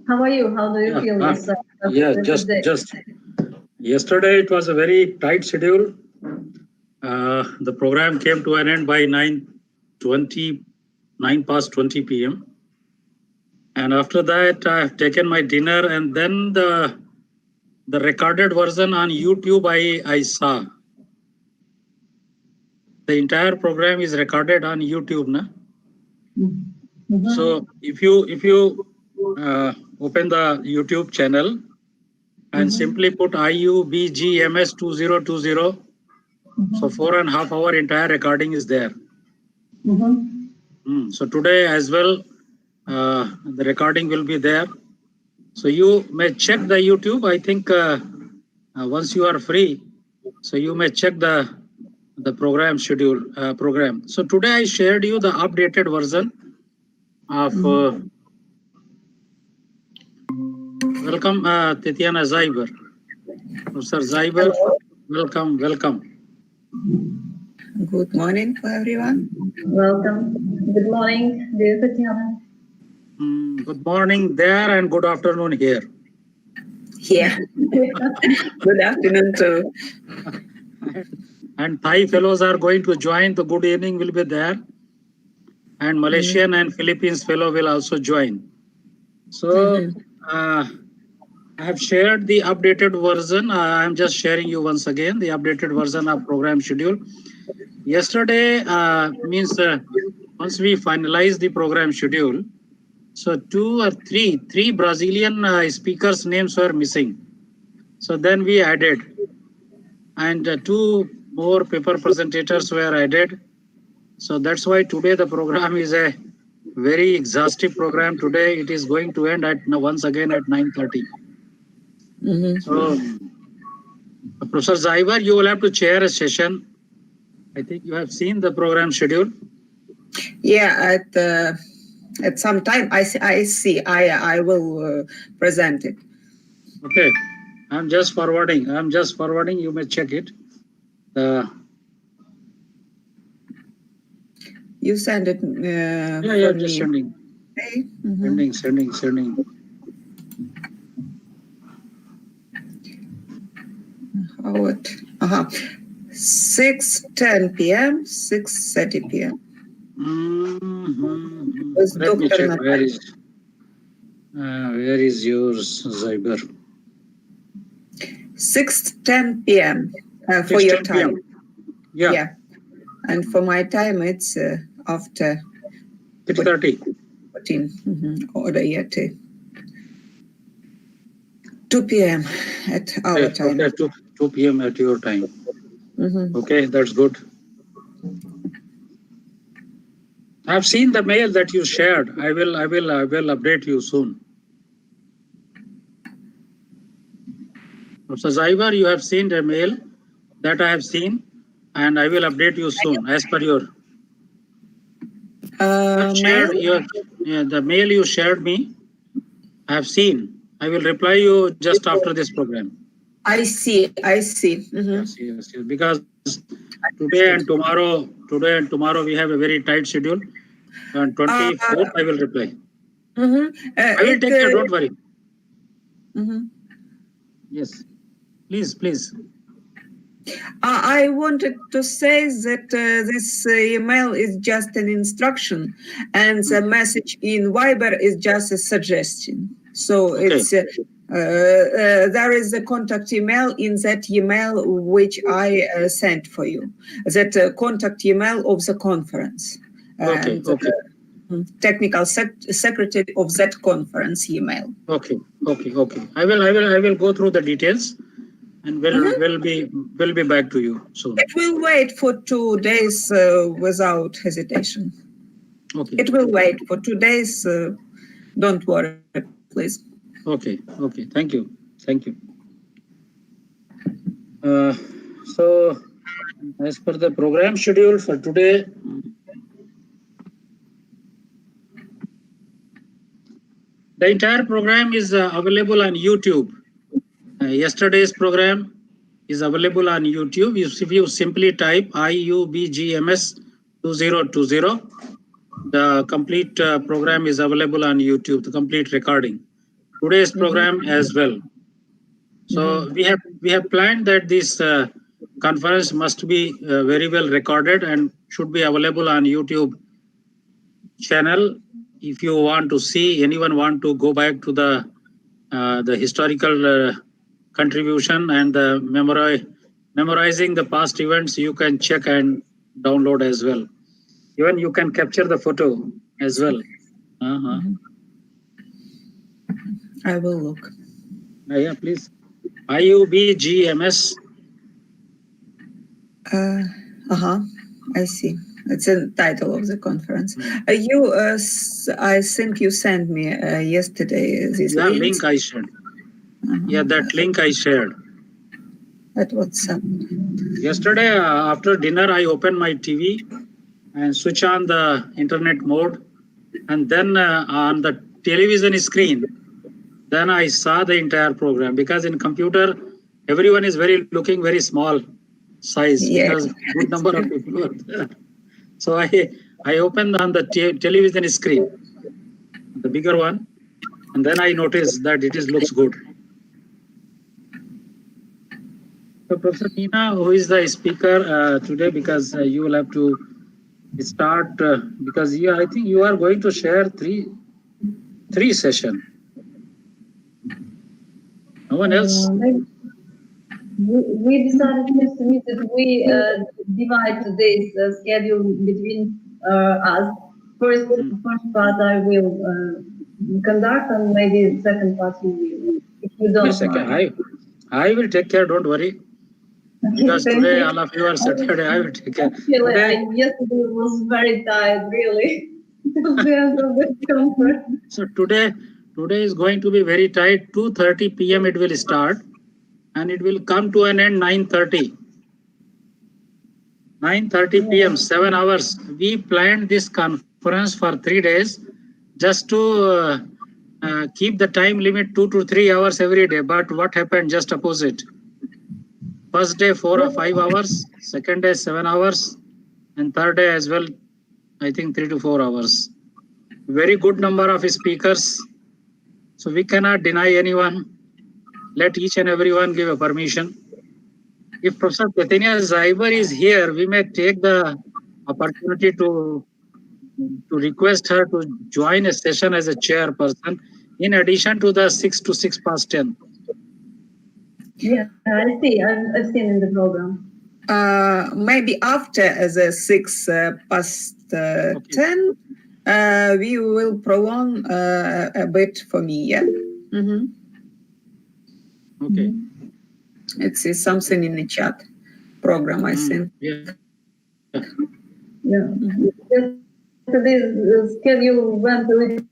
How are you? How do you feel? Yeah, just yesterday it was a very tight schedule. The program came to an end by 9:20 p.m. And after that, I have taken my dinner, and then the recorded version on YouTube I saw. The entire program is recorded on YouTube, na? Mm-hmm. So if you open the YouTube channel and simply put IUBGMS 2020, so 4.5 hour entire recording is there. So today as well, the recording will be there. So you may check the YouTube. I think once you are free, so you may check the the program schedule program. So today I shared you the updated version of welcome Tatiana Zyber. Professor Zyber, welcome. Good morning for everyone. Welcome. Good morning, dear Tatiana. Good morning there and good afternoon here. Yeah. Good afternoon too. And Thai fellows are going to join. The good evening will be there. And Malaysian and Philippines fellow will also join. So I have shared the updated version. I am just sharing you once again the updated version of program schedule. Yesterday means once we finalized the program schedule, so three Brazilian speakers' names were missing. So then we added, and 2 more paper presentators were added. So that's why today the program is a very exhaustive program. Today it is going to end at once again at 9:30. So Professor Zyber, you will have to chair a session. I think you have seen the program schedule. Yeah, at some time I see. I will present it. Okay, I'm just forwarding. You may check it. You send it. Yeah, just sending. Okay. Sending. How it? 6:10 p.m. 6:30 p.m. Let me check. Where is yours, Zyber? 6:10 p.m. For your time. Yeah. And for my time, it's after 6:30. 14. Order yet. 2 p.m. at our time. Okay, 2 p.m. at your time. Okay, that's good. I've seen the mail that you shared. I will update you soon. Professor Zyber, you have seen the mail that I have seen, and I will update you soon as per your. The mail you shared me, I have seen. I will reply you just after this program. I see. Yes. Because today and tomorrow we have a very tight schedule. On 24th, I will reply. I will take care. Don't worry. Yes. Please. I wanted to say that this email is just an instruction, and the message in Viber is just a suggestion. So it's there is a contact email in that email which I sent for you. That contact email of the conference. Okay. Technical secretary of that conference email. Okay. I will go through the details. And we'll be back to you soon. It will wait for 2 days without hesitation. Okay. It will wait for 2 days. Don't worry, please. Okay. Thank you. So, as per the program schedule for today, the entire program is available on YouTube. Yesterday's program is available on YouTube. If you simply type IUBGMS 2020, the complete program is available on YouTube, the complete recording. Today's program as well. So we have planned that this conference must be very well recorded and should be available on YouTube channel. If you want to see, anyone want to go back to the historical contribution and the memorizing the past events, you can check and download as well. Even you can capture the photo as well. I will look. Yeah, please. IUBGMS. I see. It's the title of the conference. I think you sent me yesterday this link I shared. Yeah, that link I shared. At WhatsApp. Yesterday, after dinner, I opened my TV and switch on the internet mode. And then on the television screen, then I saw the entire program, because in computer, everyone is looking very small size, Yeah. because good number of people are there. So I opened on the television screen, the bigger one, and then I noticed that looks good. So Professor Meena, who is the speaker today, because you will have to start, because I think you are going to share three sessions. No one else? We decided yesterday that we divide today's schedule between us. First part I will conduct, and maybe second part you will, if you don't mind. I will take care, don't worry. Because today all of you are Saturday, I will take care. Yesterday was very tired, really. Till the end of the conference. So today is going to be very tight. 2:30 p.m. it will start, and it will come to an end 9:30. 9:30 p.m. 7 hours. We planned this conference for 3 days, just to keep the time limit 2 to 3 hours every day. But what happened? Just opposite. First day 4 or 5 hours, second day 7 hours, and third day as well, I think 3 to 4 hours. Very good number of speakers. So we cannot deny anyone. Let each and everyone give a permission. If Professor Chaitanya Zaiber is here, we may take the opportunity to request her to join a session as a chairperson, in addition to the 6 to 6 past 10. Yeah, I see. I've seen in the program. Maybe after the 6 past 10, we will prolong a bit for me. Yeah. Mm-hmm. Okay. It's something in the chat program, I think. Yeah. Yeah. Yesterday's schedule went a little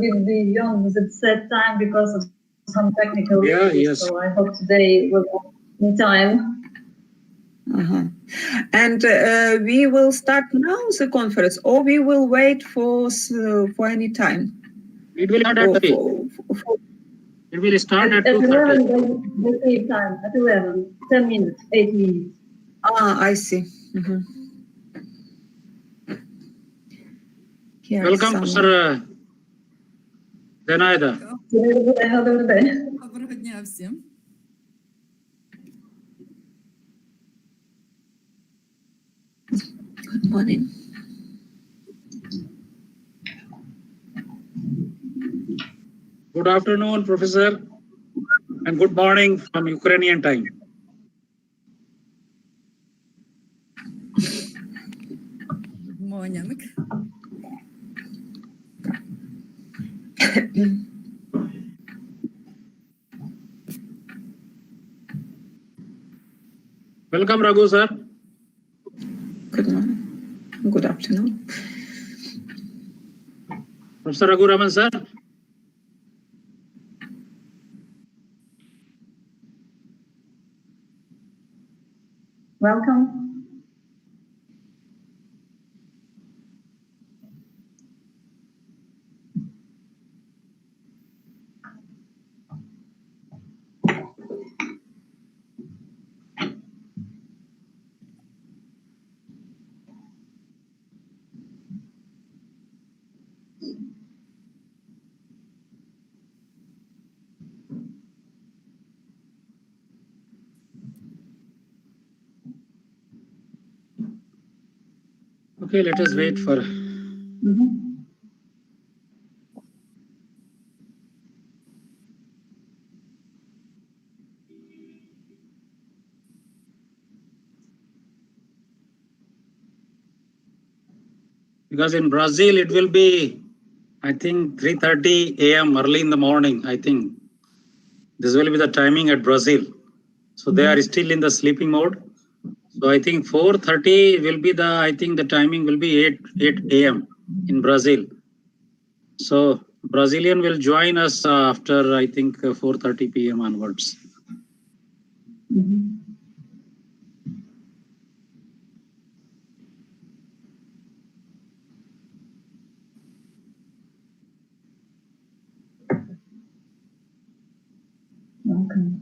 bit beyond the set time because of some technical issues. Yes. So I hope today will be in time. And we will start now the conference, or we will wait for any time? It will start at 3. It will start at 2:30. 11, the same time, at 11, 10 minutes, 8 minutes. I see. Mm-hmm. Welcome, Professor Zenaida. Доброго дня всім. Good morning. Good afternoon, Professor, and good morning from Ukrainian time. Good morning. Welcome, Raghu, sir. Good morning. Good afternoon. Professor Raghu Raman, sir. Welcome. Okay, let us wait for. Because in Brazil, it will be, I think, 3:30 a.m. early in the morning. I think this will be the timing at Brazil. So they are still in the sleeping mode. So I think 4:30 will be I think the timing will be 8 a.m. in Brazil. So Brazilian will join us after, I think, 4:30 p.m. onwards. welcome.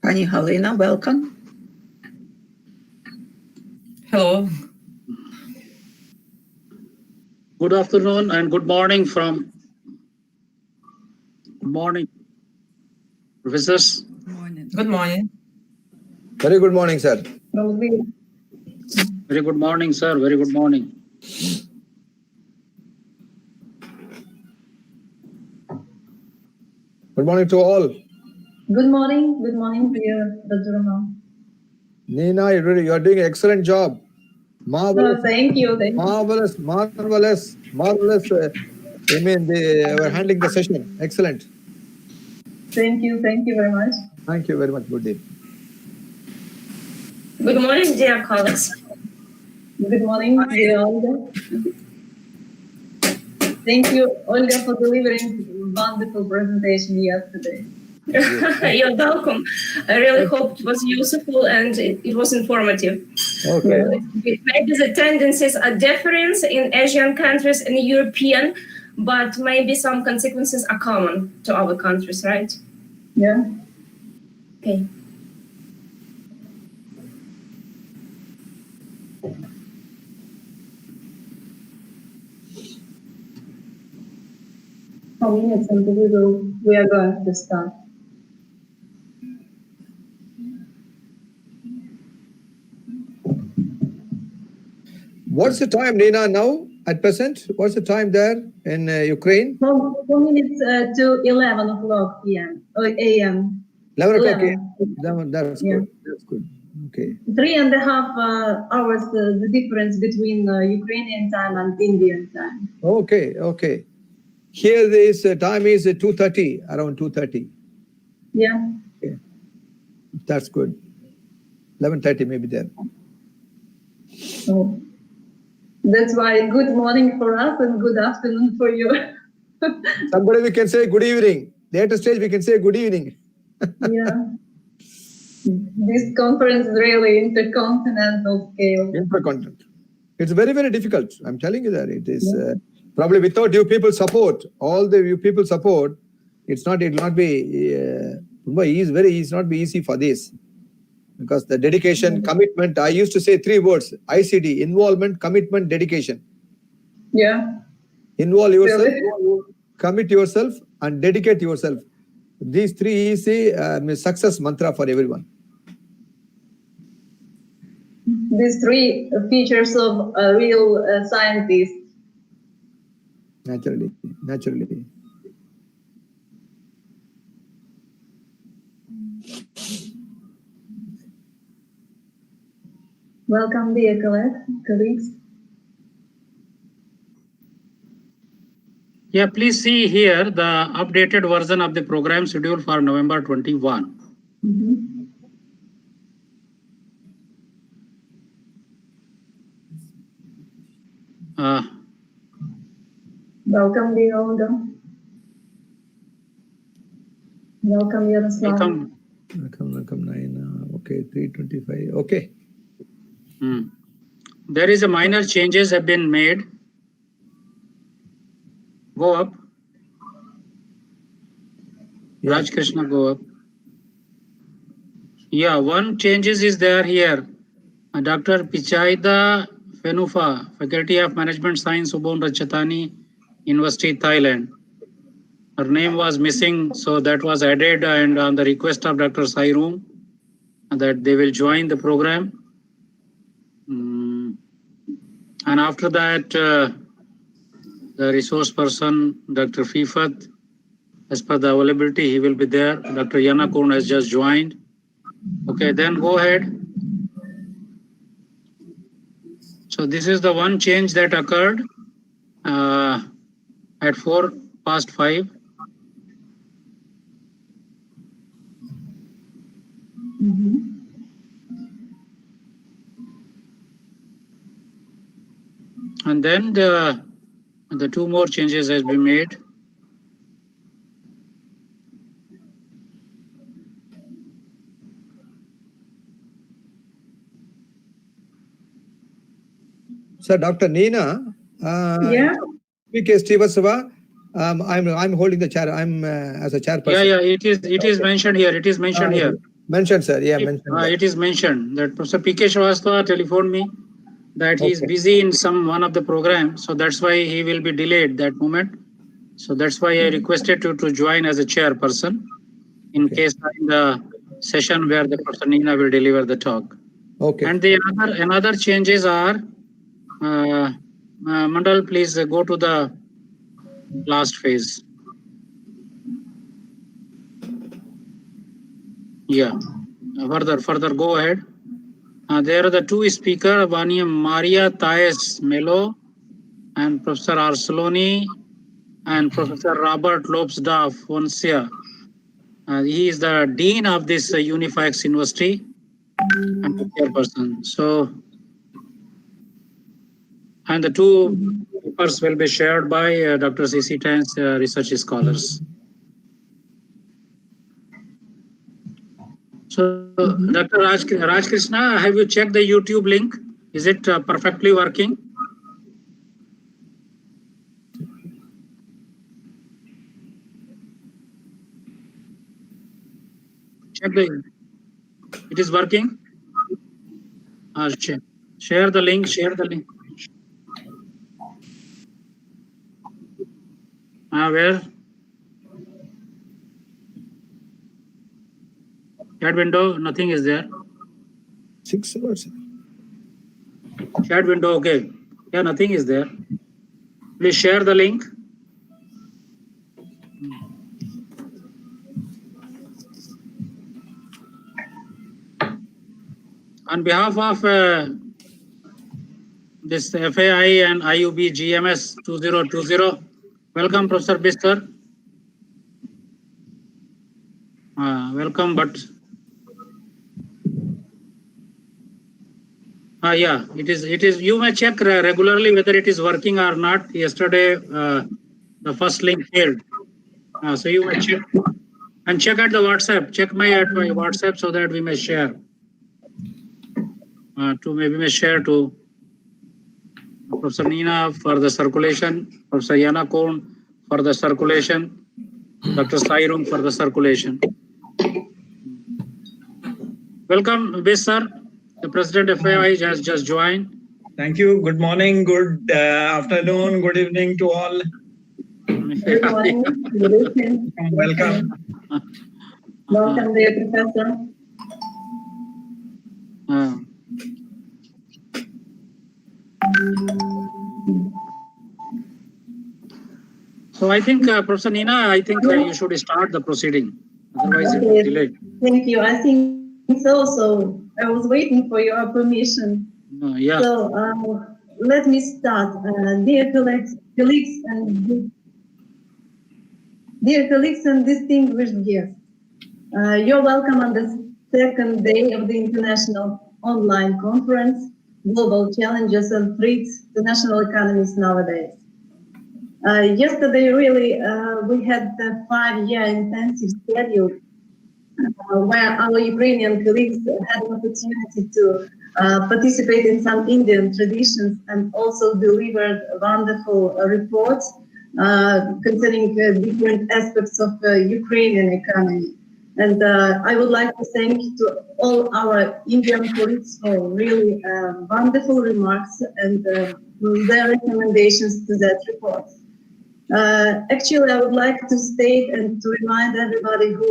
Pani Halina, welcome. Hello. Good afternoon and good morning from. Good morning, professors. Good morning. Good morning. Very good morning, sir. Probably. Very good morning, sir. Very good morning. Good morning to all. Good morning. Good morning, dear Dr. Rahman. Nina, you are doing an excellent job. Marvelous, Thank you. Thank you. marvelous. They were handling the session. Excellent. Thank you. Thank you very much. Thank you very much, good day. Good morning, dear colleagues. Good morning, dear Olga. Thank you, Olga, for delivering wonderful presentation yesterday. You're welcome. I really hope it was useful and it was informative. Okay. Maybe the tendencies are different in Asian countries and European, but maybe some consequences are common to our countries, right? Yeah. Okay. Minutes and we are going to start. What's the time, Nina, now at present? What's the time there in Ukraine? 4 minutes to 11 o'clock p.m. or a.m. 11 o'clock. 11. That's Yeah. good. That's good. Okay. 3.5 hours the difference between Ukrainian time and Indian time. Okay. Here this time is 2:30, around 2:30. Yeah. Okay. That's good. 11:30 maybe there. So that's why good morning for us and good afternoon for you. Somebody we can say good evening. Later stage we can say good evening. Yeah. This conference is really intercontinental scale. Intercontinental. It's very, very difficult. I'm telling you that it is probably without you people support, all the you people support, it will not be not be easy for this. Because the dedication, commitment, I used to say 3 words, ICD, involvement, commitment, dedication. Yeah. Involve yourself, Really? commit yourself, and dedicate yourself. These 3 is a success mantra for everyone. These 3 features of a real scientist. Naturally. Welcome, dear colleagues. Yeah, please see here the updated version of the program schedule for November 21. Welcome, dear Olga. Welcome, Yaroslav. Welcome, Naina. Okay, 3:25. Okay. There is a minor changes have been made. Go up. Yeah. Raj Krishna, go up. Yeah, one changes is there here. Dr. Pichaida Fenufa, Faculty of Management Science, Ubon Ratchathani, University, Thailand. Her name was missing, so that was added, and on the request of Dr. Sairoom, that they will join the program. And after that, the resource person, Dr. Fifat, as per the availability, he will be there. Dr. Yanakun has just joined. Okay, then go ahead. So this is the one change that occurred at 5:04. And then the 2 more changes has been made. So, Dr. Nina, Yeah. PK Srivastava, I'm holding the chair. I'm as a chairperson. Yeah. It is mentioned here. It is mentioned here. Mentioned, sir. Yeah, mentioned. It is mentioned that Professor P.K. Srivastava telephoned me that he is busy in one of the programs, so that's why he will be delayed that moment. So that's why I requested you to join as a chairperson in case in the session where the Professor Nina will deliver the talk. Okay. And the another changes are, Mandal, please go to the last phase. Yeah, further go ahead. There are the two speakers, one is Maria Thais Melo and Professor Arceloni and Professor Robert Lobsdorff Foncia. He is the dean of this Unifex University and the chairperson. So, and the two papers will be shared by Dr. C.C. Tan's research scholars. So, Dr. Raj Krishna, have you checked the YouTube link? Is it perfectly working? Check it is working. Share the link. Where? Chat window, nothing is there. 6 hours. Chat window, okay. Yeah, nothing is there. Please share the link. On behalf of this FAI and IUBGMS 2020, welcome, Professor Bister. Welcome, but yeah, it is. You may check regularly whether it is working or not. Yesterday, the first link failed. So you may check and check at the WhatsApp. Check my WhatsApp so that we may share. Share to Professor Nina for the circulation, Professor Yana Kohn for the circulation, Dr. Sairum for the circulation. Welcome, Bis sir. The President of FAI has just joined. Thank you. Good morning, good afternoon, good evening to all. Good morning. Good evening. Welcome. Welcome, dear Professor. So I think, Professor Nina, you should start the proceeding. Otherwise, it will delay. Thank you. I think so. So I was waiting for your permission. Yeah. So let me start. Dear colleagues and distinguished guests, you're welcome on the second day of the International Online Conference, Global Challenges and Threats to National Economies Nowadays. Yesterday, really, we had the 5-year intensive schedule where our Ukrainian colleagues had an opportunity to participate in some Indian traditions and also delivered wonderful reports concerning different aspects of Ukrainian economy. And I would like to thank to all our Indian colleagues for really wonderful remarks and their recommendations to that report. Actually, I would like to state and to remind everybody who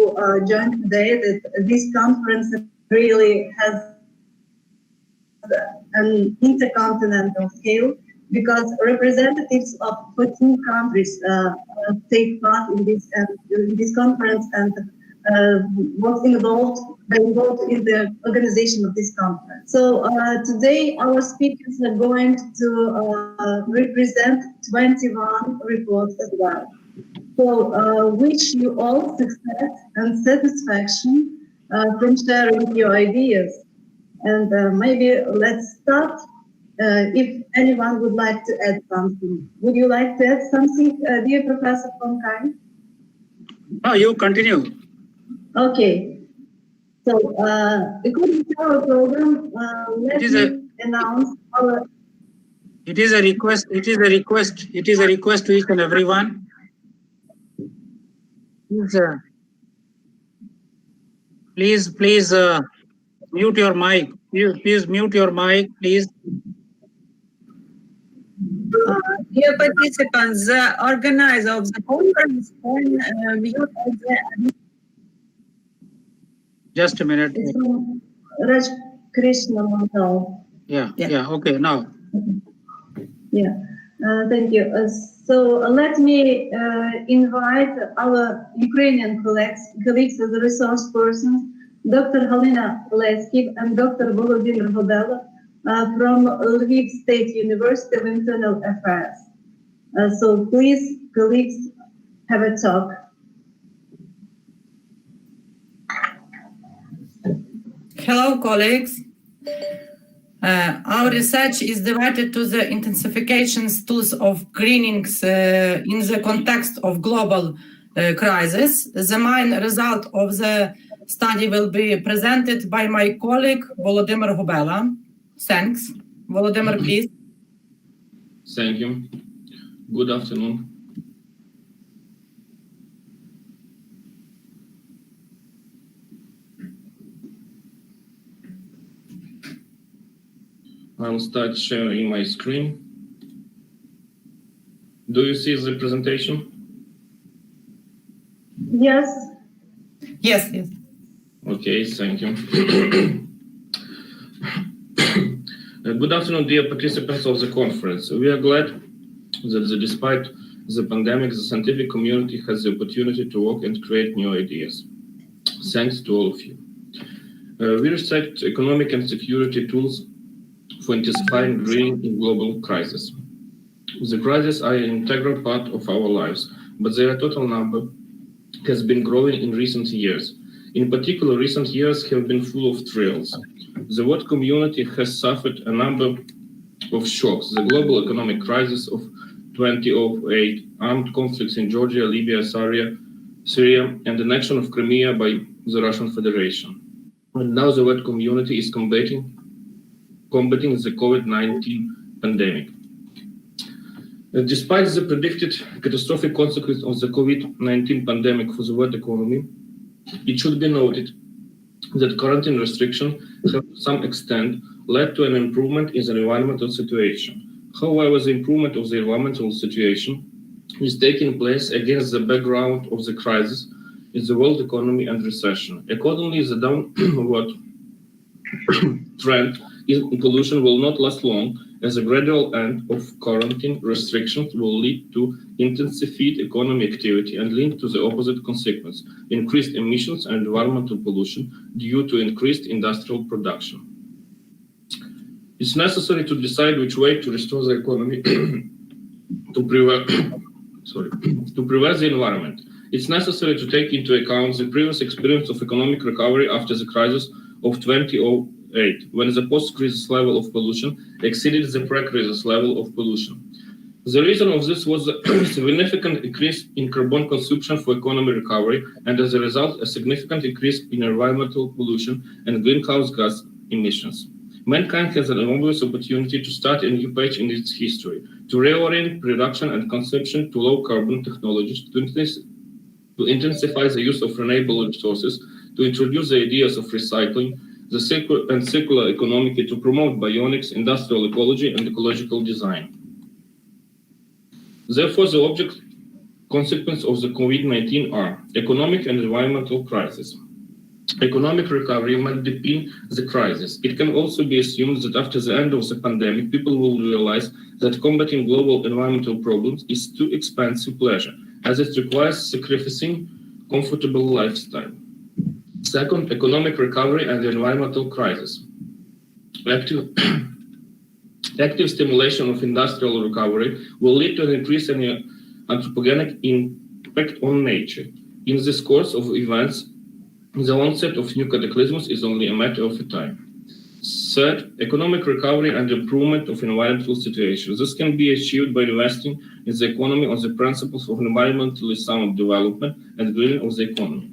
joined today that this conference really has an intercontinental scale because representatives of 14 countries take part in this conference and was involved in the organization of this conference. So today our speakers are going to represent 21 reports as well. So wish you all success and satisfaction from sharing your ideas. And maybe let's start. If anyone would like to add something. Would you like to add something, dear Professor von Kain? No, you continue. Okay. So, according to our program, let me announce our... It is a request to each and everyone Please mute your mic. Please mute your mic, please. Dear participants, the organizer of the conference can mute the. Just a minute. It's from Raj Krishna Mandal. Yeah. Okay, now. Yeah, thank you. So let me invite our Ukrainian colleagues as a resource persons, Dr. Halina Leskiv and Dr. Volodymyr Gobela from Lviv State University of Internal Affairs. So please, colleagues, have a talk. Hello, colleagues. Our research is devoted to the intensification tools of greenings in the context of global crisis. The main result of the study will be presented by my colleague, Volodymyr Gobela. Thanks. Volodymyr, please. Thank you. Good afternoon. I'll start sharing my screen. Do you see the presentation? Yes. Yes. Okay, thank you. Good afternoon, dear participants of the conference. We are glad that despite the pandemic, the scientific community has the opportunity to work and create new ideas. Thanks to all of you. We research economic and security tools for intensifying greening in global crisis. The crises are an integral part of our lives, but their total number has been growing in recent years. In particular, recent years have been full of thrills. The world community has suffered a number of shocks: the global economic crisis of 2008, armed conflicts in Georgia, Libya, Syria, and the annexion of Crimea by the Russian Federation. And now the world community is combating the COVID-19 pandemic. Despite the predicted catastrophic consequences of the COVID-19 pandemic for the world economy, it should be noted that quarantine restrictions have to some extent led to an improvement in the environmental situation. However, the improvement of the environmental situation is taking place against the background of the crisis in the world economy and recession. Accordingly, the downward trend in pollution will not last long, as a gradual end of quarantine restrictions will lead to intensified economic activity and link to the opposite consequence: increased emissions and environmental pollution due to increased industrial production. It's necessary to decide which way to restore the economy to preserve the environment. It's necessary to take into account the previous experience of economic recovery after the crisis of 2008, when the post-crisis level of pollution exceeded the pre-crisis level of pollution. The reason of this was a significant increase in carbon consumption for economic recovery, and as a result, a significant increase in environmental pollution and greenhouse gas emissions. Mankind has an enormous opportunity to start a new page in its history, to reorient production and consumption to low-carbon technologies, to intensify the use of renewable resources, to introduce the ideas of recycling, the circular economy, to promote bionics, industrial ecology, and ecological design. Therefore, the consequences of the COVID-19 are economic and environmental crisis. Economic recovery might deepen the crisis. It can also be assumed that after the end of the pandemic, people will realize that combating global environmental problems is too expensive pleasure, as it requires sacrificing comfortable lifestyle. Second, economic recovery and the environmental crisis. Active stimulation of industrial recovery will lead to an increase in anthropogenic impact on nature. In this course of events, the onset of new cataclysms is only a matter of time. Third, economic recovery and improvement of environmental situation. This can be achieved by investing in the economy on the principles of environmentally sound development and greening of the economy.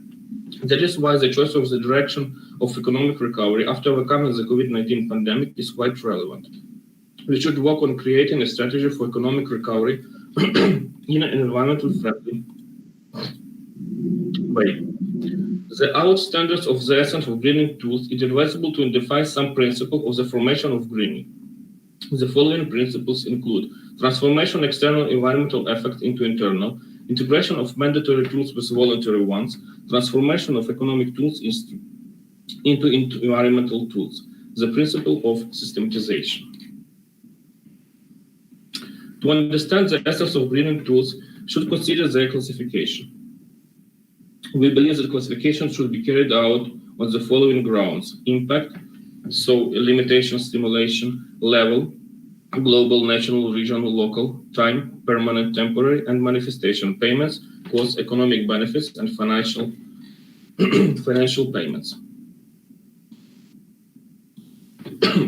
That is why the choice of the direction of economic recovery after overcoming the COVID-19 pandemic is quite relevant. We should work on creating a strategy for economic recovery in an environmentally friendly way. The outstanders of the essence of greening tools, it is advisable to identify some principles of the formation of greening. The following principles include transformation of external environmental effects into internal, integration of mandatory tools with voluntary ones, transformation of economic tools into environmental tools, the principle of systematization. To understand the essence of greening tools, should consider their classification. We believe that classification should be carried out on the following grounds: impact, so limitation, stimulation, level, global, national, regional, local, time, permanent, temporary, and manifestation, payments, costs, economic benefits, and financial payments.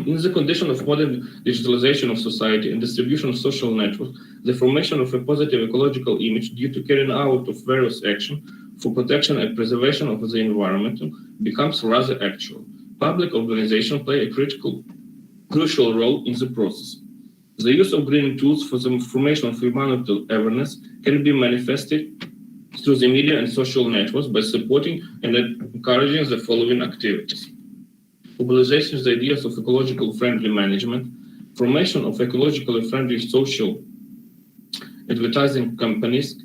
In the condition of modern digitalization of society and distribution of social networks, the formation of a positive ecological image due to carrying out of various actions for protection and preservation of the environment becomes rather actual. Public organizations play a crucial role in the process. The use of greening tools for the formation of environmental awareness can be manifested through the media and social networks by supporting and encouraging the following activities: mobilization of the ideas of ecological friendly management, formation of ecologically friendly social advertising campaigns,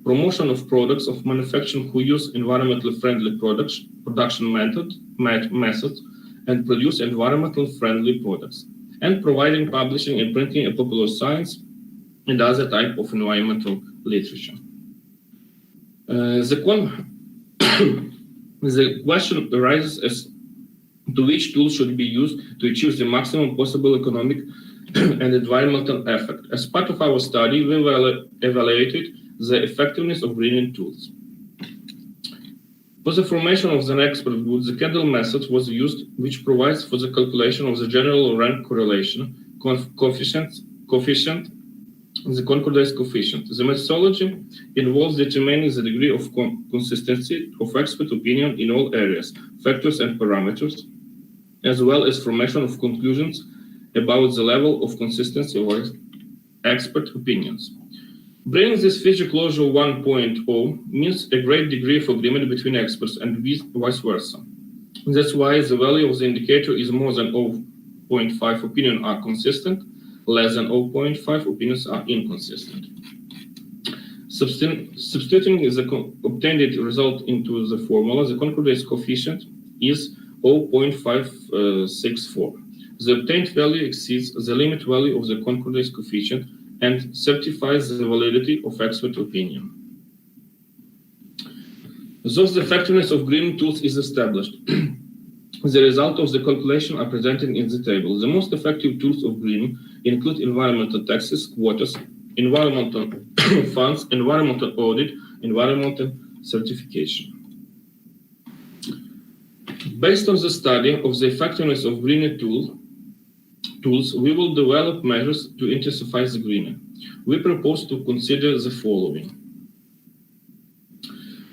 promotion of products of manufacturing who use environmentally friendly production methods and produce environmentally friendly products, and providing publishing and printing of popular science and other type of environmental literature. The question arises as to which tools should be used to achieve the maximum possible economic and environmental effect. As part of our study, we evaluated the effectiveness of greening tools. For the formation of the expert group, the candle method was used, which provides for the calculation of the general rank correlation coefficient, the concordance coefficient. The methodology involves determining the degree of consistency of expert opinion in all areas, factors, and parameters, as well as formation of conclusions about the level of consistency of expert opinions. Bringing this feature closure 1.0 means a great degree of agreement between experts and vice versa. That's why the value of the indicator is more than 0.5 opinions are consistent, less than 0.5 opinions are inconsistent. Substituting the obtained result into the formula, the concordance coefficient is 0.564. The obtained value exceeds the limit value of the concordance coefficient and certifies the validity of expert opinion. Thus, the effectiveness of greening tools is established. The result of the calculation are presented in the table. The most effective tools of greening include environmental taxes, quotas, environmental funds, environmental audit, environmental certification. Based on the study of the effectiveness of greening tools, we will develop measures to intensify the greening. We propose to consider the following: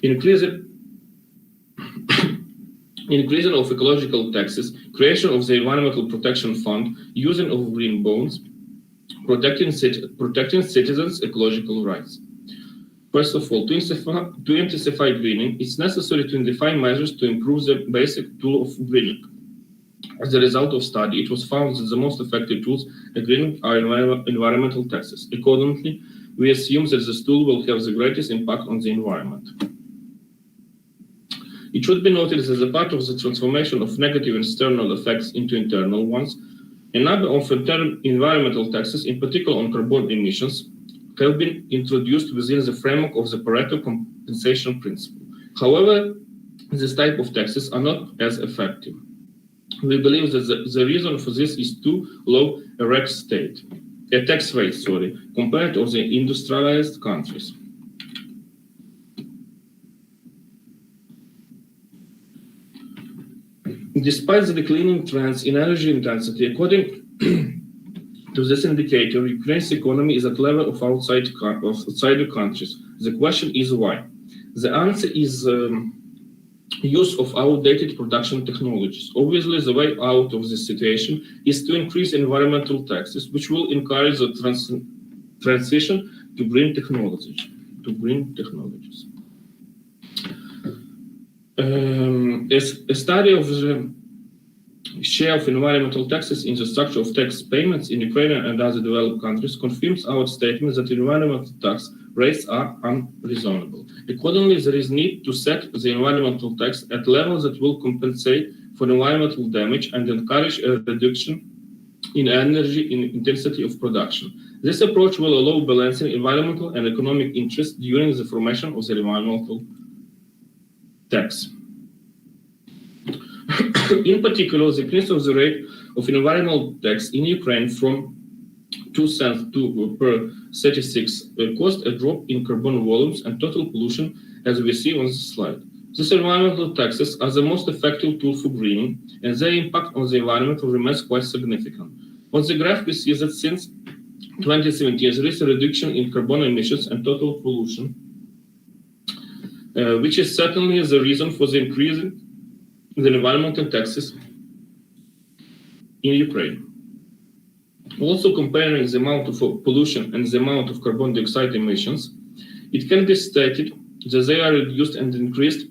increasing of ecological taxes, creation of the environmental protection fund, using of green bonds, protecting citizens' ecological rights. First of all, to intensify greening, it's necessary to define measures to improve the basic tool of greening. As a result of study, it was found that the most effective tools at greening are environmental taxes. Accordingly, we assume that this tool will have the greatest impact on the environment. It should be noted that as a part of the transformation of negative external effects into internal ones, a number of environmental taxes, in particular on carbon emissions, have been introduced within the framework of the Pareto compensation principle. However, this type of taxes are not as effective. We believe that the reason for this is too low a tax rate, compared to the industrialized countries. Despite the declining trends in energy intensity, according to this indicator, Ukraine's economy is at level of outside countries. The question is why? The answer is use of outdated production technologies. Obviously, the way out of this situation is to increase environmental taxes, which will encourage the transition to green technologies. A study of the share of environmental taxes in the structure of tax payments in Ukraine and other developed countries confirms our statement that environmental tax rates are unreasonable. Accordingly, there is need to set the environmental tax at levels that will compensate for environmental damage and encourage a reduction in energy intensity of production. This approach will allow balancing environmental and economic interests during the formation of the environmental tax. In particular, the increase of the rate of environmental tax in Ukraine from 2 cents per 36 caused a drop in carbon volumes and total pollution, as we see on the slide. These environmental taxes are the most effective tool for greening, and their impact on the environment remains quite significant. On the graph, we see that since 2017, there is a reduction in carbon emissions and total pollution, which is certainly the reason for the increase in the environmental taxes in Ukraine. Also, comparing the amount of pollution and the amount of carbon dioxide emissions, it can be stated that they are reduced and increased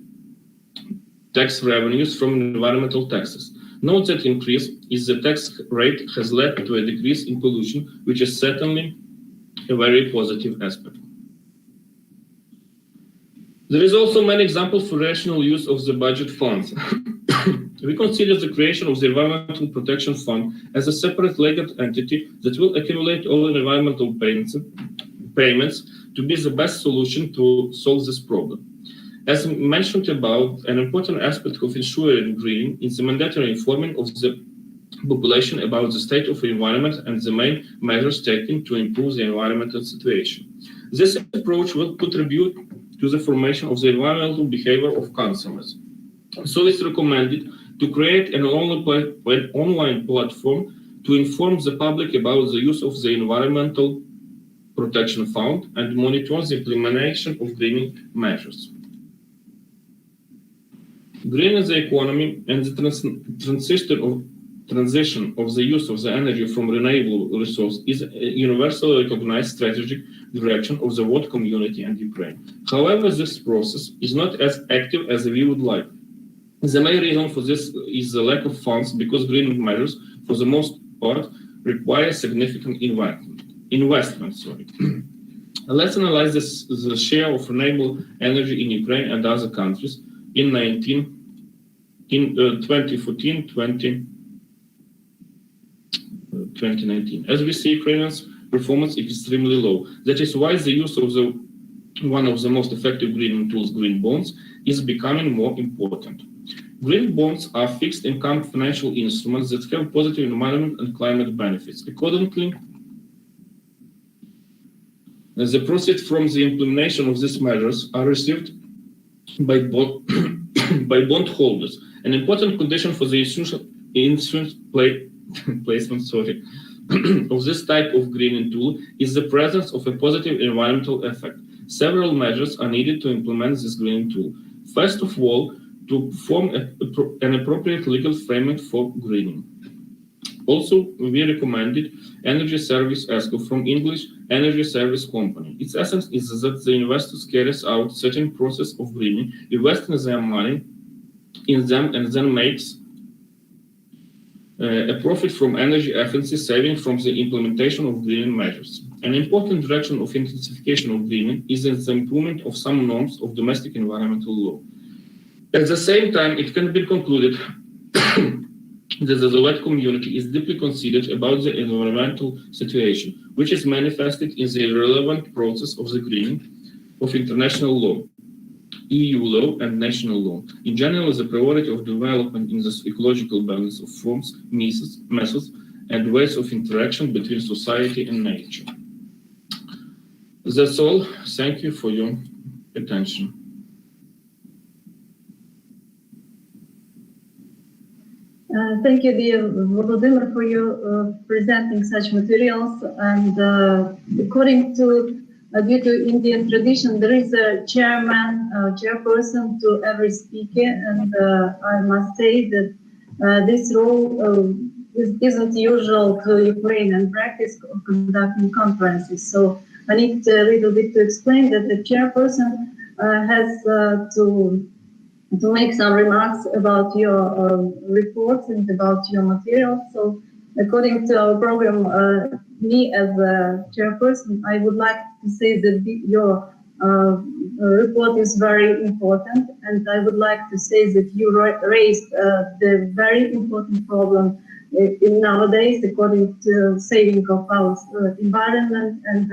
tax revenues from environmental taxes. Note that increase in the tax rate has led to a decrease in pollution, which is certainly a very positive aspect. There is also many examples for rational use of the budget funds. We consider the creation of the Environmental Protection Fund as a separate legal entity that will accumulate all environmental payments to be the best solution to solve this problem. As mentioned above, an important aspect of ensuring greening is the mandatory informing of the population about the state of the environment and the main measures taken to improve the environmental situation. This approach will contribute to the formation of the environmental behavior of consumers. So it's recommended to create an online platform to inform the public about the use of the Environmental Protection Fund and monitor the implementation of greening measures. Greening the economy and the transition of the use of the energy from renewable resources is a universally recognized strategic direction of the world community and Ukraine. However, this process is not as active as we would like. The main reason for this is the lack of funds, because greening measures, for the most part, require significant investment. Let's analyze the share of renewable energy in Ukraine and other countries in 2019. As we see, Ukraine's performance is extremely low. That is why the use of one of the most effective greening tools, green bonds, is becoming more important. Green bonds are fixed income financial instruments that have positive environment and climate benefits. Accordingly, the proceeds from the implementation of these measures are received by bondholders. An important condition for the insurance placement of this type of greening tool is the presence of a positive environmental effect. Several measures are needed to implement this greening tool. First of all, to form an appropriate legal framework for greening. Also, we recommended Energy Service ESCO, from English Energy Service Company. Its essence is that the investors carries out certain process of greening, investing their money in them, and then makes a profit from energy efficiency saving from the implementation of greening measures. An important direction of intensification of greening is in the improvement of some norms of domestic environmental law. At the same time, it can be concluded that the wet community is deeply considered about the environmental situation, which is manifested in the relevant process of the greening of international law, EU law, and national law. In general, the priority of development in this ecological balance of forms, methods, and ways of interaction between society and nature. That's all. Thank you for your attention. Thank you, dear Volodymyr, for your presenting such materials. And according to due to Indian tradition, there is a chairperson to every speaker, and I must say that this role isn't usual to Ukrainian practice of conducting conferences. So I need a little bit to explain that the chairperson has to to make some remarks about your reports and about your materials. So, according to our program, me as a chairperson, I would like to say that your report is very important, and I would like to say that you raised the very important problem in nowadays, according to saving of our environment and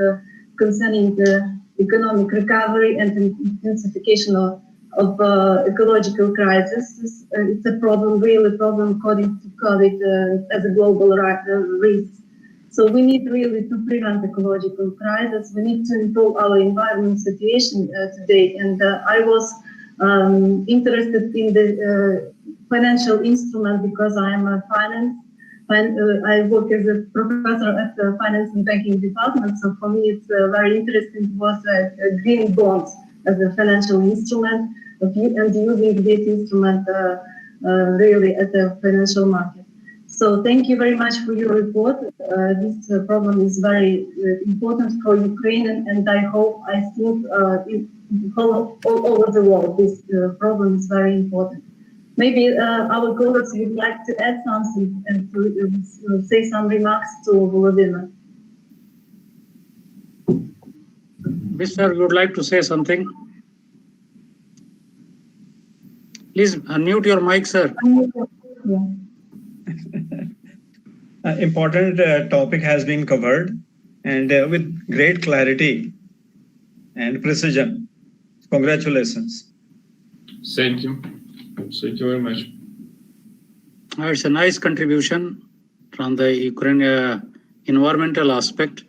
concerning the economic recovery and intensification of ecological crisis. It's a problem, really problem according to COVID as a global risk. So we need really to prevent ecological crisis. We need to improve our environment situation today. And I was interested in the financial instrument because I am a I work as a professor at the finance and banking department. So for me, it's very interesting was green bonds as a financial instrument and using this instrument really at the financial market. So thank you very much for your report. This problem is very important for Ukraine, and I think all over the world, this problem is very important. Maybe our colleagues would like to add something and to say some remarks to Volodymyr. Mr. You would like to say something? Please unmute your mic, sir. Yeah. Important topic has been covered, and with great clarity and precision. Congratulations. Thank you. Thank you very much. It's a nice contribution from the Ukraine environmental aspect.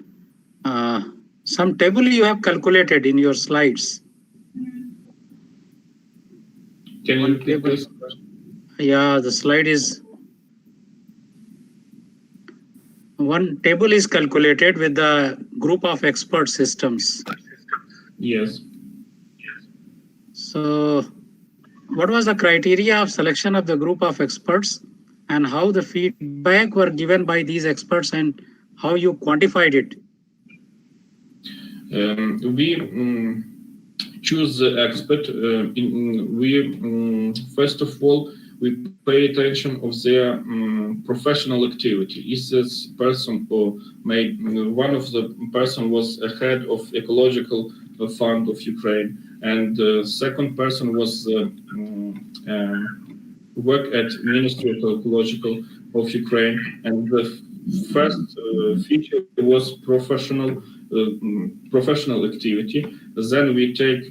Some table you have calculated in your slides. Can you repeat this? Yeah, the slide is one table is calculated with the group of expert systems. Yes. So what was the criteria of selection of the group of experts and how the feedback were given by these experts and how you quantified it? We choose the expert. First of all, we pay attention of their professional activity. Is this person or one of the person was a head of ecological fund of Ukraine, and the second person was work at Ministry of Ecological of Ukraine, and the first feature was professional activity. Then we take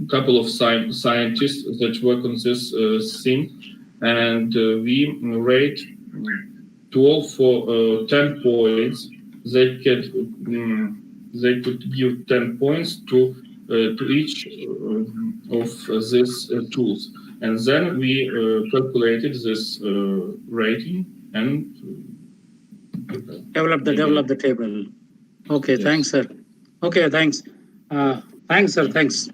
a couple of scientists that work on this thing, and we rate 12 for 10 points. They could give 10 points to each of these tools, and then we calculated this rating and develop the table. Okay, yes. Thanks, sir. Okay, thanks. Thanks, sir. Thanks.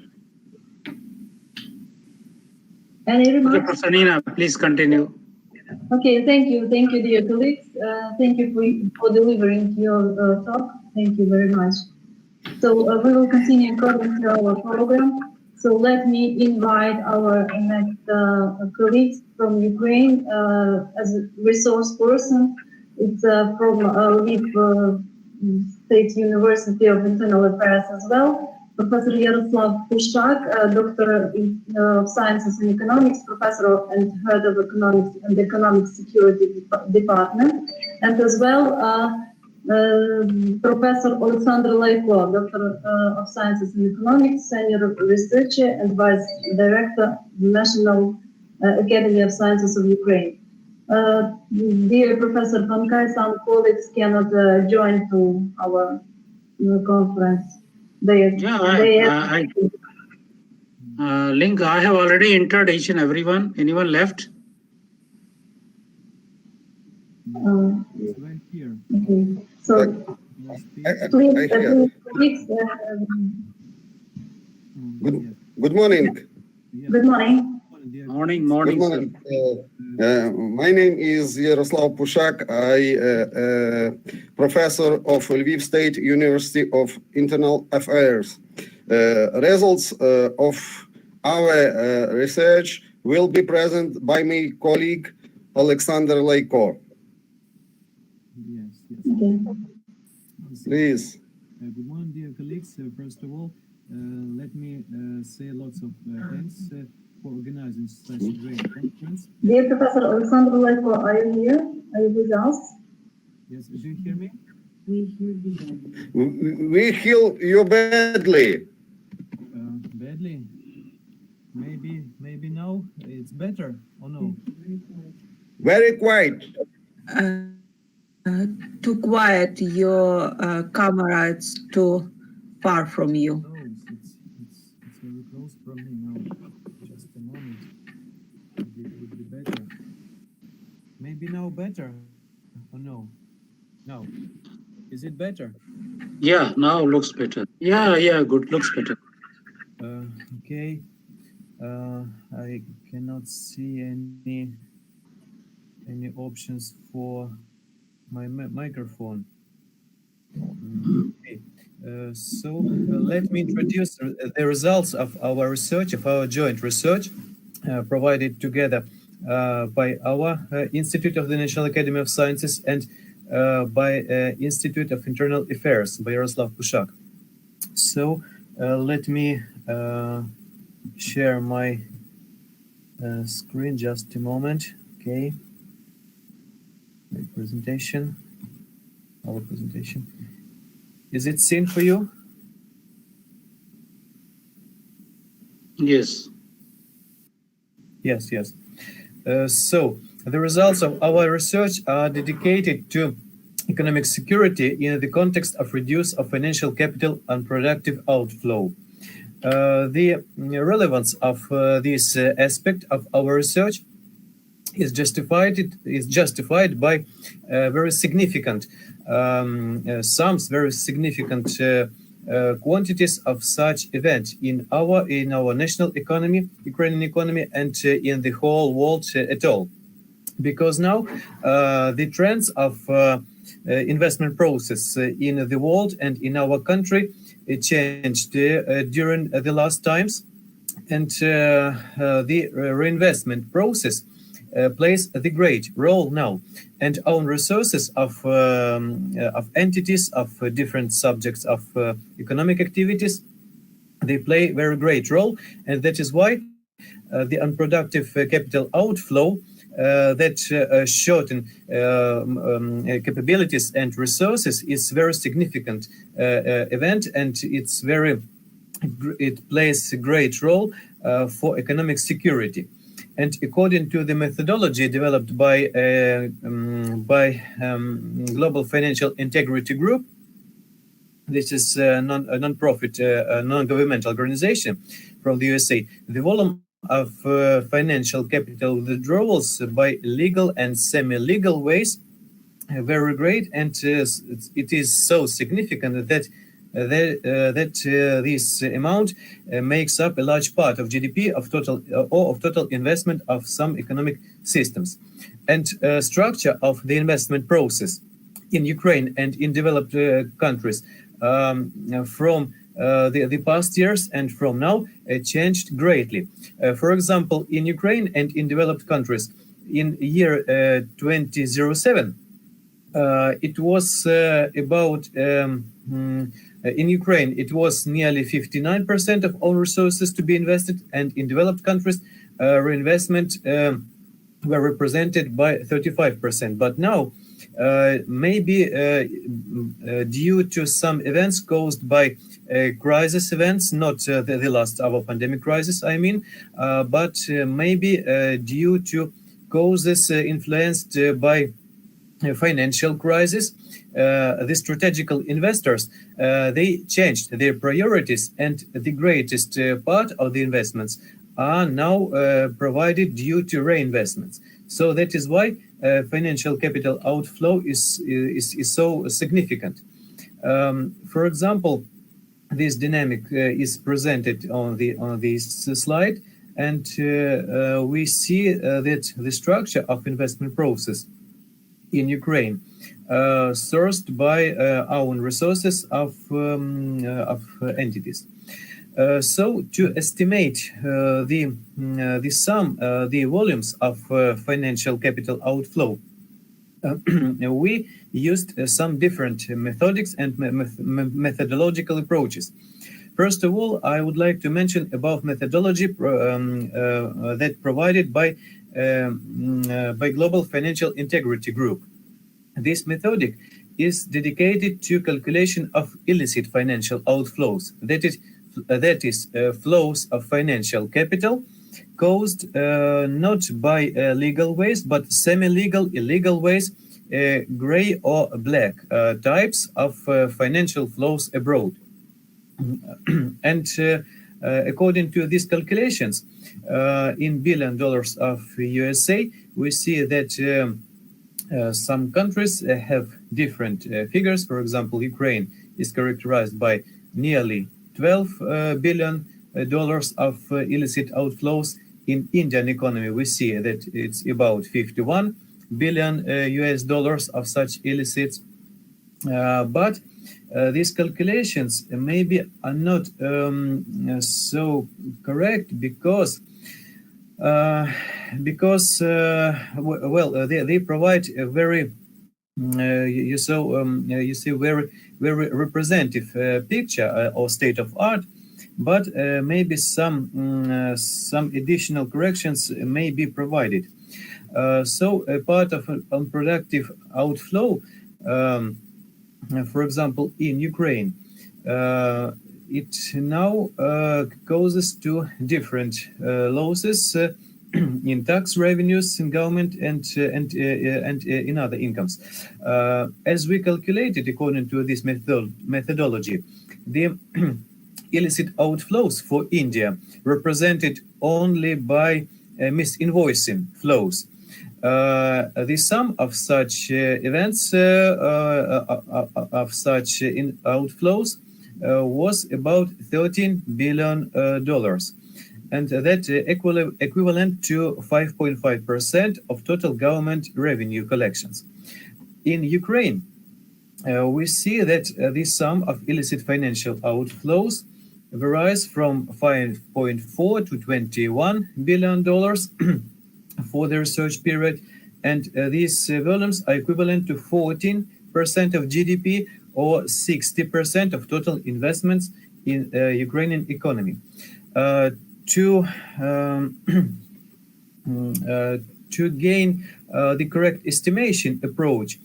Any remarks? Professor Nina, please continue. Okay, thank you, dear colleagues. Thank you for delivering your talk. Thank you very much. So we will continue according to our program. So let me invite our next colleagues from Ukraine as a resource person. It's from Lviv State University of Internal Affairs as well. Professor Yaroslav Pushak, Doctor of Sciences and Economics, Professor and Head of Economics and Economic Security Department, and as well Professor Alexander Laiko, Doctor of Sciences and Economics, Senior Researcher and Vice Director, National Academy of Sciences of Ukraine. Dear Professor Pankai, some colleagues cannot join to our conference. Link, I have already entered each and everyone. Anyone left? Okay. So, please, Good morning. Good morning. Morning. Good morning. My name is Yaroslav Pushak. I professor of Lviv State University of Internal Affairs. Results of our research will be present by my colleague Alexander Laiko. Yes, yes. Okay. Please. Good morning, dear colleagues. First of all, let me say lots of thanks for organizing such a great conference. Dear Professor Alexander Leko, are you here? Are you with us? Yes, do you hear me? We hear you badly. Badly? Maybe now it's better or no? Very quiet. Too quiet. Your camera is too far from you. No, it's very close from me now. Just a moment. Maybe it would be better. Maybe now better or no? No. Is it better? Yeah, now looks better. Yeah, good, looks better. Okay. I cannot see any options for my microphone. Okay. So let me introduce the results of our research, of our joint research, provided together by our Institute of the National Academy of Sciences and by Institute of Internal Affairs by Yaroslav Pushak. So let me share my screen just a moment. Okay. My presentation. Our presentation. Is it seen for you? Yes. Yes. So the results of our research are dedicated to economic security in the context of reduce of financial capital and productive outflow. The relevance of this aspect of our research is justified by very significant sums, very significant quantities of such event in our national economy, Ukrainian economy, and in the whole world at all. Because now the trends of investment process in the world and in our country changed during the last times, and the reinvestment process plays the great role now, and own resources of entities of different subjects of economic activities, they play very great role, and that is why the unproductive capital outflow that shorten capabilities and resources is very significant event, and it plays a great role for economic security. And according to the methodology developed by Global Financial Integrity Group, this is a non-profit, non-governmental organization from the USA, the volume of financial capital withdrawals by legal and semi-legal ways very great, and it is so significant that this amount makes up a large part of GDP of total investment of some economic systems. And structure of the investment process in Ukraine and in developed countries from the past years and from now changed greatly. For example, in Ukraine and in developed countries, in year 2007, it was about in Ukraine, it was nearly 59% of all resources to be invested, and in developed countries, reinvestment were represented by 35%. But now, maybe due to some events caused by crisis events, not the last our pandemic crisis, I mean, but maybe due to causes influenced by financial crisis, the strategical investors, they changed their priorities, and the greatest part of the investments are now provided due to reinvestments. So that is why financial capital outflow is so significant. For example, this dynamic is presented on this slide, and we see that the structure of investment process in Ukraine, sourced by our own resources of entities. So to estimate the volumes of financial capital outflow, we used some different methodics and methodological approaches. First of all, I would like to mention about methodology that provided by Global Financial Integrity Group. This methodic is dedicated to calculation of illicit financial outflows, that is flows of financial capital caused not by legal ways, but semi-legal, illegal ways, gray or black types of financial flows abroad. And according to these calculations, in $1 billion of USA, we see that some countries have different figures. For example, Ukraine is characterized by nearly $12 billion of illicit outflows. In Indian economy, we see that it's about 51 billion US dollars of such illicits. But these calculations maybe are not so correct because they provide a very you see very representative picture or state of art, but maybe some additional corrections may be provided. So a part of an unproductive outflow, for example, in Ukraine, it now causes to different losses in tax revenues in government and in other incomes. As we calculated according to this methodology, the illicit outflows for India represented only by misinvoicing flows. The sum of such events, of such outflows, was about $13 billion, and that equivalent to 5.5% of total government revenue collections. In Ukraine, we see that the sum of illicit financial outflows varies from 5.4 to $21 billion for the research period, and these volumes are equivalent to 14% of GDP or 60% of total investments in Ukrainian economy. To gain the correct estimation approach,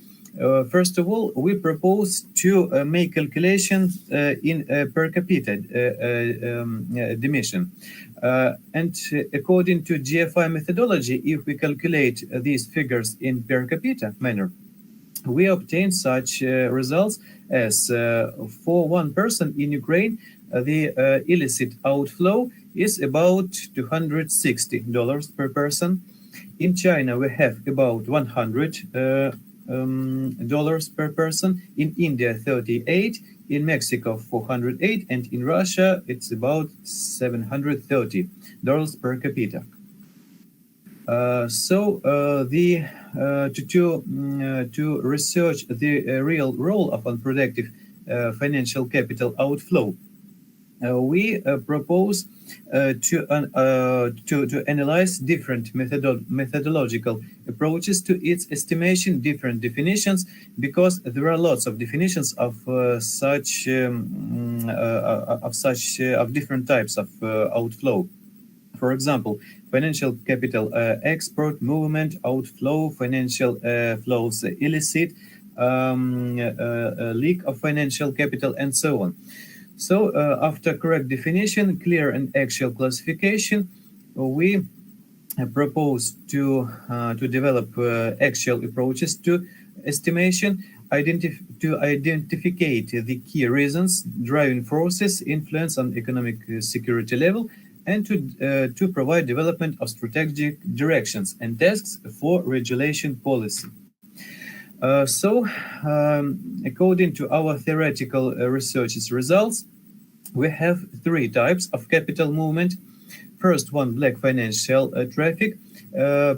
first of all, we propose to make calculations in per capita dimension. And according to GFI methodology, if we calculate these figures in per capita manner, we obtain such results as for one person in Ukraine, the illicit outflow is about $260 per person. In China, we have about $100 per person. In India, 38. In Mexico, 408, and in Russia, it's about $730 per capita. To research the real role of unproductive financial capital outflow, we propose to analyze different methodological approaches to its estimation, different definitions, because there are lots of definitions of different types of outflow. For example, financial capital export, movement, outflow, financial flows illicit, leak of financial capital, and so on. So after correct definition, clear and actual classification, we propose to develop actual approaches to estimation, to identify the key reasons, driving forces, influence on economic security level, and to provide development of strategic directions and tasks for regulation policy. According to our theoretical research's results, we have three types of capital movement. First one, black financial traffic,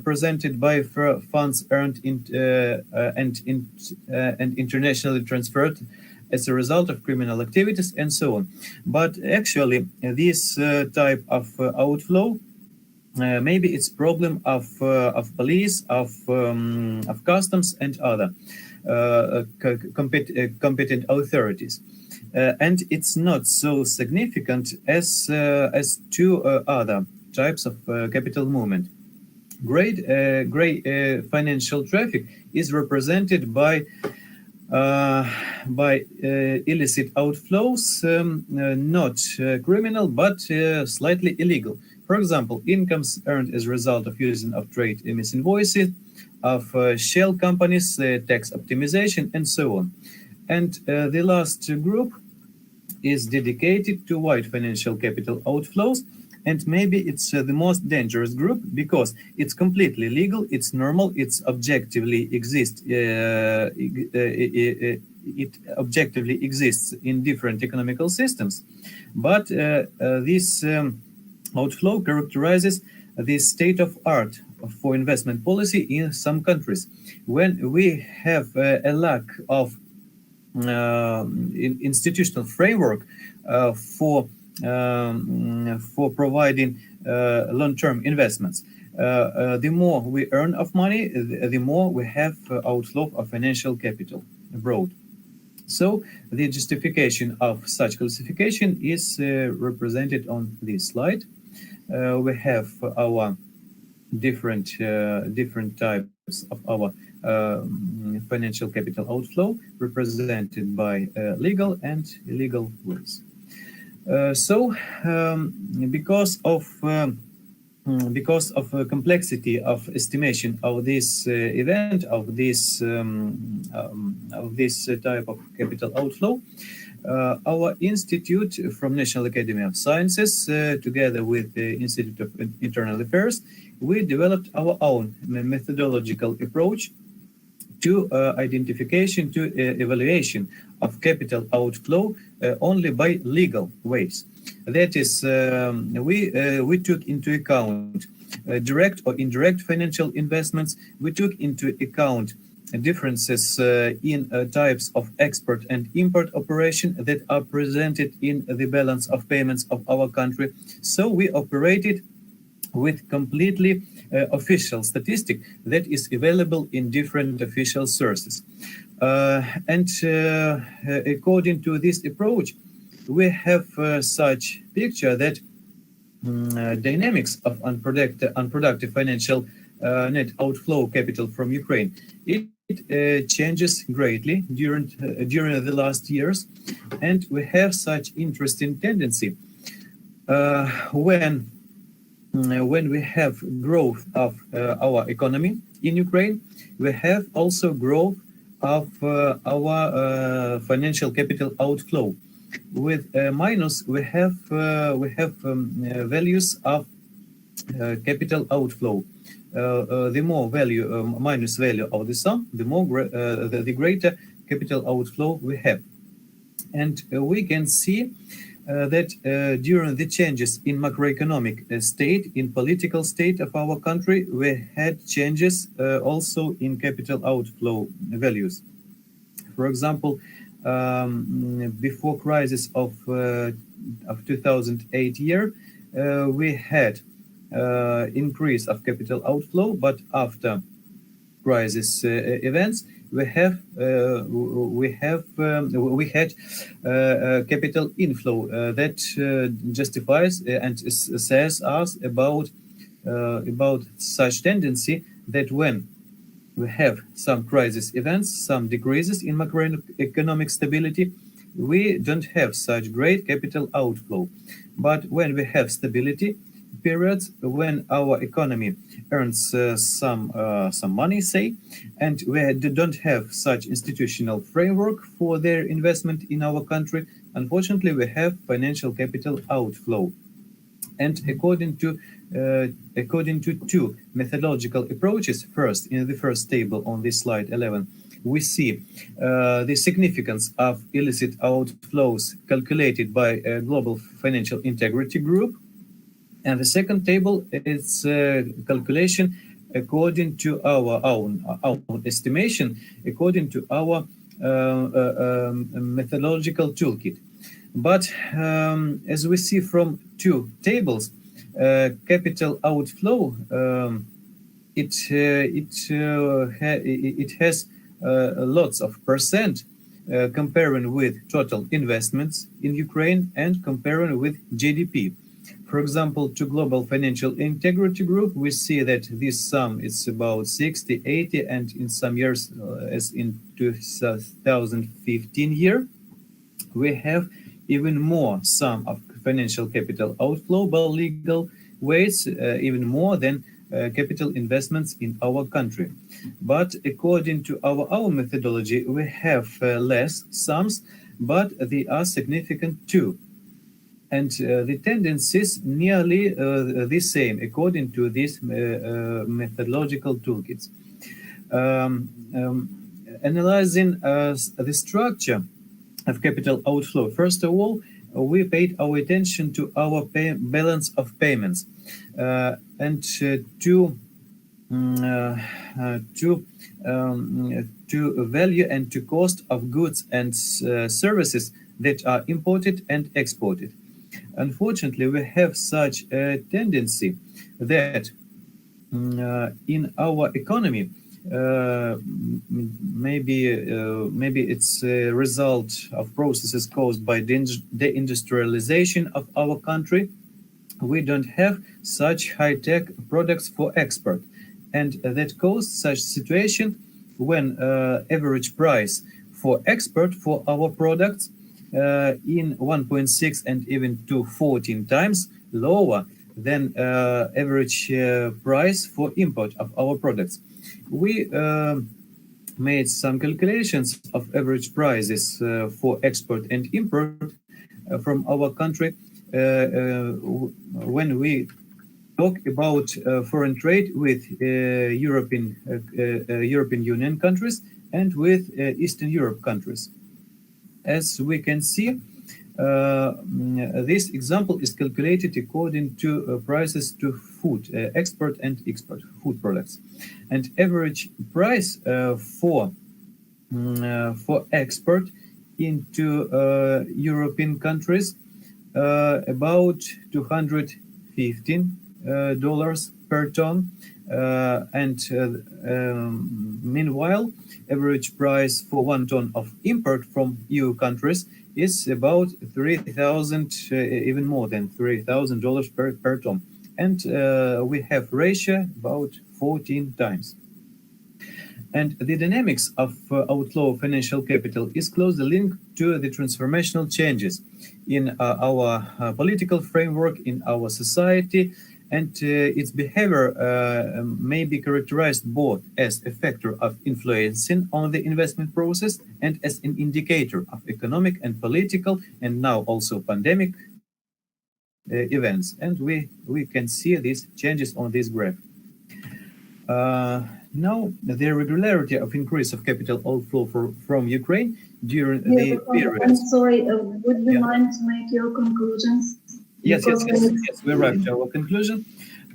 presented by funds earned and internationally transferred as a result of criminal activities and so on. But actually, this type of outflow, maybe it's problem of police, of customs and other competent authorities, and it's not so significant as two other types of capital movement. Great financial traffic is represented by illicit outflows, not criminal but slightly illegal. For example, incomes earned as a result of using of trade misinvoices, of shell companies, tax optimization, and so on. And the last group is dedicated to wide financial capital outflows, and maybe it's the most dangerous group because it's completely legal, it's normal, it's objectively exists. It objectively exists in different economical systems, but this outflow characterizes the state of art for investment policy in some countries. When we have a lack of institutional framework for providing long-term investments, the more we earn of money, the more we have outflow of financial capital abroad. So the justification of such classification is represented on this slide. We have our different types of our financial capital outflow represented by legal and illegal ways. Because of complexity of estimation of this event, of this type of capital outflow, our institute from National Academy of Sciences, together with the Institute of Internal Affairs, we developed our own methodological approach to identification, to evaluation of capital outflow only by legal ways. That is, we took into account direct or indirect financial investments. We took into account differences in types of export and import operation that are presented in the balance of payments of our country. So we operated with completely official statistic that is available in different official sources. And according to this approach, we have such picture that dynamics of unproductive financial net outflow capital from Ukraine, it changes greatly during the last years, and we have such interesting tendency when we have growth of our economy in Ukraine, we have also growth of our financial capital outflow. With minus, we have values of capital outflow. The more value minus value of the sum, the more the greater capital outflow we have, and we can see that during the changes in macroeconomic state, in political state of our country, we had changes also in capital outflow values. For example, before crisis of 2008 year, we had increase of capital outflow, but after crisis events, we had capital inflow that justifies and says us about such tendency that when we have some crisis events, some decreases in macroeconomic stability, we don't have such great capital outflow. But when we have stability periods, when our economy earns some money, say, and we don't have such institutional framework for their investment in our country, unfortunately, we have financial capital outflow. And according to two methodological approaches, first, in the first table on this slide 11, we see the significance of illicit outflows calculated by a global financial integrity group. And the second table is calculation according to our own estimation, according to our methodological toolkit. But as we see from two tables, capital outflow it has lots of percent comparing with total investments in Ukraine and comparing with GDP. For example, to Global Financial Integrity Group, we see that this sum is about 60, 80, and in some years, as in 2015 year, we have even more sum of financial capital outflow by legal ways, even more than capital investments in our country. But according to our methodology, we have less sums, but they are significant too. And the tendencies nearly the same according to these methodological toolkits. Analyzing the structure of capital outflow, first of all, we paid our attention to our balance of payments and to value and to cost of goods and services that are imported and exported. Unfortunately, we have such a tendency that in our economy, maybe it's a result of processes caused by the industrialization of our country. We don't have such high-tech products for export, and that caused such situation when average price for export for our products in 1.6 and even to 14 times lower than average price for import of our products. We made some calculations of average prices for export and import from our country when we talk about foreign trade with European Union countries and with Eastern Europe countries. As we can see, this example is calculated according to prices to food, export and export food products. And average price for export into European countries about $215 per ton. Meanwhile, average price for 1 ton of import from EU countries is about 3,000, even more than $3,000 per ton. And we have ratio about 14 times. And the dynamics of outflow of financial capital is closely linked to the transformational changes in our political framework, in our society, and its behavior may be characterized both as a factor of influencing on the investment process and as an indicator of economic and political, and now also pandemic events. And we can see these changes on this graph. Now, the regularity of increase of capital outflow from Ukraine during the period. I'm sorry, would you mind to make your conclusions? Yes, we arrived to our conclusion.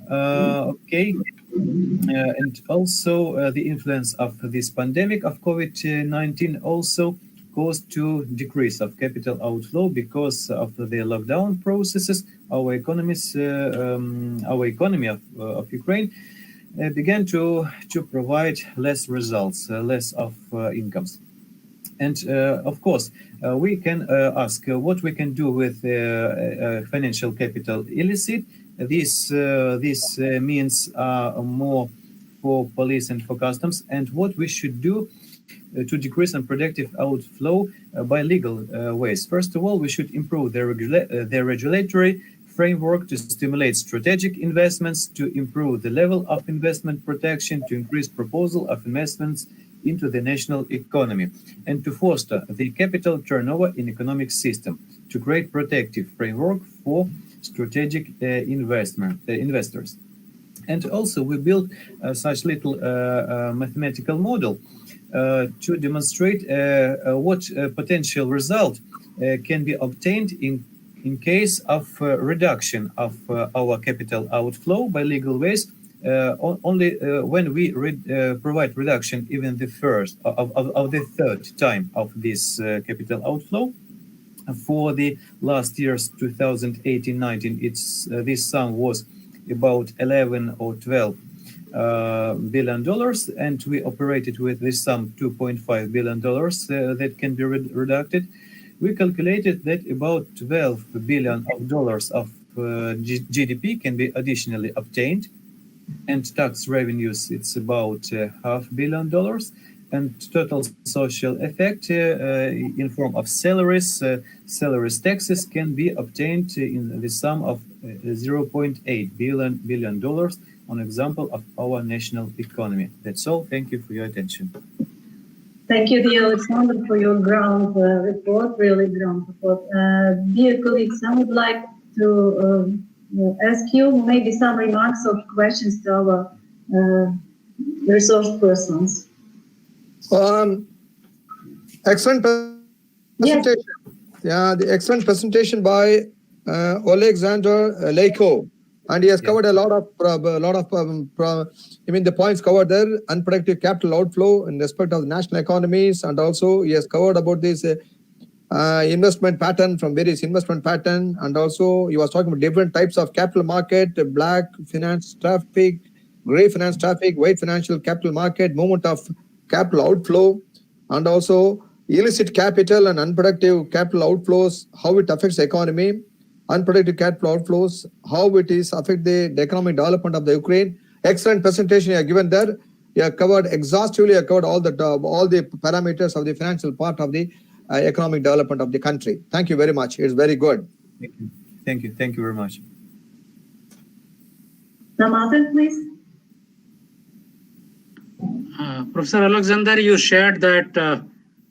Okay. And also the influence of this pandemic of COVID-19 also caused to decrease of capital outflow because of the lockdown processes. Our economy of Ukraine began to provide less results, less of incomes. And of course, we can ask what we can do with financial capital illicit. This means more for police and for customs, and what we should do to decrease unproductive outflow by legal ways. First of all, we should improve the regulatory framework to stimulate strategic investments, to improve the level of investment protection, to increase proposal of investments into the national economy, and to foster the capital turnover in economic system, to create protective framework for strategic investors. And also we built such little mathematical model to demonstrate what potential result can be obtained in case of reduction of our capital outflow by legal ways only when we provide reduction even the first of the third time of this capital outflow. For the last year's 2018-19, this sum was about 11 or 12 billion dollars, and we operated with this sum $2.5 billion that can be reducted. We calculated that about $12 billion of GDP can be additionally obtained, and tax revenues it's about $500 million, and total social effect in form of salaries taxes can be obtained in the sum of $0.8 billion on example of our national economy. That's all. Thank you for your attention. Thank you, dear Alexander, for your ground report, really ground report. Dear colleagues, I would like to ask you maybe some remarks or questions to our resource persons. Excellent presentation. Yes. Yeah, the excellent presentation by Alexander Leiko, and he has covered a lot of the points covered there: unproductive capital outflow in respect of the national economies, and also he has covered about this investment pattern from various investment pattern, and also he was talking about different types of capital market: black finance traffic, gray finance traffic, white financial capital market, movement of capital outflow, and also illicit capital and unproductive capital outflows, how it affects the economy, unproductive capital outflows, how it is affect the economic development of the Ukraine. Excellent presentation you have given there. You have covered exhaustively, you have covered all the parameters of the financial part of the economic development of the country. Thank you very much. It's very good. Thank you very much. Namaste, please. Professor Alexander, you shared that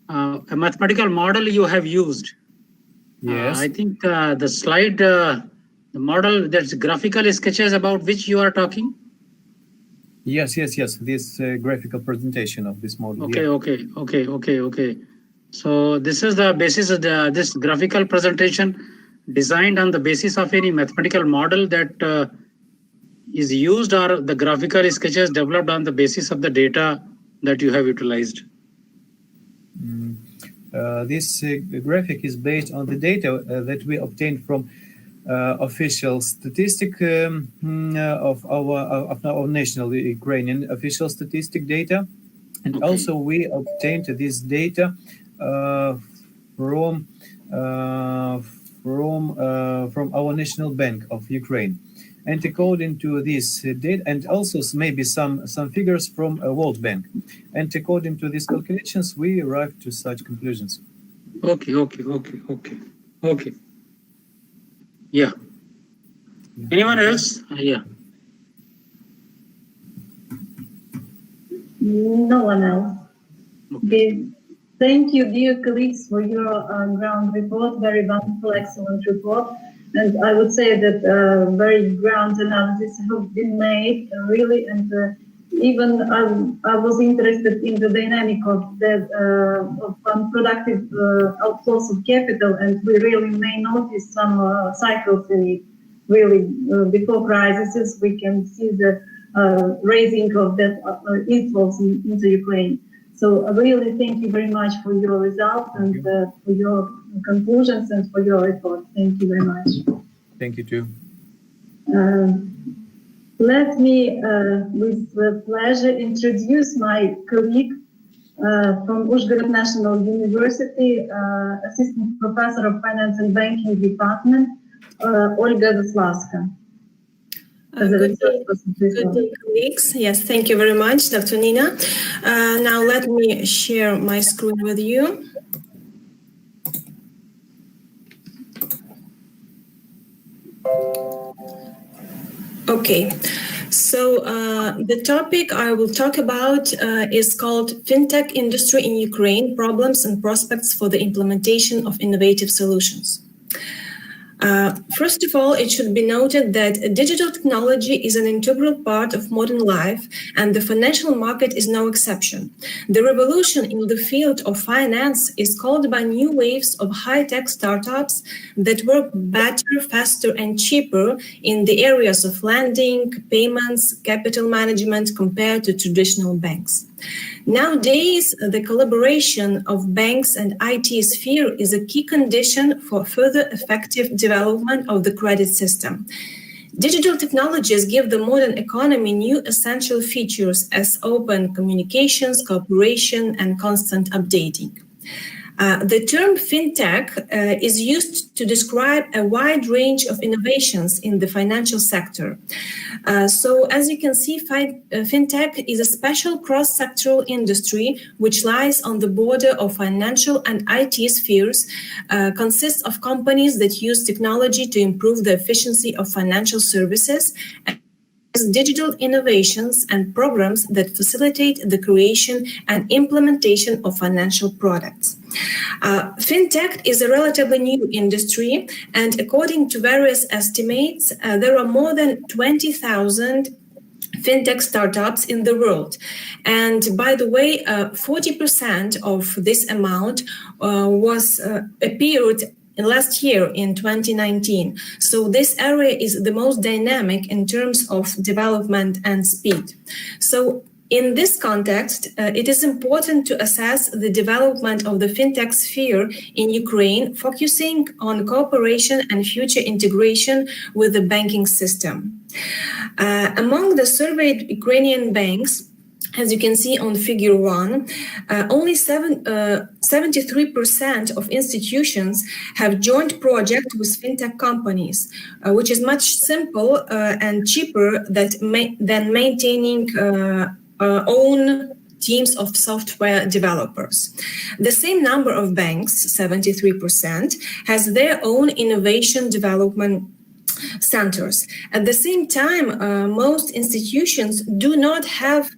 a mathematical model you have used. Yes. I think the slide, the model, that's graphical sketches about which you are talking. Yes. This graphical presentation of this model. Okay. So this is the basis of this graphical presentation designed on the basis of any mathematical model that is used, or the graphical sketches developed on the basis of the data that you have utilized? This graphic is based on the data that we obtained from official statistic of our national Ukrainian official statistic data, and also we obtained this data from our National Bank of Ukraine. And according to this data, and also maybe some figures from World Bank, and according to these calculations, we arrived to such conclusions. Okay. Yeah. Anyone else? Yeah. No one else. Okay. Thank you, dear colleagues, for your ground report. Very wonderful, excellent report. And I would say that very ground analysis have been made, really, and even I was interested in the dynamic of that of unproductive outflows of capital, and we really may notice some cycles in it. Really, before crises, we can see the raising of that inflows into Ukraine. So really, thank you very much for your results and for your conclusions and for your report. Thank you very much. Thank you too. Let me, with pleasure, introduce my colleague from Uzhgorod National University, Assistant Professor of Finance and Banking Department, Olga Zaslaska. Good day, colleagues. Yes, thank you very much, Dr. Nina. Now let me share my screen with you. Okay, so the topic I will talk about is called FinTech Industry in Ukraine, Problems and Prospects for the Implementation of Innovative Solutions. First of all, it should be noted that digital technology is an integral part of modern life, and the financial market is no exception. The revolution in the field of finance is called by new waves of high-tech startups that work better, faster, and cheaper in the areas of lending, payments, capital management compared to traditional banks. Nowadays, the collaboration of banks and IT sphere is a key condition for further effective development of the credit system. Digital technologies give the modern economy new essential features as open communications, cooperation, and constant updating. The term fintech is used to describe a wide range of innovations in the financial sector. So as you can see, fintech is a special cross-sectoral industry which lies on the border of financial and IT spheres, consists of companies that use technology to improve the efficiency of financial services, digital innovations and programs that facilitate the creation and implementation of financial products. Fintech is a relatively new industry, and according to various estimates, there are more than 20,000 fintech startups in the world. And by the way, 40% of this amount appeared last year in 2019. So this area is the most dynamic in terms of development and speed. So in this context, it is important to assess the development of the fintech sphere in Ukraine, focusing on cooperation and future integration with the banking system. Among the surveyed Ukrainian banks, as you can see on figure 1, only 73% of institutions have joint projects with fintech companies, which is much simpler and cheaper than maintaining own teams of software developers. The same number of banks, 73%, has their own innovation development centers. At the same time, most institutions do not have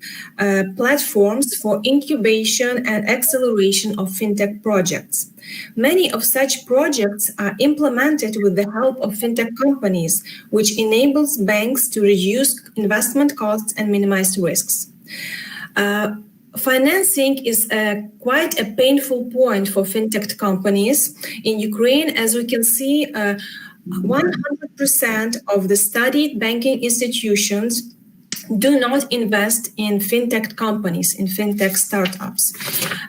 platforms for incubation and acceleration of fintech projects. Many of such projects are implemented with the help of fintech companies, which enables banks to reduce investment costs and minimize risks. Financing is quite a painful point for fintech companies in Ukraine. As we can see, 100% of the studied banking institutions do not invest in fintech companies, in fintech startups.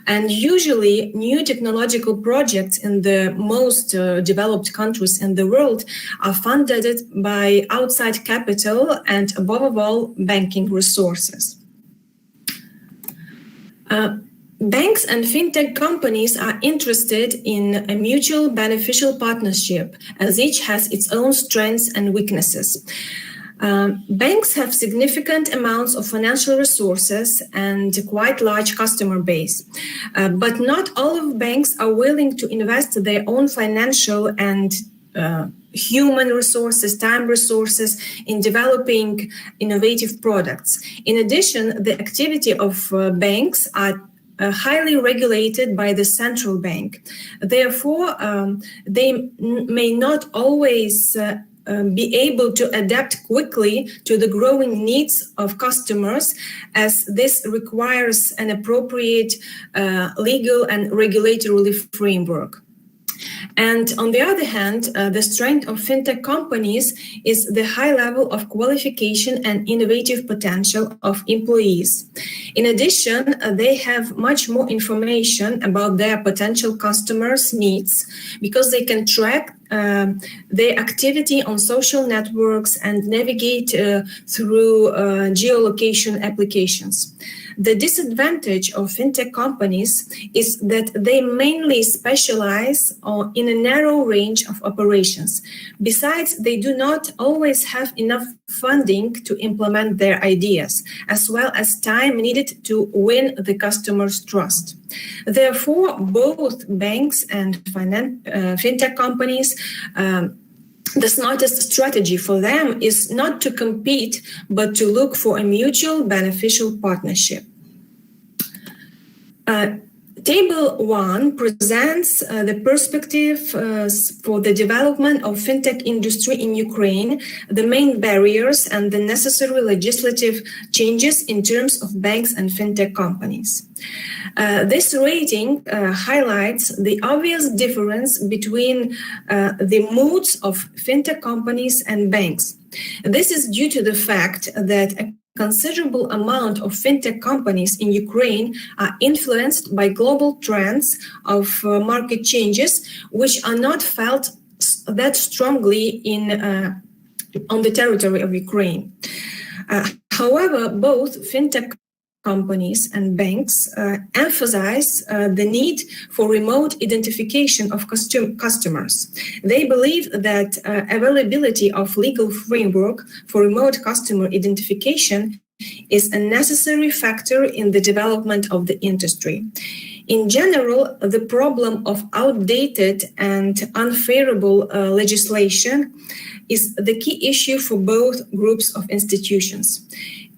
And usually new technological projects in the most developed countries in the world are funded by outside capital and above all banking resources. Banks and fintech companies are interested in a mutual beneficial partnership, as each has its own strengths and weaknesses. Banks have significant amounts of financial resources and quite large customer base, but not all of banks are willing to invest their own financial and human resources, time resources in developing innovative products. In addition, the activity of banks are highly regulated by the central bank. Therefore, they may not always be able to adapt quickly to the growing needs of customers, as this requires an appropriate legal and regulatory framework. And on the other hand, the strength of fintech companies is the high level of qualification and innovative potential of employees. In addition, they have much more information about their potential customers' needs because they can track their activity on social networks and navigate through geolocation applications. The disadvantage of fintech companies is that they mainly specialize in a narrow range of operations. Besides, they do not always have enough funding to implement their ideas, as well as time needed to win the customer's trust. Therefore, both banks and fintech companies the smartest strategy for them is not to compete, but to look for a mutual beneficial partnership. Table 1 presents the perspective for the development of fintech industry in Ukraine, the main barriers and the necessary legislative changes in terms of banks and fintech companies. This rating highlights the obvious difference between the moods of fintech companies and banks. This is due to the fact that a considerable amount of fintech companies in Ukraine are influenced by global trends of market changes, which are not felt that strongly on the territory of Ukraine. However, both fintech companies and banks emphasize the need for remote identification of customers. They believe that availability of legal framework for remote customer identification is a necessary factor in the development of the industry. In general, the problem of outdated and unfavorable legislation is the key issue for both groups of institutions.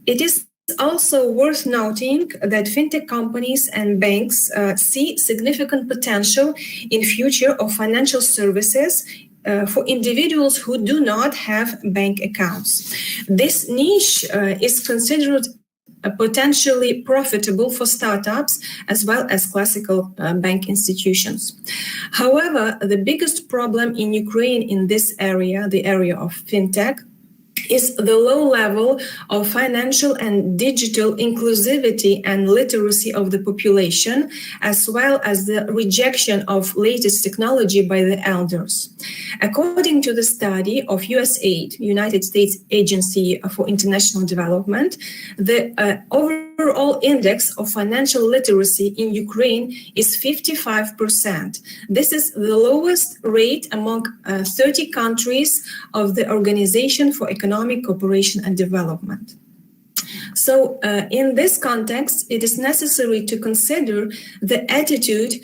It is also worth noting that fintech companies and banks see significant potential in future of financial services for individuals who do not have bank accounts. This niche is considered potentially profitable for startups as well as classical bank institutions. However, the biggest problem in Ukraine in this area, the area of fintech, is the low level of financial and digital inclusivity and literacy of the population, as well as the rejection of latest technology by the elders. According to the study of USAID, United States Agency for International Development, the overall index of financial literacy in Ukraine is 55%. This is the lowest rate among 30 countries of the Organization for Economic Cooperation and Development. So in this context, it is necessary to consider the attitude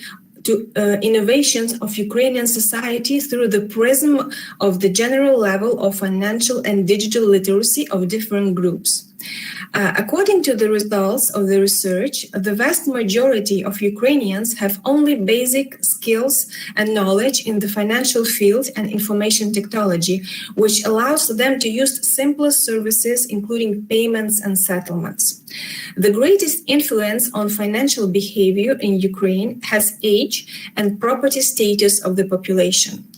to innovations of Ukrainian society through the prism of the general level of financial and digital literacy of different groups. According to the results of the research, the vast majority of Ukrainians have only basic skills and knowledge in the financial field and information technology, which allows them to use simplest services, including payments and settlements. The greatest influence on financial behavior in Ukraine has age and property status of the population.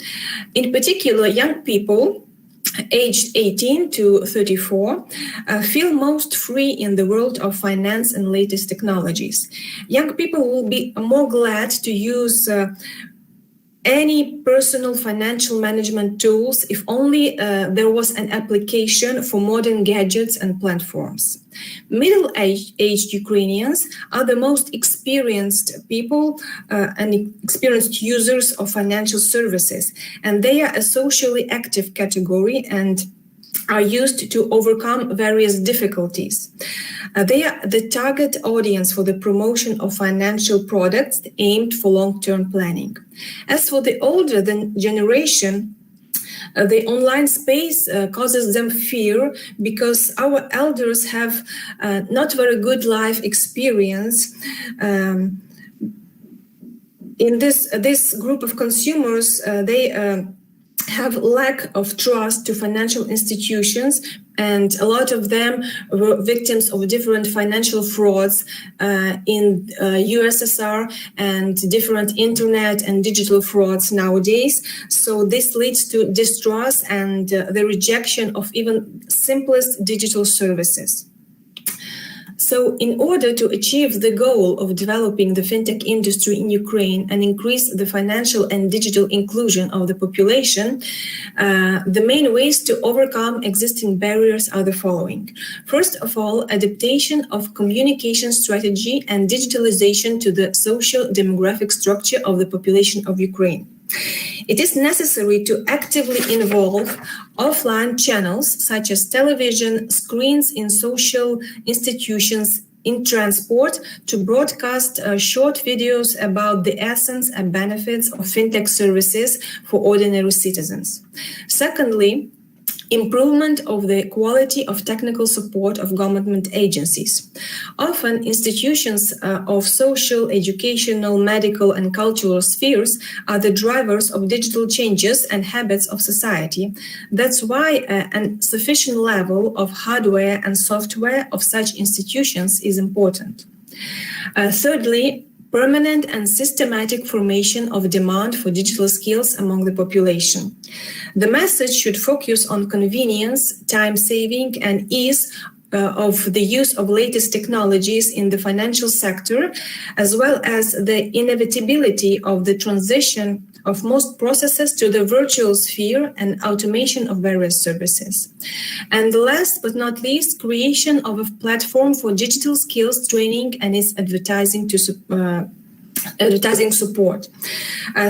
In particular, young people aged 18 to 34 feel most free in the world of finance and latest technologies. Young people will be more glad to use any personal financial management tools if only there was an application for modern gadgets and platforms. Middle-aged Ukrainians are the most experienced people and experienced users of financial services, and they are a socially active category and are used to overcome various difficulties. They are the target audience for the promotion of financial products aimed for long-term planning. As for the older generation, the online space causes them fear because our elders have not very good life experience. In this group of consumers, they have lack of trust to financial institutions, and a lot of them were victims of different financial frauds in USSR and different internet and digital frauds nowadays. So this leads to distrust and the rejection of even simplest digital services. So in order to achieve the goal of developing the fintech industry in Ukraine and increase the financial and digital inclusion of the population, the main ways to overcome existing barriers are the following. First of all, adaptation of communication strategy and digitalization to the social demographic structure of the population of Ukraine. It is necessary to actively involve offline channels such as television, screens in social institutions, in transport, to broadcast short videos about the essence and benefits of fintech services for ordinary citizens. Secondly, improvement of the quality of technical support of government agencies. Often, institutions of social, educational, medical, and cultural spheres are the drivers of digital changes and habits of society. That's why a sufficient level of hardware and software of such institutions is important. Thirdly, permanent and systematic formation of demand for digital skills among the population. The message should focus on convenience, time saving, and ease of the use of latest technologies in the financial sector, as well as the inevitability of the transition of most processes to the virtual sphere and automation of various services. And last but not least, creation of a platform for digital skills training and its advertising support.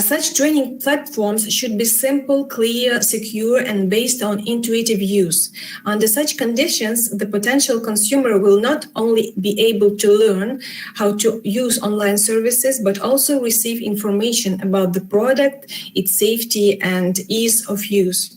Such training platforms should be simple, clear, secure, and based on intuitive use. Under such conditions, the potential consumer will not only be able to learn how to use online services, but also receive information about the product, its safety, and ease of use.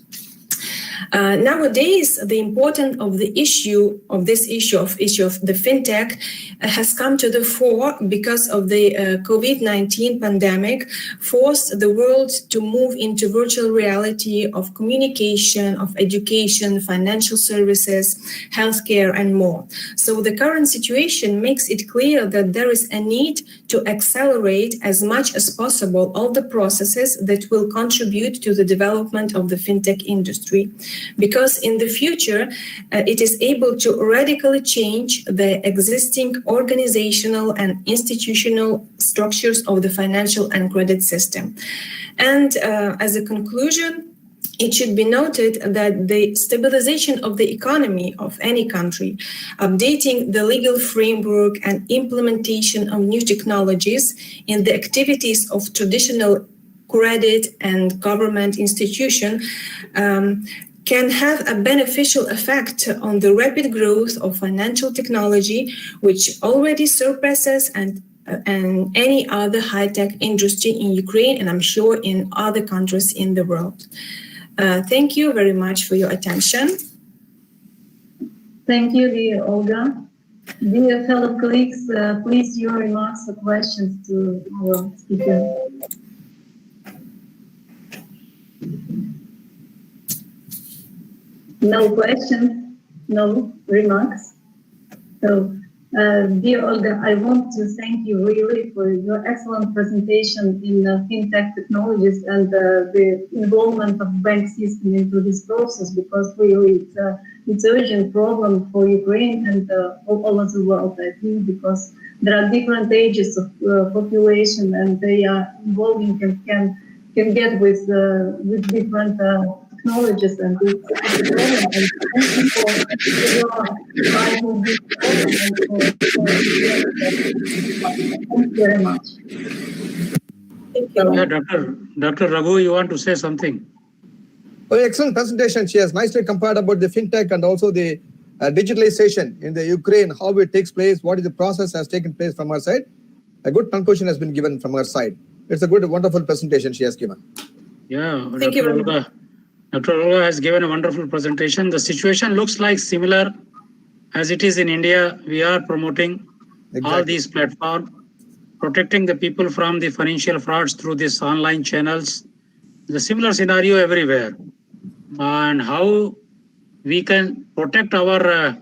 Nowadays, the importance of the issue of the fintech has come to the fore because of the COVID-19 pandemic forced the world to move into virtual reality of communication, of education, financial services, healthcare, and more. So the current situation makes it clear that there is a need to accelerate as much as possible all the processes that will contribute to the development of the fintech industry, because in the future, it is able to radically change the existing organizational and institutional structures of the financial and credit system. And as a conclusion, it should be noted that the stabilization of the economy of any country, updating the legal framework and implementation of new technologies in the activities of traditional credit and government institution can have a beneficial effect on the rapid growth of financial technology, which already surpasses and any other high-tech industry in Ukraine, and I'm sure in other countries in the world. Thank you very much for your attention. Thank you, dear Olga. Dear fellow colleagues, please your remarks or questions to our speaker. No questions, no remarks. So, dear Olga, I want to thank you really for your excellent presentation in fintech technologies and the involvement of bank system into this process, because really it's an urgent problem for Ukraine and all over the world, I think, because there are different ages of population and they are evolving and can get with different technologies, and it's a problem. And thank you for driving this problem. Thank you very much. Thank you. Yeah, Dr. Raghu, you want to say something? Oh, excellent presentation. She has nicely compared about the fintech and also the digitalization in the Ukraine, how it takes place, what is the process has taken place from her side. A good conclusion has been given from her side. It's a good, wonderful presentation she has given. Yeah, Thank you very much. Dr. Olga has given a wonderful presentation. The situation looks like similar as it is in India. We are promoting all these platforms, protecting the people from the financial frauds through these online channels. The similar scenario everywhere. And how we can protect our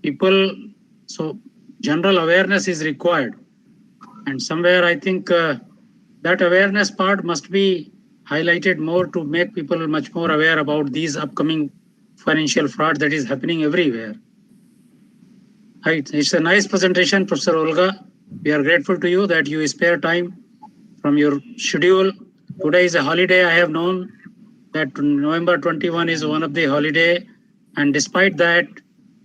people. So general awareness is required. And somewhere I think that awareness part must be highlighted more to make people much more aware about these upcoming financial fraud that is happening everywhere. It's a nice presentation, Professor Olga. We are grateful to you that you spare time from your schedule. Today is a holiday. I have known that November 21 is one of the holiday. And despite that,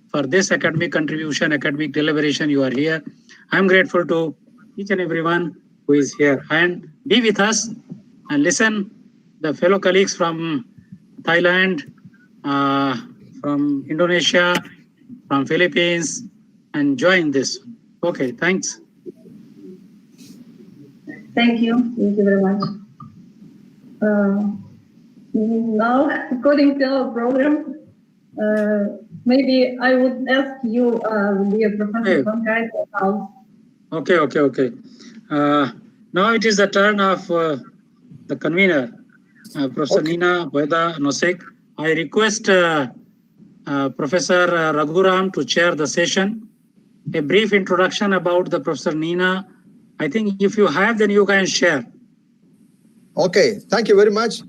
for this academic contribution, academic deliberation, you are here. I'm grateful to each and everyone who is here. And be with us and listen the fellow colleagues from Thailand, from Indonesia, from Philippines, and join this. Okay, thanks. Thank you very much. Now, according to our program, maybe I would ask you, dear Professor von Keitel. Okay. Now it is the turn of the convener, Professor Nina Boyda Nosek. I request Professor Raghuram to chair the session. A brief introduction about the Professor Nina. I think if you have, then you can share. Okay, thank you very much.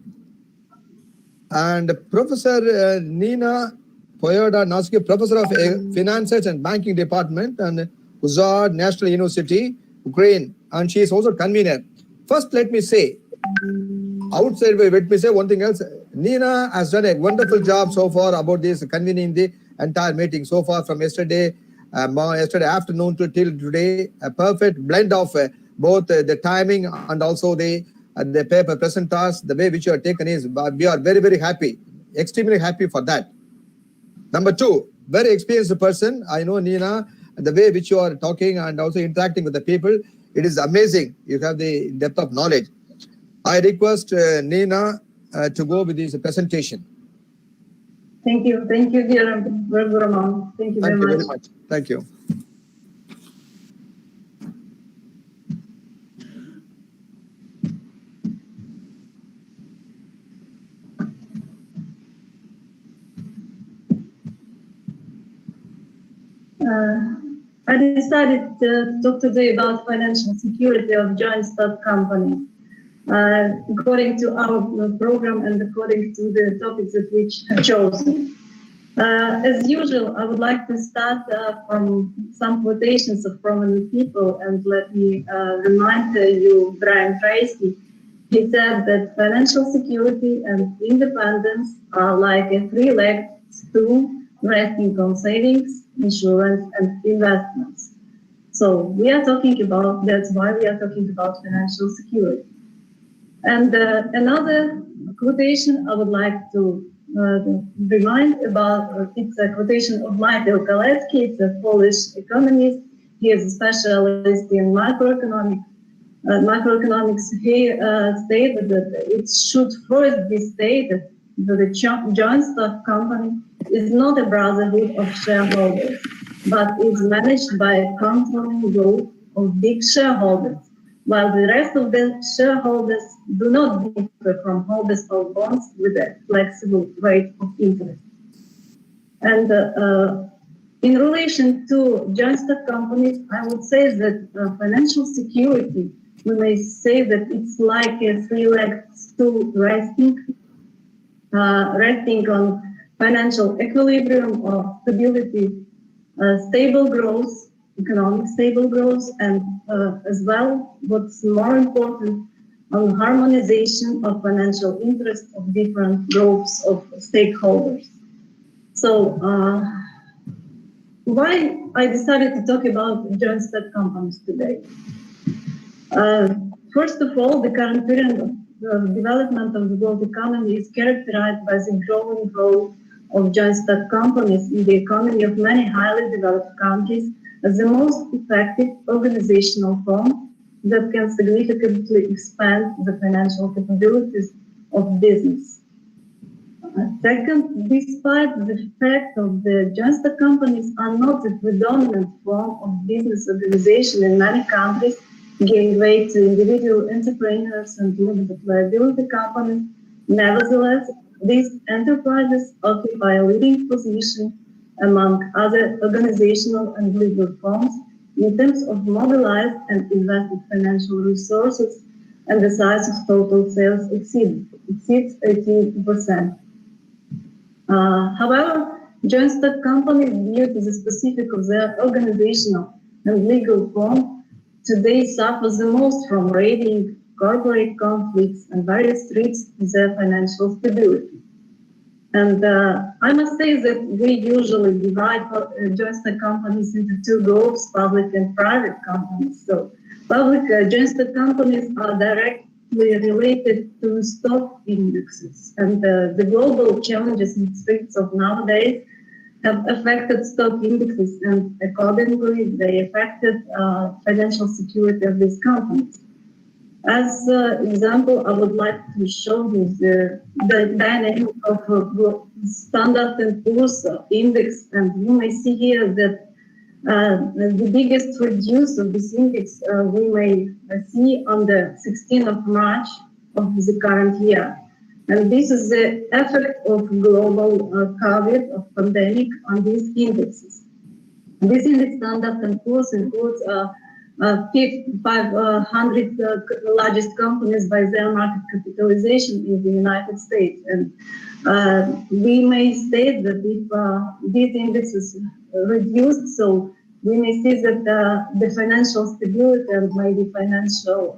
And Professor Nina Boyda Nosek, Professor of Finances and Banking Department and Uzar National University, Ukraine, and she is also convener. First, let me say, let me say one thing else. Nina has done a wonderful job so far about this convening the entire meeting so far from yesterday afternoon till today. A perfect blend of both the timing and also the paper present task. The way which you are taken is, we are very, very happy, extremely happy for that. Number two, very experienced person. I know Nina, the way which you are talking and also interacting with the people, it is amazing. You have the depth of knowledge. I request Nina to go with this presentation. Thank you, dear Raghuram. Thank you very much. Thank you. I decided to talk today about financial security of joint stock companies. According to our program and according to the topics that we have chosen. As usual, I would like to start from some quotations of prominent people, and let me remind you Brian Tracy. He said that financial security and independence are like a three-legged stool resting on savings, insurance, and investments. So we are talking about, that's why we are talking about financial security. And another quotation I would like to remind about, it's a quotation of Michael Kalecki, it's a Polish economist. He is a specialist in macroeconomics. He stated that it should first be stated that the joint stock company is not a brotherhood of shareholders, but is managed by a controlling group of big shareholders, while the rest of the shareholders do not differ from holders of bonds with a flexible rate of interest. And in relation to joint stock companies, I would say that financial security, we may say that it's like a three-legged stool resting on financial equilibrium or stability, stable growth, economic stable growth, and as well, what's more important, on harmonization of financial interests of different groups of stakeholders. So, why I decided to talk about joint stock companies today? First of all, the current period of the development of the world economy is characterized by the growing role of joint stock companies in the economy of many highly developed countries as the most effective organizational form that can significantly expand the financial capabilities of business. Second, despite the fact of the joint stock companies are not the predominant form of business organization in many countries, giving way to individual entrepreneurs and limited liability companies, nevertheless, these enterprises occupy a leading position among other organizational and legal forms in terms of mobilized and invested financial resources, and the size of total sales exceeds 18%. However, joint stock companies, due to the specific of their organizational and legal form, today suffers the most from raiding, corporate conflicts, and various threats to their financial stability. And I must say that we usually divide joint stock companies into two groups, public and private companies. So public joint stock companies are directly related to stock indexes. And the global challenges and threats of nowadays have affected stock indexes, and accordingly they affected financial security of these companies. As an example, I would like to show you the dynamic of Standard & Poor's index, and you may see here that the biggest reduce of this index we may see on the 16th of March of the current year. And this is the effect of global COVID, of pandemic on these indexes. This index, Standard & Poor's, includes 500 largest companies by their market capitalization in the United States. And we may state that if these indexes reduced, so we may see that the financial stability and maybe financial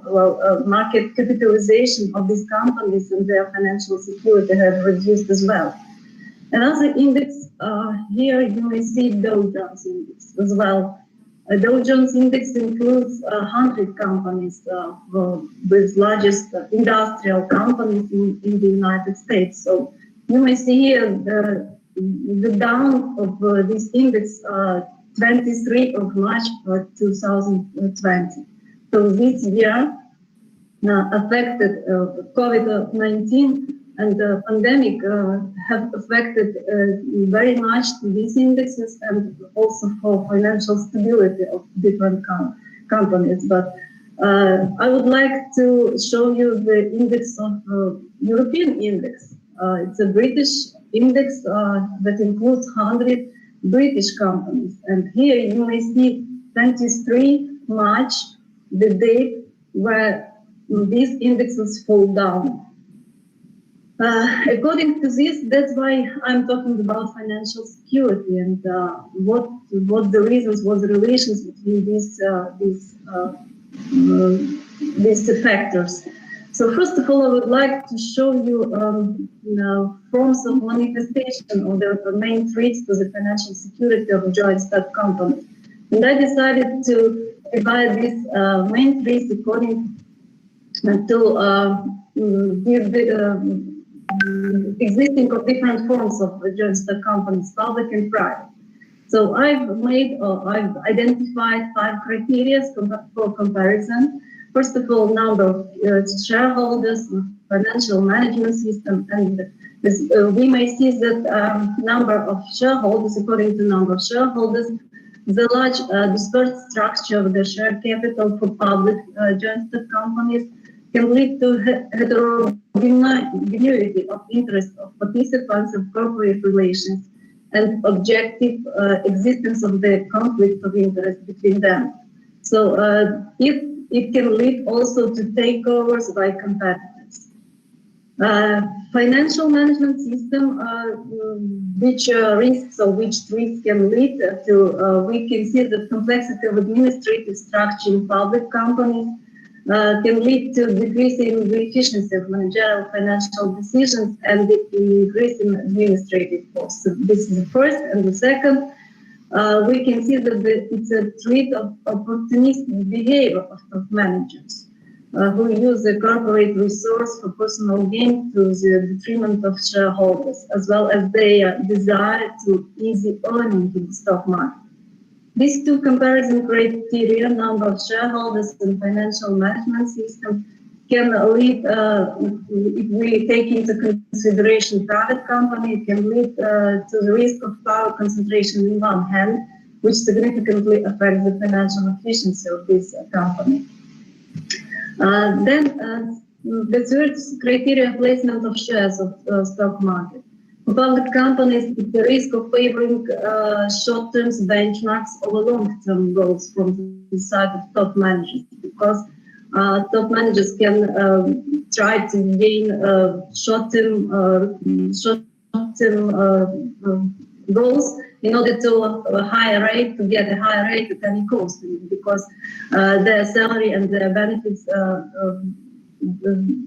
market capitalization of these companies and their financial security have reduced as well. Another index here you may see Dow Jones Index as well. Dow Jones Index includes 100 companies with largest industrial companies in the United States. So you may see here the down of this index 23 of March 2020. So this year affected COVID-19 and the pandemic have affected very much these indexes and also for financial stability of different companies. But I would like to show you the index of European index. It's a British index that includes 100 British companies. And here you may see 23 March, the date where these indexes fall down. According to this, that's why I'm talking about financial security and what the reasons, what the relations between these factors. So first of all, I would like to show you forms of manifestation of the main threats to the financial security of joint stock companies. And I decided to divide these main threats according to give the existing of different forms of joint stock companies, public and private. So I've identified 5 criteria for comparison. First of all, number of shareholders, financial management system, and we may see that number of shareholders, according to number of shareholders, the large dispersed structure of the share capital for public joint stock companies can lead to heterogeneity of interest of participants of corporate relations and objective existence of the conflict of interest between them. So it can lead also to takeovers by competitors. Financial management system, which risks or which threats can lead to, we can see that complexity of administrative structure in public companies can lead to decreasing the efficiency of managerial financial decisions and increase in administrative costs. So this is the first. And the second, we can see that it's a threat of opportunistic behavior of managers who use the corporate resource for personal gain to the detriment of shareholders, as well as their desire to easy earning in the stock market. These 2 comparison criteria, number of shareholders and financial management system, can lead, if we take into consideration private company, it can lead to the risk of power concentration in one hand, which significantly affects the financial efficiency of this company. Then the third criteria, placement of shares of stock market. For public companies, it's the risk of favoring short-term benchmarks over long-term goals from the side of top managers, because top managers can try to gain short-term goals in order to a higher rate, to get a higher rate at any cost, because their salary and their benefits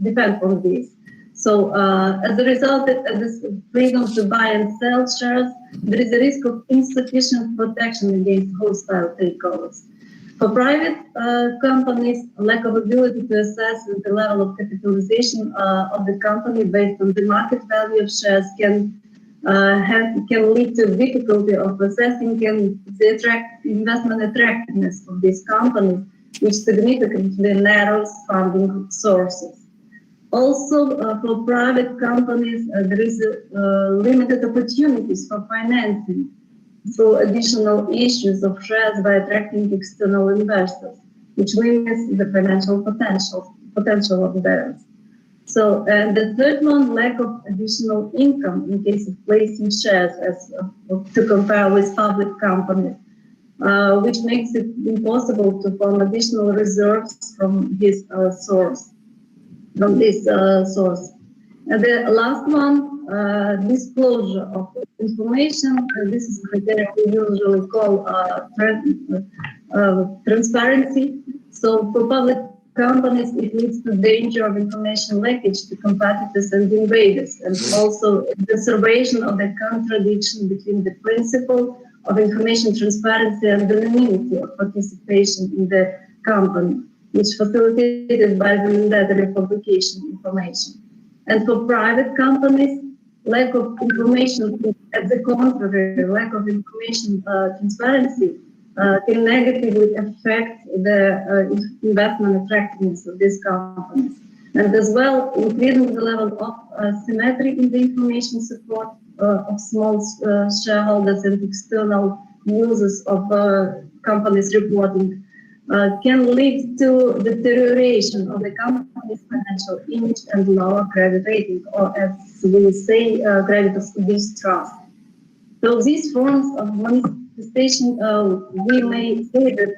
depend on this. So as a result of this freedom to buy and sell shares, there is a risk of insufficient protection against hostile takeovers. For private companies, lack of ability to assess the level of capitalization of the company based on the market value of shares can lead to difficulty of assessing the investment attractiveness of these companies, which significantly narrows funding sources. Also, for private companies, there is limited opportunities for financing through additional issues of shares by attracting external investors, which limits the financial potential of banks. So, and the third one, lack of additional income in case of placing shares to compare with public companies, which makes it impossible to form additional reserves from this source. And the last one, disclosure of information. This is criteria we usually call transparency. So for public companies, it leads to danger of information leakage to competitors and invaders, and also the observation of the contradiction between the principle of information transparency and the anonymity of participation in the company, which facilitated by the mandatory publication information. And for private companies, lack of information, at the contrary, lack of information transparency can negatively affect the investment attractiveness of these companies. And as well, increasing the level of symmetry in the information support of small shareholders and external users of companies reporting can lead to deterioration of the company's financial image and lower credit rating, or as we say, creditors distrust. So these forms of manifestation, we may say that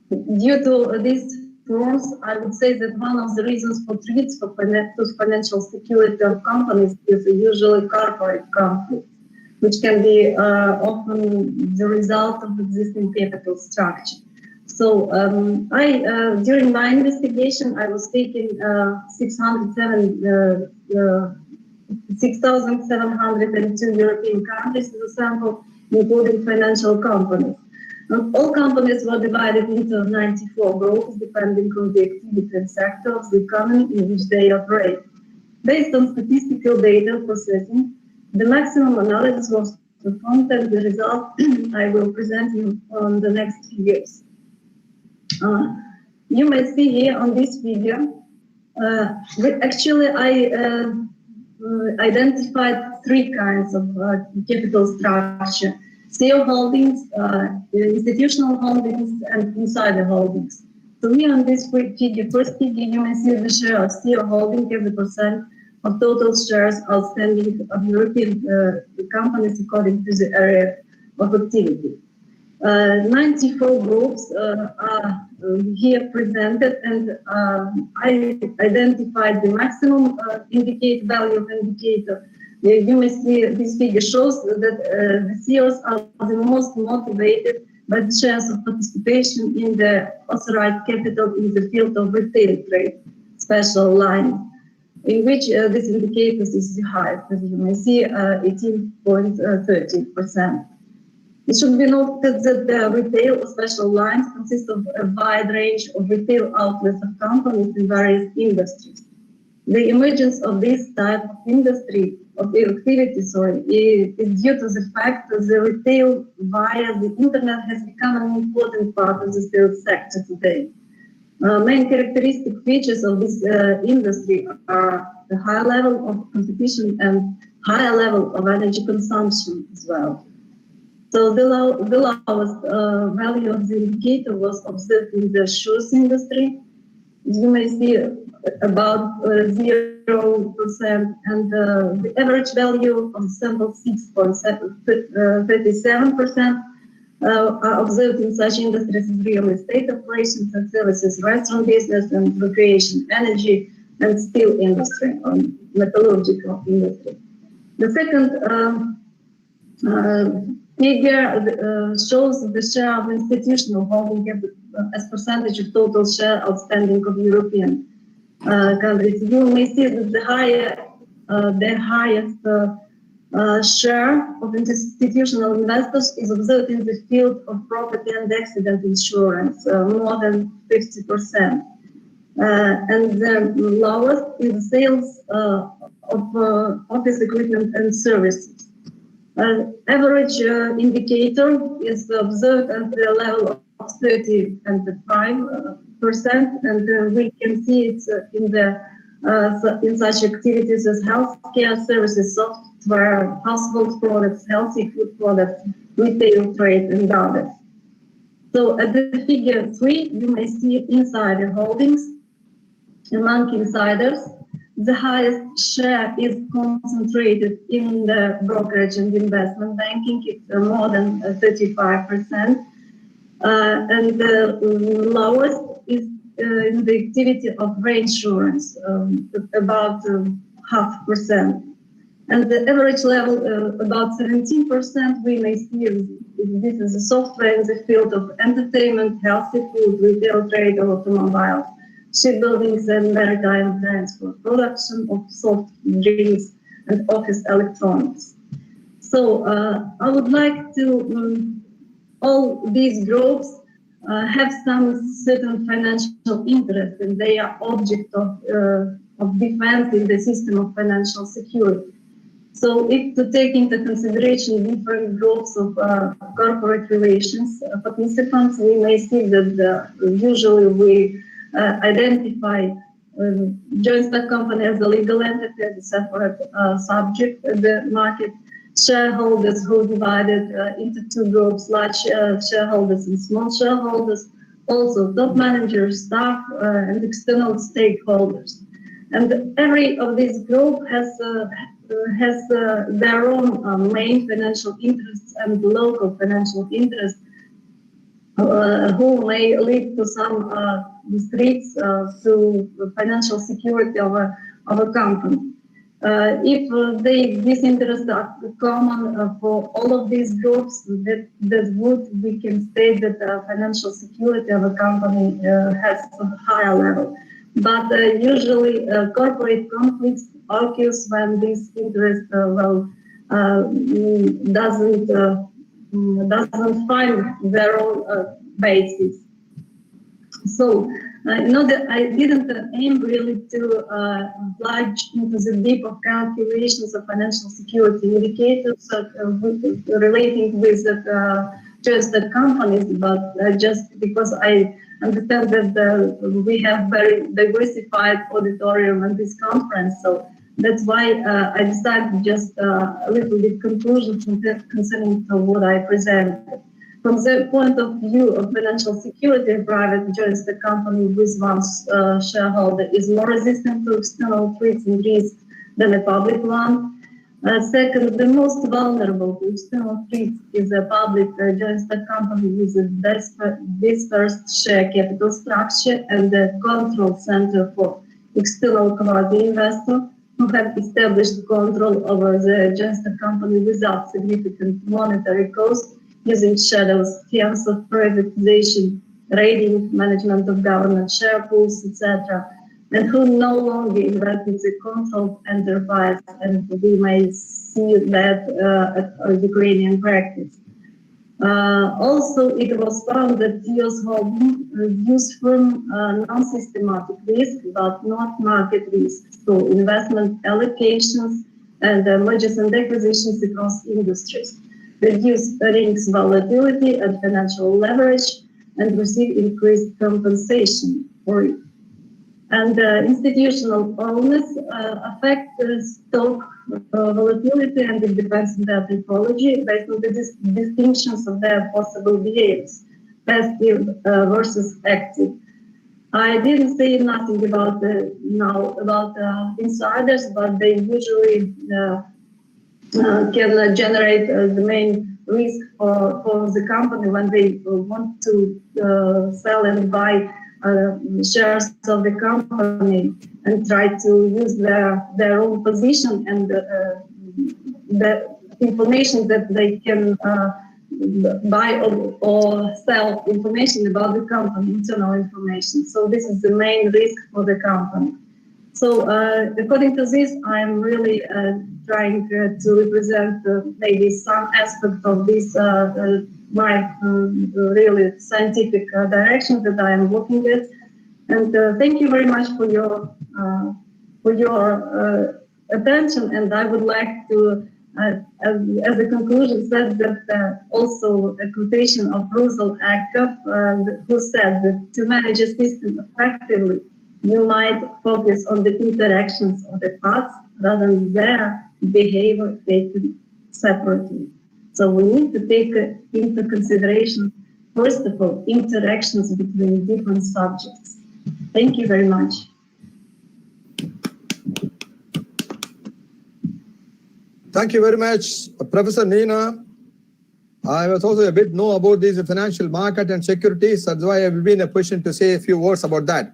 due to these forms, I would say that one of the reasons for threats to financial security of companies is usually corporate conflict, which can be often the result of existing capital structure. So during my investigation, I was taking 6,702 European countries as a sample, including financial companies. All companies were divided into 94 groups, depending on the activity and sector of the economy in which they operate. Based on statistical data processing, the maximum analysis was performed, and the result I will present you on the next figures. You may see here on this figure, actually I identified three kinds of capital structure: CEO holdings, institutional holdings, and insider holdings. So here on this figure, first figure, you may see the share of CEO holding as a percent of total shares outstanding of European companies according to the area of activity. 94 groups are here presented, and I identified the maximum value of indicator. You may see this figure shows that the CEOs are the most motivated by the shares of participation in the authorized capital in the field of retail trade, special line, in which this indicator is the highest, as you may see, 18.30%. It should be noted that the retail or special lines consist of a wide range of retail outlets of companies in various industries. The emergence of this type of industry, of activity, is due to the fact that the retail via the internet has become an important part of the sales sector today. Main characteristic features of this industry are the high level of competition and higher level of energy consumption as well. So the lowest value of the indicator was observed in the shoes industry. You may see about 0%, and the average value of the sample 6.37% are observed in such industries as real estate operations and services, restaurant business and recreation, energy and steel industry, or metallurgical industry. The second figure shows the share of institutional holding as percentage of total share outstanding of European countries. You may see that the highest share of institutional investors is observed in the field of property and accident insurance, more than 50%. And the lowest is sales of office equipment and services. Average indicator is observed at the level of 30 and 5%, and we can see it in such activities as healthcare services, software, household products, healthy food products, retail trade, and others. So at the figure 3, you may see insider holdings. Among insiders, the highest share is concentrated in the brokerage and investment banking. It's more than 35%. And the lowest is in the activity of reinsurance, about 0.5%. And the average level, about 17%, we may see this is a software in the field of entertainment, healthy food, retail trade, automobiles, shipbuildings and maritime transport, production of soft drinks and office electronics. So I would like to, all these groups have some certain financial interest, and they are object of defense in the system of financial security. So if to take into consideration different groups of corporate relations participants, we may see that usually we identify joint stock company as a legal entity, as a separate subject of the market, shareholders who divided into two groups, large shareholders and small shareholders, also top managers, staff, and external stakeholders. And every of these group has their own main financial interests and local financial interests who may lead to some threats to the financial security of a company. If these interests are common for all of these groups, we can state that the financial security of a company has a higher level. But usually corporate conflicts occurs when this interest doesn't find their own basis. So I didn't aim really to plunge into the deep of calculations of financial security indicators relating with just the companies, but just because I understand that we have very diversified auditorium at this conference, so that's why I decided just a little bit conclusion concerning what I presented. From the point of view of financial security, a private joint stock company with one shareholder is more resistant to external threats and risks than a public one. Second, the most vulnerable to external threats is a public joint stock company with a dispersed share capital structure and a control center for external quasi-investor who have established control over the joint stock company without significant monetary cost, using shadow schemes of privatization, raiding, management of government share pools, etc., and who no longer invest in the controlled enterprise, and we may see that at Ukrainian practice. Also, it was found that US holding use firm non-systematic risk, but not market risk, so investment allocations and mergers and acquisitions across industries, reduce earnings volatility and financial leverage, and receive increased compensation for it. And institutional owners affect stock volatility, and it depends on their typology based on the distinctions of their possible behaviors, passive versus active. I didn't say nothing about insiders, but they usually can generate the main risk for the company when they want to sell and buy shares of the company and try to use their own position and the information that they can buy or sell information about the company, internal information. So this is the main risk for the company. So according to this, I'm really trying to represent maybe some aspect of this my really scientific direction that I am looking at. And thank you very much for your attention. And I would like to as a conclusion, said that also a quotation of Russell Acuff, who said that to manage a system effectively, you might focus on the interactions of the parts rather than their behavior taken separately. So we need to take into consideration, first of all, interactions between different subjects. Thank you very much. Thank you very much, Professor Nina. I was also a bit know about this financial market and securities. That's why I will be in a position to say a few words about that.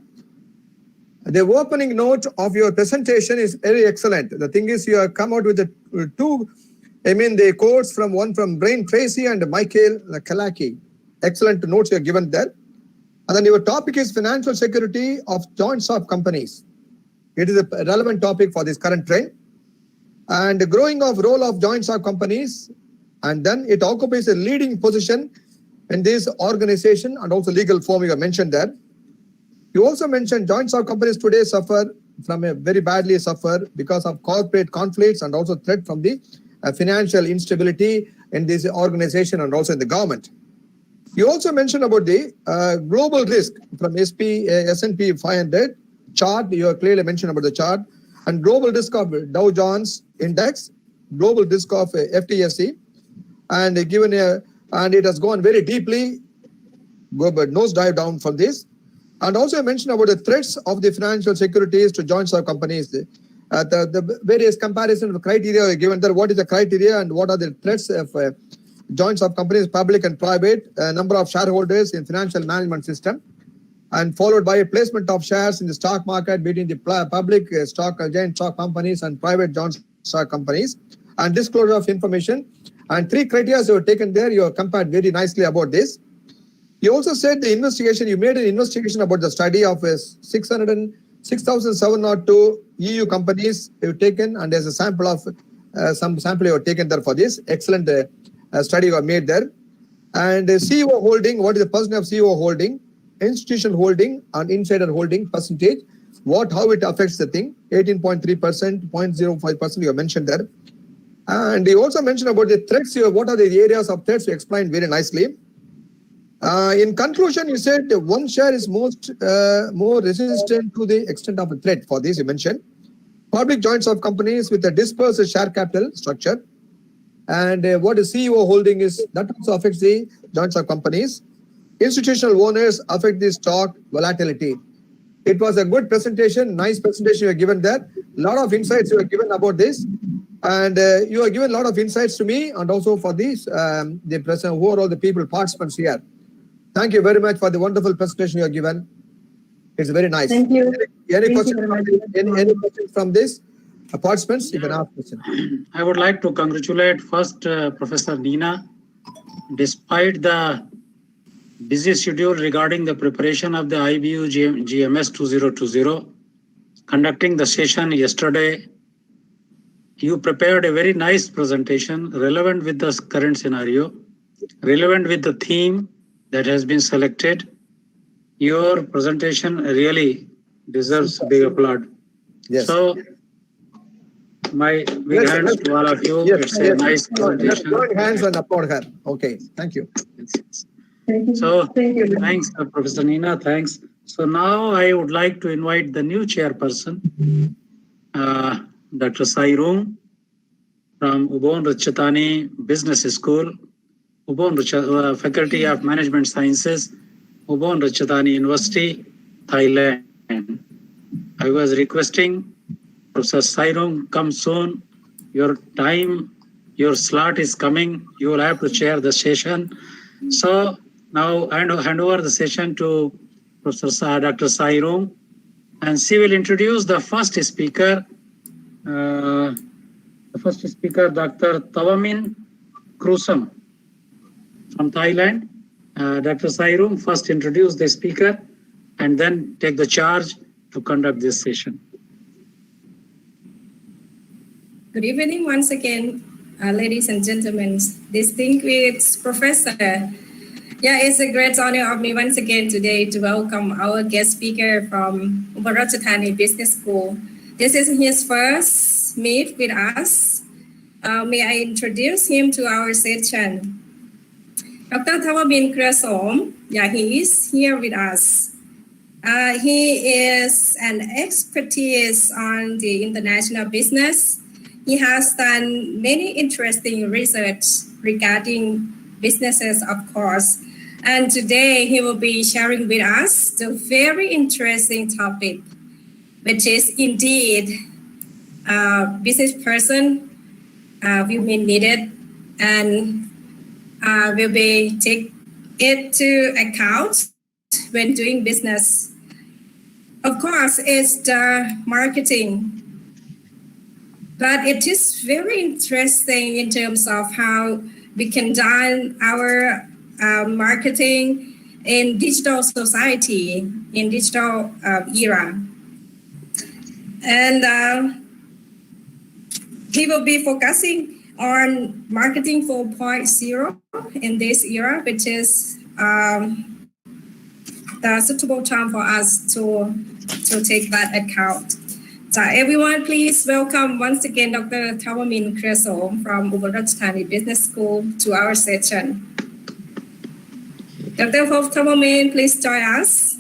The opening note of your presentation is very excellent. The thing is, you have come out with the quotes from one from Brian Tracy and Michael Kalaki. Excellent notes you have given there. And then your topic is financial security of joint stock companies. It is a relevant topic for this current trend. And the growing of role of joint stock companies, and then it occupies a leading position in this organization and also legal form you have mentioned there. You also mentioned joint stock companies today suffer very badly because of corporate conflicts and also threat from the financial instability in this organization and also in the government. You also mentioned about the global risk from S&P 500 chart. You have clearly mentioned about the chart, and global risk of Dow Jones Index, global risk of FTSE, and it has gone very deeply, but nosedive down from this. And also I mentioned about the threats of the financial securities to joint stock companies. The various comparisons of criteria given there. What is the criteria and what are the threats of joint stock companies, public and private, number of shareholders in financial management system, and followed by a placement of shares in the stock market between the public joint stock companies and private joint stock companies, and disclosure of information. And 3 criteria you have taken there. You have compared very nicely about this. You also said the investigation, you made an investigation about the study of 6,702 EU companies you've taken, and there's a sample of some sample you have taken there for this. Excellent study you have made there. And CEO holding, what is the percentage of CEO holding, institutional holding and insider holding percentage, how it affects the thing, 18.3%, 0.05% you have mentioned there. And you also mentioned about the threats, what are the areas of threats you explained very nicely. In conclusion, you said one share is more resistant to the extent of a threat. For this, you mentioned public joint stock companies with a dispersed share capital structure, and what is CEO holding is that also affects the joint stock companies. Institutional owners affect the stock volatility. It was a good presentation, nice presentation you have given there. A lot of insights you have given about this, and you have given a lot of insights to me and also for this the present who are all the people participants here. Thank you very much for the wonderful presentation you have given. It's very nice. Thank you. Any questions from this participants? You can ask questions. I would like to congratulate first Professor Nina. Despite the busy schedule regarding the preparation of the IUBGMS 2020, conducting the session yesterday, you prepared a very nice presentation relevant with the current scenario, relevant with the theme that has been selected. Your presentation really deserves big applaud. Yes. So, my big hands to all of you. Yes, it's a nice presentation. Join hands and applaud her. Okay, thank you. Thank you. So, Thank you. thanks, Professor Nina. Thanks. So now I would like to invite the new chairperson, Dr. Sairung from Ubon Ratchathani Business School, Faculty of Management Sciences, Ubon Ratchathani University, Thailand. I was requesting Professor Sairung, come soon. Your time, your slot is coming. You will have to chair the session. So now I hand over the session to Professor Dr. Sairung, and she will introduce the first speaker. Dr. Tawamin Krusam from Thailand. Dr. Sairung first introduce the speaker and then take the charge to conduct this session. Good evening once again, ladies and gentlemen, distinguished professor. Yeah, it's a great honor of me once again today to welcome our guest speaker from Ubon Ratchathani Business School. This is his first meet with us. May I introduce him to our session? Dr. Thawamin Kresom, yeah, he is here with us. He is an expertise on the international business. He has done many interesting research regarding businesses, of course. And today he will be sharing with us the very interesting topic, which is indeed business person will be needed and will be take it to account when doing business. Of course, it's the marketing, but it is very interesting in terms of how we can done our marketing in digital society, in digital era. And he will be focusing on marketing 4.0 in this era, which is the suitable time for us to take that account. So everyone, please welcome once again Dr. Thawamin Kresom from Ubon Ratchathani Business School to our session. Dr. Thawamin, please join us.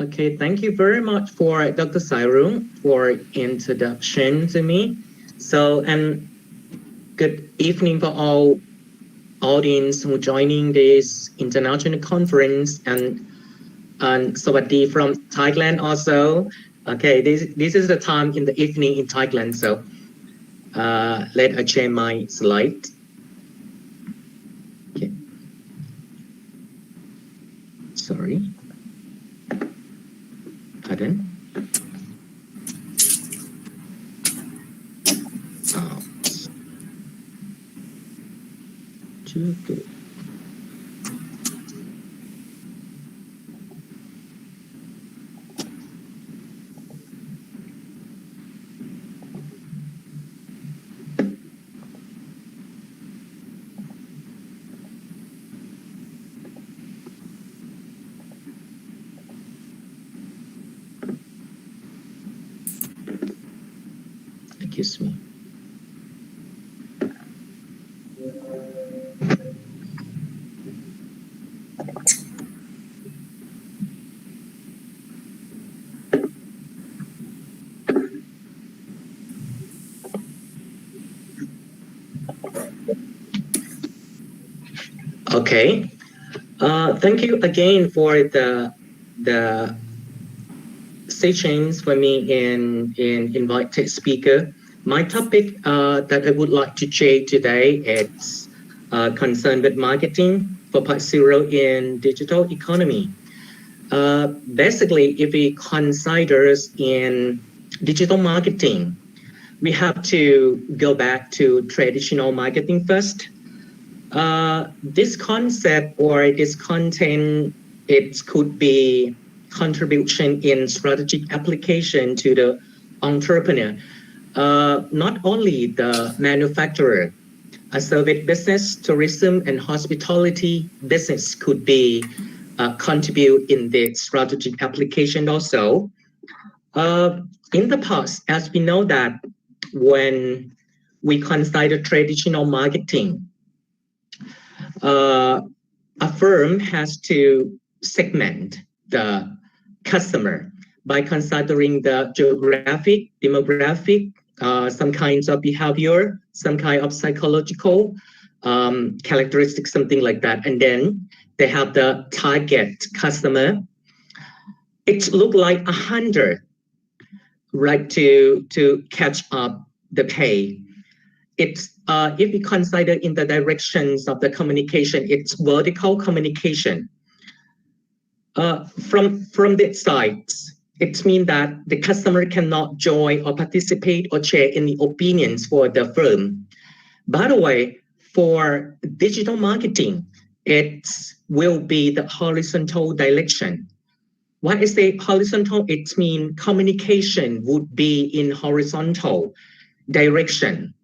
Okay, thank you very much for Dr. Sairung for introduction to me. So, and good evening for all audience who joining this international conference, and Sawadi from Thailand also. Okay, this is the time in the evening in Thailand, so let I change my slide. Okay. Sorry. Pardon. Oh. Too good. Excuse me. Okay. Thank you again for the sessions for me in invited speaker. My topic that I would like to share today is concerned with marketing 4.0 in digital economy. Basically, if we consider in digital marketing, we have to go back to traditional marketing first. This concept or this content, it could be contribution in strategic application to the entrepreneur. Not only the manufacturer, a service business, tourism, and hospitality business could be contribute in the strategic application also. In the past, as we know that when we consider traditional marketing, a firm has to segment the customer by considering the geographic, demographic, some kinds of behavior, some kind of psychological characteristics, something like that. And then they have the target customer. It looked like 100, right, to catch up the pay. It's if we consider in the directions of the communication, it's vertical communication. From that side, it means that the customer cannot join or participate or share any opinions for the firm. By the way, for digital marketing, it will be the horizontal direction. Why I say horizontal? It means communication would be in horizontal direction.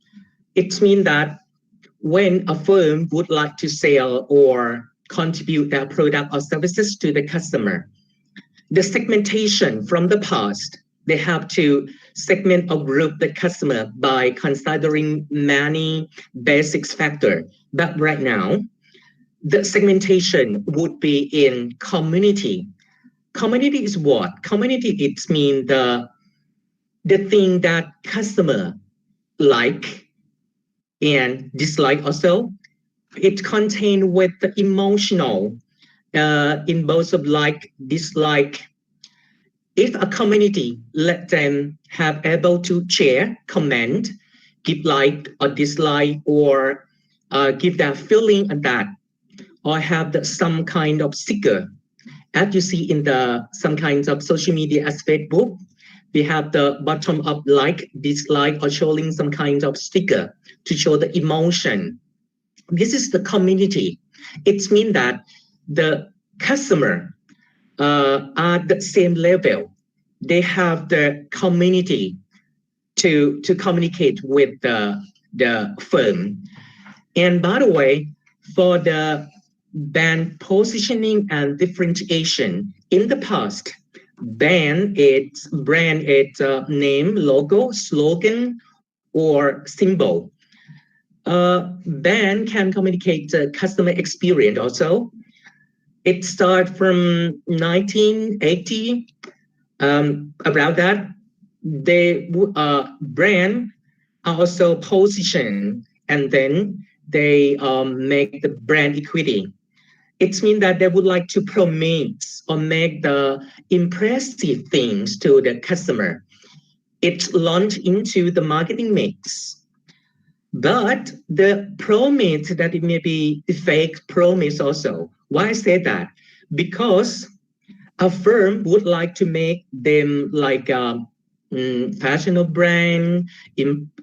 It means that when a firm would like to sell or contribute their product or services to the customer, the segmentation from the past, they have to segment or group the customer by considering many basics factor. But right now, the segmentation would be in community. Community is what? Community, it means the thing that customer like and dislike also. It contains with the emotional in both of like, dislike. If a community let them have able to share, comment, give like or dislike, or give their feeling on that, or have some kind of sticker, as you see in the some kinds of social media as Facebook, we have the bottom up like, dislike, or showing some kind of sticker to show the emotion. This is the community. It means that the customer are the same level. They have the community to communicate with the firm. And by the way, for the brand positioning and differentiation, in the past, brand its name, logo, slogan, or symbol. Brand can communicate the customer experience also. It started from 1980. About that, they brand also position, and then they make the brand equity. It means that they would like to promote or make the impressive things to the customer. It's launched into the marketing mix. But the promise that it may be a fake promise also. Why I say that? Because a firm would like to make them like a fashionable brand,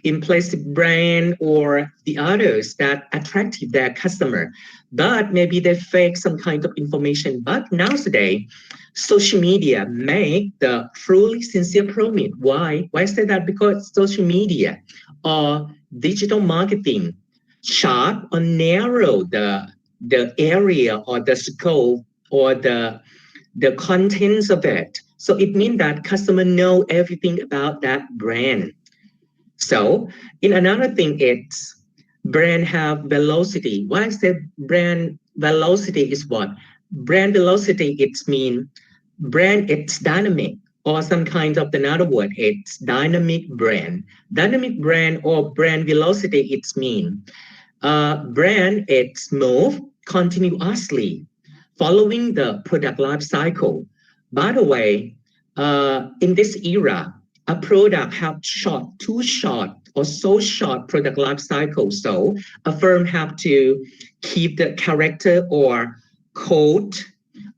impressive brand, or the others that attractive their customer. But maybe they fake some kind of information. But nowadays, social media make the truly sincere promise. Why? Why I say that? Because social media or digital marketing sharp or narrow the area or the scope or the contents of it. So it means that customer know everything about that brand. So in another thing, it's brand have velocity. Why I say brand velocity is what? Brand velocity, it's mean brand, it's dynamic, or some kind of another word, it's dynamic brand. Dynamic brand or brand velocity, it's mean brand, it's move continuously following the product life cycle. By the way, in this era, a product have too short or so short product life cycle. So a firm have to keep the character or code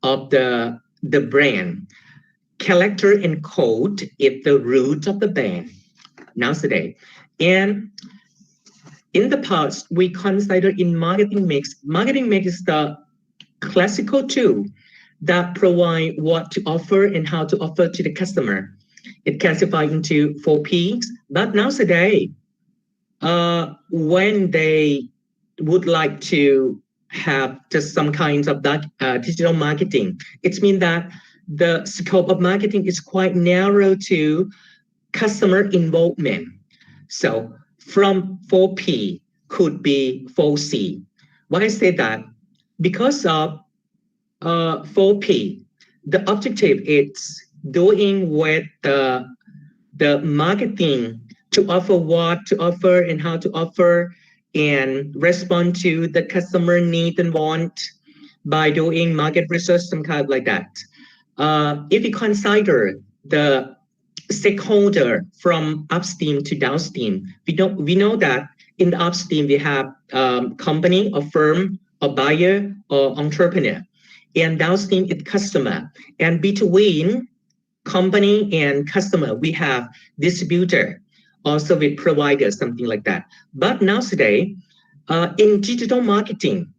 of the brand. Character and code is the root of the brand nowadays. And in the past, we consider in marketing mix is the classical tool that provide what to offer and how to offer to the customer. It classified into 4 Ps. But nowadays, when they would like to have just some kinds of digital marketing, it means that the scope of marketing is quite narrow to customer involvement. So from 4P could be 4C. Why I say that? Because of 4P, the objective is doing with the marketing to offer what to offer and how to offer and respond to the customer need and want by doing market research, some kind of like that. If you consider the stakeholder from upstream to downstream, we know that in the upstream we have company or firm or buyer or entrepreneur, and downstream it's customer, and between company and customer we have distributor, also with provider, something like that. But nowadays in digital marketing,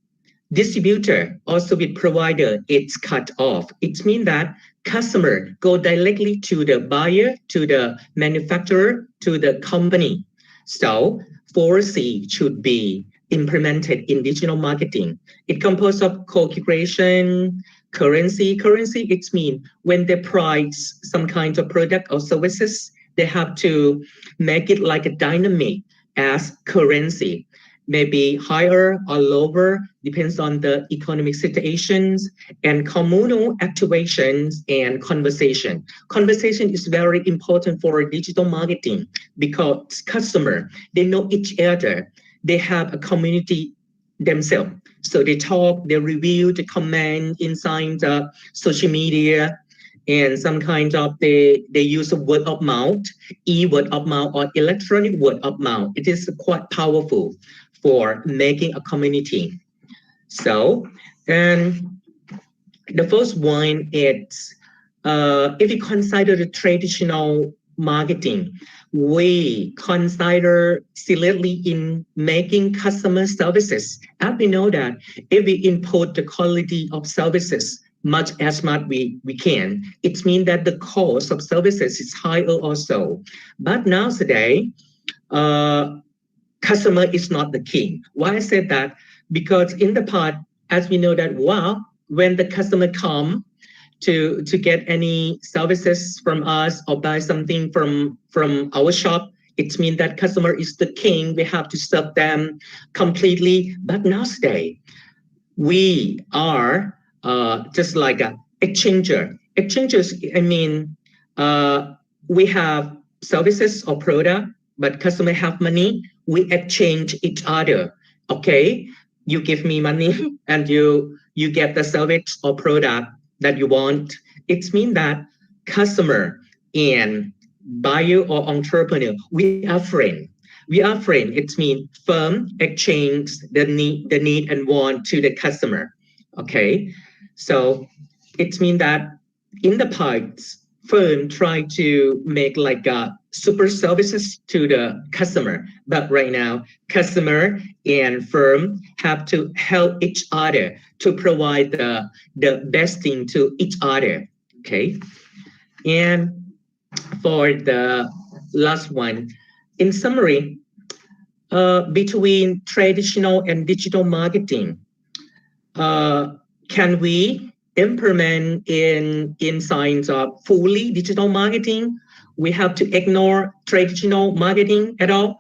distributor also with provider, it's cut off. It means that customer go directly to the buyer, to the manufacturer, to the company. So 4C should be implemented in digital marketing. It composed of co-creation, currency. Currency, it means when they price some kind of product or services, They have to make it like a dynamic as currency, maybe higher or lower, depends on the economic situations, and communal activations and conversation. Conversation is very important for digital marketing because customer, they know each other. They have a community themselves. So they talk, they review, they comment inside the social media, and some kind of they use a word of mouth, e-word of mouth or electronic word of mouth. It is quite powerful for making a community. So, and the first one is if you consider the traditional marketing, we consider seriously in making customer services. And we know that if we input the quality of services much we can, it means that the cost of services is higher also. But nowadays, customer is not the king. Why I said that? Because in the past, as we know that, when the customer come to get any services from us or buy something from our shop, it means that customer is the king. We have to serve them completely. But nowadays, we are just like a exchanger. Exchangers, I mean, we have services or product, but customer have money. We exchange each other. Okay, you give me money and you get the service or product that you want. It means that customer and buyer or entrepreneur, we are friends. We are friends. It means firm exchange the need and want to the customer. Okay, so it means that in the past, firm try to make like super services to the customer, but right now, customer and firm have to help each other to provide the best thing to each other. Okay, and for the last one, in summary, between traditional and digital marketing, can we implement in signs of fully digital marketing? We have to ignore traditional marketing at all?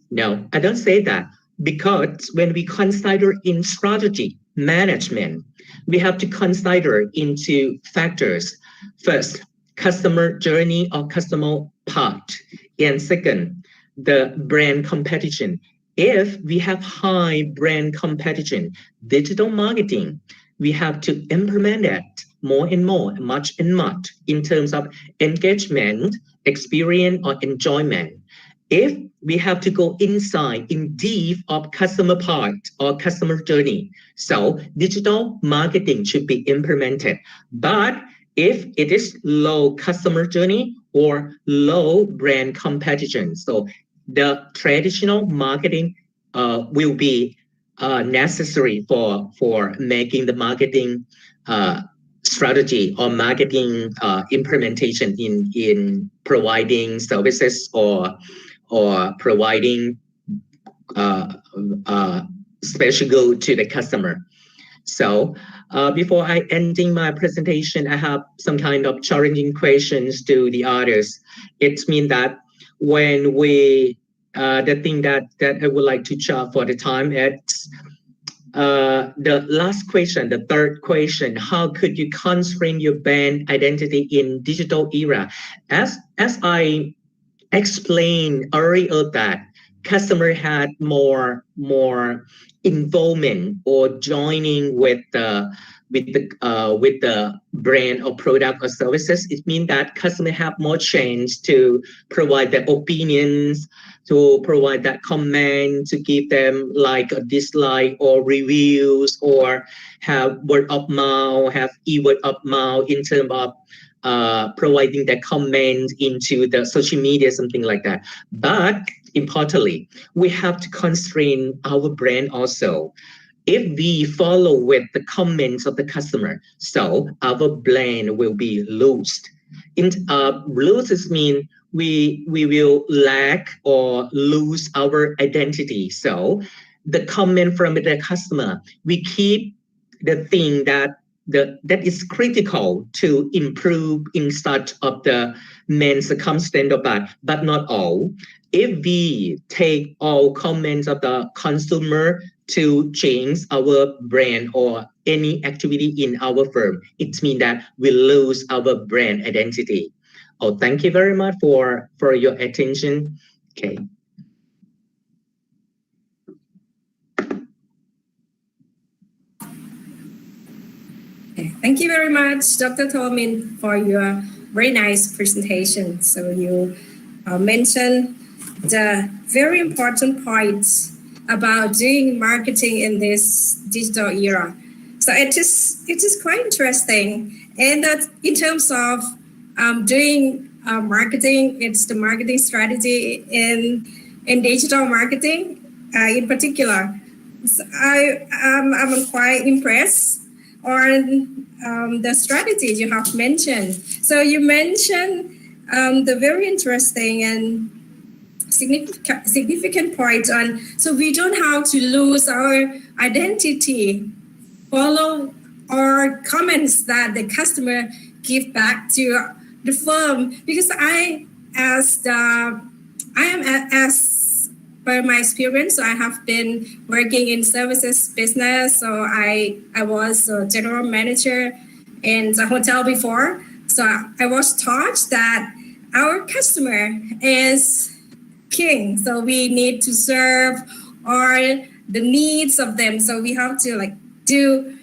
No, I don't say that, because when we consider in strategy management, we have to consider into factors. First, customer journey or customer part, and second, the brand competition. If we have high brand competition, digital marketing, we have to implement that more and more, much and much in terms of engagement, experience, or enjoyment. If we have to go inside in deep of customer part or customer journey, so digital marketing should be implemented. But if it is low customer journey or low brand competition, so the traditional marketing will be necessary for making the marketing strategy or marketing implementation in providing services or providing special good to the customer. So before I ending my presentation, I have some kind of challenging questions to the others. It means that when we the thing that I would like to chat for the time, it's the last question, the third question: how could you constrain your brand identity in digital era? As I explained earlier, that customer had more involvement or joining with the brand or product or services. It means that customer have more chance to provide their opinions, to provide that comment, to give them like a dislike or reviews, or have word of mouth, have e-word of mouth in terms of providing that comment into the social media, something like that. But importantly, we have to constrain our brand also. If we follow with the comments of the customer, so our brand will be lost. Loses mean we will lack or lose our identity. So the comment from the customer, we keep the thing that that is critical to improve in such of the main circumstance, but not all. If we take all comments of the consumer to change our brand or any activity in our firm, it means that we lose our brand identity. Oh, thank you very much for your attention. Okay. Thank you very much, Dr. Tolmin, for your very nice presentation. So you mentioned the very important points about doing marketing in this digital era. So it is quite interesting. And that in terms of doing marketing, it's the marketing strategy in digital marketing in particular. So I'm quite impressed on the strategies you have mentioned. So you mentioned the very interesting and significant point on, so we don't have to lose our identity, follow our comments that the customer give back to the firm, because I am as per my experience, so I have been working in services business. So I was a general manager in the hotel before. So I was taught that our customer is king. So we need to serve all the needs of them. So we have to do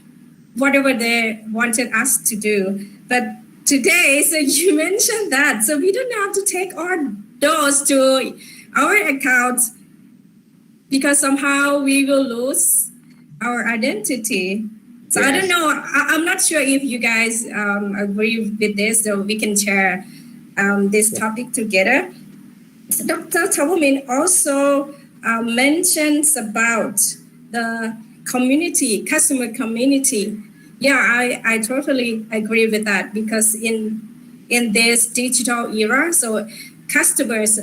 whatever they wanted us to do. But today, so you mentioned that, so we don't have to take all those to our accounts, because somehow we will lose our identity. So yes. I don't know, I'm not sure if you guys agree with this, so we can share this topic together. Dr. Tolmin also mentions about the community, customer community. Yeah, I totally agree with that, because in this digital era, so customers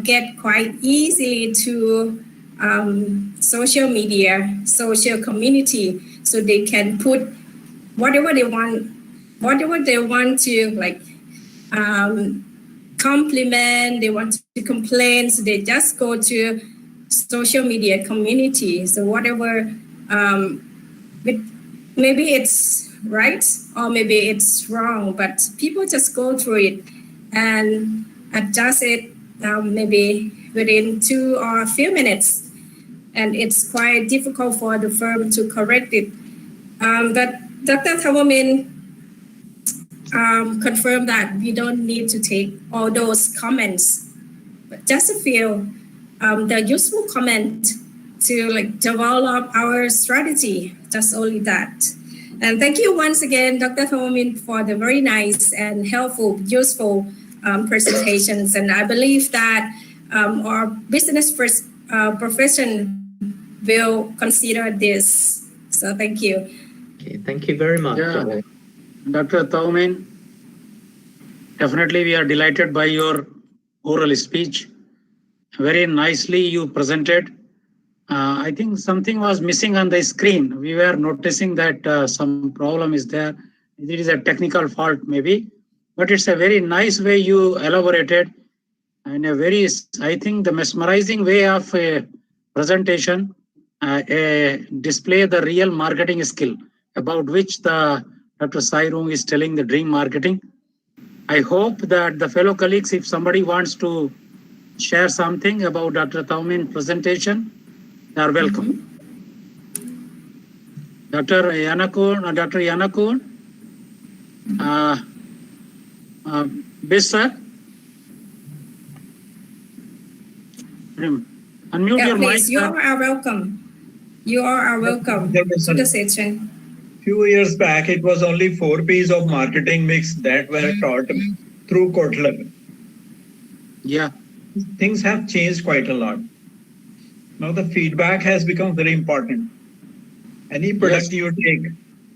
get quite easy to social media, social community, so they can put whatever they want to compliment, they want to complain, so they just go to social media community. So whatever, maybe it's right or maybe it's wrong, but people just go through it and adjust it maybe within 2 or a few minutes. And it's quite difficult for the firm to correct it. But Dr. Tolmin confirmed that we don't need to take all those comments, but just a few, the useful comment to develop our strategy, just only that. And thank you once again, Dr. Tolmin, for the very nice and helpful, useful presentations. And I believe that our business profession will consider this. So thank you. Okay, thank you very much. Yeah. Dr. Tolmin, definitely we are delighted by your oral speech. Very nicely you presented. I think something was missing on the screen. We were noticing that some problem is there. It is a technical fault maybe, but it's a very nice way you elaborated, and a very, I think, the mesmerizing way of a presentation, display the real marketing skill about which the Dr. Sairung is telling the dream marketing. I hope that the fellow colleagues, if somebody wants to share something about Dr. Tolmin presentation, they are welcome. Dr. Yanakun, Bis sir, unmute your please, mic. You are welcome. You are welcome to the session. Few years back, it was only 4 P's of marketing mix that were taught through Kotler. Yeah. Things have changed quite a lot. Now the feedback has become very important. Any product you take,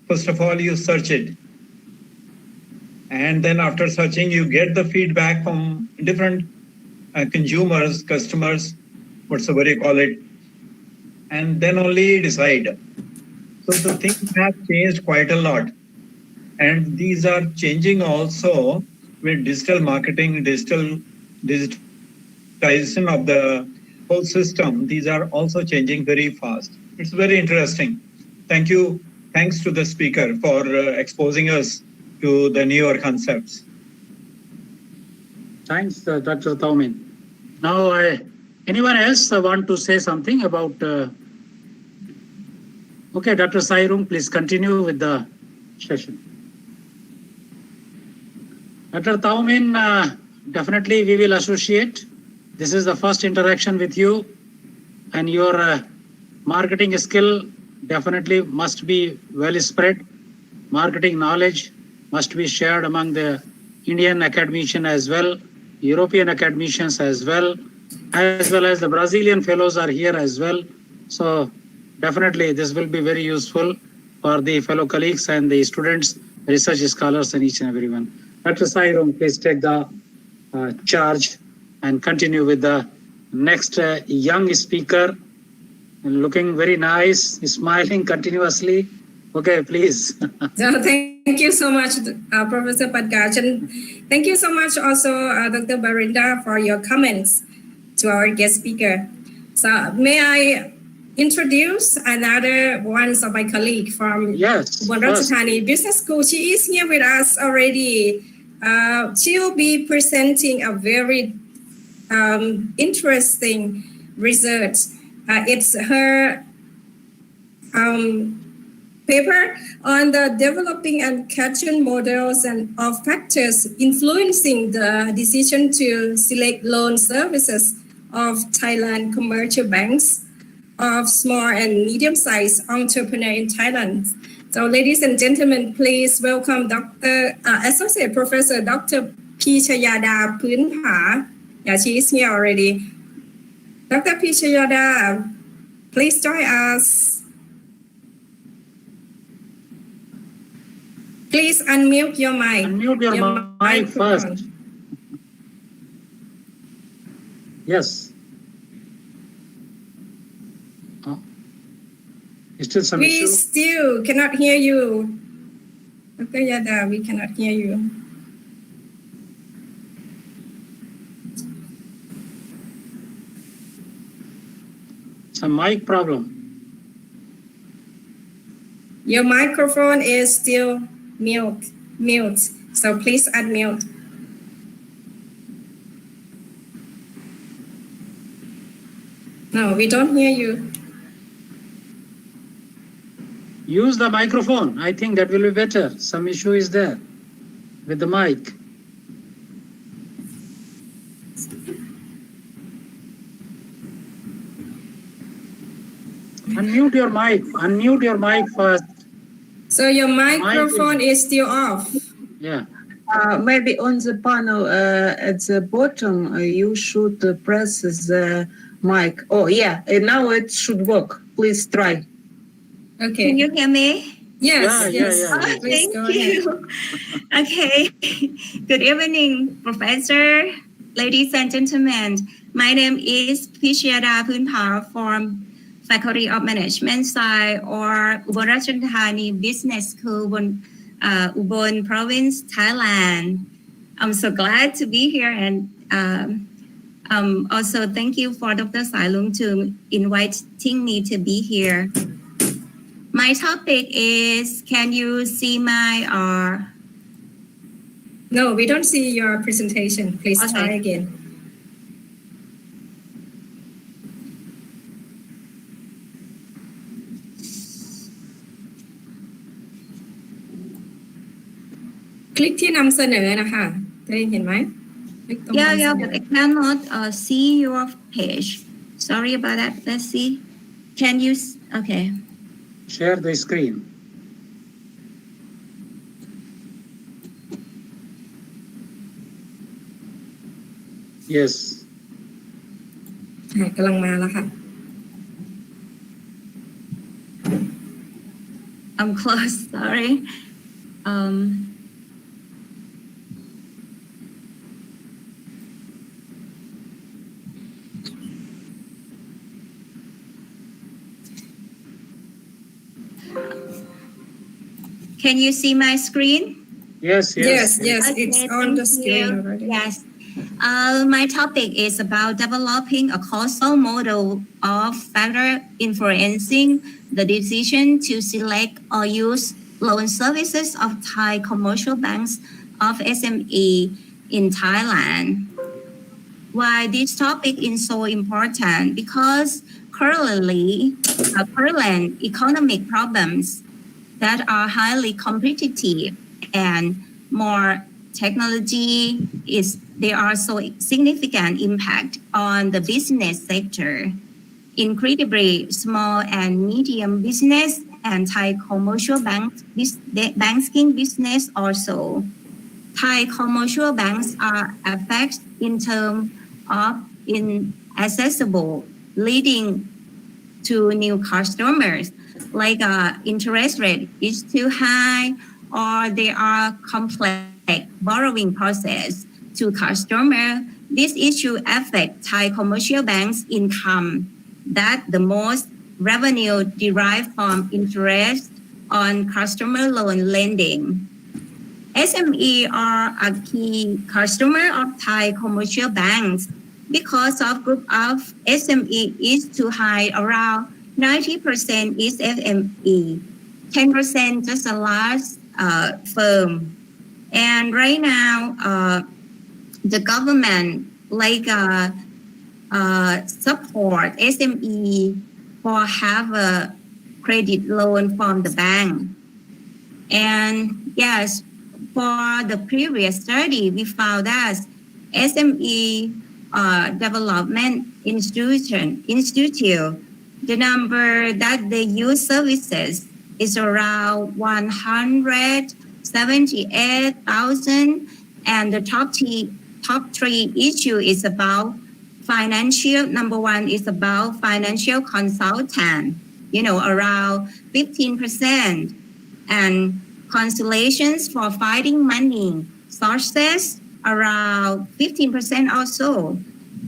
first of all, you search it. And then after searching, you get the feedback from different consumers, customers, whatsoever you call it, and then only decide. So the things have changed quite a lot. And these are changing also with digital marketing, digitization of the whole system. These are also changing very fast. It's very interesting. Thank you. Thanks to the speaker for exposing us to the newer concepts. Thanks, Dr. Taumin. Now, anyone else want to say something about? Okay, Dr. Sairung, please continue with the session. Dr. Taumin, definitely we will associate. This is the first interaction with you, and your marketing skill definitely must be well spread. Marketing knowledge must be shared among the Indian academicians as well, European academicians as well as the Brazilian fellows are here as well. So definitely this will be very useful for the fellow colleagues and the students, research scholars, and each and everyone. Dr. Sairung, please take the charge and continue with the next young speaker, looking very nice, smiling continuously. Okay, please. So thank you so much, Professor Padgaj, and thank you so much also, Dr. Barinda, for your comments to our guest speaker. So may I introduce another one of my colleague from Ubon Ratchathani Business School. She is here with us already. She will be presenting a very interesting research. It's her paper on the developing and catching models and of factors influencing the decision to select loan services of Thailand commercial banks of small and medium-sized entrepreneurs in Thailand. So ladies and gentlemen, please welcome Associate Professor Dr. Pichayada Poonpha. Yeah, she is here already. Dr. Pichayada, please join us. Please unmute your mic. Unmute your mic first. Yes. Still some We issue? still cannot hear you. Dr. Yada, we cannot hear you. Some mic problem. Your microphone is still mute. So please unmute. No, we don't hear you. Use the microphone. I think that will be better. Some issue is there with the mic. Unmute your mic. Unmute your mic first. So your microphone is still off. Yeah. Maybe on the panel at the bottom, you should press the mic. Oh, yeah, now it should work. Please try. Okay. Can you hear me? Yes. Yeah. Oh, thank you. Okay. Good evening, Professor, ladies and gentlemen. My name is Pichayada Poonpha from Faculty of Management side or Ubon Ratchathani Business School, Ubon Province, Thailand. I'm so glad to be here, and also thank you for Dr. Sairung to inviting me to be here. My topic is, can you see my No, we don't see your presentation. Please try again. Click ที่นำเสนอนะคะได้เห็นไหม Yeah, but I cannot see your page. Sorry about that. Let's see. Can you? Okay. Share the screen. Yes. กำลังมาแล้วค่ะ I'm close. Sorry. Can you see my screen? Yes, it's Okay, on the thank screen you. already. Yes. My topic is about developing a causal model of factor influencing the decision to select or use loan services of Thai commercial banks of SME in Thailand. Why this topic is so important? Because current economic problems that are highly competitive and more technology there are so significant impact on the business sector. Incredibly small and medium business and Thai commercial banking business also. Thai commercial banks are affected in terms of inaccessible, leading to new customers, like interest rate is too high, or there are complex borrowing process to customer. This issue affect Thai commercial banks' income, that the most revenue derived from interest on customer loan lending. SME are a key customer of Thai commercial banks because of group of SME is too high, around 90% is SME, 10% just a large firm. And right now, the government support SME for have a credit loan from the bank. And yes, for the previous study, we found that SME development institute, the number that they use services is around 178,000, and the top three issue is about financial. Number one is about financial consultant, around 15%, and consultations for finding money sources around 15% also.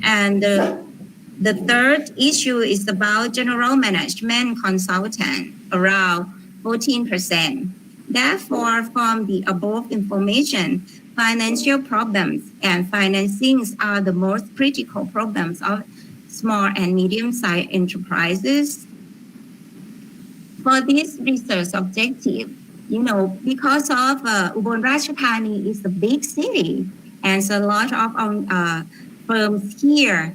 And the third issue is about general management consultant, around 14%. Therefore, from the above information, financial problems and financings are the most critical problems of small and medium-sized enterprises. For this research objective, because of Ubon Ratchathani is a big city and a lot of firms here,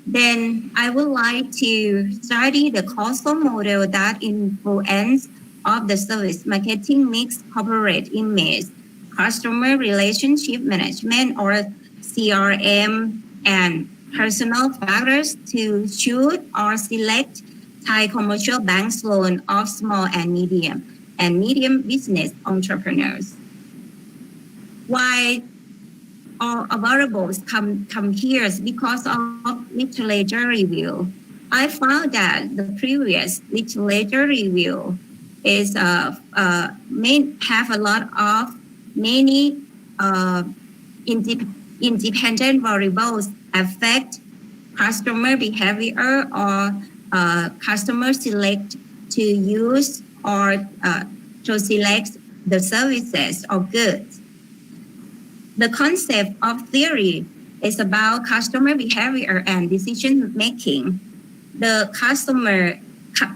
then I would like to study the causal model that influence of the service marketing mix, corporate image, customer relationship management or CRM, and personal factors to choose or select Thai commercial banks loan of small and medium business entrepreneurs. Why all variables come here is because of literature review. I found that the previous literature review is have a lot of many independent variables affect customer behavior or customer select to use or to select the services or goods. The concept of theory is about customer behavior and decision making. The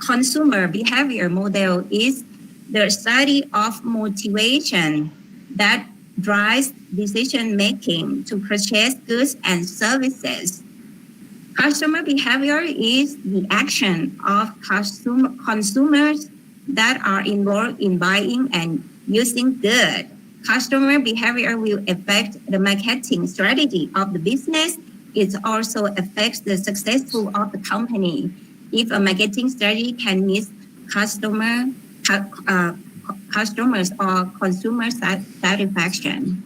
consumer behavior model is the study of motivation that drives decision making to purchase goods and services. Customer behavior is the action of consumers that are involved in buying and using goods. Customer behavior will affect the marketing strategy of the business. It also affects the success of the company. If a marketing strategy can miss customers or consumer satisfaction.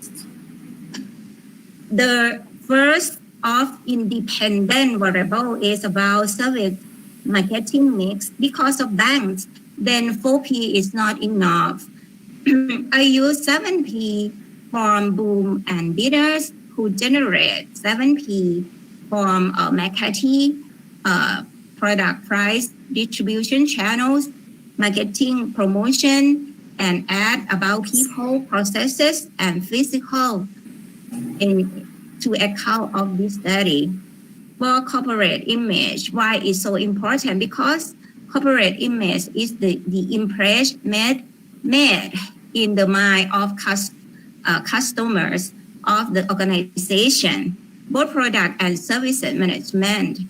The first of independent variable is about service marketing mix. Because of banks, then 4P is not enough. I use 7P from boom and bidders who generate 7P from marketing, product price, distribution channels, marketing promotion, and add about people, processes, and physical to account of this study. For corporate image, why is so important? Because corporate image is the impression made in the mind of customers of the organization, both product and services management.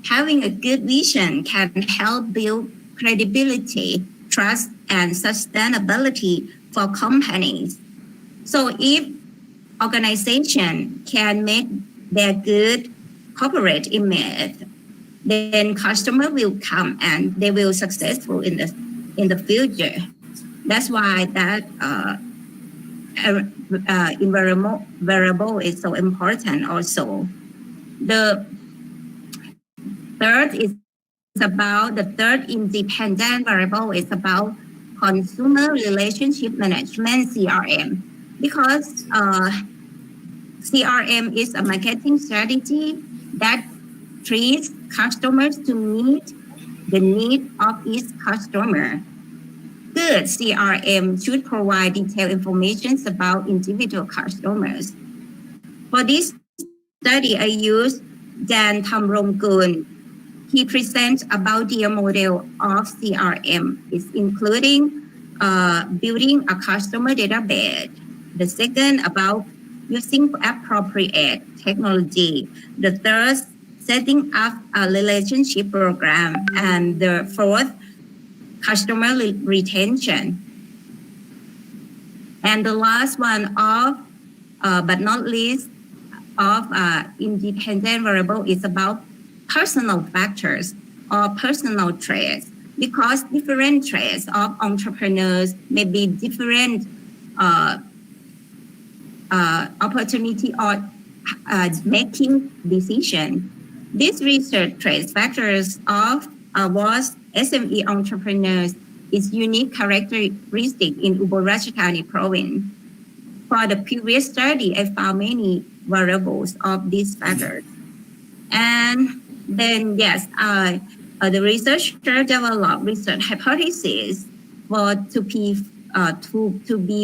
Having a good vision can help build credibility, trust, and sustainability for companies. So if organization can make their good corporate image, then customer will come and they will successful in the future. That's why that environmental variable is so important also. The third independent variable is about consumer relationship management, CRM, because CRM is a marketing strategy that treats customers to meet the need of each customer. Good CRM should provide detailed information about individual customers. For this study, I used Dan Thamrongkul. He presents about the model of CRM. It's including building a customer database. The second, about using appropriate technology. The third, setting up a relationship program. And the fourth, customer retention. And the last one but not least, of independent variable is about personal factors or personal traits, because different traits of entrepreneurs may be different opportunity or making decision. These research trace factors of was SME entrepreneurs is unique characteristic in Ubon Ratchathani province. For the previous study, I found many variables of these factors. And then, yes, the researcher developed research hypotheses to be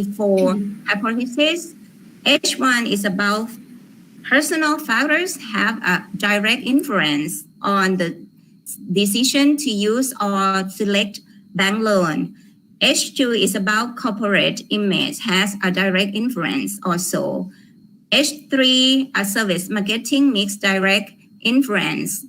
four hypotheses. Each one is about personal factors have a direct influence on the decision to use or select bank loan. H2 is about corporate image, has a direct influence also. H3, a service marketing mix direct influences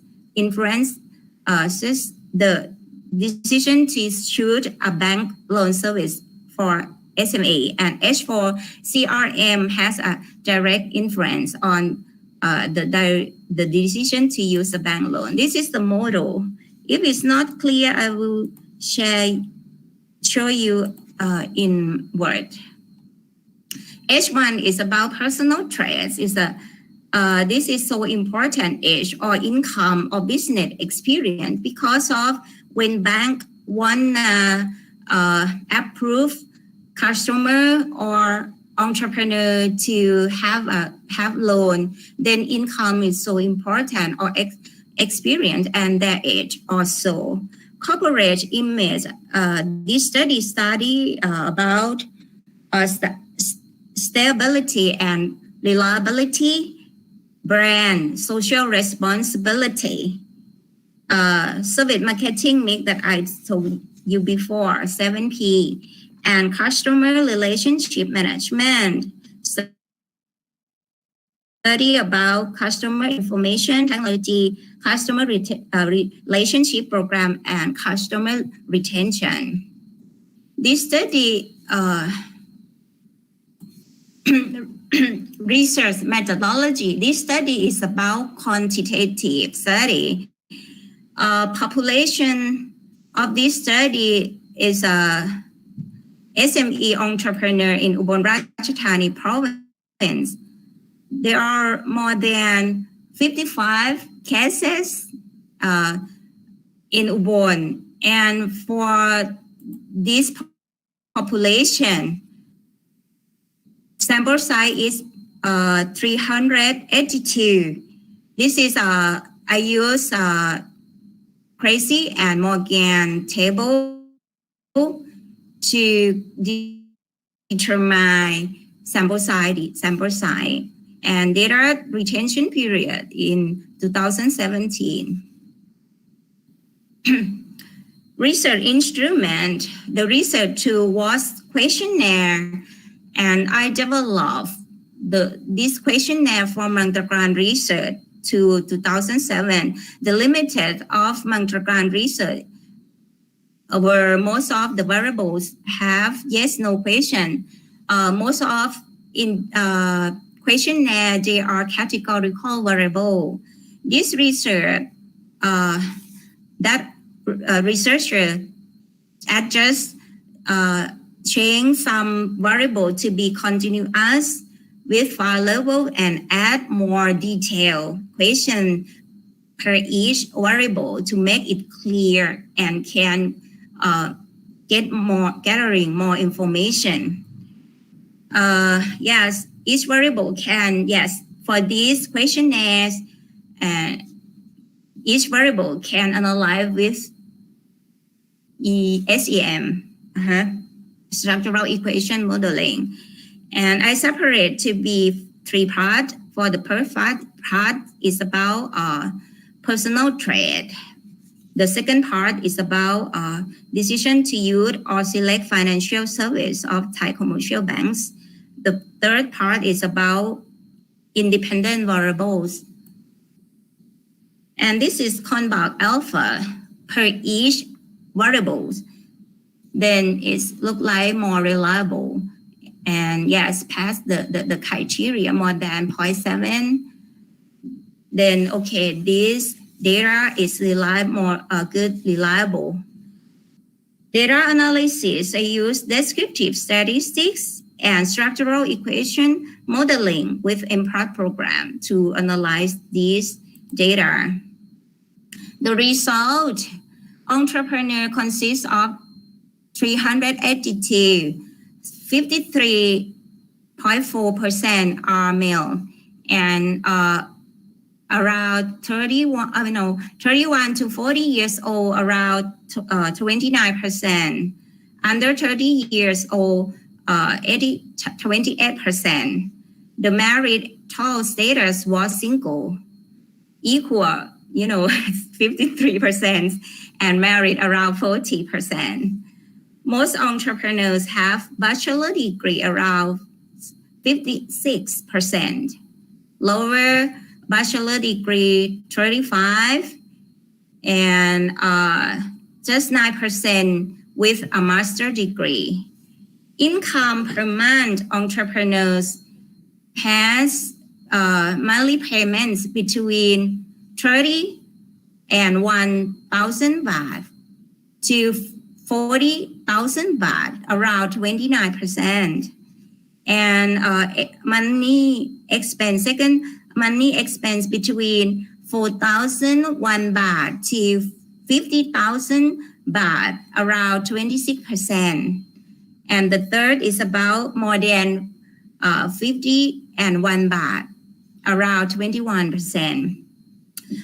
the decision to choose a bank loan service for SME. And H4, CRM has a direct influence on the decision to use a bank loan. This is the model. If it's not clear, I will show you in Word. H1 is about personal traits. This is so important, age or income or business experience, because of when bank want approve customer or entrepreneur to have loan, then income is so important, or experience and their age also. Corporate image. This study about stability and reliability, brand, social responsibility, service marketing mix that I told you before, 7P, and customer relationship management. Study about customer information technology, customer relationship program, and customer retention. This study research methodology. This study is about quantitative study. Population of this study is a SME entrepreneur in Ubon Ratchathani province. There are more than 55 cases in Ubon, and for this population, sample size is 382. This is I use Crazy and Morgan table to determine sample size and data retention period in 2017. Research instrument, the research tool was questionnaire, and I developed this questionnaire for Mantra research to 2007. The limited of Mantra research where most of the variables have yes/no question. Most of in questionnaire, they are categorical variable. This research, researcher adjust change some variable to be continuous with file level and add more detailed question per each variable to make it clear and can gathering more information. Yes, each variable can, for these questionnaires, each variable can analyze with SEM, structural equation modeling. And I separate to be 3 parts. For the first part is about personal trade. The second part is about decision to use or select financial service of Thai commercial banks. The third part is about independent variables. And this is convolved alpha per each variables. Then it's look like more reliable. And yes, pass the criteria more than 0.7. Then okay, this data is reliable, reliable. Data analysis, I use descriptive statistics and structural equation modeling with MPROD program to analyze these data. The result, entrepreneur consists of 382, 53.4% are male, and around 31 to 40 years old, around 29%. Under 30 years old, 28%. The married total status was single, equal, 53%, and married around 40%. Most entrepreneurs have bachelor degree around 56%. Lower bachelor degree 35%, and just 9% with a master degree. Income per month, entrepreneurs has monthly payments between 30 and 1,000 baht to 40,000 baht, around 29%. And money expense between 4,001 baht to 50,000 baht, around 26%. And the third is about more than 51 baht, around 21%.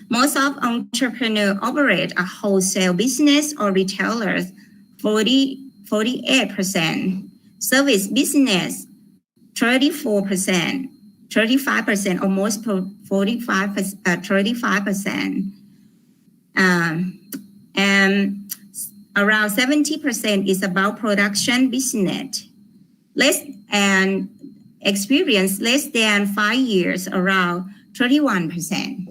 Most of entrepreneurs operate a wholesale business or retailers, 48%. Service business, 34%, 35%, almost 35%. And around 70% is about production business. Less and experience less than 5 years, around 31%.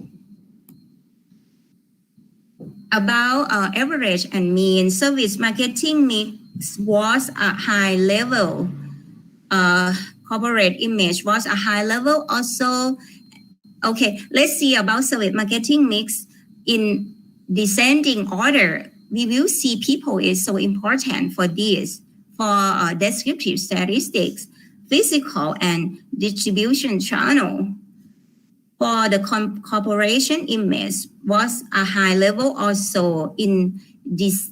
About average and mean service marketing mix was a high level. Corporate image was a high level also. Okay, let's see about service marketing mix in descending order. We will see people is so important for this, for descriptive statistics, physical and distribution channel. For the corporation image was a high level also in this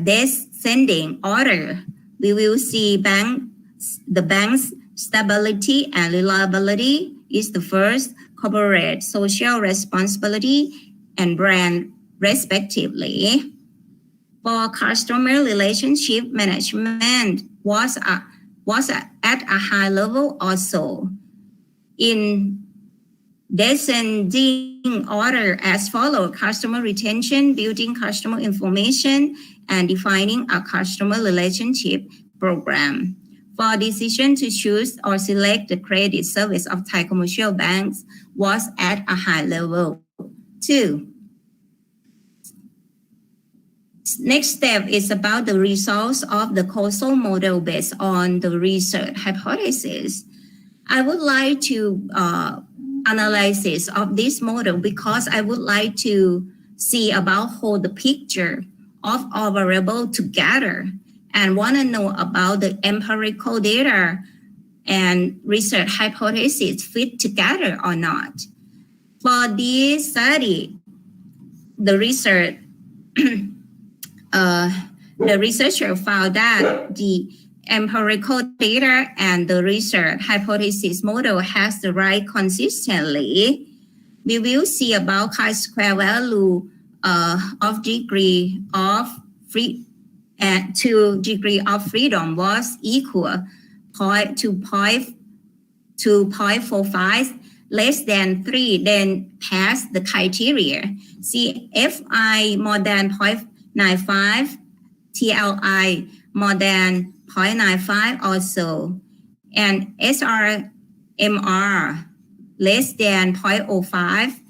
descending order. We will see the bank's stability and reliability is the first, corporate social responsibility and brand respectively. for customer relationship management was at a high level also. In descending order as follows: customer retention, building customer information, and defining a customer relationship program. For decision to choose or select the credit service of Thai commercial banks was at a high level. 2. Next step is about the results of the causal model based on the research hypothesis. I would like to analysis of this model because I would like to see about how the picture of all variables together and want to know about the empirical data and research hypothesis fit together or not. For this study, the researcher found that the empirical data and the research hypothesis model has the right consistently. We will see about chi-square value of degree of free to degree of freedom was equal to 0.45 less than 3, then pass the criteria. CFI more than 0.95, TLI more than 0.95 also, and SRMR less than 0.05,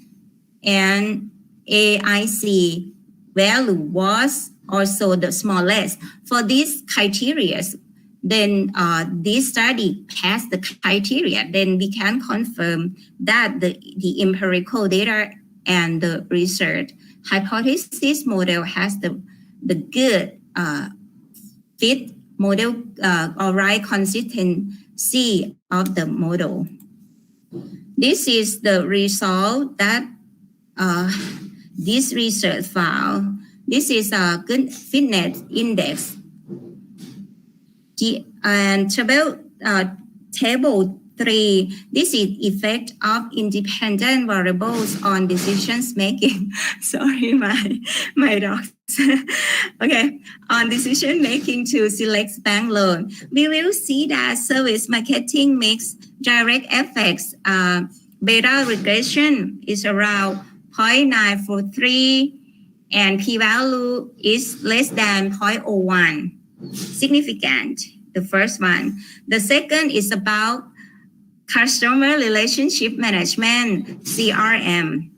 and AIC value was also the smallest. For these criteria, then this study passed the criteria, then we can confirm that the empirical data and the research hypothesis model has the good fit model or right consistency of the model. This is the result that this research found. This is a good fitness index. And table 3, this is effect of independent variables on decisions making. Sorry, my dogs. Okay, on decision making to select bank loan, we will see that service marketing makes direct effects. Beta regression is around 0.943 and p-value is less than 0.01. Significant, the first one. The second is about customer relationship management, CRM.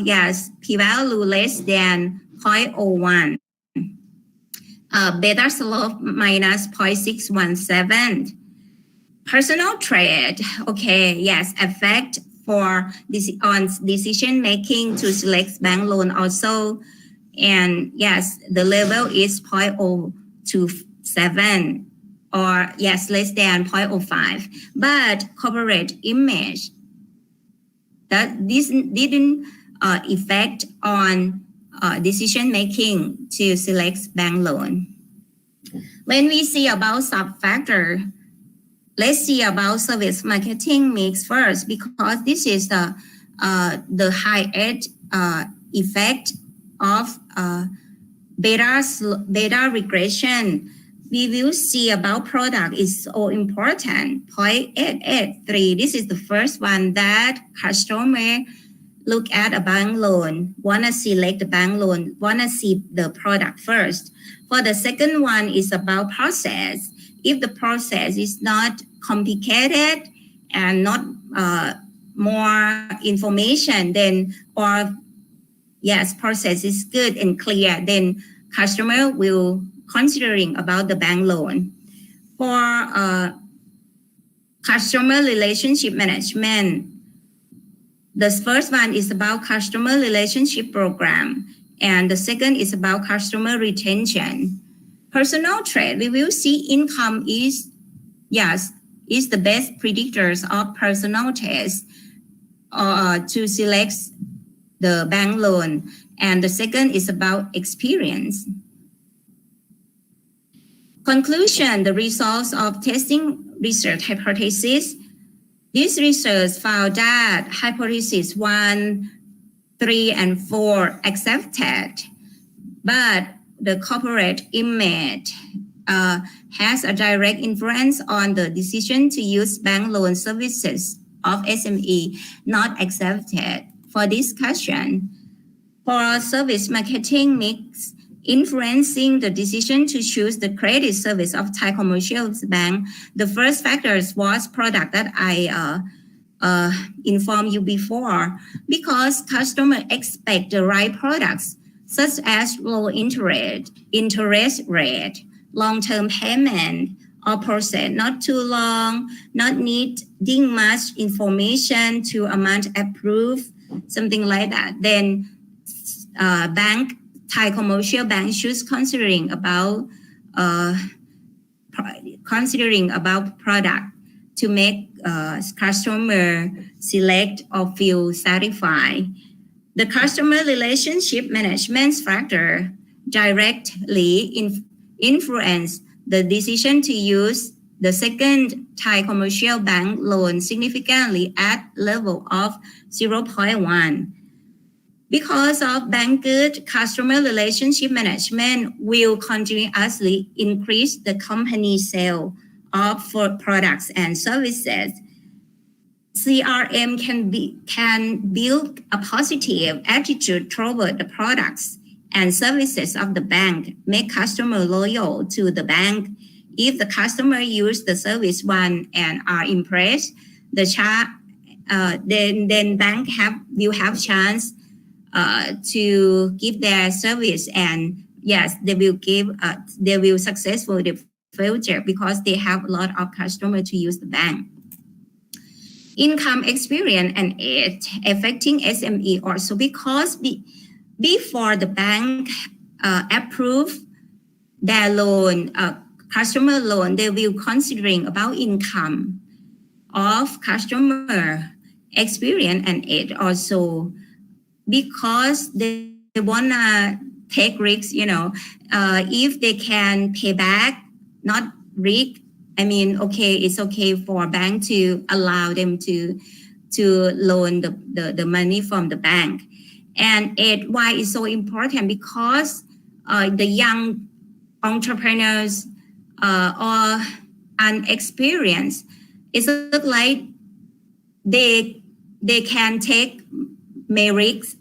Yes, p-value less than 0.01. Beta slope minus 0.617. Personal trait, okay, yes, effect for this on decision making to select bank loan also. And yes, the level is 0.027 or yes, less than 0.05. But corporate image, that this didn't affect on decision making to select bank loan. When we see about sub-factor, let's see about service marketing mix first, because this is the highest effect of beta regression. We will see about product is so important, 0.883. This is the first one that customer look at a bank loan, want to select the bank loan, want to see the product first. For the second one is about process. If the process is not complicated and not more information, then or yes, process is good and clear, then customer will considering about the bank loan. For customer relationship management, the first one is about customer relationship program, and the second is about customer retention. Personal trait, we will see income is the best predictors of personal test to select the bank loan, and the second is about experience. Conclusion, the results of testing research hypothesis. This research found that hypothesis 1, 3, and 4 accepted, but the corporate image has a direct influence on the decision to use bank loan services of SME not accepted for discussion. For service marketing mix influencing the decision to choose the credit service of Thai Commercial Bank, the first factors was product that I informed you before, because customers expect the right products such as low interest rate, long-term payment, or process not too long, not needing much information to amount approved, something like that. Then Thai Commercial Bank should considering about product to make customer select or feel satisfied. The customer relationship management factor directly influence the decision to use the second Thai Commercial Bank loan significantly at level of 0.1. Because of bank good customer relationship management will continuously increase the company sale of products and services. CRM can build a positive attitude toward the products and services of the bank, make customer loyal to the bank. If the customer use the service one and are impressed, then bank will have chance to give their service, and yes, they will successful in the future because they have a lot of customers to use the bank. Income experience and age affecting SME also, because before the bank approve their loan, customer loan, they will considering about income of customer, experience and age also, because they wanna take risks, if they can pay back, not risk. I mean, okay, it's okay for bank to allow them to loan the money from the bank. And why it's so important, because the young entrepreneurs or unexperienced, it's like they can take risks.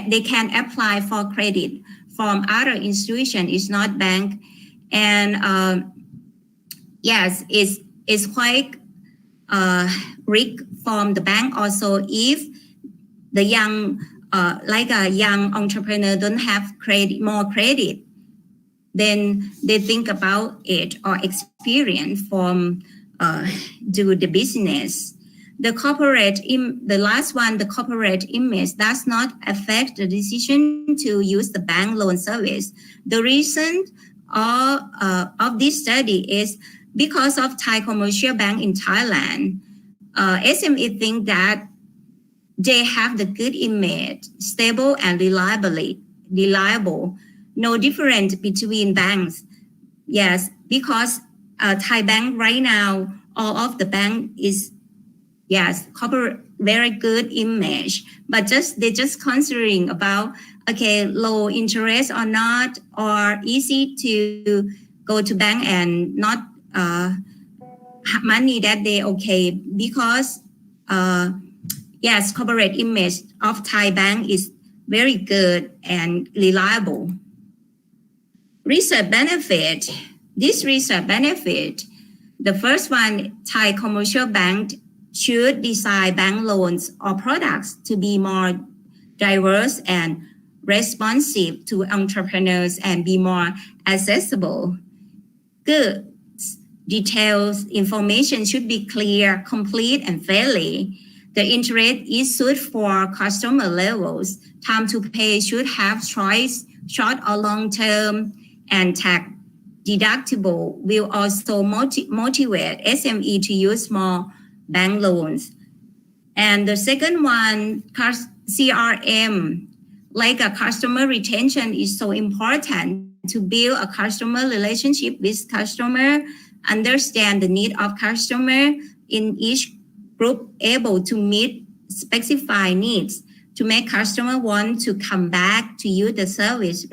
They can apply for credit from other institution. It's not bank, and yes, it's quite risk from the bank also. If the young like a young entrepreneur don't have more credit, then they think about it or experience from do the business. The corporate image does not affect the decision to use the bank loan service. The reason of this study is because of Thai Commercial Bank in Thailand. SME think that they have the good image, stable and reliable. No difference between banks. Yes, because Thai bank right now, all of the bank is corporate, very good image, but they just considering about, okay, low interest or not, or easy to go to bank and not money that they okay, because corporate image of Thai bank is very good and reliable. Research benefit. This research benefit, the first one, Thai Commercial Bank should design bank loans or products to be more diverse and responsive to entrepreneurs and be more accessible. Good details information should be clear, complete, and fairly. The interest is suited for customer levels. Time to pay should have choice, short or long term, and tax deductible will also motivate SME to use more bank loans. And the second one, CRM, like a customer retention is so important to build a customer relationship with customer, understand the need of customer in each group, able to meet specified needs to make customer want to come back to use the service,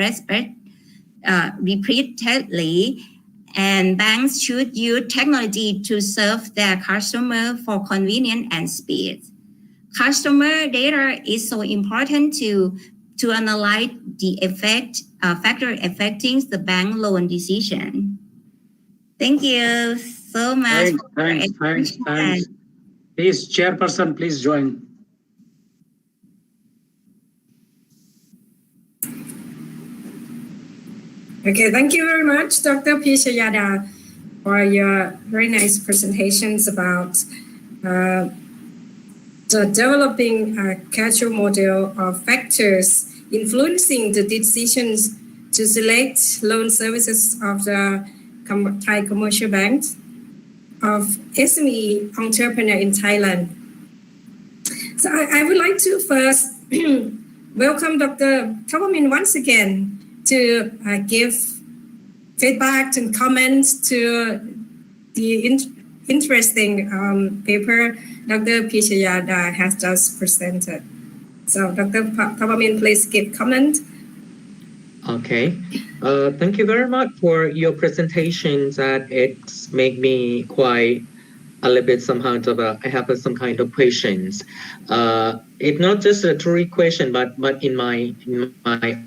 repeatedly, and banks should use technology to serve their customer for convenience and speed. Customer data is so important to analyze the factor affecting the bank loan decision. Thank you so much. Thanks. Please, chairperson, please join. Okay, thank you very much, Dr. Pishayada, for your very nice presentations about the developing a causal model of factors influencing the decisions to select loan services of the Thai commercial banks of SME entrepreneur in Thailand. So I would like to first welcome Dr. Thavamin once again to give feedback and comments to the interesting paper Dr. Pishayada has just presented. So Dr. Thavamin, please give comment. Okay. Thank you very much for your presentation. That it's made me quite a little bit somehow of I have some kind of questions. It's not just a theory question, but in my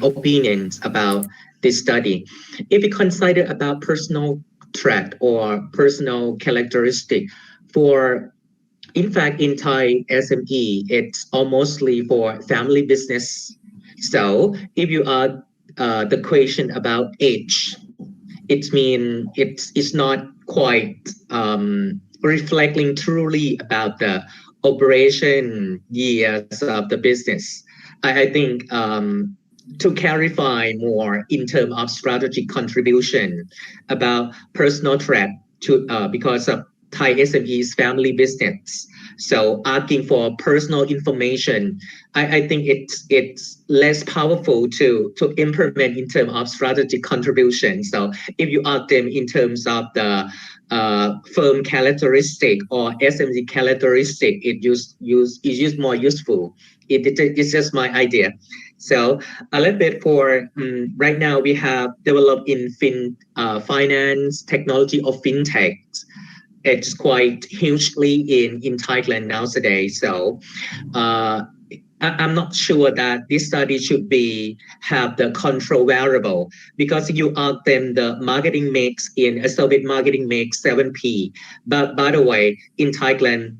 opinions about this study. If we consider about personal trait or personal characteristic in fact, in Thai SME, it's mostly for family business. So if you ask the question about age, it means it's not quite reflecting truly about the operation years of the business. I think to clarify more in terms of strategic contribution about personal threat to because of Thai SME's family business. So asking for personal information, I think it's less powerful to implement in terms of strategic contribution. So if you ask them in terms of the firm characteristic or SME characteristic, it's more useful. It's just my idea. So a little bit for right now we have developed in finance technology of fintech. It's quite hugely in Thailand nowadays. So I'm not sure that this study should have the control variable, because you ask them the marketing mix in a service marketing mix 7P. But by the way, in Thailand,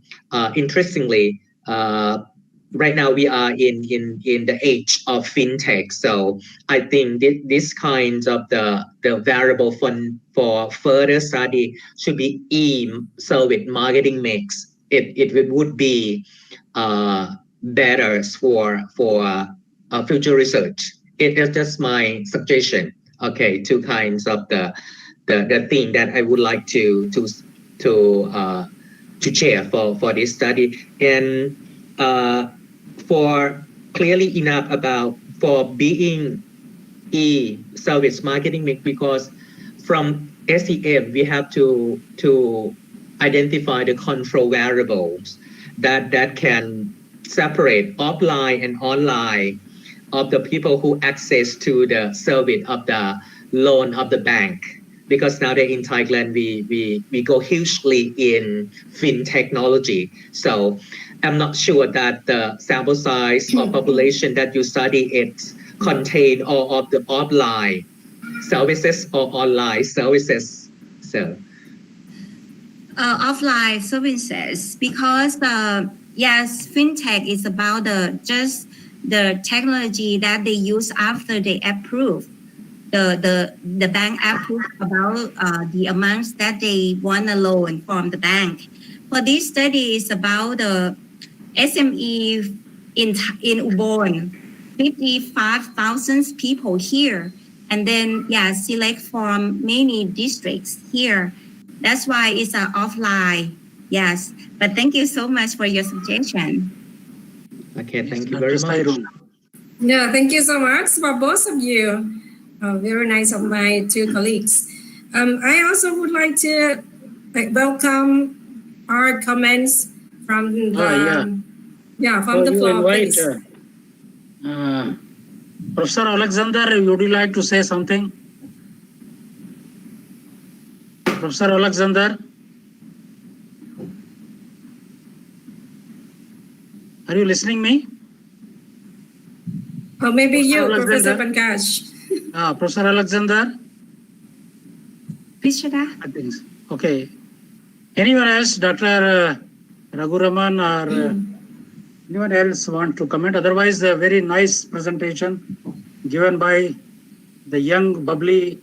interestingly, right now we are in the age of fintech. So I think this kind of the variable for further study should be service marketing mix. It would be better for future research. It's just my suggestion. Okay, two kinds of the thing that I would like to share for this study. And for clearly enough about for being service marketing mix, because from SEM we have to identify the control variables that can separate offline and online of the people who access to the service of the loan of the bank. Because nowadays in Thailand we go hugely in fintechnology. So I'm not sure that the sample size or population that you study it contain all of the offline services or online services. So offline services, because yes, fintech is about just the technology that they use after they approve. The bank approve about the amounts that they want a loan from the bank. For this study is about the SME in Ubon, 55,000 people here, and then select from many districts here. That's why it's offline. Yes, but thank you so much for your suggestion. Okay, thank you very much. Yeah, thank you so much for both of you. Very nice of my two colleagues. I also would like to welcome our comments from the from the floor, please. Professor Alexander, would you like to say something? Professor Alexander? Are you listening me? Or maybe you, Alexander? Professor Pankaj. Professor Alexander? Pishada? I think so. Okay. Anyone else, Dr. Raghuraman or anyone else want to comment? Otherwise, a very nice presentation given by the young, bubbly,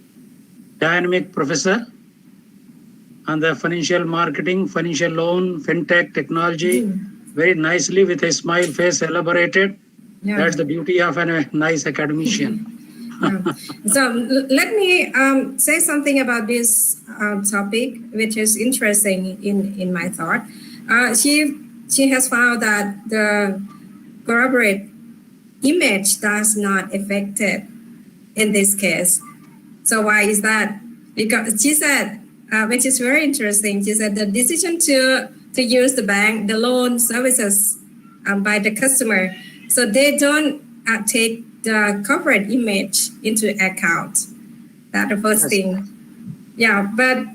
dynamic professor on the financial marketing, financial loan, fintech, technology, very nicely with a smile face elaborated. Yeah. That's the beauty of a nice academician. So let me say something about this topic, which is interesting in my thought. She has found that the corporate image does not affect it in this case. So why is that? Because she said, which is very interesting, she said the decision to use the loan services by the customer, so they don't take the corporate image into account. That's the first thing. Yeah, but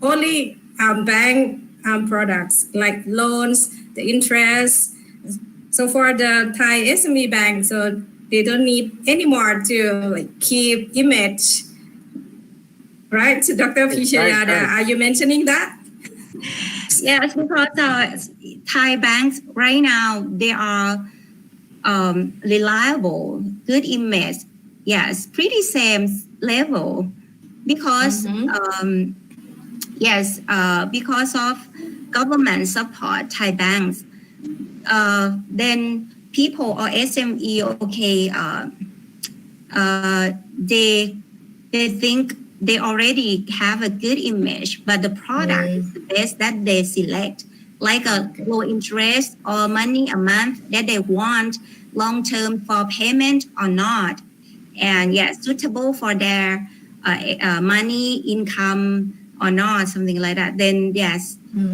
only bank products like loans, the interest. So for the Thai SME bank, so they don't need anymore to keep image. Right, so Dr. Pishayada, right. are you mentioning that? Yes, because Thai banks right now, they are reliable, good image. Yes, pretty same level because because of government support Thai banks. Then people or SME, they think they already have a good image, but the product is the best that they select, like a low interest or money a month that they want long term for payment or not, and suitable for their money income or not, something like that. Then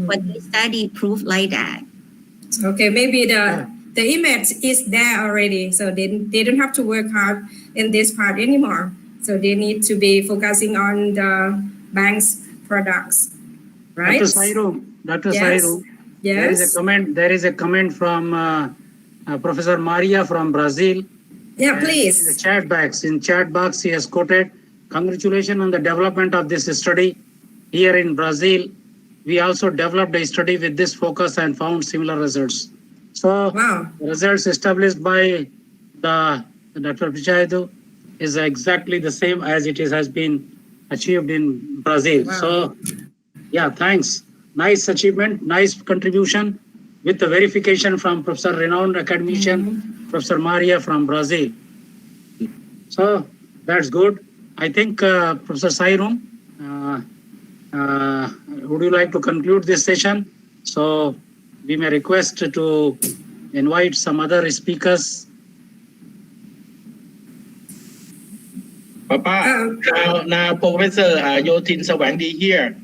what the study proved like that. Okay, maybe the image is there already, so they don't have to work hard in this part anymore. So they need to be focusing on the bank's products, right? Dr. Sairu, Yes. There is a comment from Professor Maria from Brazil. Yeah, please. In the chat box, he has quoted, "Congratulations on the development of this study. Here in Brazil, we also developed a study with this focus and found similar results." So, results established by the Dr. Pichaidu is exactly the same as has been achieved in Brazil. So, thanks. Nice achievement, nice contribution with the verification from Professor renowned academician, Professor Maria from Brazil. So, that's good. I think Professor Sairum, would you like to conclude this session? So, we may request to invite some other speakers. Papa, now Professor Yotin Sawangdi here.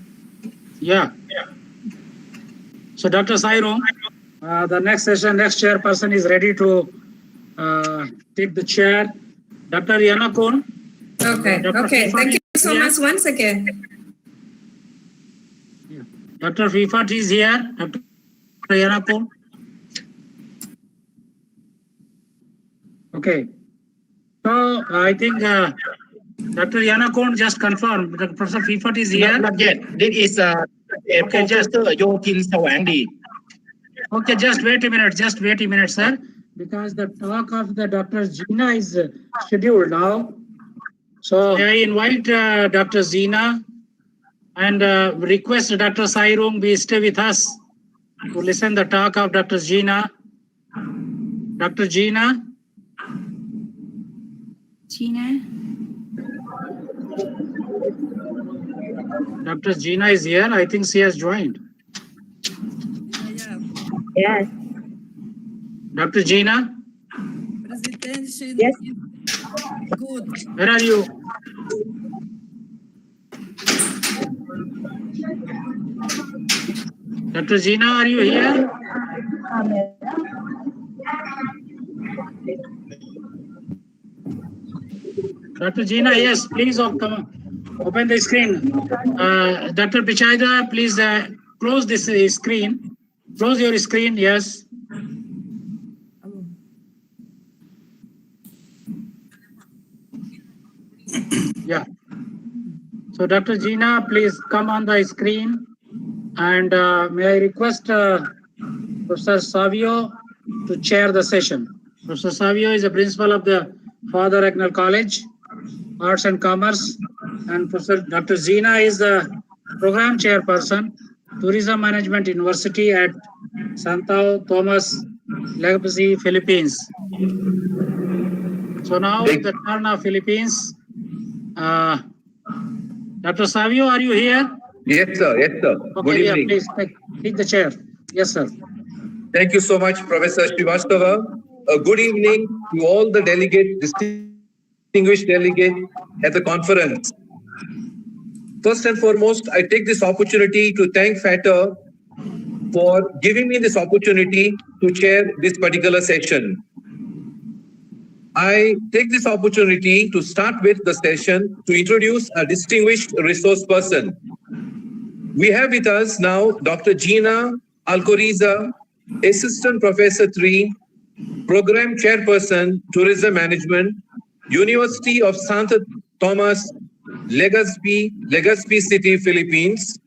Yeah. So Dr. Sairum, the next chairperson is ready to take the chair. Dr. Yanakon. Okay. Thank you so much once again. Dr. Fifat is here. Dr. Yanakon. Okay. So I think Dr. Yanakon just confirmed that Professor Fifat is here. Not yet. This is Professor Yotin Sawangdi. Okay, just wait a minute, sir. Because the talk of the Dr. Gina is scheduled now. So I invite Dr. Gina and request Dr. Sairum be stay with us to listen the talk of Dr. Gina. Dr. Gina. Dr. Gina is here. I think she has joined. Yes. Dr. Gina? Presentation. Yes. Good. Where are you? Dr. Gina, are you here? Dr. Gina, yes, please come. Open the screen. Dr. Pichayda, please close this screen. Close your screen, yes. Yeah. So Dr. Gina, please come on the screen. And may I request Professor Savio to chair the session. Professor Savio is the principal of the Father Agnel College, Arts and Commerce. And Professor Dr. Gina is the program chairperson, Tourism Management University at Santo Tomas, Legazpi, Philippines. So now the turn of Philippines. Dr. Savio, are you here? Yes, sir. Yes, sir. Okay, Good evening. Please take the chair. Yes, sir. Thank you so much, Professor Srivastava. A good evening to all the delegates, distinguished delegates at the conference. First and foremost, I take this opportunity to thank FATR for giving me this opportunity to chair this particular session. I take this opportunity to start with the session to introduce a distinguished resource person. We have with us now Dr. Gina Alcoriza, Assistant Professor 3, Program Chairperson, Tourism Management, University of Santo Tomas, Legazpi City, Philippines.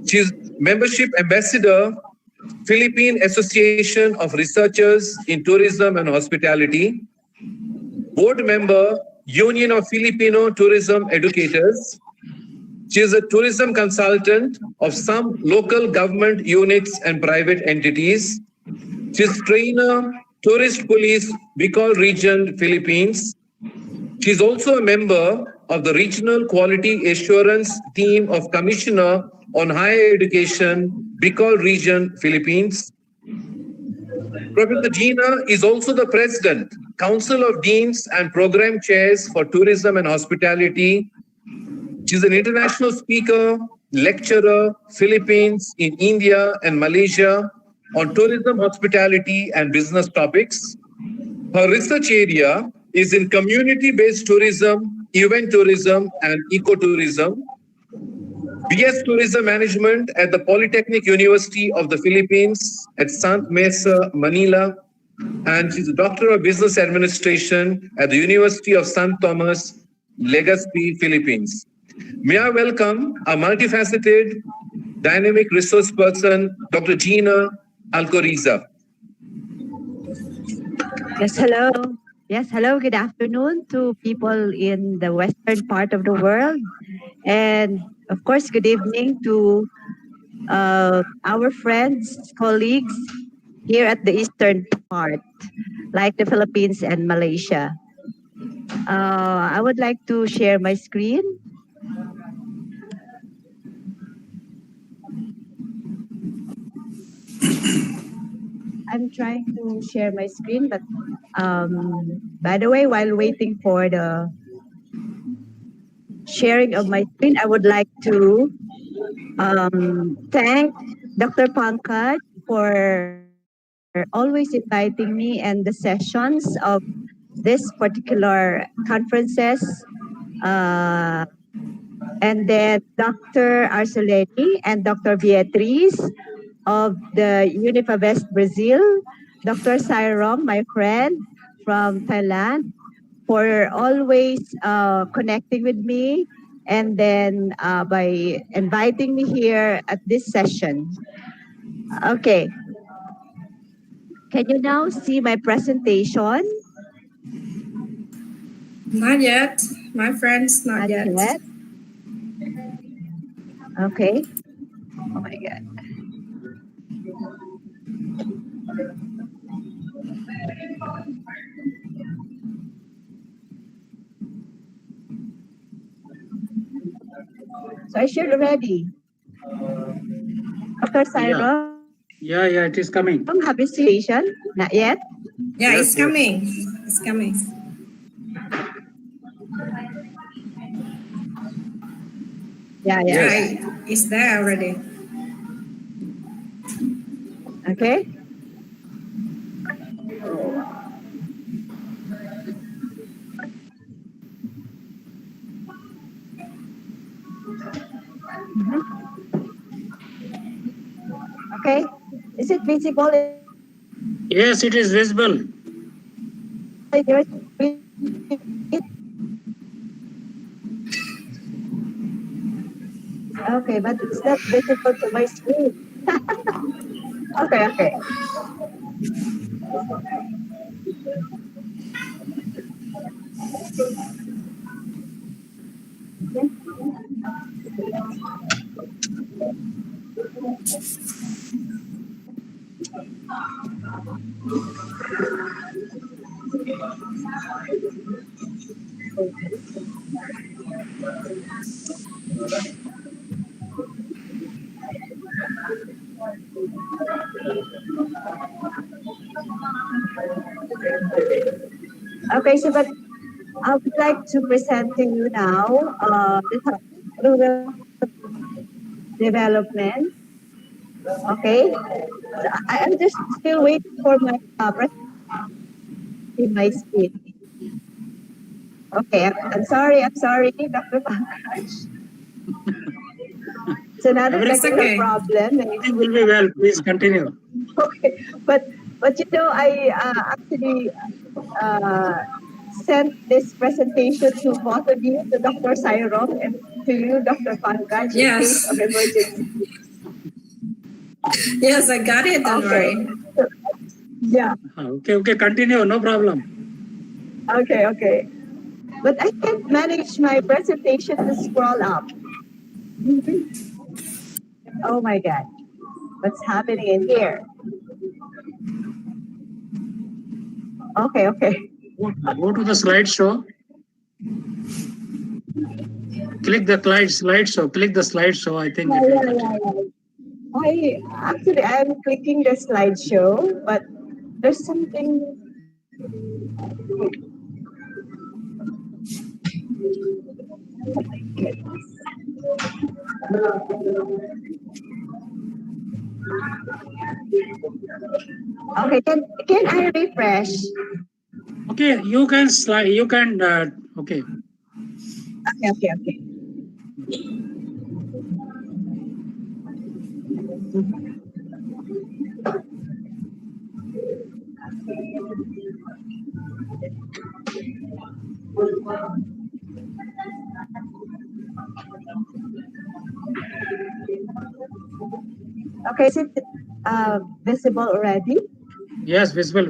She's Membership Ambassador, Philippine Association of Researchers in Tourism and Hospitality, Board Member, Union of Filipino Tourism Educators. She is a tourism consultant of some local government units and private entities. She is trainer, Tourist Police, Bicol Region, Philippines. She is also a member of the Regional Quality Assurance Team of Commissioner on Higher Education, Bicol Region, Philippines. Professor Gina is also the President, Council of Deans and Program Chairs for Tourism and Hospitality. She is an international speaker, lecturer, Philippines, in India and Malaysia on tourism, hospitality, and business topics. Her research area is in community-based tourism, event tourism, and ecotourism. BS Tourism Management at the Polytechnic University of the Philippines at Sant Mesa, Manila. And she's a Doctor of Business Administration at the University of San Tomas, Legazpi, Philippines. May I welcome a multifaceted, dynamic resource person, Dr. Gina Alcoriza. Yes, hello. Yes, hello. Good afternoon to people in the western part of the world. And of course, good evening to our friends, colleagues here at the eastern part, like the Philippines and Malaysia. I would like to share my screen. I'm trying to share my screen, but by the way, while waiting for the sharing of my screen, I would like to thank Dr. Pankaj for always inviting me and the sessions of this particular conferences. And then Dr. Arceleni and Dr. Beatriz of the Unifabest Brazil, Dr. Sairong, my friend from Thailand, for always connecting with me and then by inviting me here at this session. Okay. Can you now see my presentation? Not yet, my friends, not yet. Okay. Oh my God. So I shared already. Dr. Cyril? Yeah, it is coming. Have a situation? Not yet? Yeah, Yes, it's coming. It's coming. Yeah. It's there already. Okay. Okay. Is it visible in Yes, it is visible. your screen? Okay, but it's not visible to my screen. Okay, okay. Okay, so but I would like to present to you now the topic, rural development. Okay, so I'm just still waiting for my in my speed. Okay, I'm sorry, Dr. Pankaj. It's another Everything technical problem. everything will be well. Please continue. Okay, but you know, I actually uh, sent this presentation to both of you, to Dr. Sayrom and to you, Dr. Pankaj, in case Yes. of emergency. Yes, I got it. Don't Okay. worry. Yeah. Okay, continue. No problem. Okay. But I can't manage my presentation to scroll up. Oh my God. What's happening in here? Okay. Go to the slideshow. Click the slideshow. Click the slideshow. I think it will continue. I'm clicking the slideshow, but there's something. Okay, can I refresh? Okay, you can slide. You can. Okay. Okay. Okay, is it visible already? Yes, visible.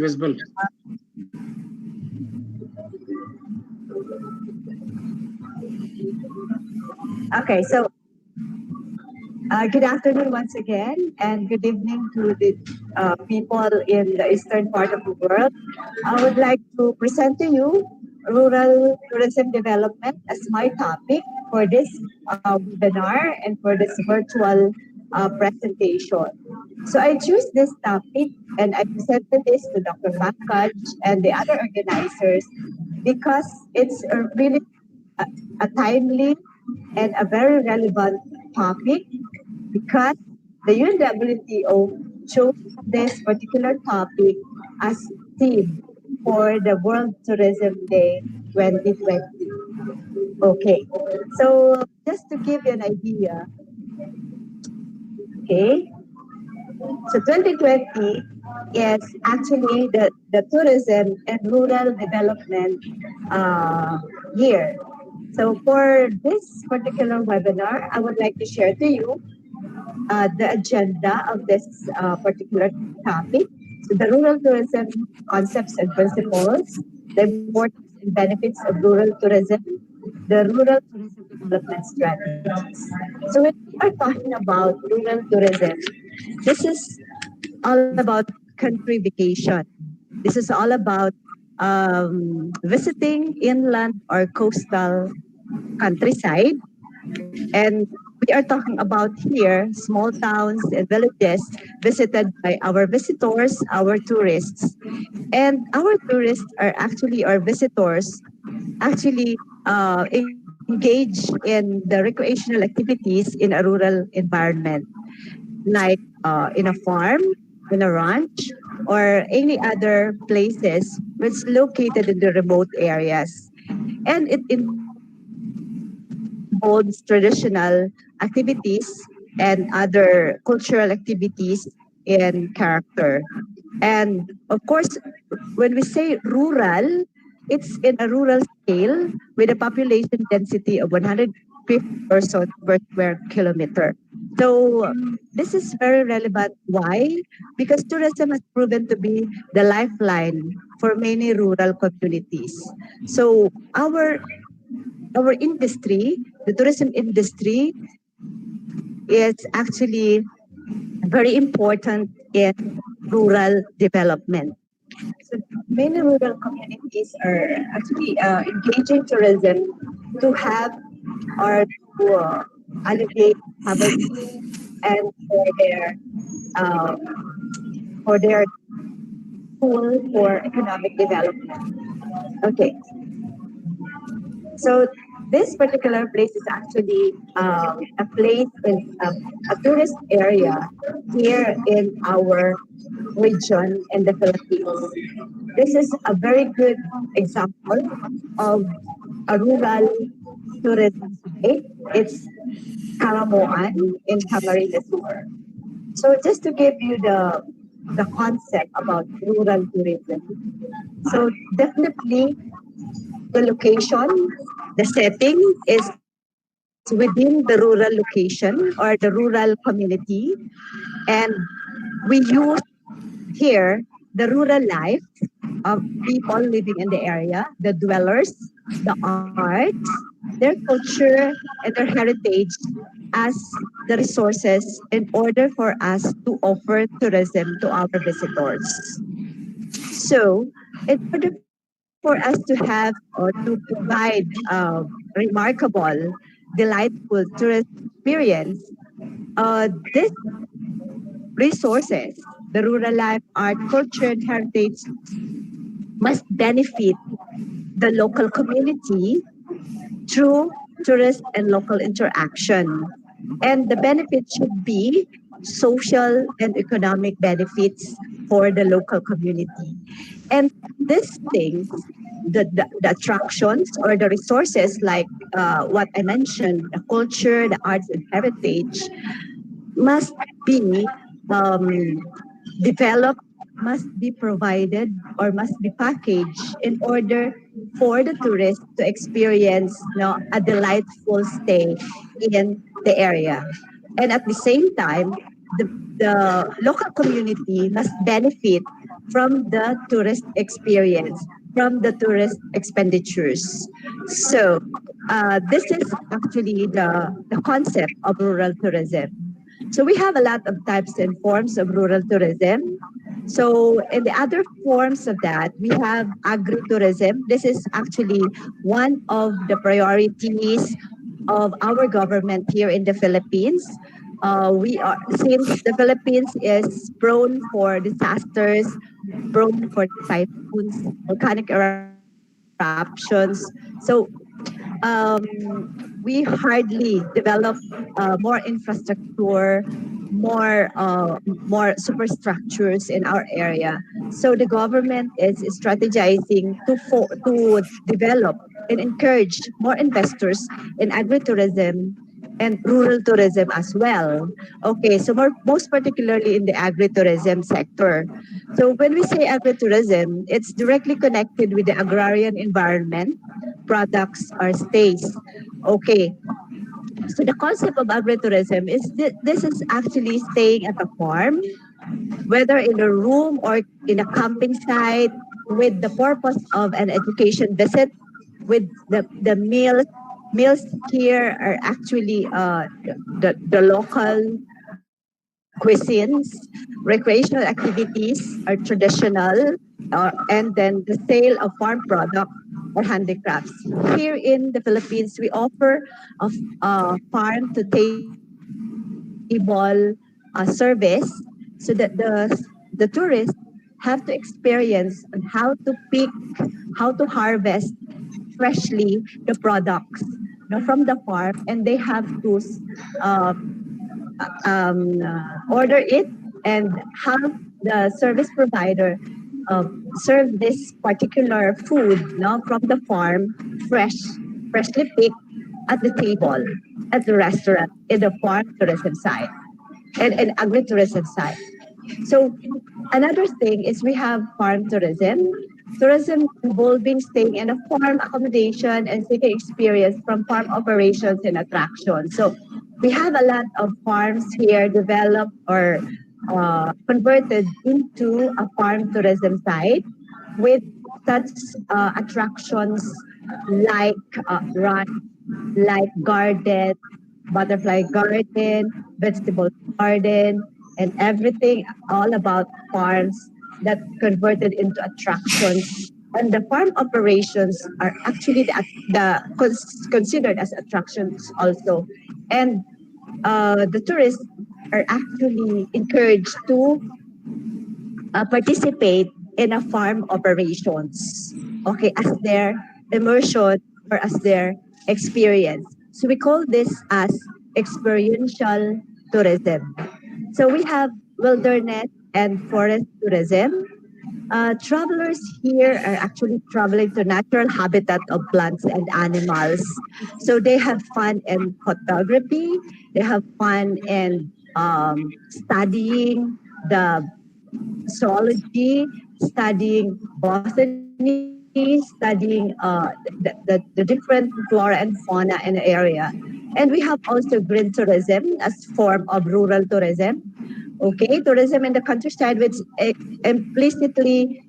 Okay, so good afternoon once again, and good evening to the people in the eastern part of the world. I would like to present to you rural tourism development as my topic for this webinar and for this virtual presentation. So I choose this topic and I presented this to Dr. Pankaj and the other organizers because it's really a timely and a very relevant topic because the UNWTO chose this particular topic as theme for the World Tourism Day 2020. Okay, so just to give you an idea, okay, so 2020 is actually the tourism and rural development year. So for this particular webinar, I would like to share to you the agenda of this particular topic. So the rural tourism concepts and principles, the importance and benefits of rural tourism, the rural tourism development strategies. So when we are talking about rural tourism, this is all about country vacation. This is all about visiting inland or coastal countryside. And we are talking about here small towns and villages visited by our visitors, our tourists. And our tourists are actually, our visitors, actually engage in the recreational activities in a rural environment, like in a farm, in a ranch, or any other places which located in the remote areas. And it involves holds traditional activities and other cultural activities in character. And of course, when we say rural, it's in a rural scale with a population density of 150 persons per square kilometer. So this is very relevant. Why? Because tourism has proven to be the lifeline for many rural communities. So our industry, the tourism industry, is actually very important in rural development. So many rural communities are actually engaging tourism to have or to alleviate poverty and uh, for their tool for economic development. Okay, so this particular place is actually a place in a tourist area here in our region in the Philippines. This is a very good example of a rural tourism site. It's Karamoan in Camarines Sur. So just to give you the concept about rural tourism. So definitely the location, the setting is within the rural location or the rural community. And we use here the rural life of people living in the area, the dwellers, the arts, their culture, and their heritage as the resources in order for us to offer tourism to our visitors. So, in order for us to have or to provide remarkable, delightful tourist experience, these resources, the rural life, art, culture, and heritage must benefit the local community through tourist and local interaction. And the benefits should be social and economic benefits for the local community. And these things, the attractions or the resources like what I mentioned, the culture, the arts and heritage, must be developed, must be provided, or must be packaged in order for the tourist to experience a delightful stay in the area. And at the same time, the local community must benefit from the tourist experience, from the tourist expenditures. So this is actually the concept of rural tourism. So we have a lot of types and forms of rural tourism. So in the other forms of that, we have agritourism. This is actually one of the priorities of our government here in the Philippines. We are, since the Philippines is prone for disasters, prone for typhoons, volcanic eruptions. So we hardly develop more infrastructure, more superstructures in our area. So the government is strategizing to develop and encourage more investors in agritourism and rural tourism as well. Okay, so most particularly in the agritourism sector. So when we say agritourism, it's directly connected with the agrarian environment, products or stays. Okay, so the concept of agritourism is this is actually staying at a farm, whether in a room or in a camping site, with the purpose of an education visit, with the meals here are actually the local cuisines, recreational activities are traditional, and then the sale of farm products or handicrafts. Here in the Philippines, we offer a farm to table service so that the tourists have to experience on how to pick, how to harvest freshly the products from the farm, and they have to order it and have the service provider serve this particular food from the farm, freshly picked at the table, at the restaurant, in the farm tourism side, and agritourism side. So another thing is we have farm tourism involving staying in a farm accommodation and seeking experience from farm operations and attractions. So we have a lot of farms here developed or converted into a farm tourism site with such attractions like run, like garden, butterfly garden, vegetable garden, and everything all about farms that converted into attractions. And the farm operations are actually considered as attractions also. And the tourists are actually encouraged to participate in a farm operations, okay, as their immersion or as their experience. So we call this as experiential tourism. So we have wilderness and forest tourism. Travelers here are actually traveling to natural habitat of plants and animals. So they have fun in photography, they have fun in studying the zoology, studying botany, studying the different flora and fauna in the area. And we have also green tourism as form of rural tourism. Okay, tourism in the countryside, which implicitly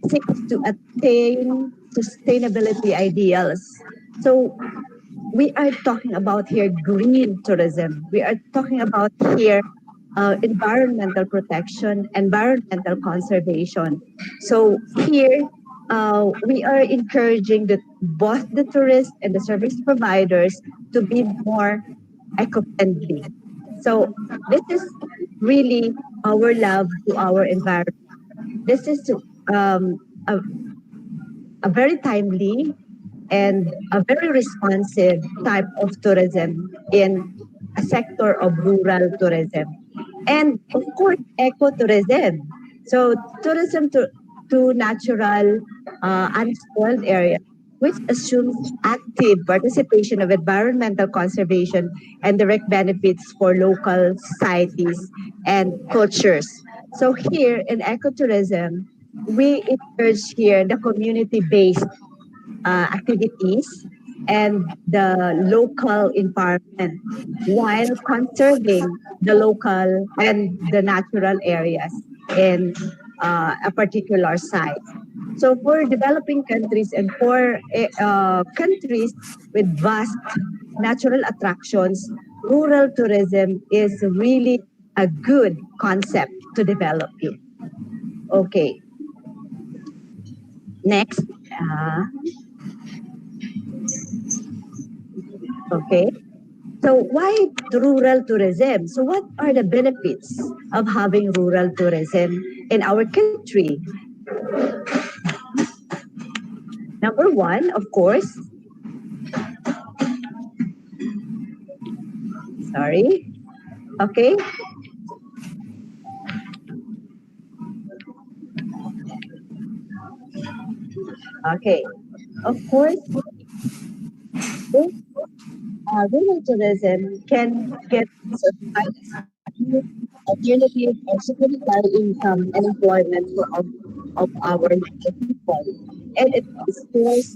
seeks to attain sustainability ideals. So we are talking about here green tourism. We are talking about here environmental protection, environmental conservation. So here we are encouraging both the tourists and the service providers to be more eco-friendly. So this is really our love to our environment. This is a, a very timely and a very responsive type of tourism in a sector of rural tourism. And of course, ecotourism. So tourism to natural, unspoiled areas, which assumes active participation of environmental conservation and direct benefits for local societies and cultures. So here in ecotourism, we encourage here the community-based activities and the local environment while conserving the local and the natural areas in a particular site. So for developing countries and for countries with vast natural attractions, rural tourism is really a good concept to develop it. Okay. Next. Okay. So why rural tourism? So what are the benefits of having rural tourism in our country? Number one, of course. Sorry. Okay. Okay. Of course, this rural tourism can get alternative or supplementary income and employment for of our local people. And it stores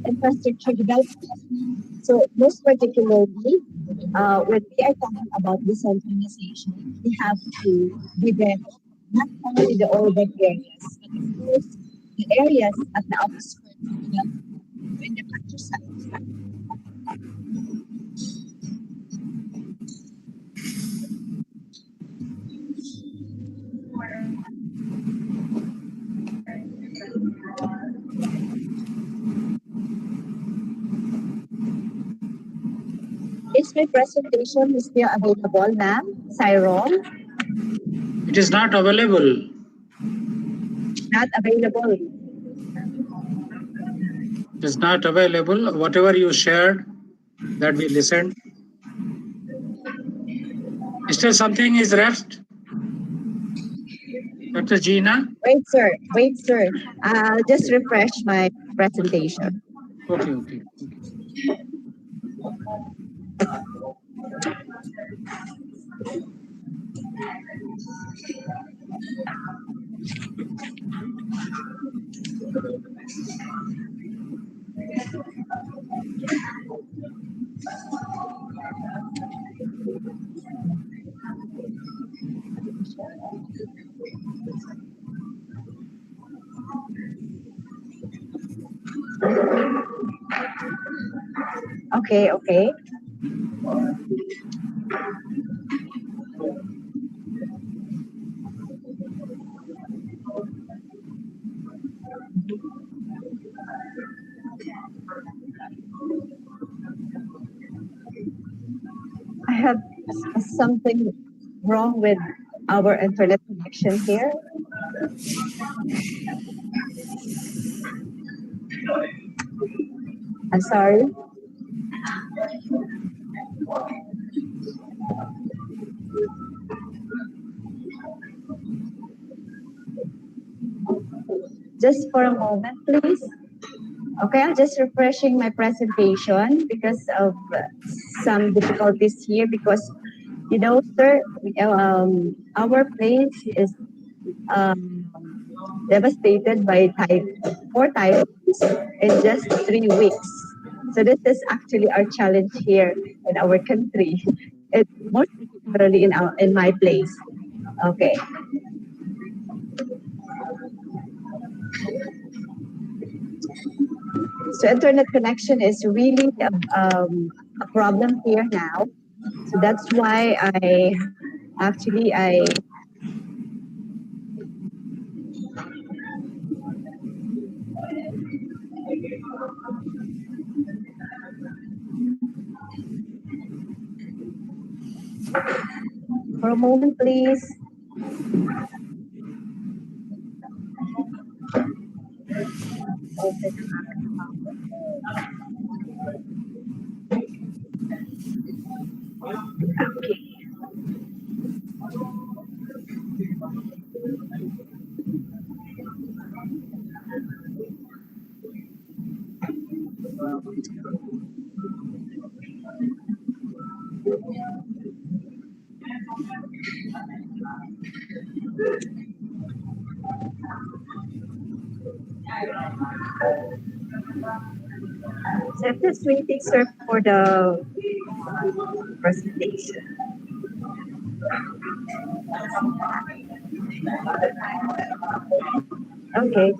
infrastructure development. So most particularly, when we are talking about decentralization, we have to develop not only the urban areas, but of course the areas at the outskirts in the countryside. Is my presentation still available, ma'am? Cyril? It is not available. Not available. It is not available. Whatever you shared, that we listened. Still something is left? Dr. Gina? Wait, sir. Wait, sir. I'll just refresh my presentation. Okay. Okay, okay. I have something wrong with our internet connection here. I'm sorry. Just for a moment, please. Okay, I'm just refreshing my presentation because of some difficulties here because, you know, sir, our place is devastated by four typhoons in just 3 weeks. So this is actually our challenge here in our country. It's more particularly in my place. Okay. So internet connection is really a problem here now. So that's why I for a moment, please. So I'm just waiting, sir, for the presentation. Okay.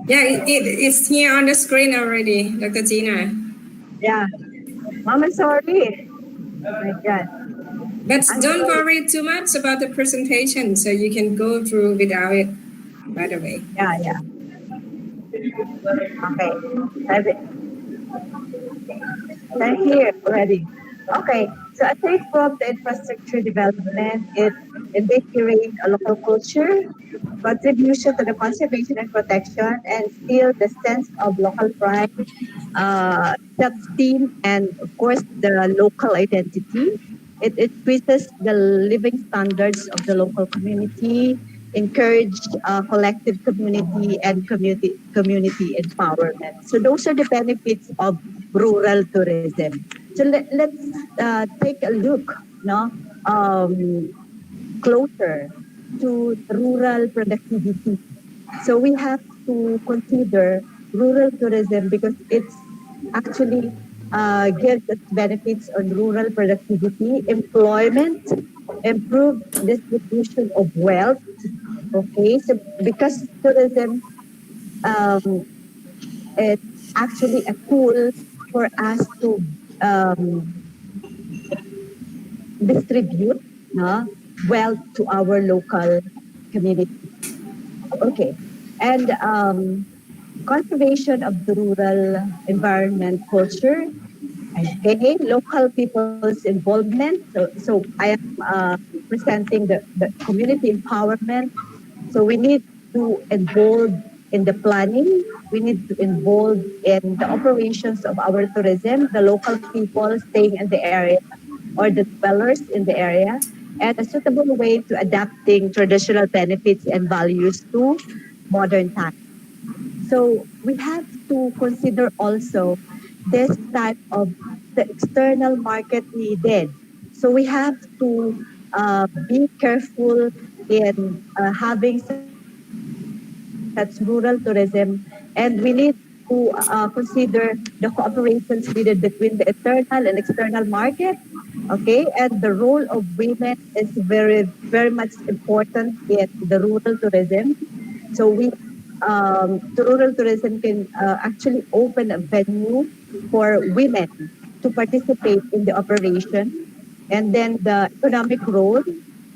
Yeah, it's here on the screen already, Dr. Gina. Yeah. Mama, sorry. Oh my God. But don't worry too much about the presentation, so you can go through without it, by the way. Yeah, yeah. Okay. Have it. They're here already. Okay. So aside from the infrastructure development, it invigorates a local culture, contribution to the conservation and protection, and still the sense of local pride, self-esteem, and of course the local identity. It increases the living standards of the local community, encourage collective community and community empowerment. So those are the benefits of rural tourism. So let's take a look, no, closer to rural productivity. So we have to consider rural tourism because it's actually gives us benefits on rural productivity, employment, improved distribution of wealth. Okay, so because tourism it's actually a tool for us to um, distribute wealth to our local community. Okay, and conservation of the rural environment culture. Okay, local people's involvement. So I am presenting the community empowerment. So we need to involve in the planning. We need to involve in the operations of our tourism, the local people staying in the area or the dwellers in the area, and a suitable way to adapting traditional benefits and values to modern times. So we have to consider also this type of the external market needed. So we have to be careful in having That's rural tourism. And we need to consider the cooperations needed between the internal and external market. Okay, and the role of women is very, very much important in the rural tourism. So the rural tourism can actually open a venue for women to participate in the operation, and then the economic role,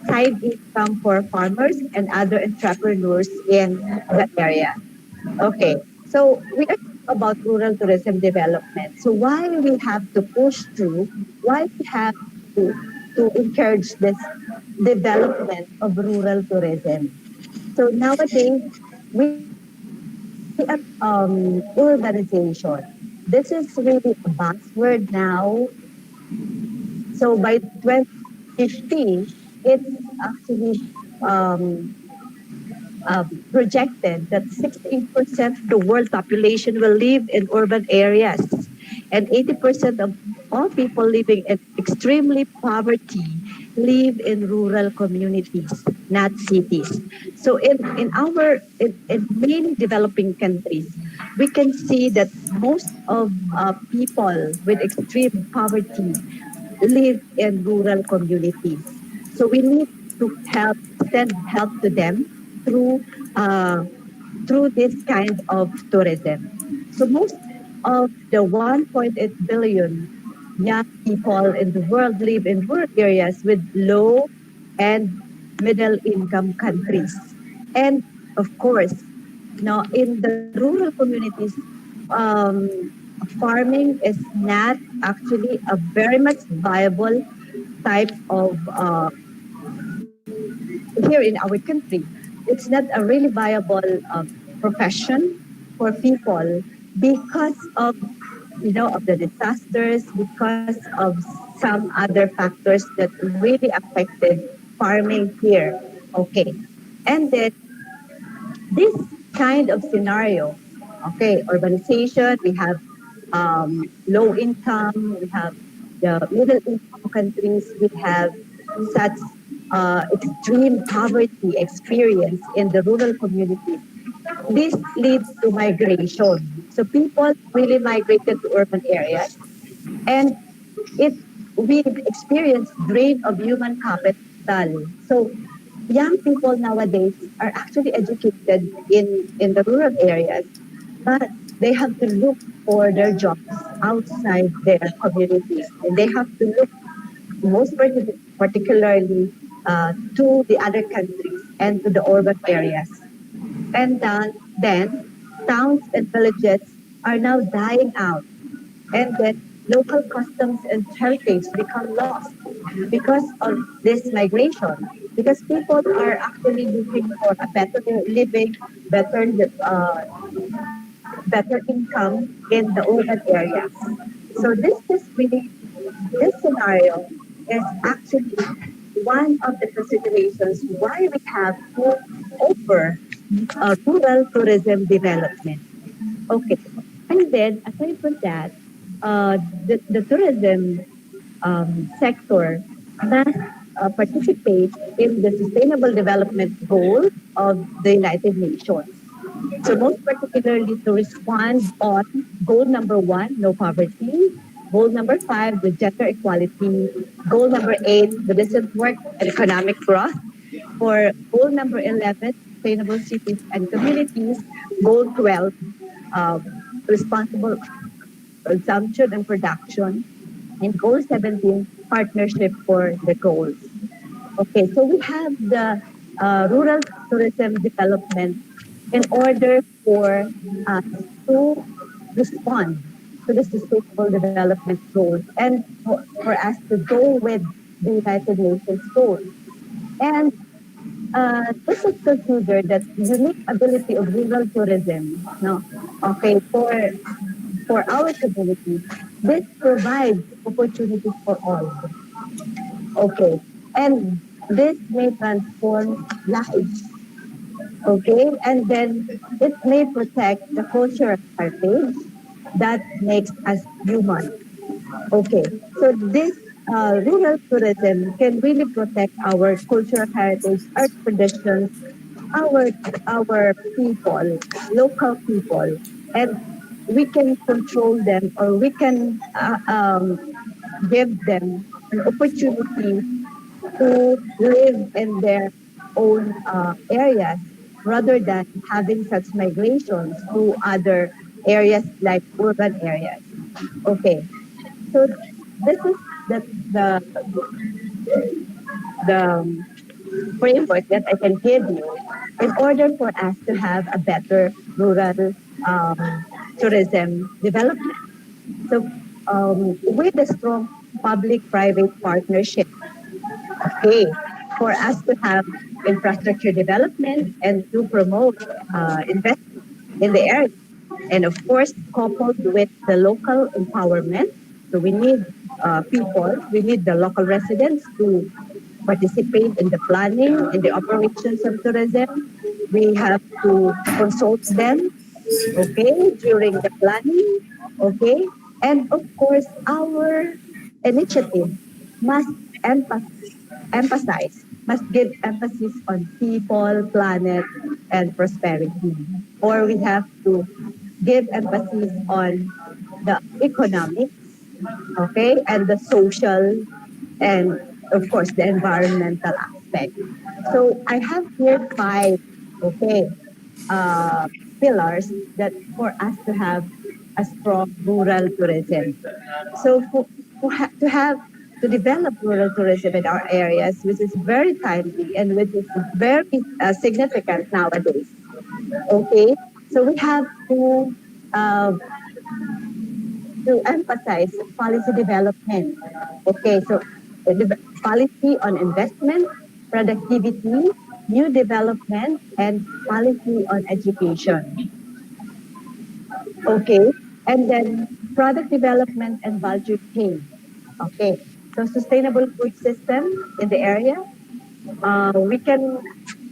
side income for farmers and other entrepreneurs in that area. Okay, so we are talking about rural tourism development. So why we have to push through, why we have to encourage this development of rural tourism. So nowadays, we are urbanization. This is really a buzzword now. So by 2050, it's actually projected that 68% of the world population will live in urban areas, and 80% of all people living in extremely poverty live in rural communities, not cities. So in many developing countries, we can see that most of people with extreme poverty live in rural communities. So we need to send help to them through uh, through this kind of tourism. So most of the 1.8 billion young people in the world live in rural areas with low and middle income countries. And of course, now in the rural communities, um, farming is not actually a very much viable type of here in our country. It's not a really viable profession for people because of of the disasters, because of some other factors that really affected farming here. Okay, and then this kind of scenario, okay, urbanization, we have low income, we have the middle income countries, we have such extreme poverty experience in the rural communities. This leads to migration. So people really migrated to urban areas, and it we experience drain of human capital. So young people nowadays are actually educated in the rural areas, but they have to look for their jobs outside their communities. And they have to look particularly to the other countries and to the urban areas. And then towns and villages are now dying out, and then local customs and heritage become lost because of this migration. Because people are actually looking for a better living, better better income in the urban areas. So this scenario is actually one of the considerations why we have to offer rural tourism development. Okay. And then, aside from that, the tourism sector must participate in the Sustainable Development Goals of the United Nations. So most particularly to respond on goal number 1, no poverty, goal number 5, the gender equality, goal number 8, the decent work and economic growth, for goal number 11, sustainable cities and communities, goal 12, responsible consumption and production, and goal 17, partnership for the goals. Okay, so we have the rural tourism development in order for us to respond to the sustainable development goals and for us to go with the United Nations goals. And this is considered that unique ability of rural tourism. No, okay, for our community, this provides opportunities for all. Okay, and this may transform lives. Okay, and then it may protect the cultural heritage that makes us human. Okay, so this rural tourism can really protect our cultural heritage, our traditions, our people, local people, and we can control them, or we can give them an opportunity to live in their own areas rather than having such migrations to other areas like urban areas. Okay, so this is the the framework that I can give you in order for us to have a better rural tourism development. So with a strong public-private partnership, okay, for us to have infrastructure development and to promote investment in the area. And of course, coupled with the local empowerment, so we need people, we need the local residents to participate in the planning, in the operations of tourism. We have to consult them, okay, during the planning, okay. And of course, our initiative must must give emphasis on people, planet, and prosperity. Or we have to give emphasis on the economics, okay, and the social, and of course the environmental aspect. So I have here five, okay, pillars that for us to have a strong rural tourism. So to have to develop rural tourism in our areas, which is very timely and which is very significant nowadays. Okay, so we have uh, to emphasize policy development. Okay, so the policy on investment, productivity, new development, and policy on education. Okay, and then product development and value chain. Okay, so sustainable food system in the area. We can,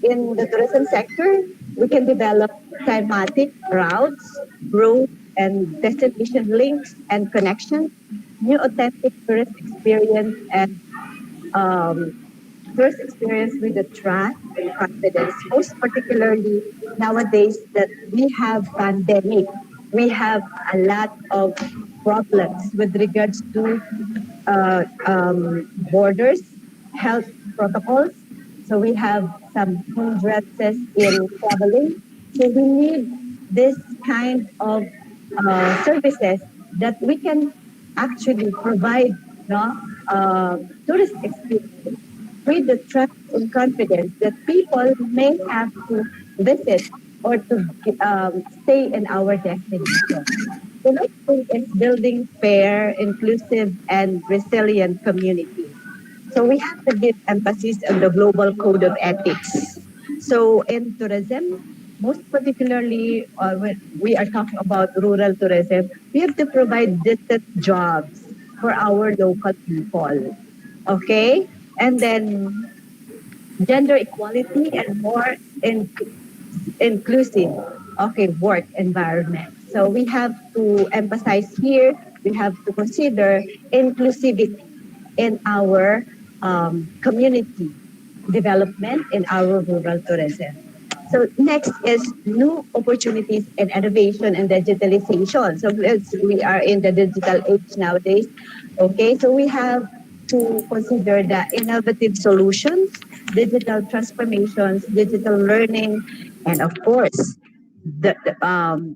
in the tourism sector, we can develop thematic routes, route, and destination links and connections, new authentic tourist experience, and um, first experience with the trust and confidence, most particularly nowadays that we have pandemic, we have a lot of problems with regards to borders, health protocols. So we have some hindrances in traveling. So we need this kind of services that we can actually provide, no, tourist experience with the trust and confidence that people may have to visit or to stay in our destination. The next thing is building fair, inclusive, and resilient communities. So we have to give emphasis on the global code of ethics. So in tourism, most particularly when we are talking about rural tourism, we have to provide decent jobs for our local people. Okay? And then gender equality and more inclusive, okay, work environment. So we have to emphasize here, we have to consider inclusivity in our community development in our rural tourism. So next is new opportunities and innovation and digitalization. So we are in the digital age nowadays. Okay, so we have to consider the innovative solutions, digital transformations, digital learning, and of course,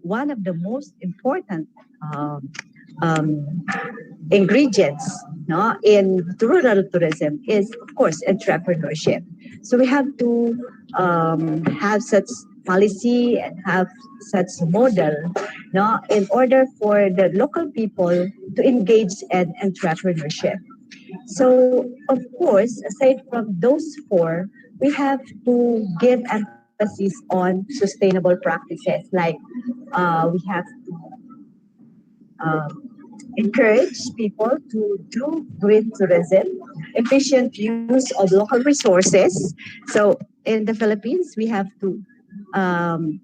one of the most important um, um, ingredients, no, in rural tourism is, of course, entrepreneurship. So we have to have such policy and have such model, no, in order for the local people to engage in entrepreneurship. So, of course, aside from those four, we have to give emphasis on sustainable practices. Like we have to encourage people to do green tourism, efficient use of local resources. So in the Philippines, um,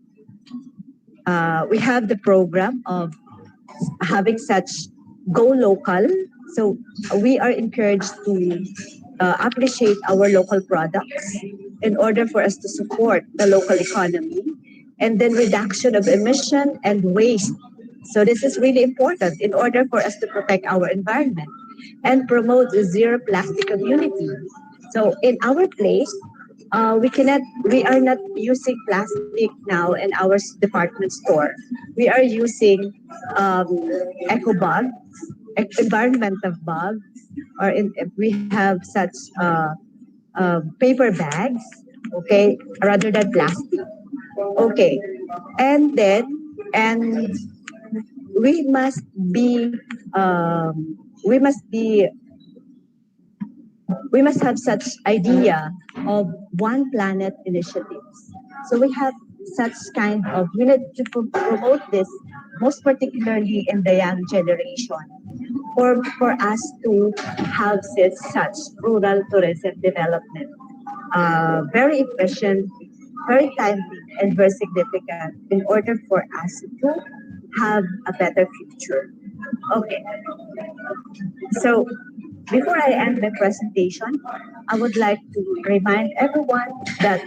we have the program of having such go local. So we are encouraged to appreciate our local products, in order for us to support the local economy, and then reduction of emission and waste. So this is really important in order for us to protect our environment and promote a zero plastic community. So in our place, we are not using plastic now in our department store. We are using eco bags, environmental bags, or we have such paper bags, okay, rather than plastic. Okay, and we must be we must be we must have such idea of one planet initiatives. So we have such kind of, we need to promote this, most particularly in the young generation, for us to have such rural tourism development. Very efficient, very timely, and very significant in order for us to have a better future. Okay. So before I end my presentation, I would like to remind everyone that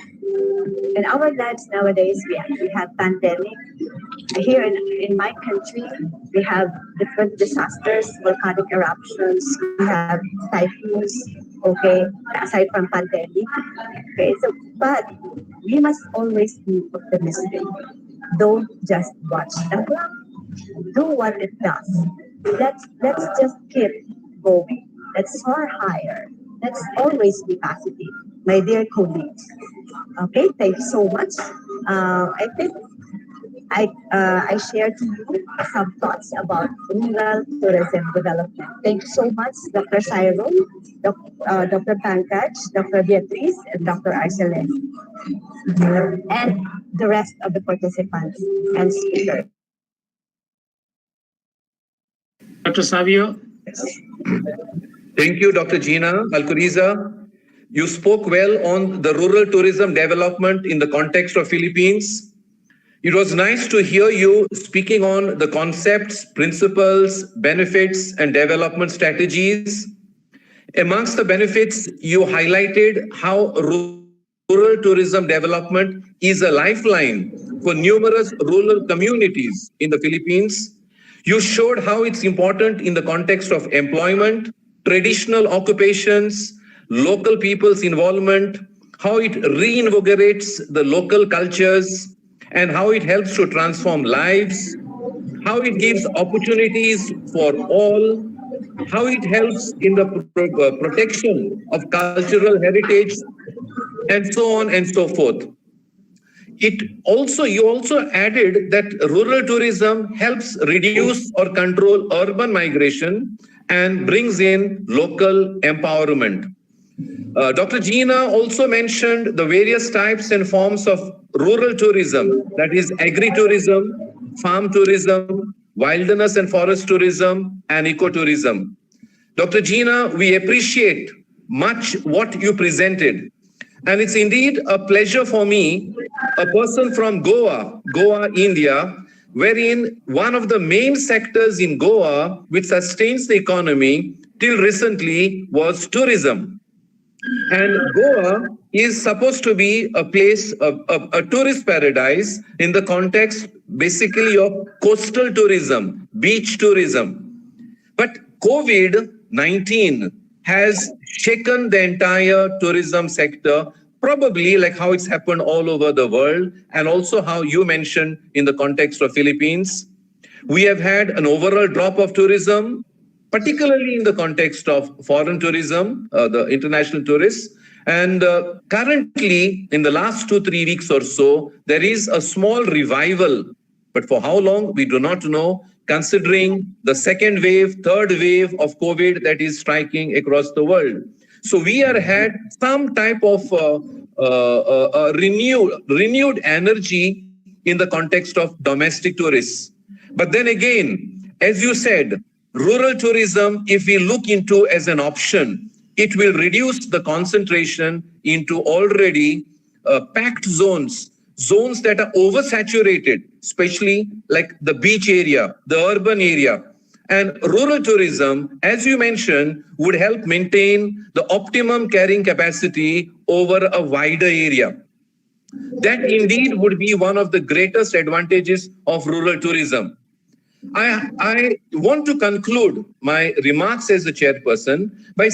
in our lives nowadays, we have pandemic. Here in my country, we have different disasters, volcanic eruptions, we have typhoons, okay, aside from pandemic. Okay, so, but we must always be optimistic. Don't just watch the clock. Do what it does. Let's just keep going. Let's soar higher. Let's always be positive, my dear colleagues. Okay, thank you so much. I think I shared to you some thoughts about rural tourism development. Thank you so much, Dr. Cyril, Dr. Pankaj, Dr. Beatriz, and Dr. Arceles, and the rest of the participants and speakers. Dr. Savio. Thank you, Dr. Gina Alcuriza. You spoke well on the rural tourism development in the context of Philippines. It was nice to hear you speaking on the concepts, principles, benefits, and development strategies. Amongst the benefits, you highlighted how rural tourism development is a lifeline for numerous rural communities in the Philippines. You showed how it's important in the context of employment, traditional occupations, local people's involvement, how it reinvigorates the local cultures, and how it helps to transform lives, how it gives opportunities for all, how it helps in the protection of cultural heritage, and so on and so forth. You also added that rural tourism helps reduce or control urban migration and brings in local empowerment. Dr. Gina also mentioned the various types and forms of rural tourism, that is agri-tourism, farm tourism, wilderness and forest tourism, and ecotourism. Dr. Gina, we appreciate much what you presented. And it's indeed a pleasure for me, a person from Goa, India, wherein one of the main sectors in Goa which sustains the economy till recently was tourism. And Goa is supposed to be a place, a tourist paradise in the context basically of coastal tourism, beach tourism. But COVID-19 has shaken the entire tourism sector, probably like how it's happened all over the world, and also how you mentioned in the context of Philippines. We have had an overall drop of tourism, particularly in the context of foreign tourism, the international tourists. And currently, in the last 2-3 weeks or so, there is a small revival. But for how long, we do not know, considering the second wave, third wave of COVID that is striking across the world. So we are had some type of renewed energy in the context of domestic tourists. But then again, as you said, rural tourism, if we look into as an option, it will reduce the concentration into already packed zones that are oversaturated, especially like the beach area, the urban area. And rural tourism, as you mentioned, would help maintain the optimum carrying capacity over a wider area. That indeed would be one of the greatest advantages of rural tourism. I want to conclude my remarks as the chairperson by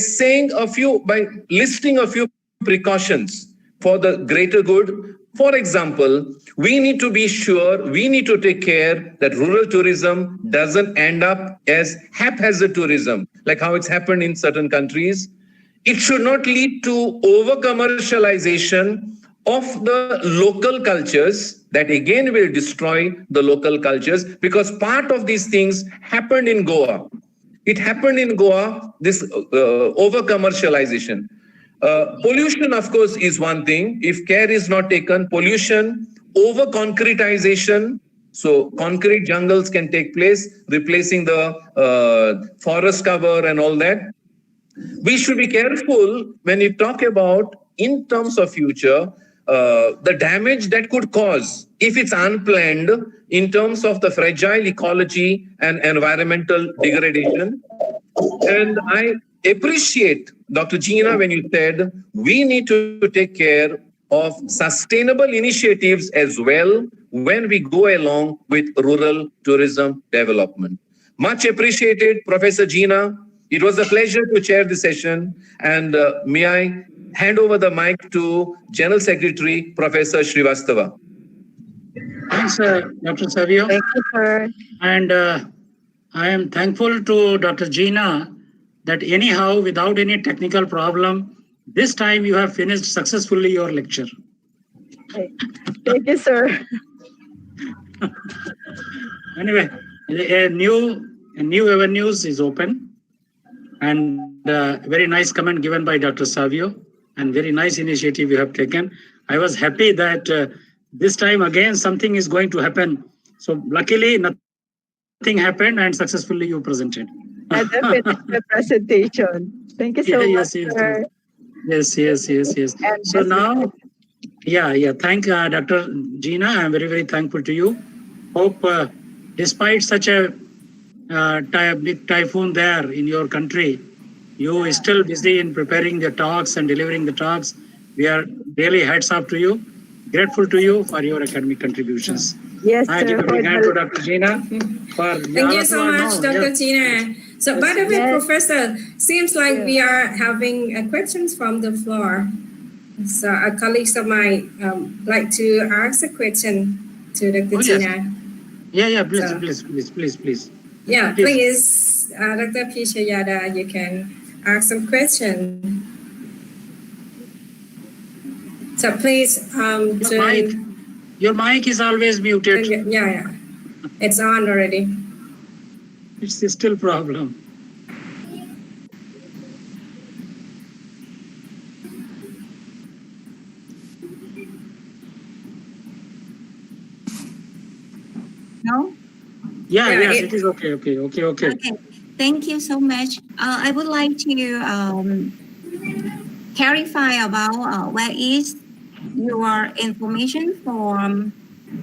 listing a few precautions for the greater good. For example, we need to be sure, we need to take care that rural tourism doesn't end up as haphazard tourism, like how it's happened in certain countries. It should not lead to over-commercialization of the local cultures that again will destroy the local cultures, because part of these things happened in Goa. It happened in Goa, this over-commercialization. Pollution, of course, is one thing. If care is not taken, pollution, over-concretization, so concrete jungles can take place, replacing the forest cover and all that. We should be careful when we talk about, in terms of future, the damage that could cause if it's unplanned in terms of the fragile ecology and environmental degradation. And I appreciate, Dr. Gina, when you said we need to take care of sustainable initiatives as well when we go along with rural tourism development. Much appreciated, Professor Gina. It was a pleasure to chair the session, and may I hand over the mic to General Secretary, Professor Srivastava. Thanks, Dr. Savio. Thank you, sir. And I am thankful to Dr. Gina that anyhow, without any technical problem, this time you have finished successfully your lecture. Thank you, sir. Anyway, a new avenues is open, and very nice comment given by Dr. Savio, and very nice initiative you have taken. I was happy that this time again something is going to happen. So luckily nothing happened and successfully you presented. And the presentation. Thank you so much, sir. Yes. So now, thank Dr. Gina. I'm very thankful to you. Hope despite such a big typhoon there in your country, you are still busy in preparing the talks and delivering the talks. We are really hats off to you. Grateful to you for your academic contributions. Yes, I sir. give a big hand to Dr. Gina. Thank you so much, Dr. Gina. So, by the way, Professor, seems like we are having questions from the floor. So, our colleagues of mine like to ask a question to Dr. Gina. Please. Yeah, please, Dr. Pishayada, you can ask some questions. So please, your mic is always muted. Yeah, it's on already. It's still problem. No? Yeah, it is okay. Okay, thank you so much. I would like to clarify about where is your information from,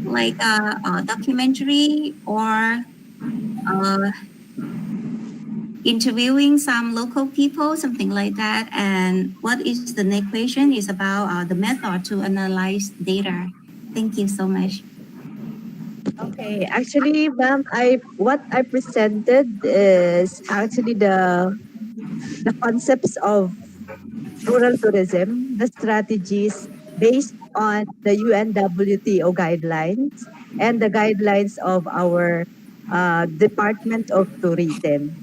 like a documentary or interviewing some local people, something like that. And what is the next question is about the method to analyze data. Thank you so much. Okay, actually, ma'am, what I presented is actually the concepts of rural tourism, the strategies based on the UNWTO guidelines and the guidelines of our Department of Tourism.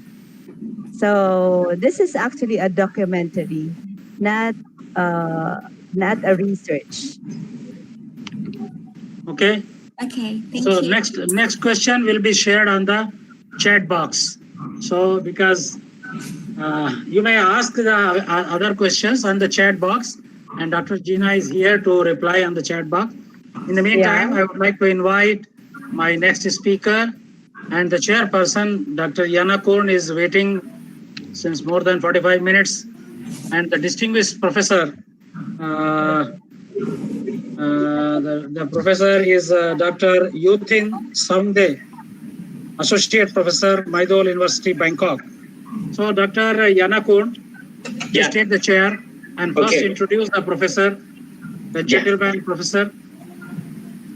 So this is actually a documentary, not a research. Okay. Okay, thank so you. Next question will be shared on the chat box. So because you may ask the other questions on the chat box, and Dr. Gina is here to reply on the chat box. In the meantime, I would like to invite my next speaker, and the chairperson, Dr. Yana Korn, is waiting since more than 45 minutes, and the distinguished professor, the professor is Dr. Yuthin Samde, Associate Professor, Maidol University, Bangkok. So Dr. Yana Korn, please take the chair And first introduce the professor, the gentleman professor.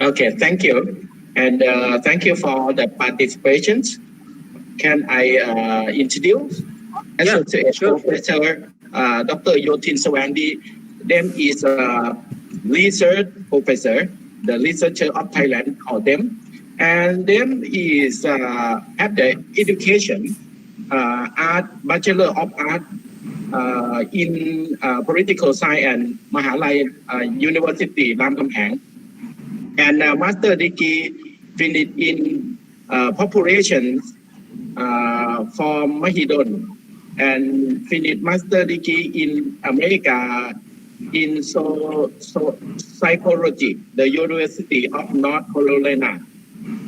Okay, thank you. And thank you for the participations. Can I introduce? Associate Professor Dr. Yotin Sawandi. Them is a research professor, the researcher of Thailand called them. And them is have the education, art, Bachelor of Art in Political Science and Mahalai University, Ram Kamphang. And master degree finished in populations from Mahidol, and finished master degree in America in psychology, the University of North Carolina,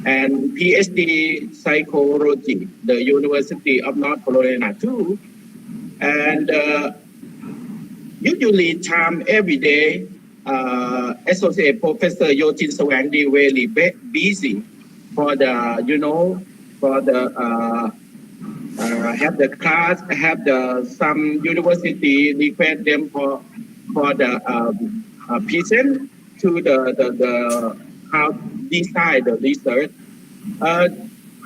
and PhD psychology, the University of North Carolina too. And usually time every day, Associate Professor Yotin Sawandi very busy for the, for the have the class, have the some university request them for the present to the how design the research.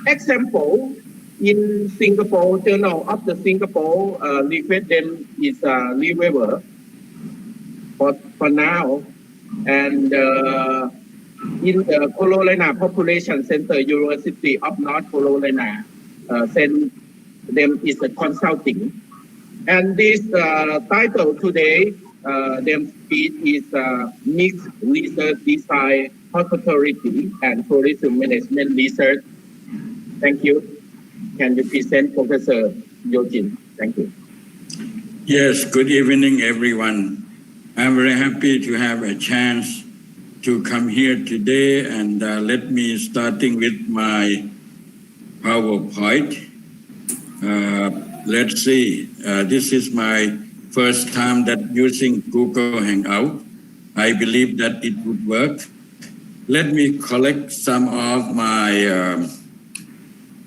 Example, in Singapore, Journal of the Singapore request them is River for now, and in the Carolina Population Center, University of North Carolina, send them is a consulting. And this title today, them speech is Mixed Research Design, Hospitality and Tourism Management Research. Thank you. Can you present Professor Yotin? Thank you. Yes, good evening, everyone. I'm very happy to have a chance to come here today, and let me starting with my PowerPoint. Let's see, this is my first time that using Google Hangout. I believe that it would work. Let me collect some of my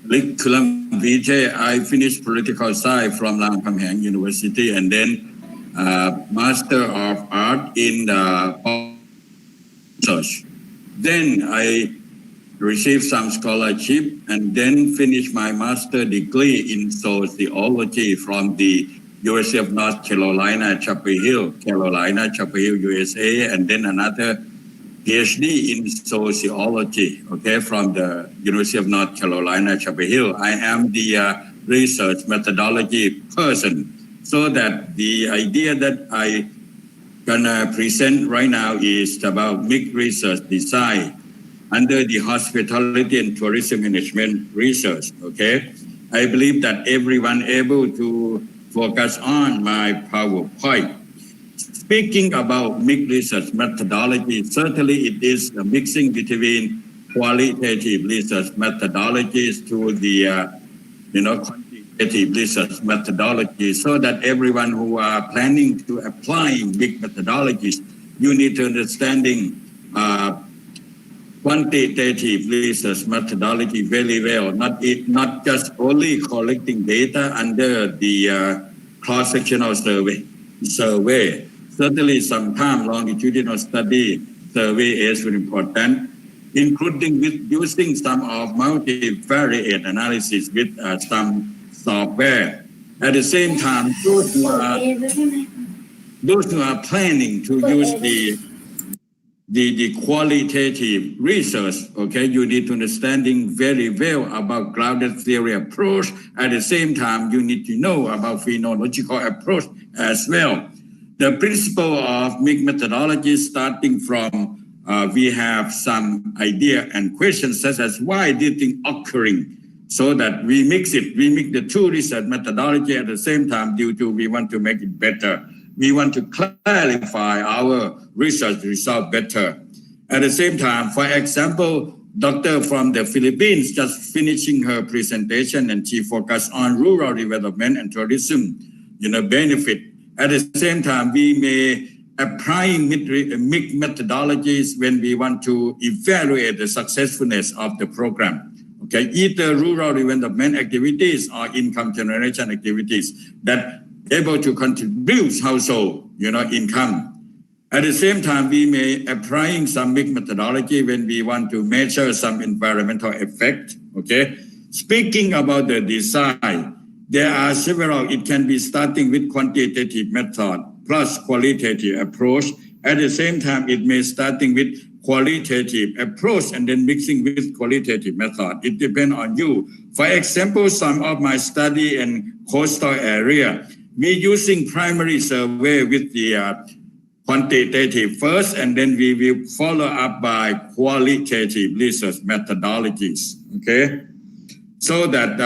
curriculum vitae. I finished political science from Ram Kamphang University, and then Master of Art in research. Then I received some scholarship and then finished my master degree in sociology from the University of North Carolina, Chapel Hill, USA, and then another PhD in sociology, from the University of North Carolina, Chapel Hill. I am the research methodology person. So that the idea that I gonna present right now is about mixed research design under the hospitality and tourism management research. I believe that everyone able to focus on my PowerPoint. Speaking about mixed research methodology, certainly it is a mixing between qualitative research methodologies to the quantitative research methodology, so that everyone who are planning to applying big methodologies, you need to understanding quantitative research methodology very well, not just only collecting data under the cross-sectional survey. Certainly sometimes longitudinal study survey is very important, including with using some of multivariate analysis with some software. At the same time, those who are planning to use the qualitative research, you need to understanding very well about grounded theory approach. At the same time, you need to know about phenomenological approach as well. The principle of mixed methodology starting from we have some idea and questions such as why this thing occurring, so that we mix the two research methodology at the same time due to we want to make it better. We want to clarify our research result better. At the same time, for example, doctor from the Philippines just finishing her presentation and she focused on rural development and tourism, benefit. At the same time, we may applying mixed methodologies when we want to evaluate the successfulness of the program. Either rural development activities or income generation activities that able to contribute household, income. At the same time, we may applying some mixed methodology when we want to measure some environmental effect. Okay. Speaking about the design, there are several. It can be starting with quantitative method plus qualitative approach. At the same time, it may starting with qualitative approach and then mixing with qualitative method. It depends on you. For example, some of my study in coastal area, we using primary survey with the quantitative first, and then we will follow up by qualitative research methodologies. Okay. So that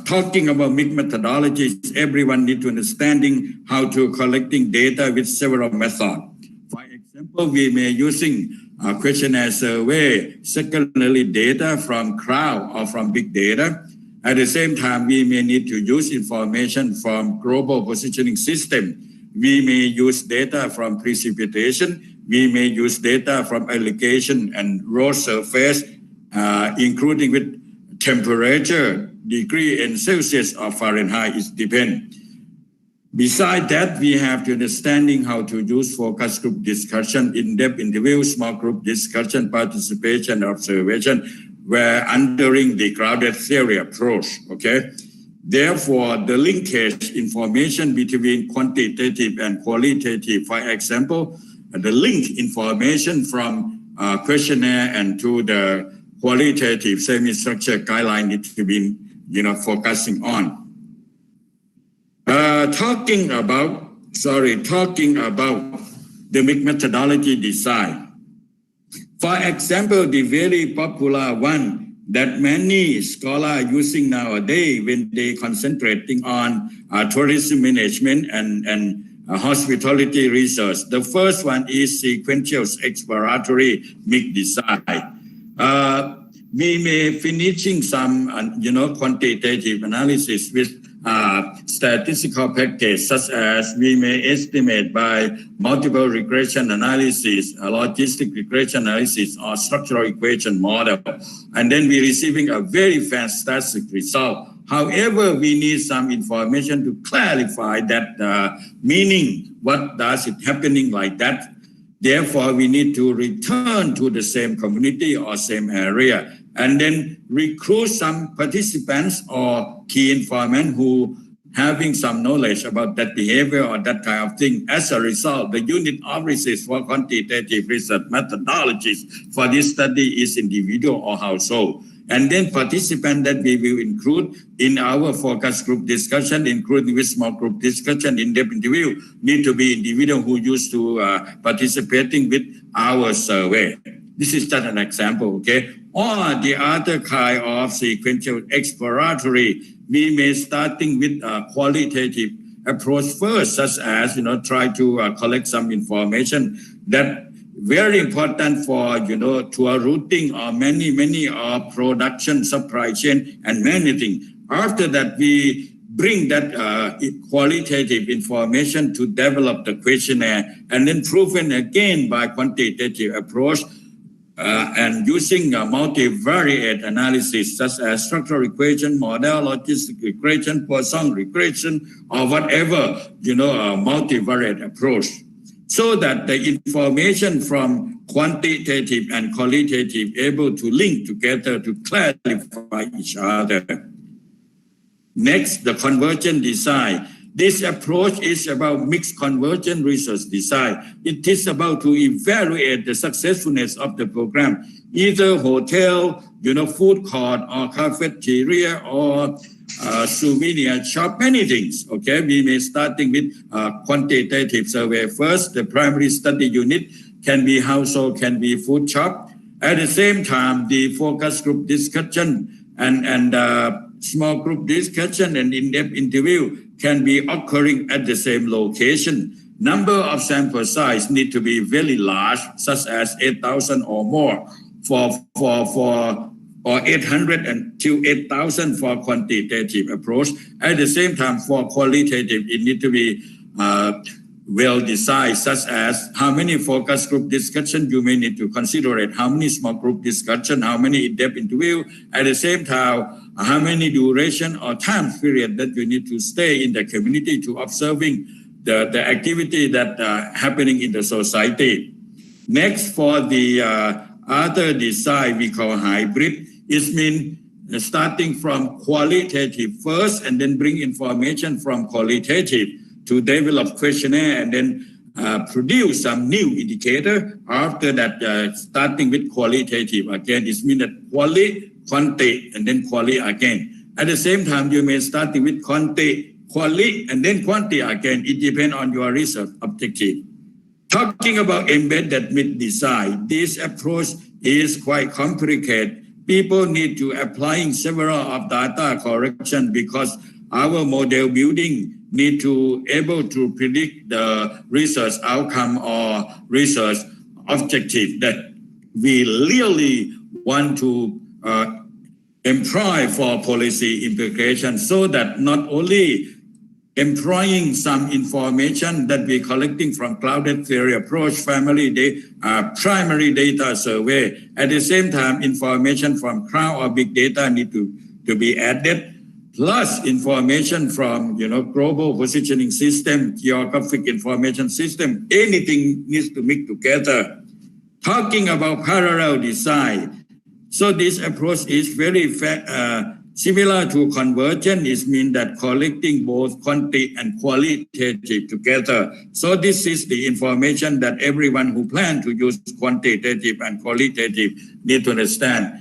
talking about mixed methodologies, everyone need to understanding how to collecting data with several methods. For example, we may using questionnaire survey, secondary data from crowd or from big data. At the same time, we may need to use information from global positioning system. We may use data from precipitation. We may use data from elevation and road surface, including with temperature, degree in Celsius or Fahrenheit. It depends. Besides that, we have to understanding how to use focus group discussion, in-depth interview, small group discussion, participation, observation, where undering the crowded theory approach. Okay. Therefore, the linkage information between quantitative and qualitative, for example, the link information from questionnaire and to the qualitative semi-structured guideline needs to be, focusing on. Talking about the mixed methodology design. For example, the very popular one that many scholars are using nowadays when they concentrating on tourism management and hospitality research. The first one is sequential exploratory mixed design. We may finishing some, quantitative analysis with statistical package, such as we may estimate by multiple regression analysis, logistic regression analysis, or structural equation model. And then we're receiving a very fantastic result. However, we need some information to clarify that meaning. What does it happening like that? Therefore, we need to return to the same community or same area and then recruit some participants or key informant who having some knowledge about that behavior or that kind of thing. As a result, the unit of research for quantitative research methodologies for this study is individual or household. And then participants that we will include in our focus group discussion, including with small group discussion, in-depth interview, need to be individual who used to participating with our survey. This is just an example, okay? Or the other kind of sequential exploratory, we may starting with a qualitative approach first, such as, try to collect some information that very important for, tour routing or many production, supply chain, and many things. After that, we bring that qualitative information to develop the questionnaire and then proven again by quantitative approach and using a multivariate analysis such as structural equation, model, logistic regression, Poisson regression, or whatever, a multivariate approach. So that the information from quantitative and qualitative able to link together to clarify each other. Next, the convergent design. This approach is about mixed convergent research design. It is about to evaluate the successfulness of the program, either hotel, food court or cafeteria or souvenir shop, many things. Okay, we may starting with quantitative survey first. The primary study unit can be household, can be food shop. At the same time, the focus group discussion and small group discussion and in-depth interview can be occurring at the same location. Number of sample size need to be very large, such as 8,000 or more or 800 to 8,000 for quantitative approach. At the same time, for qualitative, it need to be well designed, such as how many focus group discussion you may need to consider it, how many small group discussion, how many in-depth interview. At the same time, how many duration or time period that you need to stay in the community to observing the activity that happening in the society. Next, for the other design we call hybrid, it means starting from qualitative first and then bring information from qualitative to develop questionnaire and then produce some new indicator. After that, starting with qualitative again, it means that quantity, and then quality again. At the same time, you may start with quantity, and then quantity again. It depends on your research objective. Talking about embedded mid design, this approach is quite complicated. People need to applying several of data correction because our model building need to able to predict the research outcome or research objective that we really want to employ for policy implication, so that not only employing some information that we're collecting from clouded theory approach, primary data survey. At the same time, information from crowd or big data need to be added, plus information from global positioning system, geographic information system. Anything needs to mix together. Talking about parallel design, so this approach is very similar to convergence. It means that collecting both quantity and qualitative together. So this is the information that everyone who plan to use quantitative and qualitative need to understand.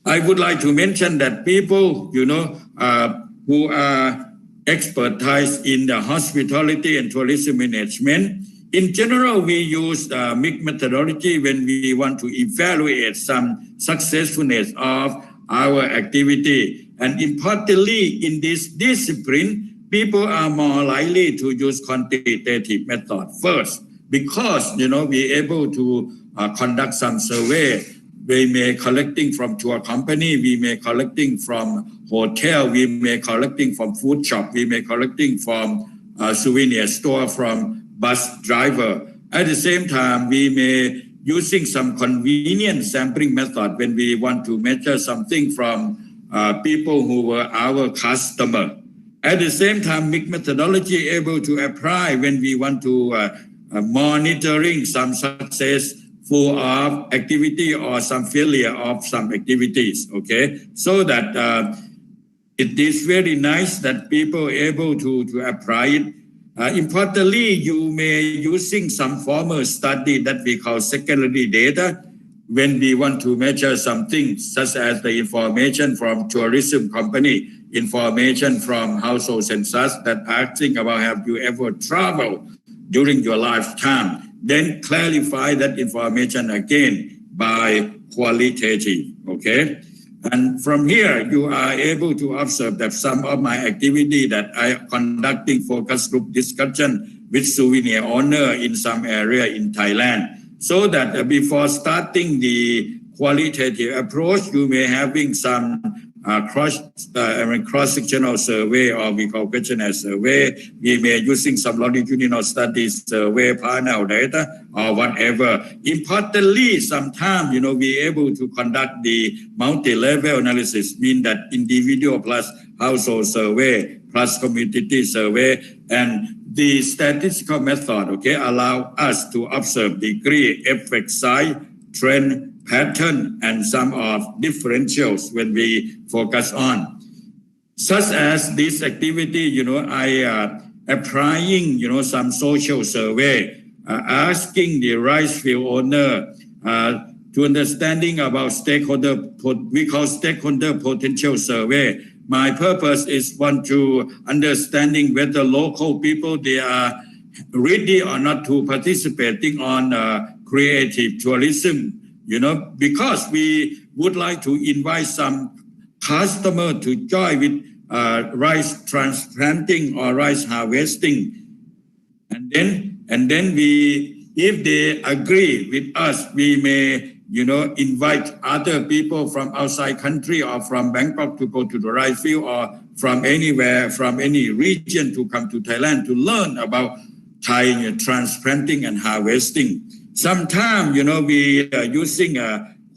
I would like to mention that people, who are expertise in the hospitality and tourism management, in general, we use mixed methodology when we want to evaluate some successfulness of our activity. And importantly, in this discipline, people are more likely to use quantitative method first, because we're able to conduct some survey. We may collecting from tour company, we may collecting from hotel, we may collecting from food shop, we may collecting from souvenir store, from bus driver. At the same time, we may using some convenient sampling method when we want to measure something from people who were our customer. At the same time, mixed methodology able to apply when we want to monitoring some successful of activity or some failure of some activities. Okay, so that it is very nice that people able to apply it. Importantly, you may using some formal study that we call secondary data when we want to measure something, such as the information from tourism company, information from household census that asking about have you ever traveled during your lifetime. Then clarify that information again by qualitative. Okay. And from here, you are able to observe that some of my activity that I conducting focus group discussion with souvenir owner in some area in Thailand. So that before starting the qualitative approach, you may having some cross-sectional survey, or we call questionnaire survey. We may using some longitudinal studies survey, panel data, or whatever. Importantly, sometimes, we able to conduct the multi-level analysis, mean that individual plus household survey, plus community survey, and the statistical method, okay, allow us to observe degree, effect size, trend, pattern, and some of differentials when we focus on. Such as this activity, I applying, some social survey, asking the rice field owner to understanding about stakeholder, we call stakeholder potential survey. My purpose is want to understanding whether local people, they are ready or not to participating on creative tourism. Because we would like to invite some customer to join with rice transplanting or rice harvesting. And then we, if they agree with us, we may, invite other people from outside country or from Bangkok to go to the rice field, or from anywhere, from any region to come to Thailand to learn about Thai transplanting and harvesting. Sometimes, we are using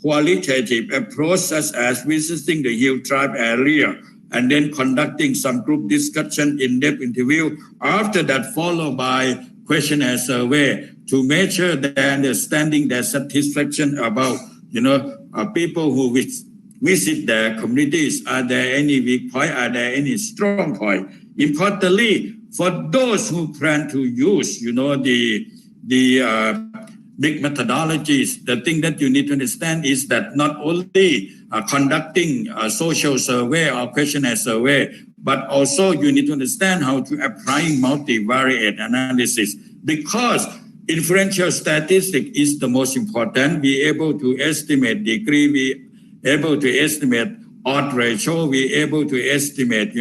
qualitative approach such as visiting the hill tribe area and then conducting some group discussion, in-depth interview. After that, followed by questionnaire survey to measure their understanding, their satisfaction about, people who visit their communities. Are there any weak point? Are there any strong point? Importantly, for those who plan to use, the big methodologies, the thing that you need to understand is that not only conducting a social survey or questionnaire survey, but also you need to understand how to apply multivariate analysis, because inferential statistics is the most important. Be able to estimate degree, be able to estimate odds ratio, be able to estimate,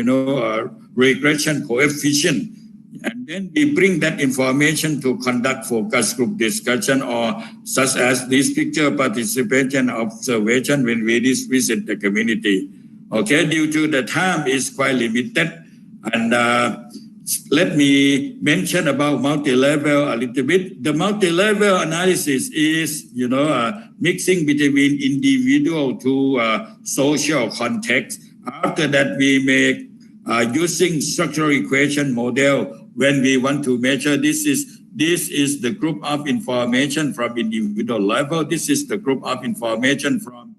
regression coefficient. And then we bring that information to conduct focus group discussion, or such as this picture participation observation when we visit the community. Okay, due to the time is quite limited. And let me mention about multi-level a little bit. The multi-level analysis is, mixing between individual to social context. After that, we make using structural equation model. When we want to measure, this is the group of information from individual level. This is the group of information from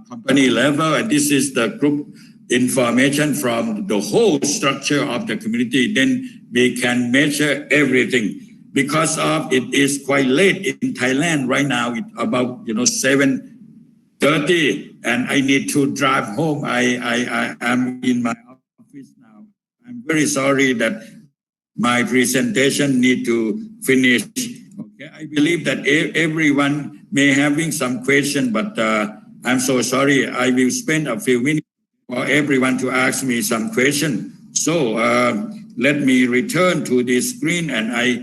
company level, and this is the group information from the whole structure of the community. Then we can measure everything. Because of it is quite late in Thailand right now. It's about 7:30, and I need to drive home. I am in my office now. I'm very sorry that my presentation need to finish. Okay, I believe that everyone may having some question, but I'm so sorry. I will spend a few minutes for everyone to ask me some question. So let me return to this screen, and I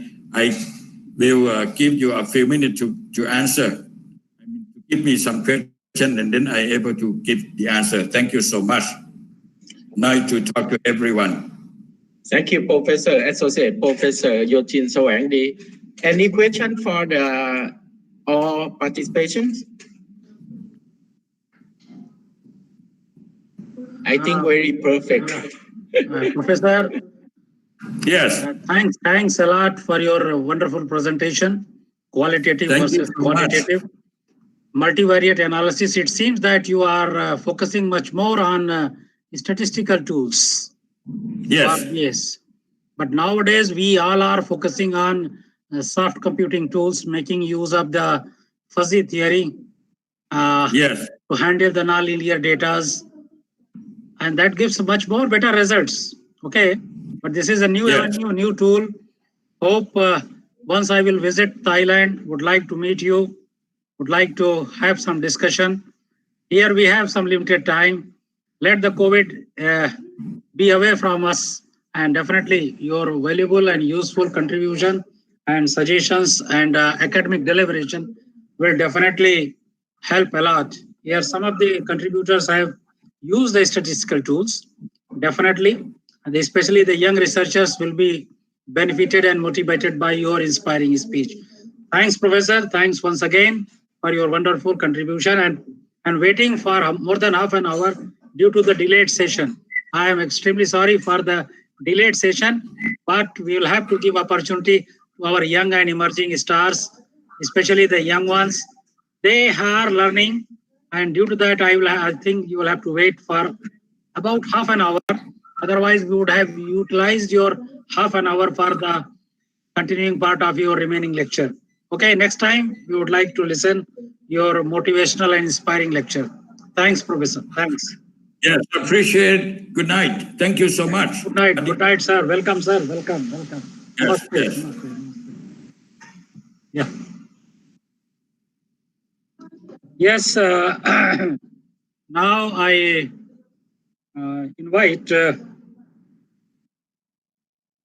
will give you a few minutes to answer. Give me some question, and then I able to give the answer. Thank you so much. Nice to talk to everyone. Thank you, Professor, Associate Professor Yochin Sawangdi. Any question for the all participants? I think very perfect. Professor. Yes. Thanks a lot for your wonderful presentation. Qualitative versus quantitative. Multivariate analysis. It seems that you are focusing much more on statistical tools. Yes. Yes. But nowadays we all are focusing on soft computing tools, making use of the fuzzy theory yes, to handle the nonlinear data, and that gives much more better results. Okay, but this is a new new tool. Hope once I will visit Thailand, would like to meet you, would like to have some discussion. Here we have some limited time. Let the COVID be away from us, and definitely your valuable and useful contribution and suggestions and academic deliberation will definitely help a lot. Here some of the contributors have used the statistical tools, definitely, and especially the young researchers will be benefited and motivated by your inspiring speech. Thanks, Professor. Thanks once again for your wonderful contribution, and waiting for more than half an hour due to the delayed session. I am extremely sorry for the delayed session, but we will have to give opportunity to our young and emerging stars, especially the young ones. They are learning, and due to that, I think you will have to wait for about half an hour. Otherwise, we would have utilized your half an hour for the continuing part of your remaining lecture. Okay, next time we would like to listen your motivational and inspiring lecture. Thanks, Professor. Thanks. Yes, appreciate. Good night. Thank you so much. Good night. Good night, sir. Welcome, sir. Welcome. Welcome. Yes, yes. Yeah. Yes. Now I invite Dr.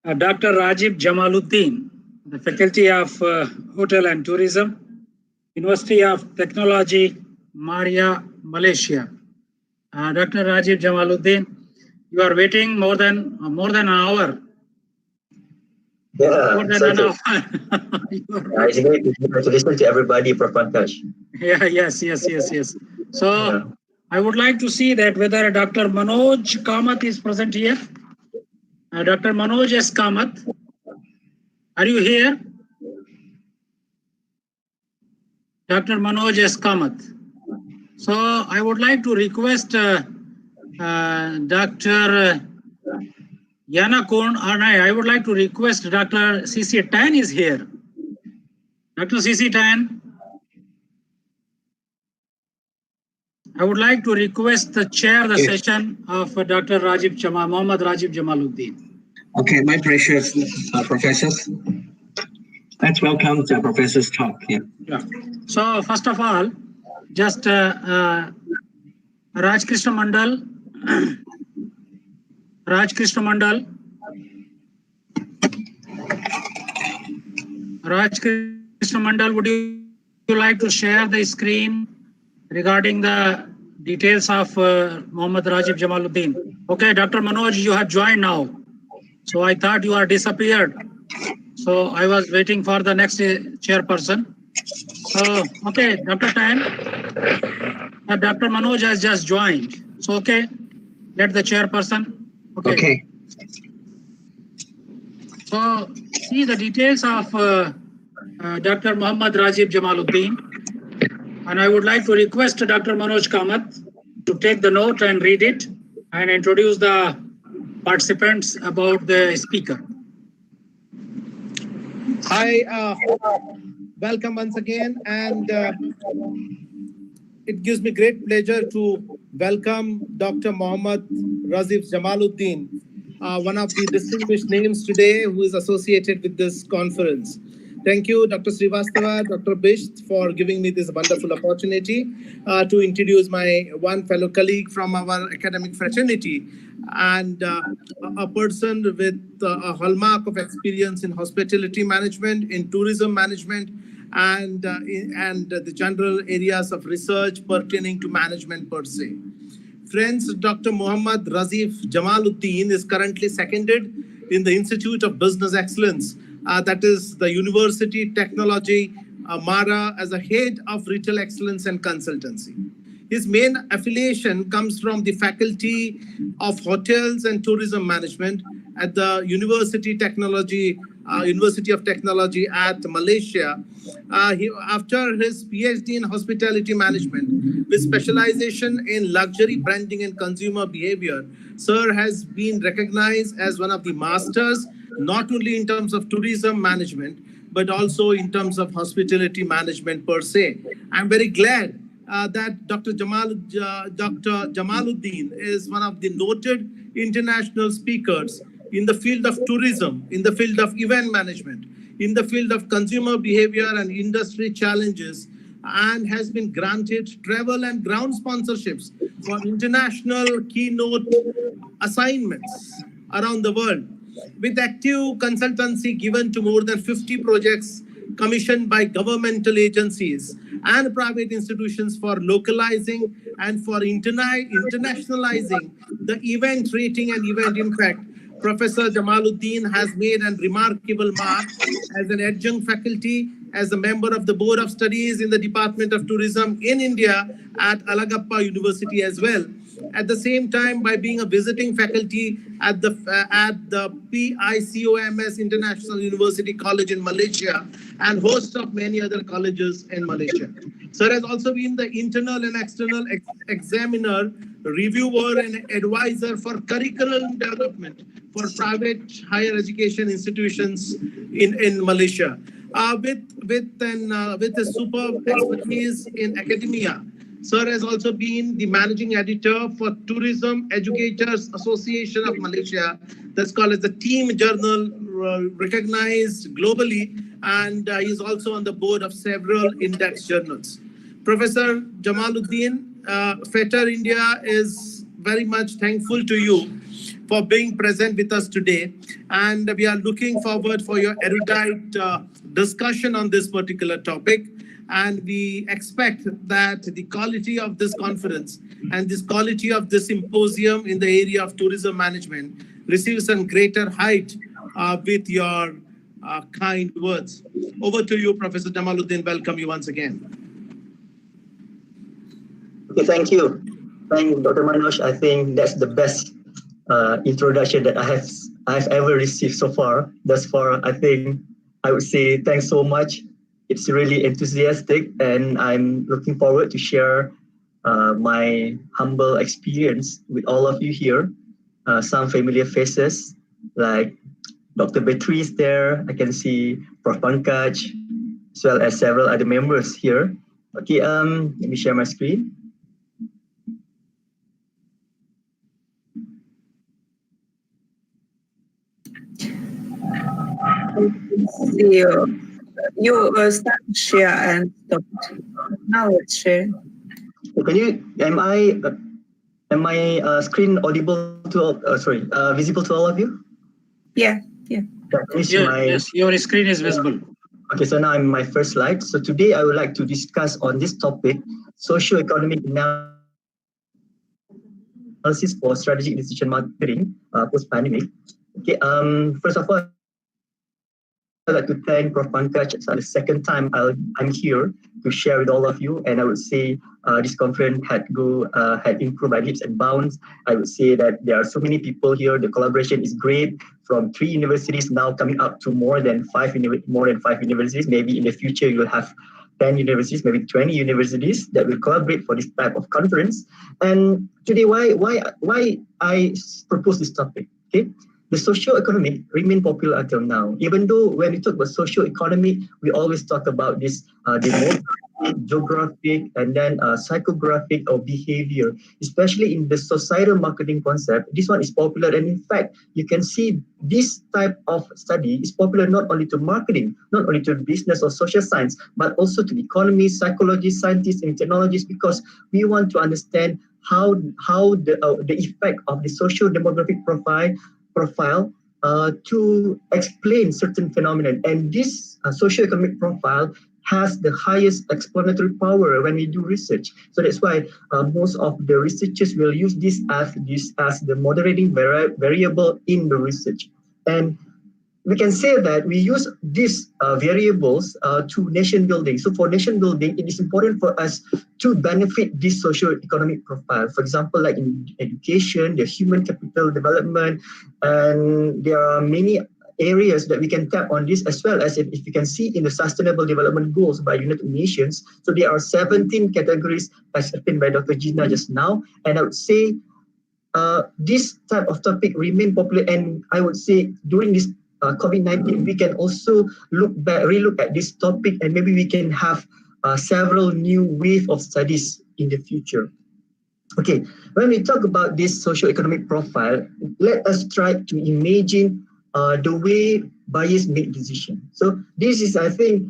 Rajiv Jamaluddin, the Faculty of Hotel and Tourism, University of Technology, Maria, Malaysia. Dr. Rajiv Jamaluddin, you are waiting more than an hour. Yeah, More than excited. enough. It's great to listen to everybody, Prof. Pankaj. Yeah, yes. So I would like to see that whether Dr. Manoj Kamath is present here. Dr. Manoj S. Kamath, are you here? Dr. Manoj S. Kamath. So I would like to request Dr. Yana Korn, I would like to request Dr. C.C. Tan is here. Dr. C.C. Tan, I would like to request the chair the session of Dr. Mohammad Rajib Jamaluddin. Okay, my precious professors. Let's welcome the professor's talk here. Yeah. So first of all, just Raj Krishna Mandal. Raj Krishna Mandal, would you like to share the screen regarding the details of Mohammad Rajib Jamaluddin? Okay, Dr. Manoj, you have joined now. So I thought you are disappeared. So I was waiting for the next chairperson. So, okay, Dr. Tan, Dr. Manoj has just joined. So, okay, let the chairperson. Okay. So, see the details of Dr. Mohammad Rajib Jamaluddin. And I would like to request Dr. Manoj Kamath to take the note and read it and introduce the participants about the speaker. Hi, welcome once again. And it gives me great pleasure to welcome Dr. Mohammad Rajib Jamaluddin, one of the distinguished names today who is associated with this conference. Thank you, Dr. Srivastava, Dr. Bisht, for giving me this wonderful opportunity to introduce my one fellow colleague from our academic fraternity and a person with a hallmark of experience in hospitality management, in tourism management, and the general areas of research pertaining to management per se. Friends, Dr. Mohammad Rajib Jamaluddin is currently seconded in the Institute of Business Excellence, that is the University Technology Mara, as a head of retail excellence and consultancy. His main affiliation comes from the Faculty of Hotels and Tourism Management at the University of Technology at Malaysia. After his PhD in hospitality management with specialization in luxury branding and consumer behavior, Sir has been recognized as one of the masters, not only in terms of tourism management, but also in terms of hospitality management per se. I'm very glad that Dr. Jamaluddin is one of the noted international speakers in the field of tourism, in the field of event management, in the field of consumer behavior and industry challenges, and has been granted travel and ground sponsorships for international keynote assignments around the world, with active consultancy given to more than 50 projects commissioned by governmental agencies and private institutions for localizing and for internationalizing the event rating and event impact. Professor Jamaluddin has made a remarkable mark as an adjunct faculty, as a member of the Board of Studies in the Department of Tourism in India at Alagappa University as well. At the same time, by being a visiting faculty at the ICOMS International University College in Malaysia and host of many other colleges in Malaysia. Sir has also been the internal and external examiner, reviewer, and advisor for curriculum development for private higher education institutions in Malaysia. With his superb expertise in academia, Sir has also been the managing editor for Tourism Educators Association of Malaysia. That's called as the Team Journal, recognized globally, and he is also on the board of several index journals. Professor Jamaluddin, FETER India is very much thankful to you for being present with us today, and we are looking forward for your erudite discussion on this particular topic. And we expect that the quality of this conference and this quality of this symposium in the area of tourism management receives some greater height with your kind words. Over to you, Professor Jamaluddin. Welcome you once again. Okay, thank you. Thank you, Dr. Manoj. I think that's the best introduction that I've ever received so far. Thus far, I think I would say thanks so much. It's really enthusiastic, and I'm looking forward to share my humble experience with all of you here. Some familiar faces like Dr. Beatrice there. I can see Prof. Pankaj, as well as several other members here. Okay, let me share my screen. See you start to share and stop. Now it's share. Can you? Am my screen audible to all? Sorry, visible to all of you? Yeah. Yes, your screen is visible. Okay, so now I'm my first slide. So today I would like to discuss on this topic, socio-economic analysis for strategic decision marketing post-pandemic. Okay, first of all, I'd like to thank Prof. Pankaj. It's the second time I'm here to share with all of you, and I would say this conference had improved by leaps and bounds. I would say that there are so many people here. The collaboration is great. From 3 universities now coming up to more than 5 universities. Maybe in the future you'll have 10 universities, maybe 20 universities that will collaborate for this type of conference. And today, why I propose this topic? Okay. The socio-economic remain popular until now. Even though when we talk about socio-economic, we always talk about this demographic, geographic, and then psychographic or behavior, especially in the societal marketing concept. This one is popular, and in fact, you can see this type of study is popular not only to marketing, not only to business or social science, but also to economy, psychology, scientists, and technologists, because we want to understand how the effect of the socio-demographic profile to explain certain phenomena. And this socio-economic profile has the highest explanatory power when we do research. So that's why most of the researchers will use this as the moderating variable in the research. And we can say that we use these variables to nation building. So for nation building, it is important for us to benefit this socio-economic profile. For example, like in education, the human capital development, and there are many areas that we can tap on this, as well as if you can see in the Sustainable Development Goals by United Nations. So there are 17 categories as explained by Dr. Gina just now. And I would say this type of topic remain popular. And I would say during this COVID-19, we can also relook at this topic, and maybe we can have several new wave of studies in the future. Okay, when we talk about this socio-economic profile, let us try to imagine the way buyers make decisions. So this is, I think,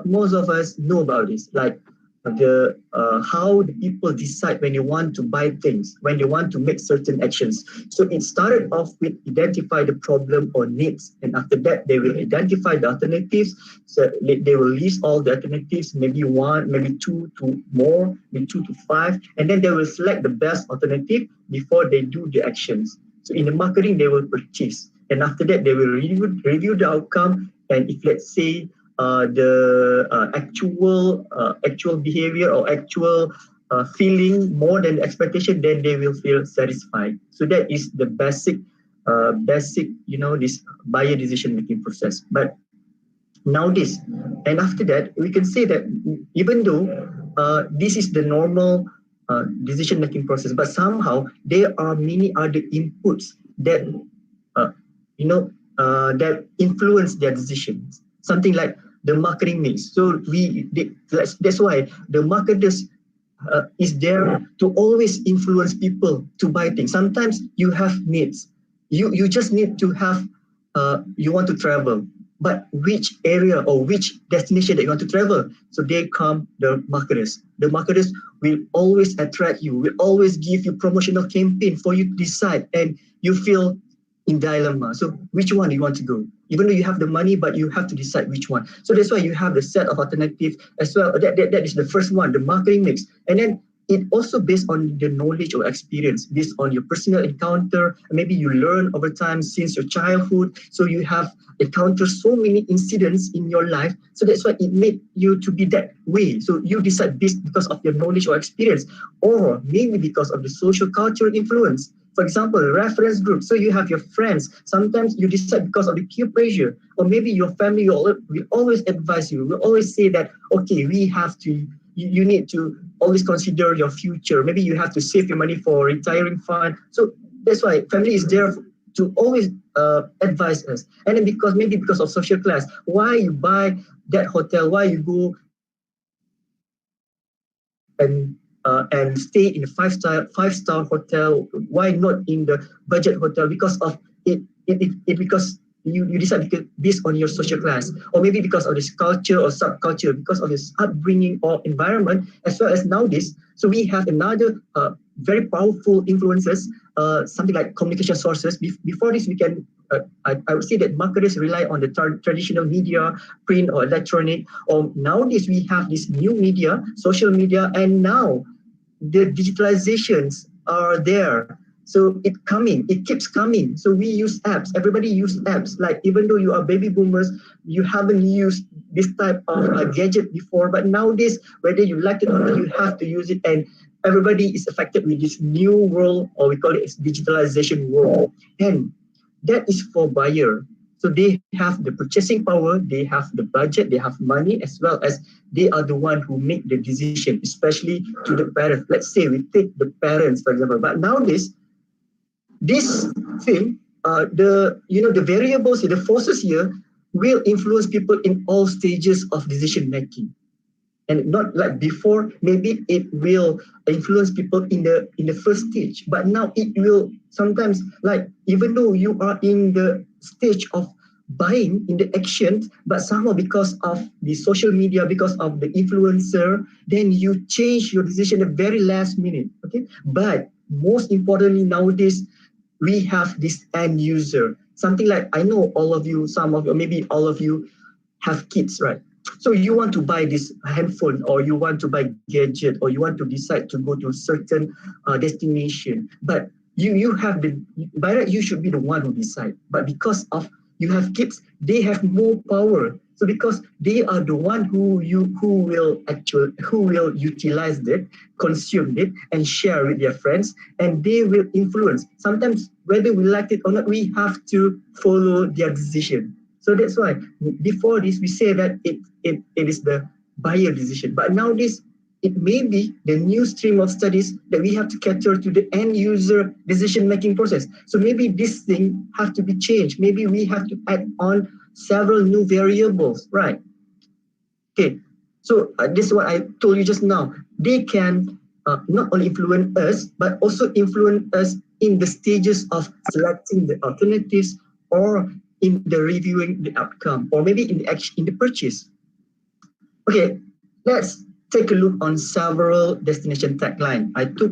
most of us know about this, like how the people decide when they want to buy things, when they want to make certain actions. So it started off with identify the problem or needs, and after that they will identify the alternatives. So they will list all the alternatives, maybe 1, maybe 2 to more, maybe 2 to 5, and then they will select the best alternative before they do the actions. So in the marketing, they will purchase, and after that they will review the outcome, and if let's say the actual behavior or actual feeling more than expectation, then they will feel satisfied. So that is the basic, this buyer decision making process. But nowadays, and after that, we can say that even though this is the normal decision making process, but somehow there are many other inputs that that influence their decisions. Something like the marketing mix. So that's why the marketers is there to always influence people to buy things. Sometimes you have needs. You just need to have, you want to travel, but which area or which destination that you want to travel? So they come, the marketers. The marketers will always attract you, will always give you promotional campaign for you to decide, and you feel in dilemma. So which one do you want to go? Even though you have the money, but you have to decide which one. So that's why you have the set of alternatives as well. That is the first one, the marketing mix. And then it also based on the knowledge or experience, based on your personal encounter. Maybe you learn over time since your childhood. So you have encountered so many incidents in your life. So that's why it made you to be that way. So you decide this because of your knowledge or experience, or maybe because of the social cultural influence. For example, reference group. So you have your friends. Sometimes you decide because of the peer pressure, or maybe your family will always advise you. Will always say that, okay, we have to, you need to always consider your future. Maybe you have to save your money for retiring fund. So that's why family is there to always advise us. And then maybe because of social class, why you buy that hotel, why you go and stay in a five-star hotel, why not in the budget hotel? Because of it because you decide based on your social class, or maybe because of this culture or subculture, because of this upbringing or environment, as well as nowadays. So we have another very powerful influences, something like communication sources. Before this, we can, I would say that marketers rely on the traditional media, print or electronic, or nowadays we have this new media, social media, and now the digitalizations are there. So it keeps coming. So we use apps. Everybody use apps. Like even though you are baby boomers, you haven't used this type of gadget before. But nowadays, whether you like it or not, you have to use it. And everybody is affected with this new world, or we call it digitalization world. And that is for buyer. So they have the purchasing power, they have the budget, they have money, as well as they are the one who make the decision, especially to the parents. Let's say we take the parents, for example. But nowadays, this thing, the variables, the forces here will influence people in all stages of decision making. And not like before, maybe it will influence people in the first stage. But now it will sometimes, like even though you are in the stage of buying in the action, but somehow because of the social media, because of the influencer, then you change your decision at the very last minute. Okay. But most importantly nowadays, we have this end user. Something like, I know all of you, some of you, maybe all of you have kids, right? So you want to buy this handphone, or you want to buy gadget, or you want to decide to go to a certain destination. But you have by right, you should be the one who decide. But because of you have kids, they have more power. So because they are the one who will utilize it, consume it, and share with their friends, and they will influence. Sometimes whether we like it or not, we have to follow their decision. So that's why before this, we say that it is the buyer decision. But nowadays, it may be the new stream of studies that we have to cater to the end user decision-making process. So maybe this thing have to be changed. Maybe we have to add on several new variables, right? Okay, so this is what I told you just now. They can not only influence us, but also influence us in the stages of selecting the alternatives, or in the reviewing the outcome, or maybe in the purchase. Okay, let's take a look on several destination tagline. I took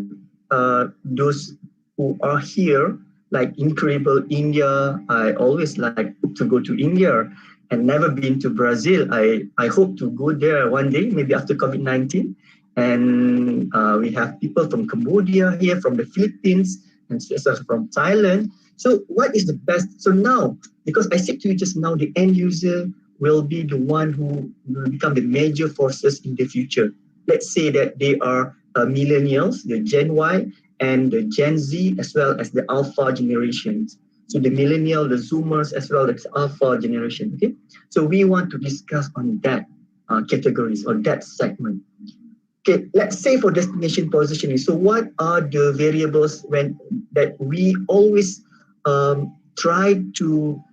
those who are here, like Incredible India. I always like to go to India, and never been to Brazil. I hope to go there one day, maybe after COVID-19. And we have people from Cambodia here, from the Philippines, and from Thailand. So what is the best? So now, because I said to you just now, the end user will be the one who will become the major forces in the future. Let's say that they are millennials, the Gen Y, and the Gen Z, as well as the Alpha generations. So the millennial, the Zoomers, as well as the Alpha generation. Okay, so we want to discuss on that categories or that segment. Okay, let's say for destination positioning. So what are the variables that we always try to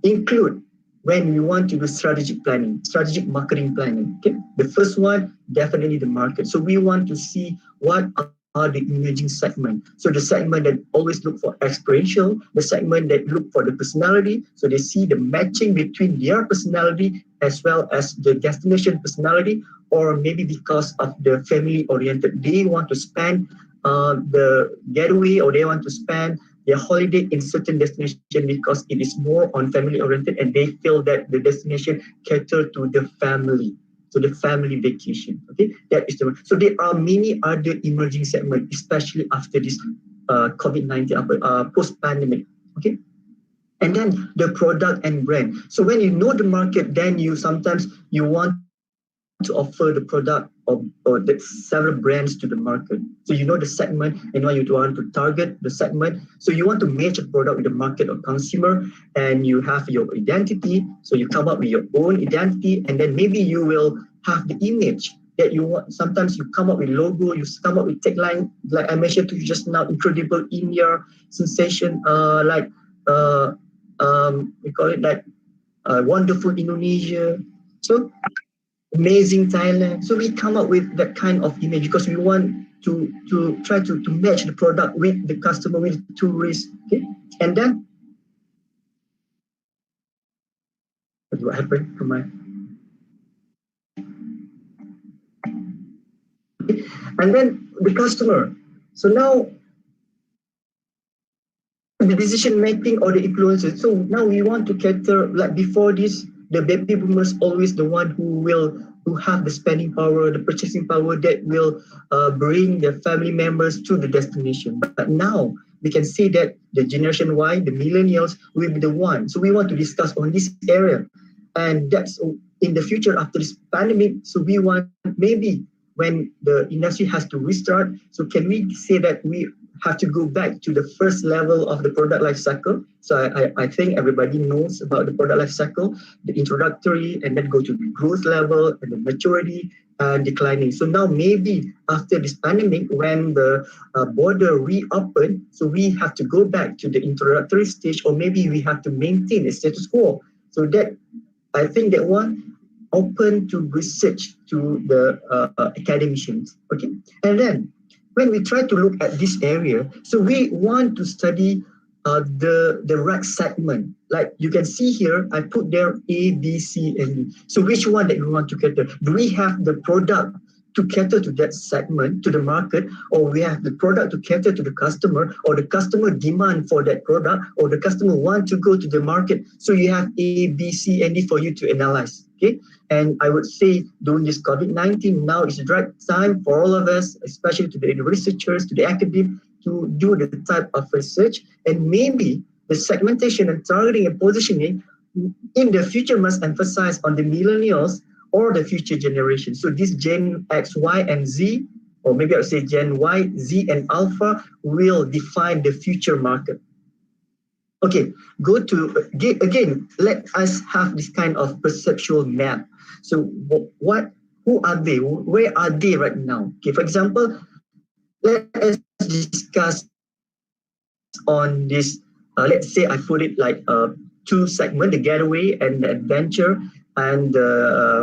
include when we want to do strategic planning, strategic marketing planning? Okay, the first one, definitely the market. So we want to see what are the emerging segment. So the segment that always look for experiential, the segment that look for the personality. So they see the matching between their personality as well as the destination personality, or maybe because of the family oriented, they want to spend the getaway, or they want to spend their holiday in certain destination because it is more on family oriented, and they feel that the destination cater to the family. So the family vacation. Okay, that is the one. So there are many other emerging segments, especially after this COVID-19, post-pandemic. Okay. And then the product and brand. So when you know the market, then you sometimes you want to offer the product or the several brands to the market. So you know the segment and why you want to target the segment. So you want to match a product with the market or consumer, and you have your identity. So you come up with your own identity, and then maybe you will have the image that you want. Sometimes you come up with logo, you come up with tagline, like I mentioned to you just now, incredible India, sensation, we call it like wonderful Indonesia. So amazing Thailand. So we come up with that kind of image because we want to try to match the product with the customer, with the tourists. Okay, and then what happened to my? Okay. And then the customer. So now the decision making or the influencers. So now we want to cater, like before this, the baby boomers always the one who have the spending power, the purchasing power that will bring their family members to the destination. But now we can see that the generation Y, the millennials, will be the one. So we want to discuss on this area, and that's in the future after this pandemic. So we want maybe when the industry has to restart. So can we say that we have to go back to the first level of the product life cycle? So I think everybody knows about the product life cycle, the introductory, and then go to the growth level and the maturity and declining. So now maybe after this pandemic, when the border reopen, so we have to go back to the introductory stage, or maybe we have to maintain the status quo. So that I think that one open to research to the academicians. Okay, and then when we try to look at this area, so we want to study the right segment. Like you can see here, I put there A, B, C, and D. So which one that we want to cater? Do we have the product to cater to that segment, to the market, or we have the product to cater to the customer, or the customer demand for that product, or the customer want to go to the market? So you have A, B, C, and D for you to analyze. Okay, and I would say during this COVID-19, now is the right time for all of us, especially to the researchers, to the academics, to do the type of research, and maybe the segmentation and targeting and positioning in the future must emphasize on the millennials or the future generation. So this Gen X, Y, and Z, or maybe I would say Gen Y, Z, and Alpha will define the future market. Okay, go to, again, let us have this kind of perceptual map. So who are they? Where are they right now? Okay, for example, let us discuss on this, let's say I put it like two segments, the getaway and the adventure, and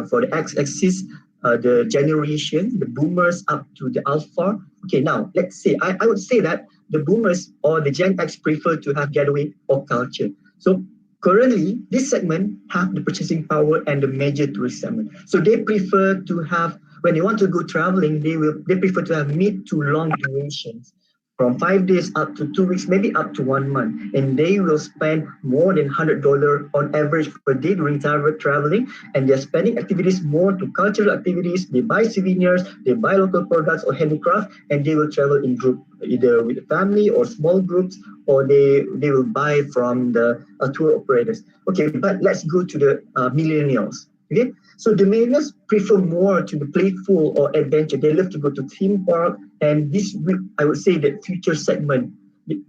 for the x-axis, the generation, the boomers up to the alpha. Okay, now let's say, I would say that the boomers or the Gen X prefer to have getaway or culture. So currently, this segment have the purchasing power and the major tourist segment. So they prefer to have, when they want to go traveling, they prefer to have mid to long durations, from 5 days up to 2 weeks, maybe up to 1 month. And they will spend more than $100 on average per day during traveling. And they're spending activities more to cultural activities. They buy souvenirs, they buy local products or handicraft, and they will travel in group, either with a family or small groups, or they will buy from the tour operators. Okay, but let's go to the millennials. Okay, so the millennials prefer more to the playful or adventure. They love to go to theme park, and this, I would say, the future segment.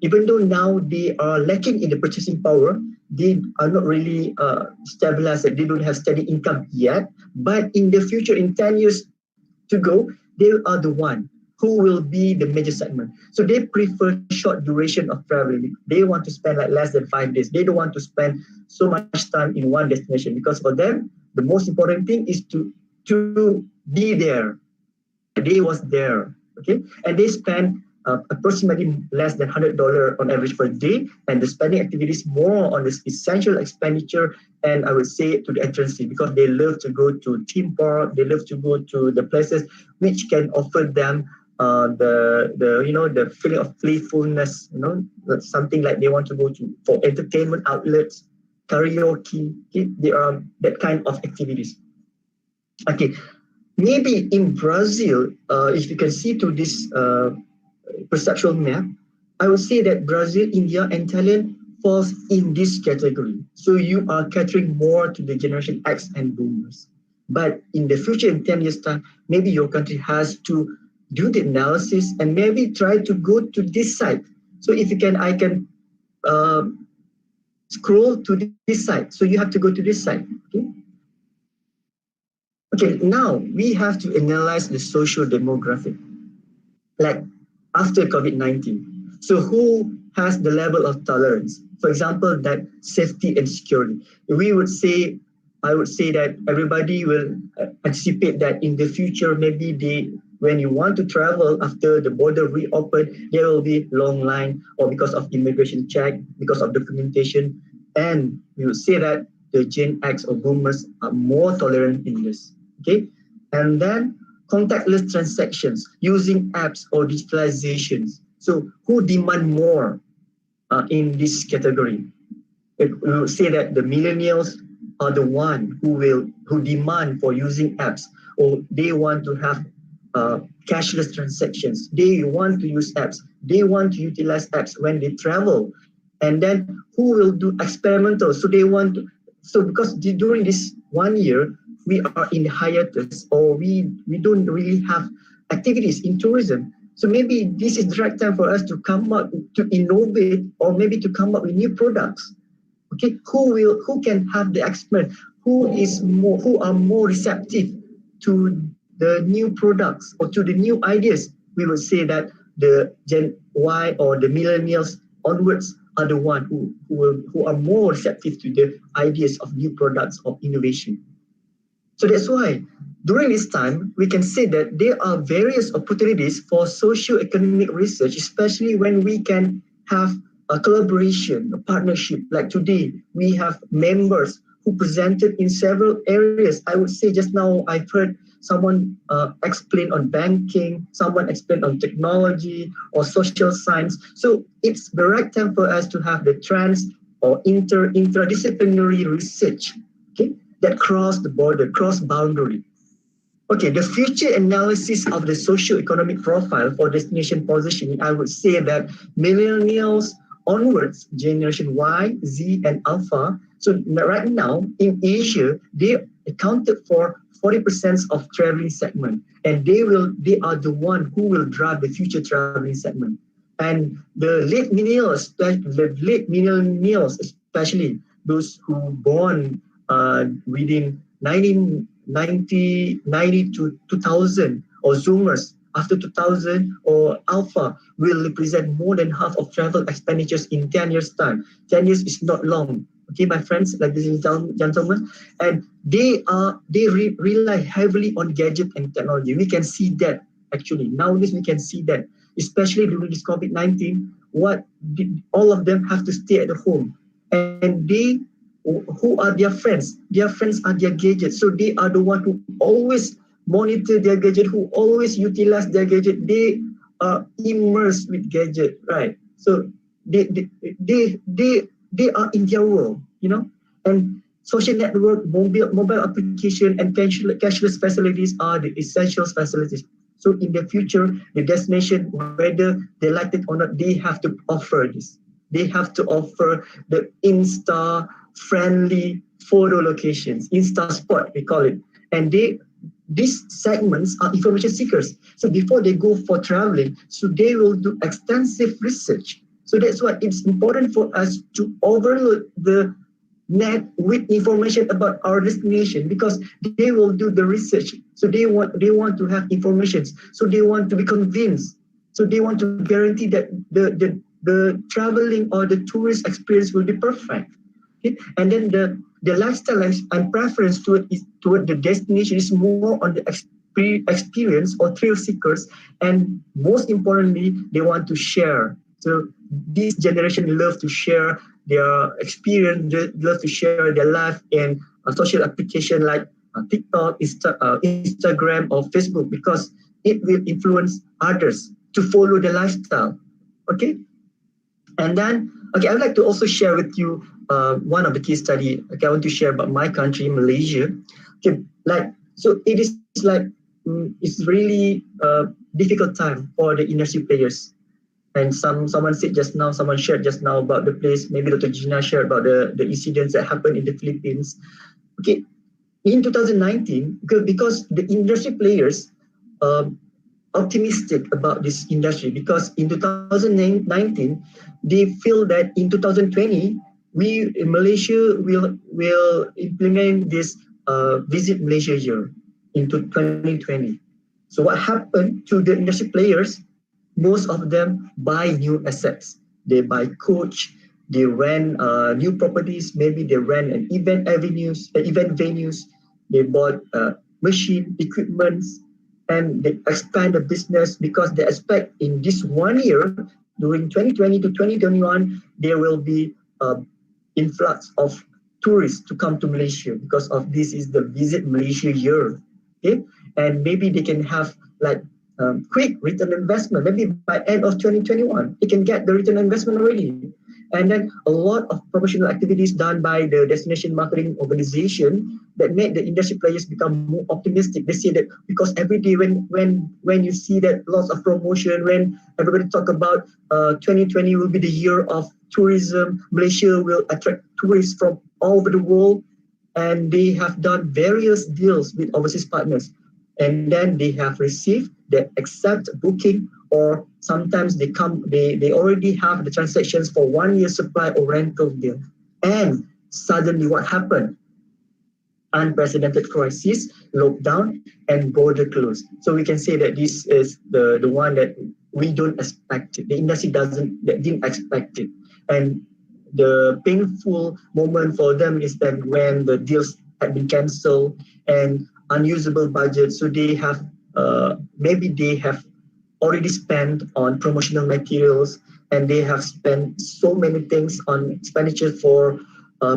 Even though now they are lacking in the purchasing power, they are not really stabilized. They don't have steady income yet. But in the future, in 10 years to go, they are the one who will be the major segment. So they prefer short duration of traveling. They want to spend like less than 5 days. They don't want to spend so much time in one destination, because for them, the most important thing is to be there. They was there, okay? And they spend approximately less than $100 on average per day, and the spending activities more on this essential expenditure, and I would say to the entrance fee, because they love to go to theme park, they love to go to the places which can offer them the feeling of playfulness, something like they want to go to for entertainment outlets, karaoke. Okay? They are that kind of activities. Okay, maybe in Brazil, if you can see to this perceptual map, I would say that Brazil, India, and Thailand falls in this category. So you are catering more to the generation X and boomers. But in the future, in 10 years' time, maybe your country has to do the analysis and maybe try to go to this side. So if you can, I can scroll to this side. So you have to go to this side. Okay. Okay, now we have to analyze the social demographic, like after COVID-19. So who has the level of tolerance? For example, that safety and security. I would say that everybody will anticipate that in the future, maybe when you want to travel after the border reopen, there will be long line or because of immigration check, because of documentation. And we would say that the Gen X or boomers are more tolerant in this. Okay. And then contactless transactions using apps or digitalizations. So who demand more in this category? We will say that the millennials are the one who demand for using apps, or they want to have cashless transactions. They want to use apps. They want to utilize apps when they travel. And then who will do experimental? So they want to, so because during this 1 year, we are in hiatus, or we don't really have activities in tourism. So maybe this is the right time for us to come up, to innovate, or maybe to come up with new products. Okay, who can have the experiment, who are more receptive to the new products or to the new ideas? We will say that the Gen Y or the millennials onwards are the one who are more receptive to the ideas of new products of innovation. So that's why during this time, we can say that there are various opportunities for socio-economic research, especially when we can have a collaboration, a partnership. Like today, we have members who presented in several areas. I would say just now, I've heard someone explain on banking, someone explain on technology or social science. So it's the right time for us to have the trans or interdisciplinary research, okay, that cross the border, cross boundary. Okay, the future analysis of the socio-economic profile for destination positioning, I would say that millennials onwards, generation Y, Z, and Alpha. So right now in Asia, they accounted for 40% of traveling segment, and they are the one who will drive the future traveling segment. And the late millennials, especially those who born within 1990 to 2000, or Zoomers after 2000 or Alpha, will represent more than half of travel expenditures in 10 years' time. 10 years is not long. Okay, my friends, ladies and gentlemen, and they rely heavily on gadget and technology. We can see that actually nowadays. We can see that, especially during this COVID-19, all of them have to stay at home, and who are their friends? Their friends are their gadgets. So they are the one who always monitor their gadget, who always utilize their gadget. They are immersed with gadget, right? So they are in their world, you know. And social network, mobile application, and cashless facilities are the essential facilities. So in the future, the destination, whether they like it or not, they have to offer this. They have to offer the Insta-friendly photo locations, Insta spot, we call it. And these segments are information seekers. So before they go for traveling, so they will do extensive research. So that's why it's important for us to overload the net with information about our destination, because they will do the research. So they want to have information. So they want to be convinced. So they want to guarantee that the traveling or the tourist experience will be perfect. Okay? And then the lifestyle and preference toward the destination is more on the experience or thrill seekers, and most importantly, they want to share. So this generation love to share their experience, they love to share their life in a social application like TikTok, Instagram, or Facebook, because it will influence others to follow the lifestyle. Okay, and then I would like to also share with you one of the case study. Okay, I want to share about my country, Malaysia. Okay, like So it is like it's really a difficult time for the industry players. And someone said just now, someone shared just now about the place, maybe Dr. Gina shared about the incidents that happened in the Philippines. Okay, in 2019, because the industry players optimistic about this industry, because in 2019, they feel that in 2020, we in Malaysia will implement this Visit Malaysia year into 2020. So what happened to the industry players? Most of them buy new assets. They buy coach, they rent new properties, maybe they rent an event venues, they bought machine equipments, and they expand the business because they expect in this 1 year, during 2020 to 2021, there will be influx of tourists to come to Malaysia because of this is the Visit Malaysia year. Okay, and maybe they can have like quick return investment. Maybe by end of 2021, they can get the return investment already. And then a lot of promotional activities done by the destination marketing organization that made the industry players become more optimistic. They say that because every day when you see that lots of promotion, when everybody talk about 2020 will be the year of tourism, Malaysia will attract tourists from all over the world, and they have done various deals with overseas partners. And then they have received the accept booking, or sometimes they already have the transactions for 1 year supply or rental deal. And suddenly what happened? Unprecedented crisis, lockdown, and border closed. So we can say that this is the one that we don't expect it. The industry didn't expect it. And the painful moment for them is that when the deals had been cancelled and unusable budget, so they have maybe they have already spent on promotional materials, and they have spent so many things on expenditure for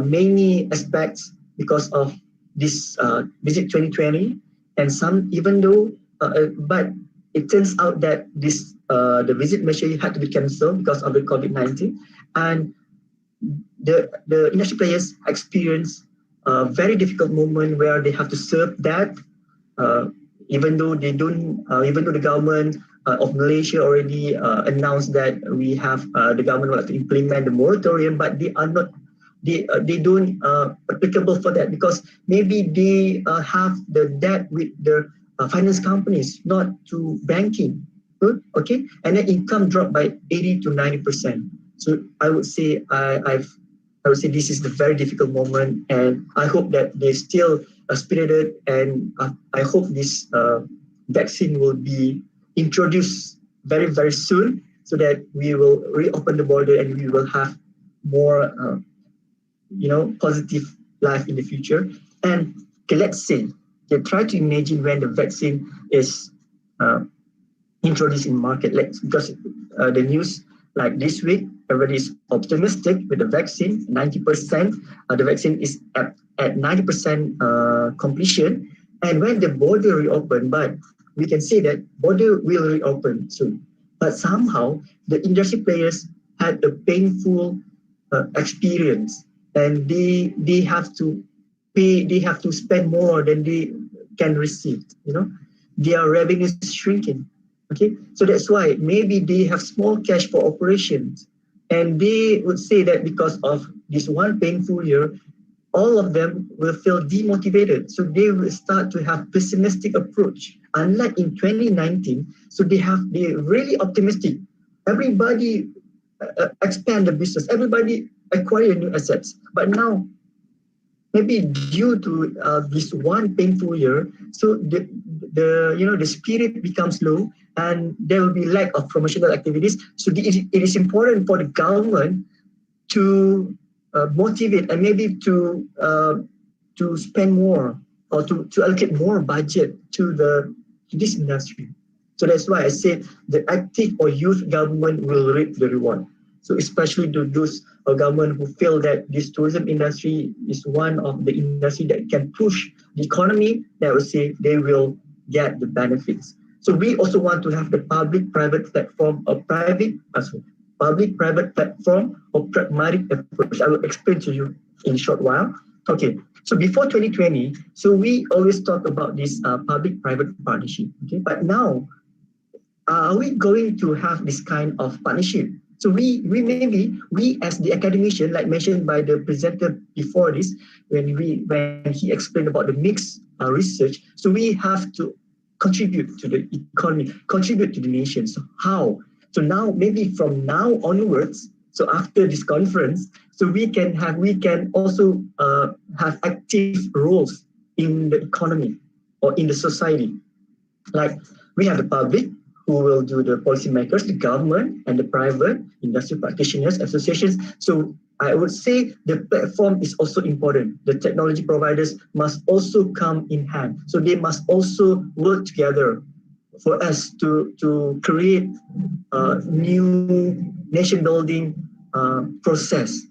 many aspects because of this Visit 2020, and some even though but it turns out that this the Visit Malaysia had to be cancelled because of the COVID-19, and the industry players experience a very difficult moment where they have to serve that, even though they don't, even though the government of Malaysia already announced that we have the government will have to implement the moratorium, but they are not, they don't applicable for that because maybe they have the debt with the finance companies, not to banking. Okay, and then income dropped by 80 to 90%. So I would say I would say this is the very difficult moment, and I hope that they still spirited, and I hope this vaccine will be introduced very, very soon so that we will reopen the border and we will have more, positive life in the future. And okay, let's say, try to imagine when the vaccine is introduced in market, because the news like this week, everybody is optimistic with the vaccine, 90%. The vaccine is at 90% completion. And when the border reopen, but we can say that border will reopen soon. But somehow the industry players had a painful experience, and they have to pay, they have to spend more than they can receive. Their revenue is shrinking. Okay, so that's why maybe they have small cash for operations, and they would say that because of this one painful year, all of them will feel demotivated. So they will start to have pessimistic approach. Unlike in 2019, so they're really optimistic. Everybody expand the business. Everybody acquire new assets. But now, maybe due to this one painful year, so the spirit becomes low, and there will be lack of promotional activities. So it is important for the government to motivate and maybe to spend more or to allocate more budget to this industry. So that's why I said the active or youth government will reap the reward. So especially to those government who feel that this tourism industry is one of the industry that can push the economy, that will say they will get the benefits. So we also want to have the public-private platform or public-private platform or pragmatic approach. I will explain to you in a short while. Okay, so before 2020, so we always talk about this public-private partnership. Okay, but now, are we going to have this kind of partnership? So we as the academician, like mentioned by the presenter before this, when he explained about the mixed research, so we have to contribute to the economy, contribute to the nation. So how? So now, maybe from now onwards, so after this conference, so we can also have active roles in the economy or in the society. Like we have the public who will do the policymakers, the government, and the private industry practitioners, associations. So I would say the platform is also important. The technology providers must also come in hand. So they must also work together for us to create a new nation building process,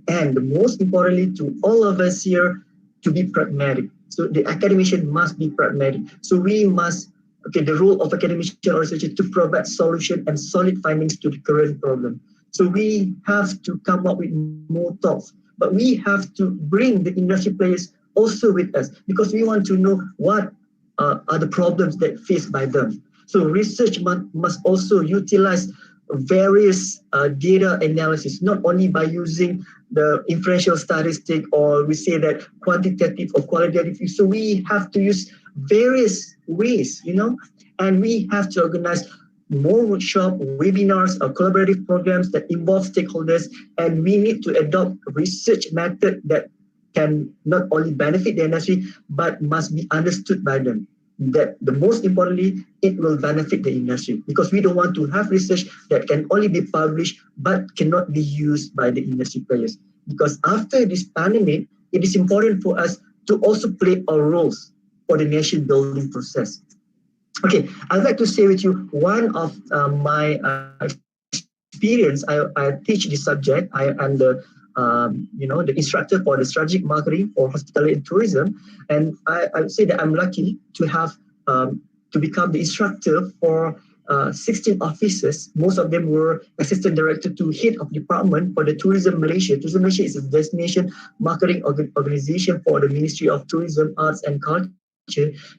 and most importantly to all of us here, to be pragmatic. So the academician must be pragmatic. So we must, the role of academician or researcher to provide solution and solid findings to the current problem. So we have to come up with more thoughts, but we have to bring the industry players also with us, because we want to know what are the problems that faced by them. So research must also utilize various data analysis, not only by using the inferential statistic, or we say that quantitative or qualitative. So we have to use various ways, and we have to organize more workshop, webinars, or collaborative programs that involve stakeholders, and we need to adopt research method that can not only benefit the industry, but must be understood by them. That the most importantly, it will benefit the industry, because we don't want to have research that can only be published but cannot be used by the industry players. Because after this pandemic, it is important for us to also play our roles for the nation building process. Okay, I'd like to share with you one of my experience. I teach this subject. I am the the instructor for the strategic marketing for hospitality and tourism, and I would say that I'm lucky to have to become the instructor for 16 officers. Most of them were assistant director to head of department for the Tourism Malaysia. Tourism Malaysia is a destination marketing organization for the Ministry of Tourism, Arts and Culture.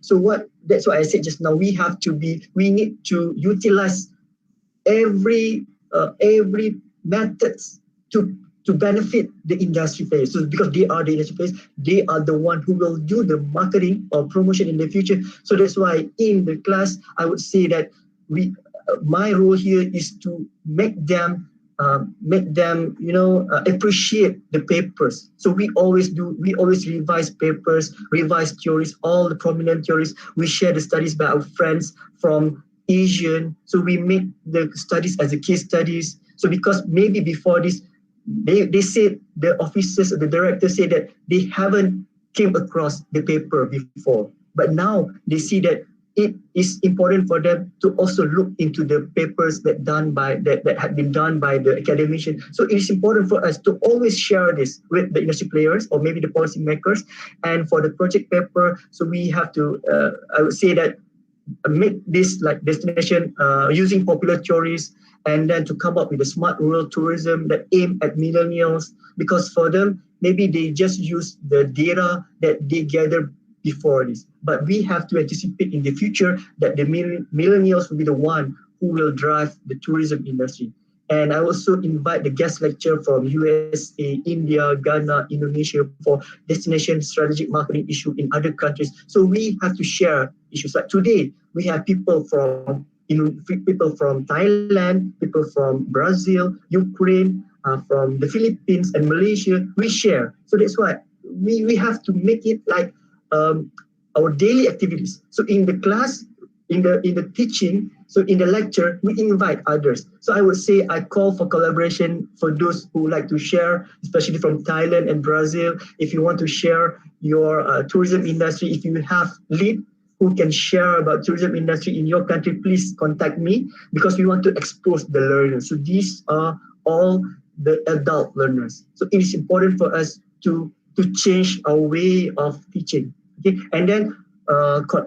So that's why I said just now, we need to utilize every methods to benefit the industry players. So because they are the industry players, they are the one who will do the marketing or promotion in the future. So that's why in the class, I would say that my role here is to make them appreciate the papers. So we always revise papers, revise theories, all the prominent theories. We share the studies by our friends from Asian. So we make the studies as a case studies. So because maybe before this, they said, the officers, the directors say that they haven't came across the paper before, but now they see that it is important for them to also look into the papers that had been done by the academician. So it is important for us to always share this with the industry players or maybe the policymakers. And for the project paper, so we have to, I would say that, make this like destination using popular theories, and then to come up with a smart rural tourism that aim at millennials, because for them, maybe they just use the data that they gather before this. But we have to anticipate in the future that the millennials will be the one who will drive the tourism industry. And I also invite the guest lecturer from USA, India, Ghana, Indonesia for destination strategic marketing issue in other countries. So we have to share issues. Like today, we have people from Thailand, people from Brazil, Ukraine, from the Philippines and Malaysia. We share. So that's why we have to make it like our daily activities. So in the class, in the teaching, so in the lecture, we invite others. So I would say I call for collaboration for those who like to share, especially from Thailand and Brazil. If you want to share your tourism industry, if you have lead who can share about tourism industry in your country, please contact me, because we want to expose the learners. So these are all the adult learners. So it is important for us to change our way of teaching. Okay, and then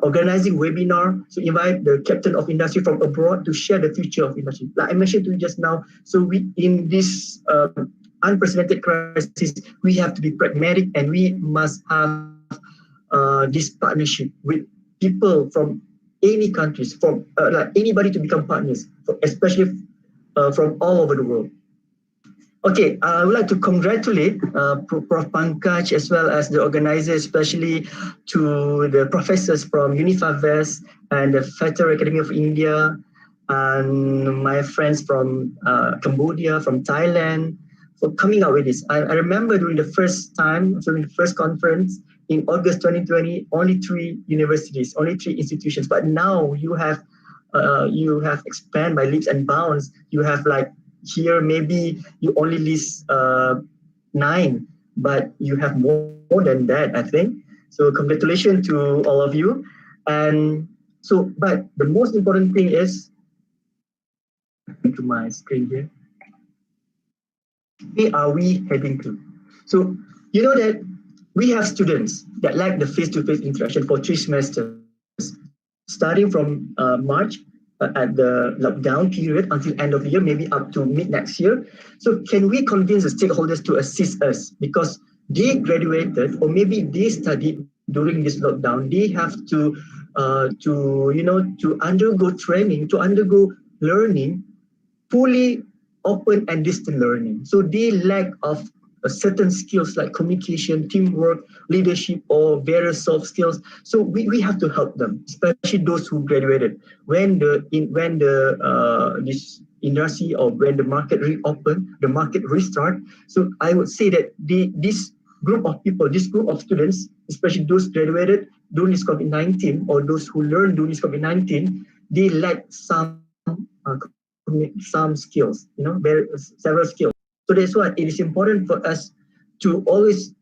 organizing webinar, so invite the captain of industry from abroad to share the future of industry. Like I mentioned to you just now, so we in this unprecedented crisis, we have to be pragmatic, and we must have this partnership with people from any countries, from like anybody to become partners, especially from all over the world. Okay, I would like to congratulate Prof. Pankaj as well as the organizers, especially to the professors from UNIFAVEST and the Federal Academy of India, and my friends from Cambodia, from Thailand, for coming out with this. I remember during the first conference in August 2020, only 3 universities, only 3 institutions, but now you have expanded by leaps and bounds. You have like here, maybe you only list 9, but you have more than that, I think. So congratulations to all of you. And so, but the most important thing is, to my screen here, where are we heading to? So you know that we have students that lack the face-to-face interaction for 3 semesters, starting from March at the lockdown period until end of the year, maybe up to mid next year. So can we convince the stakeholders to assist us, because they graduated or maybe they studied during this lockdown? They have to undergo training, to undergo learning, fully open and distant learning. So they lack of certain skills like communication, teamwork, leadership, or various soft skills. So we have to help them, especially those who graduated. When this industry or when the market reopen, the market restart. So I would say that this group of people, this group of students, especially those graduated during this COVID-19 or those who learned during this COVID-19, they lack some skills, several skills. So that's why it is important for us to always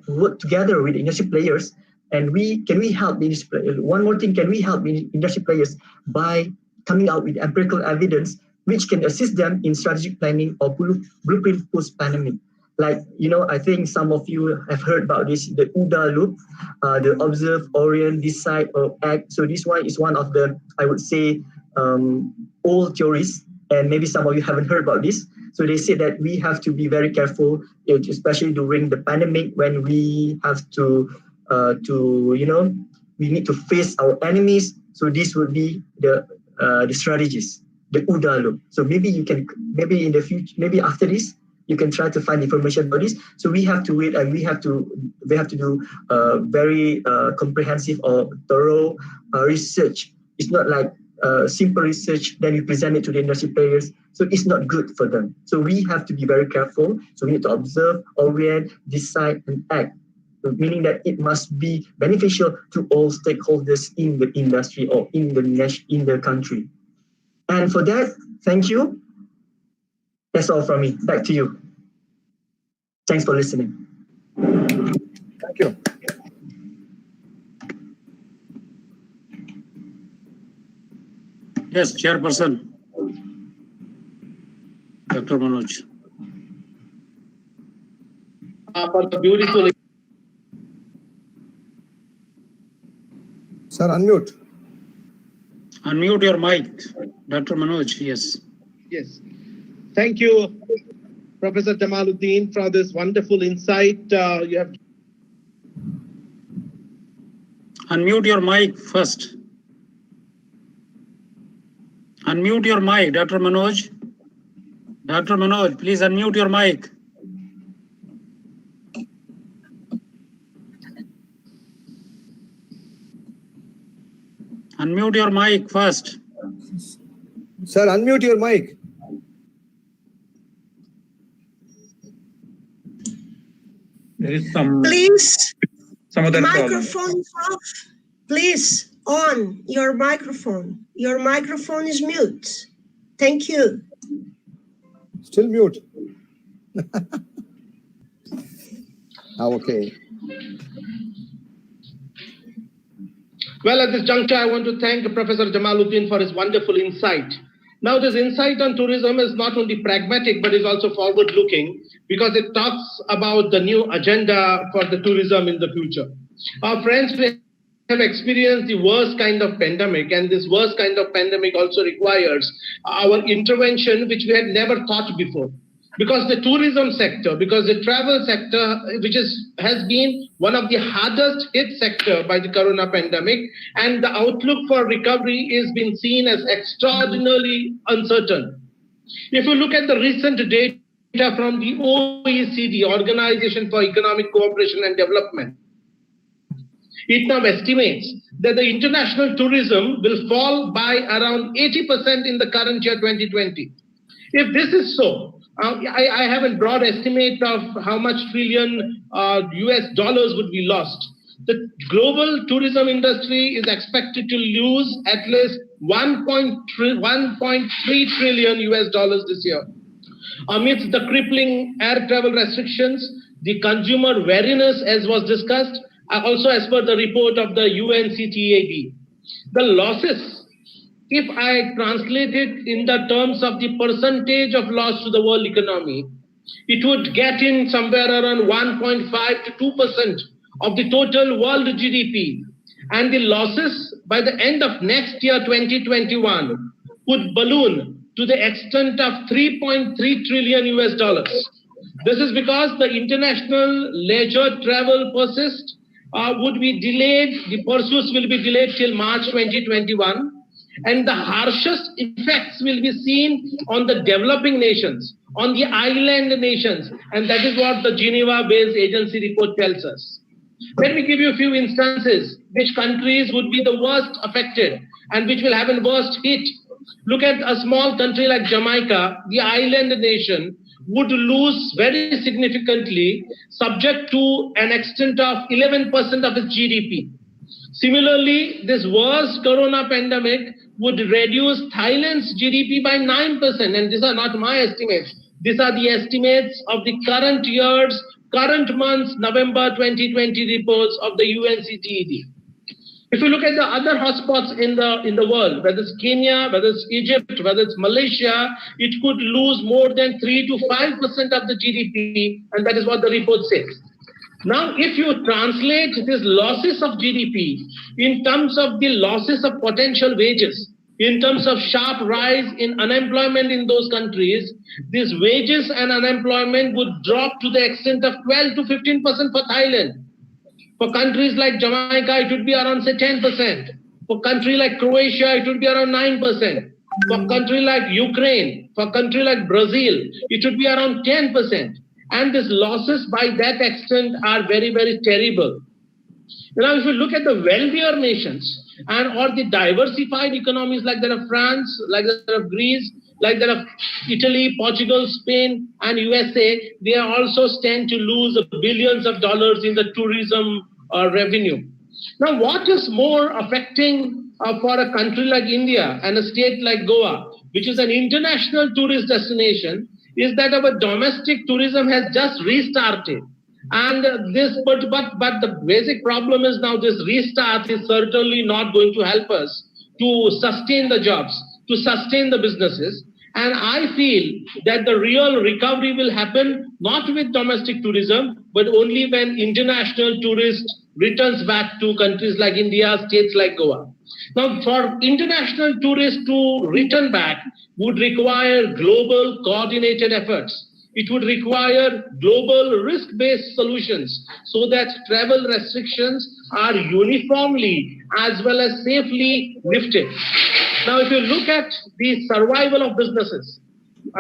work together with industry players. And can we help the industry players? One more thing, can we help the industry players by coming out with empirical evidence which can assist them in strategic planning or blueprint post-pandemic? Like, I think some of you have heard about this, the OODA loop, the observe, orient, decide, or act. So this one is one of the, I would say, old theories, and maybe some of you haven't heard about this. So they say that we have to be very careful, especially during the pandemic, when we have to we need to face our enemies. So this would be the strategies, the OODA loop. So maybe you can, maybe in the future, maybe after this, you can try to find information about this. So we have to wait, and we have to do very comprehensive or thorough research. It's not like simple research, then we present it to the industry players. So it's not good for them. So we have to be very careful. So we need to observe, orient, decide, and act. So meaning that it must be beneficial to all stakeholders in the industry or in the country. And for that, thank you. That's all from me. Back to you. Thanks for listening. Thank you. Yes, Chairperson, Dr. Manoj. For the beautiful. Sir, unmute. Unmute your mic, Dr. Manoj. Yes. Yes. Thank you, Professor Jamaluddin, for this wonderful insight. You have. Unmute your mic first. Unmute your mic, Dr. Manoj. Dr. Manoj, please unmute your mic. Unmute your mic first. Sir, unmute your mic. There is some other microphone is off. Please on your microphone. Your microphone is mute. Thank you. Still mute. Okay. Well, at this juncture, I want to thank Professor Jamaluddin for his wonderful insight. Now, this insight on tourism is not only pragmatic, but is also forward-looking, because it talks about the new agenda for the tourism in the future. Our friends have experienced the worst kind of pandemic, and this worst kind of pandemic also requires our intervention, which we had never thought before. because the tourism sector, because the travel sector, which has been one of the hardest hit sector by the corona pandemic, and the outlook for recovery is being seen as extraordinarily uncertain. If you look at the recent data from the OECD, Organization for Economic Cooperation and Development, it now estimates that the international tourism will fall by around 80% in the current year 2020. If this is so, I have a broad estimate of how much trillion US dollars would be lost. The global tourism industry is expected to lose at least 1.3 trillion US dollars this year. Amidst the crippling air travel restrictions, the consumer wariness, as was discussed, also as per the report of the UNCTAD, the losses, if I translate it in the terms of the percentage of loss to the world economy, it would get in somewhere around 1.5 to 2% of the total world GDP. And the losses by the end of next year, 2021, would balloon to the extent of 3.3 trillion US dollars. This is because the international leisure travel persist, would be delayed, the pursuits will be delayed till March 2021. And the harshest effects will be seen on the developing nations, on the island nations, and that is what the Geneva-based agency report tells us. Let me give you a few instances which countries would be the worst affected and which will have a worst hit. Look at a small country like Jamaica, the island nation, would lose very significantly, subject to an extent of 11% of its GDP. Similarly, this worst corona pandemic would reduce Thailand's GDP by 9%, and these are not my estimates. These are the estimates of the current month's November 2020 reports of the UNCTAD. If you look at the other hotspots in the world, whether it's Kenya, whether it's Egypt, whether it's Malaysia, it could lose more than 3 to 5% of the GDP, and that is what the report says. Now, if you translate these losses of GDP in terms of the losses of potential wages, in terms of sharp rise in unemployment in those countries, these wages and unemployment would drop to the extent of 12 to 15% for Thailand. For countries like Jamaica, it would be around, say, 10%. For a country like Croatia, it would be around 9%. For a country like Ukraine, for a country like Brazil, it would be around 10%. And these losses by that extent are very, very terrible. Now, if you look at the wealthier nations or the diversified economies like that of France, like that of Greece, like that of Italy, Portugal, Spain, and USA, they also stand to lose billions of dollars in the tourism revenue. Now, what is more affecting for a country like India and a state like Goa, which is an international tourist destination, is that our domestic tourism has just restarted. And but the basic problem is now this restart is certainly not going to help us to sustain the jobs, to sustain the businesses. And I feel that the real recovery will happen not with domestic tourism, but only when international tourists returns back to countries like India, states like Goa. Now, for international tourists to return back would require global coordinated efforts. It would require global risk-based solutions so that travel restrictions are uniformly as well as safely lifted. Now, if you look at the survival of businesses,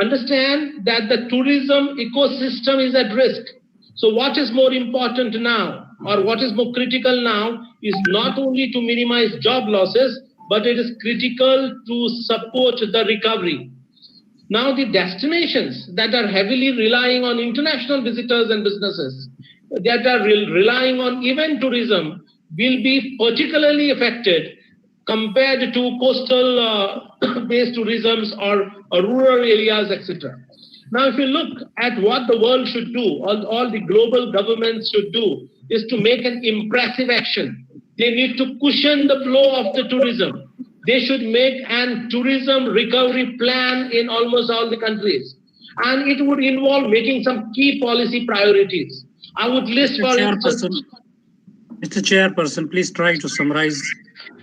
understand that the tourism ecosystem is at risk. So what is more important now, or what is more critical now, is not only to minimize job losses, but it is critical to support the recovery. Now, the destinations that are heavily relying on international visitors and businesses, that are relying on event tourism, will be particularly affected compared to coastal-based tourism or rural areas, etc. Now, if you look at what the world should do, all the global governments should do, is to make an impressive action. They need to cushion the blow of the tourism. They should make an tourism recovery plan in almost all the countries. And it would involve making some key policy priorities. I would list for instance... Mr. Chairperson, please try to summarize.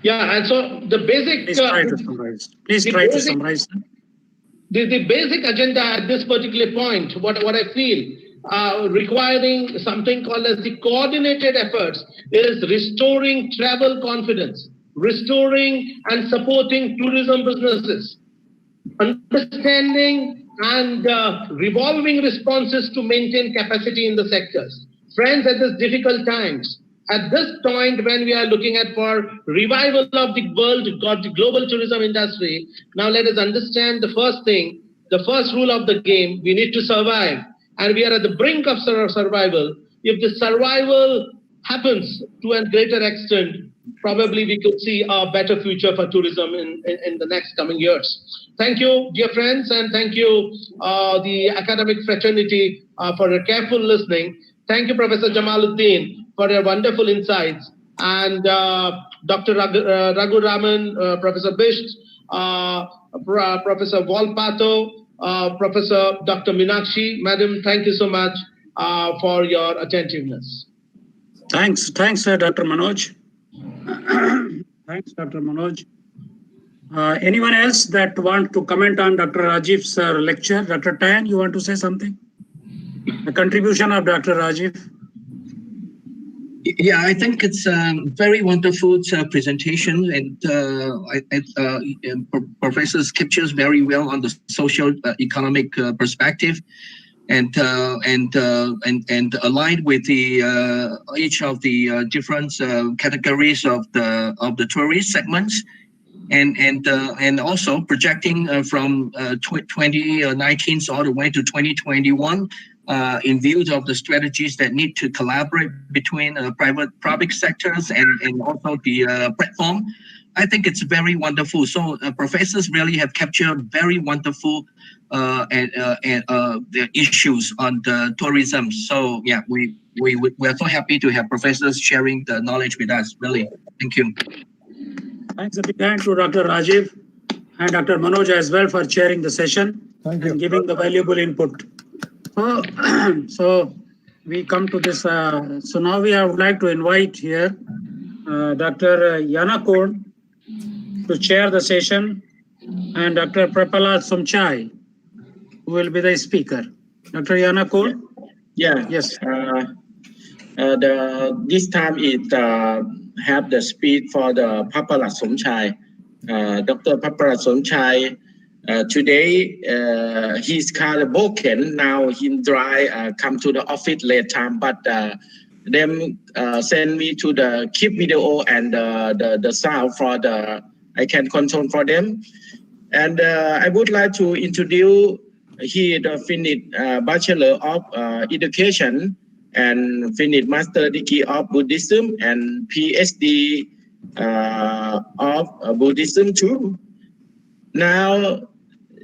Yeah, and so the basic... Please try to summarize. Please try to summarize. the basic agenda at this particular point, what I feel, requiring something called as the coordinated efforts, is restoring travel confidence, restoring and supporting tourism businesses, understanding and revolving responses to maintain capacity in the sectors. Friends, at this difficult times, at this point when we are looking at for revival of the world, the global tourism industry, now let us understand the first thing, the first rule of the game, we need to survive. And we are at the brink of survival. If the survival happens to a greater extent, probably we could see a better future for tourism in the next coming years. Thank you, dear friends, and thank you, the academic fraternity, for your careful listening. Thank you, Professor Jamaluddin, for your wonderful insights, and Dr. Raghu Raman, Professor Bisht, Professor Volpato, Professor Dr. Meenakshi. Madam, thank you so much for your attentiveness. Thanks, Dr. Manoj. Thanks, Dr. Manoj. Anyone else that want to comment on Dr. Rajiv's lecture? Dr. Tan, you want to say something? The contribution of Dr. Rajiv. Yeah, I think it's a very wonderful presentation, and Professor captures very well on the social economic perspective, and aligned with the each of the different categories of the tourist segments, and also projecting from 2019 all the way to 2021. In view of the strategies that need to collaborate between public sectors and also the platform, I think it's very wonderful. So professors really have captured very wonderful the issues on the tourism. So yeah, we're so happy to have professors sharing the knowledge with us. Really, thank you. Thanks a big hand to Dr. Rajiv and Dr. Manoj as well for chairing the session and giving the valuable input. So we come to this. So now I would like to invite here Dr. Yanakon to chair the session, and Dr. Prapala Somchai, who will be the speaker. Dr. Yanakon? Yeah. Yes. This time it have the speed for the Prapala Somchai. Dr. Prapala Somchai. Today, he's kind of broken. Now he come to the office late time, but them send me to the keep video and the sound for I can control for them. And I would like to introduce he finished Bachelor of Education and finished Master Degree of Buddhism and PhD of Buddhism too. Now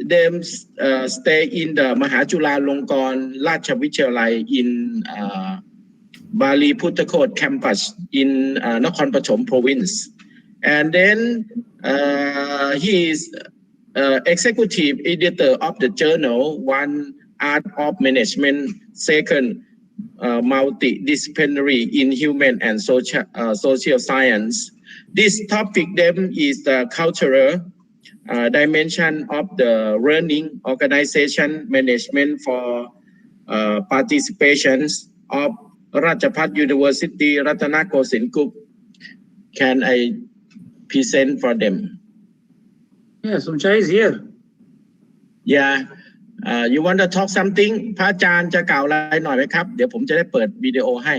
them stay in the Mahachulalongkorn Ratchavidyalaya in Bali Puttakot campus in Nakhon Pathom province. And then he is executive editor of the journal, one Art of Management, second multidisciplinary in human and social science. This topic then is the cultural dimension of the learning organization management for participations of Ratchapat University Ratanakosin Group. Can I present for them? Yes, Somchai is here. Yeah. You want to talk something พระอาจารย์จะกล่าวอะไรหน่อยไหมครับเดี๋ยวผมจะได้เปิดวิดีโอให้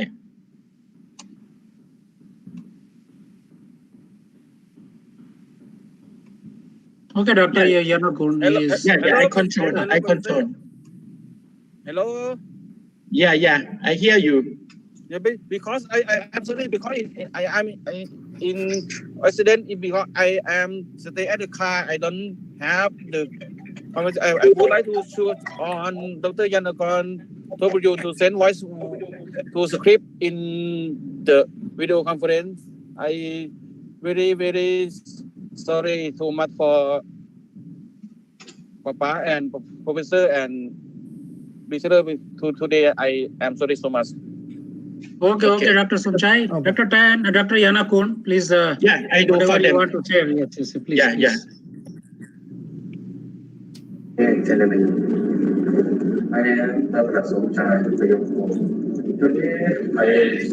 Okay, Dr. Yanakun. Yeah, I control. Hello. Yeah, I hear you. Yeah, because I'm sorry, because I am in accident, because I am stay at the car. I don't have the. I would like to shoot on Dr. Yanakon to send voice to script in the video conference. I very sorry so much for Papa and Professor and visitor today. I am sorry so much. Okay, Dr. Somchai. Okay. Dr. Tan, Dr. Yanakun, please. Yeah, I do whatever for you them. want to share. Yes, please. Yeah. I am Dr. Somchai Today I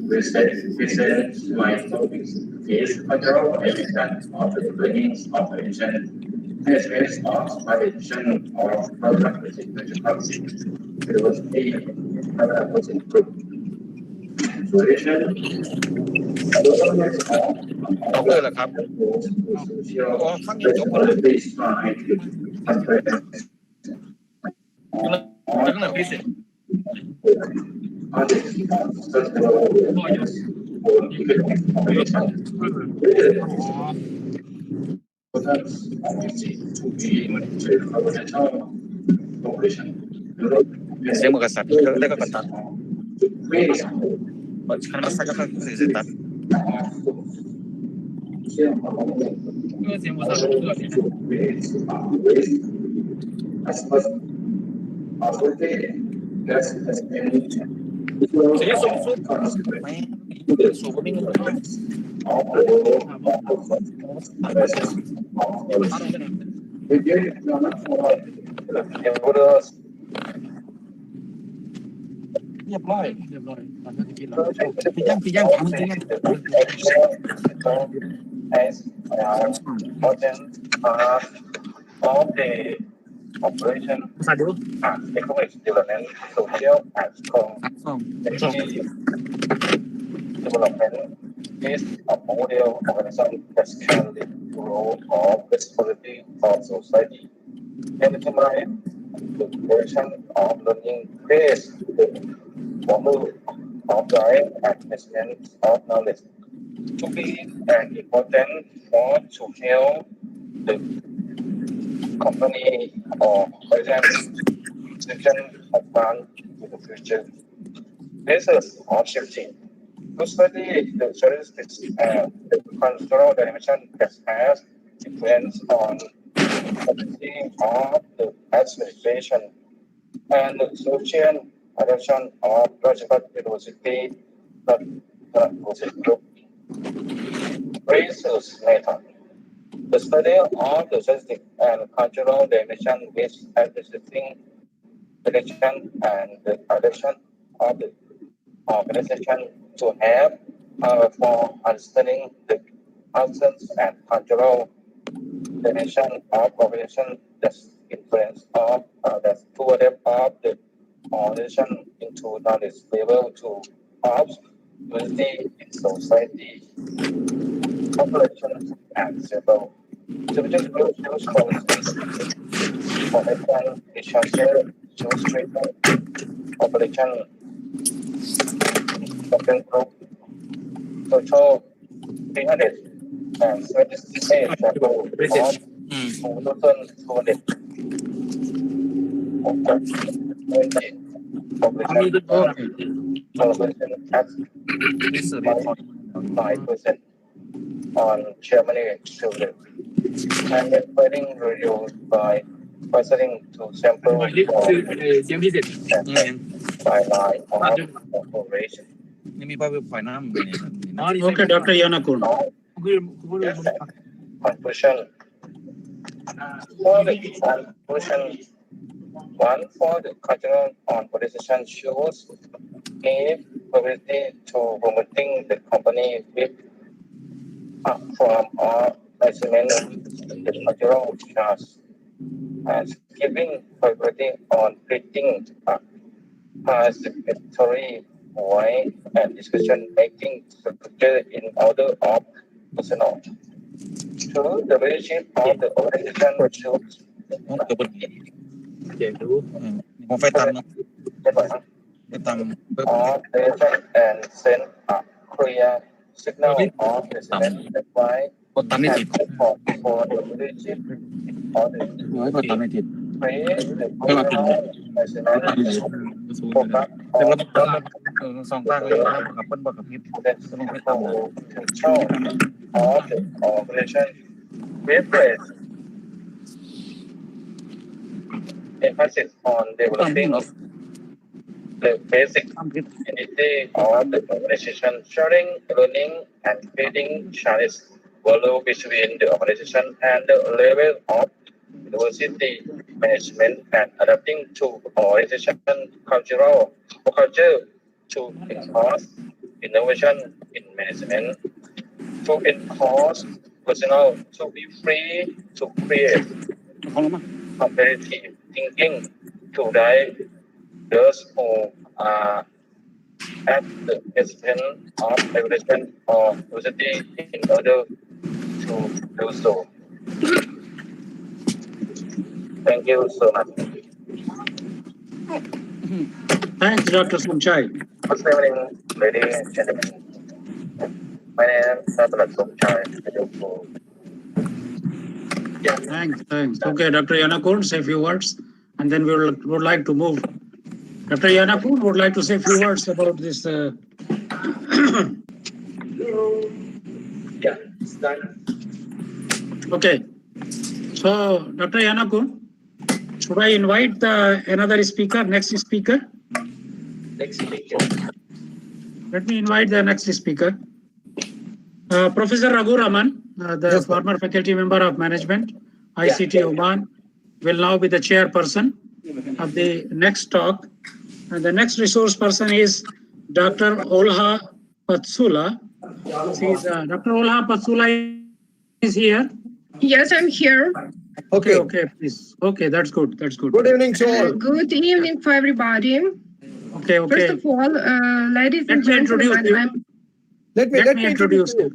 present my topic is control emission of the beginnings of emission as well as validation of product policy. University Housing Group. Solution. Saya mau kasar, kita ke kontak. Karena masa kakak bisa tak. Saya sumsum. Pinjam kamu pinjam. As important part of the operation and economic development, social and community development is a model organism that can lead to role of responsibility of society. And to my the creation of learning creates the model of diet and management of knowledge to be an important for to help the company or organization advance in the future. Basis of shifting. To study the characteristics and the cultural dimension that has influence on policy of the administration and the social adoption of logical diversity that group. Research method. The study of the statistic and cultural dimension with existing prediction and the adoption of the organization to have for understanding the absence and cultural dimension of population that's influence of that to adapt of the organization into knowledge level to of unity in society, population and civil. Subject group use policies, population researcher use treatment, population subject group, social 378 sample of 2,200 population at 5% on Germany children. And the finding reviewed by considering to sample by line of operation. Okay, Dr. Yanakun. Conclusion. For the conclusion, one for the cultural on position shows capability to promoting the company with from or measurement the cultural charge and giving priority on creating participatory way and discussion making structure in order of personal. Two, the leadership of the organization should and send a clear signal of the by for the leadership of the create the overall of the organization replace emphasis on developing the basic unity of the organization, sharing, learning, and creating Chinese value between the organization and the level of university management and adapting to organization culture to enhance innovation in management, to enhance personal to be free to create competitive thinking to guide those who are at the expense of evolution or university in order to do so. Thank you so much. Thanks, Dr. Somchai. Good evening, ladies and gentlemen. My name is Dr. Somchai. Thanks. Okay, Dr. Yanakun, say a few words, and then we would like to move. Dr. Yanakun would like to say a few words about this. Yeah, it's done. Okay. So, Dr. Yanakun, should I invite another speaker, next speaker? Next speaker. Let me invite the next speaker. Professor Raghu Raman, the former faculty member of management, ICT Oman, will now be the chairperson of the next talk. And the next resource person is Dr. Olha Patsula. Dr. Olha Patsula is here. Yes, I'm here. Okay, please. Okay, that's good. Good evening to all. Good evening for everybody. Okay. First of all, ladies and gentlemen, Let me introduce you.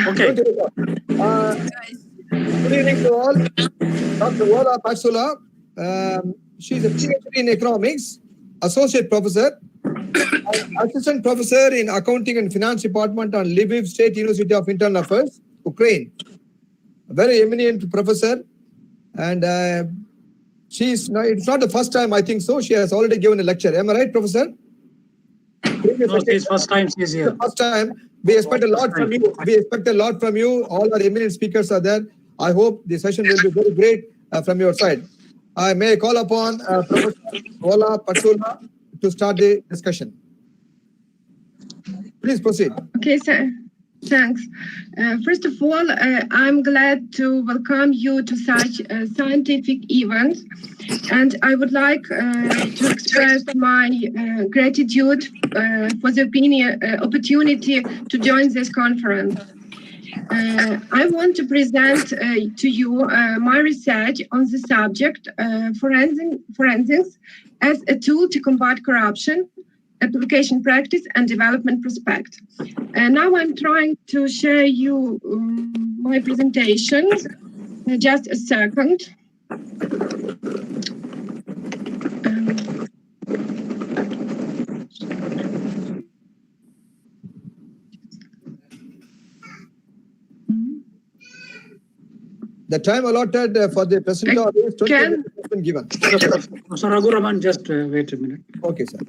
Okay. Good evening to all. Dr. Olha Patsula. She's a PhD in economics, associate professor, assistant professor in accounting and finance department on Lviv State University of Internal Affairs, Ukraine. A very eminent professor, and it's not the first time, I think so. She has already given a lecture. Am I right, Professor? No, it's first time she's here. First time. We expect a lot from you. All our eminent speakers are there. I hope the session will be very great from your side. I may call upon Professor Olha Patsula to start the discussion. Please proceed. Okay, sir. Thanks. First of all, I'm glad to welcome you to such a scientific event, and I would like to express my gratitude for the opportunity to join this conference. I want to present to you my research on the subject forensics as a tool to combat corruption, application practice, and development prospect. Now I'm trying to share you my presentation. Just a second. The time allotted for the presenter is 20 minutes has been given. So Raghu Raman, just wait a minute. Okay, sir.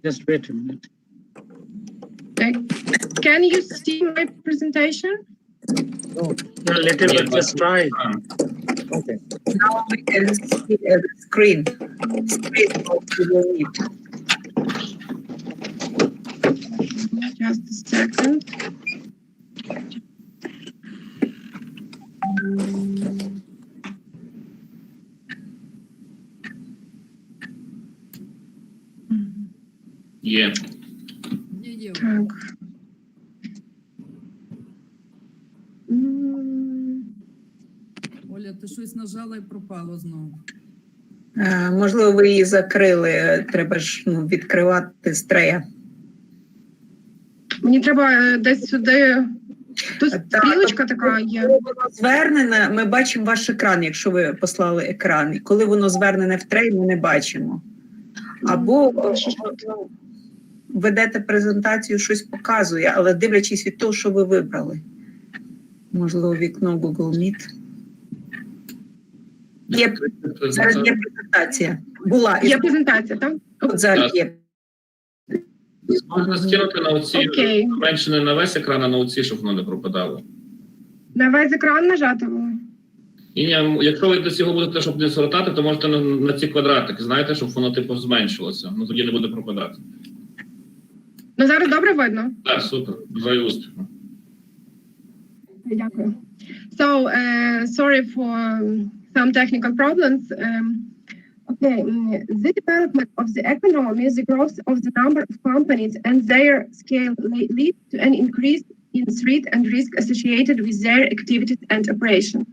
Just wait a minute. Can you see my presentation? No. A little bit, just try. Okay. Now we can see the screen. Just a second. Yeah. Так. Оля, ти щось нажала і пропало знову. Можливо, ви її закрили. Треба ж відкривати з трея. Мені треба десь сюди. Тут стрілочка така є. Коли воно звернене, ми бачимо ваш екран, якщо ви послали екран. І коли воно звернене в трей, ми не бачимо. Або ведете презентацію, щось показує, але дивлячись від того, що ви вибрали. Можливо, вікно Google Meet. Зараз є презентація. Є презентація, так? От зараз є. Можна скинути на оці, менше не на весь екран, а на оці, щоб воно не пропадало. На весь екран нажати? І якщо ви десь його будете, щоб не згортати, то можете на ці квадратики, знаєте, щоб воно типу зменшилося. Ну тоді не буде пропадати. Ну зараз добре видно? Так, супер. Бажаю успіху. Дякую. Sorry for some technical problems. The development of the economy, the growth of the number of companies and their scale lead to an increase in threat and risk associated with their activities and operation.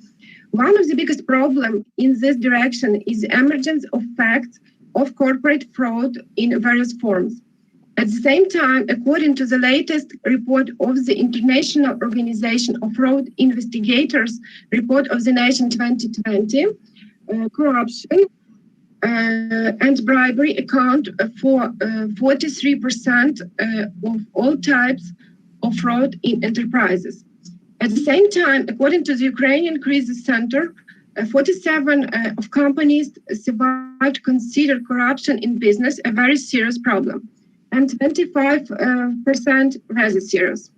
One of the biggest problems in this direction is the emergence of facts of corporate fraud in various forms. At the same time, according to the latest report of the International Organization of Fraud Investigators, report of the Nation 2020, corruption and bribery account for 43% of all types of fraud in enterprises. At the same time, according to the Ukrainian Crisis Center, 47 of companies survived consider corruption in business a very serious problem, and 25% rather serious.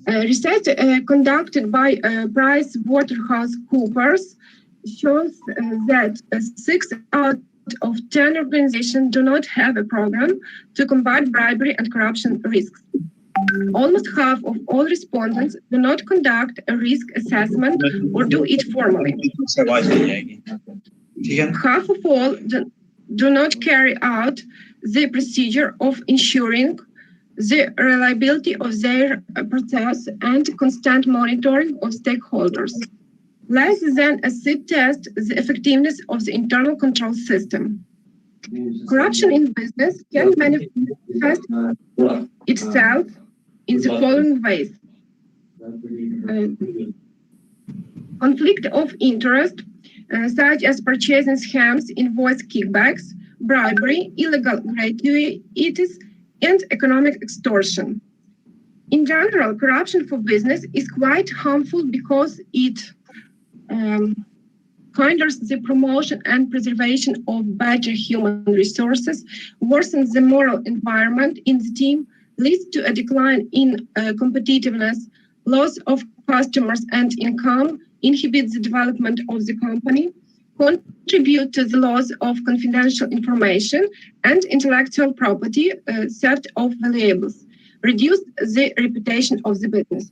Research conducted by PricewaterhouseCoopers shows that 6 out of 10 organizations do not have a program to combat bribery and corruption risks. Almost half of all respondents do not conduct a risk assessment or do it formally. Half of all do not carry out the procedure of ensuring the reliability of their process and constant monitoring of stakeholders. Less than a seed test the effectiveness of the internal control system. Corruption in business can manifest itself in the following ways. Conflict of interest, such as purchasing scams, invoice kickbacks, bribery, illegal gratuities, and economic extortion. In general, corruption for business is quite harmful because it hinders the promotion and preservation of better human resources, worsens the moral environment in the team, leads to a decline in competitiveness, loss of customers and income, inhibits the development of the company, contribute to the loss of confidential information and intellectual property, theft of valuables, reduce the reputation of the business.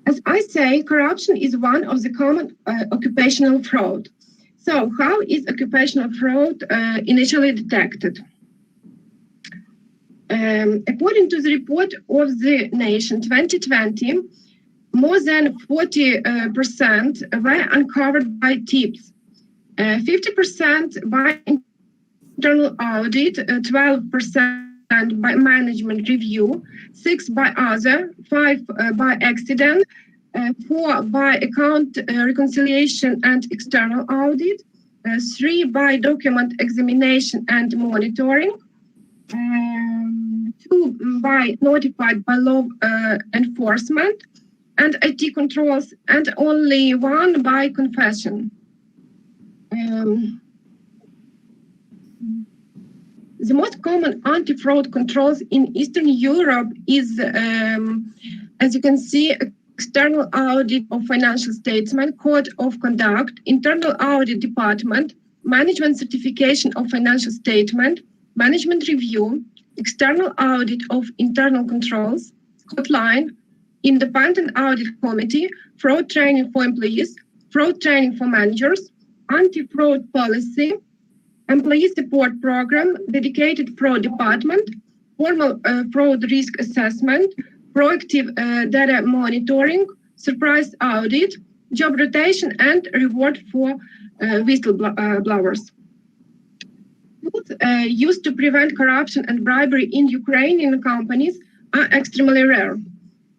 As I say, corruption is one of the common occupational fraud. So how is occupational fraud initially detected? According to the report of the Nation 2020, more than 40% were uncovered by tips, 50% by internal audit, 12% by management review, 6% by other, 5% by accident, 4% by account reconciliation and external audit, 3% by document examination and monitoring, 2% by notified by law enforcement and IT controls, and only 1% by confession. The most common anti-fraud controls in Eastern Europe is, as you can see, external audit of financial statement, code of conduct, internal audit department, management certification of financial statement, management review, external audit of internal controls, hotline, independent audit committee, fraud training for employees, fraud training for managers, anti-fraud policy, employee support program, dedicated fraud department, formal fraud risk assessment, proactive data monitoring, surprise audit, job rotation, and reward for whistleblowers. Tools used to prevent corruption and bribery in Ukrainian companies are extremely rare.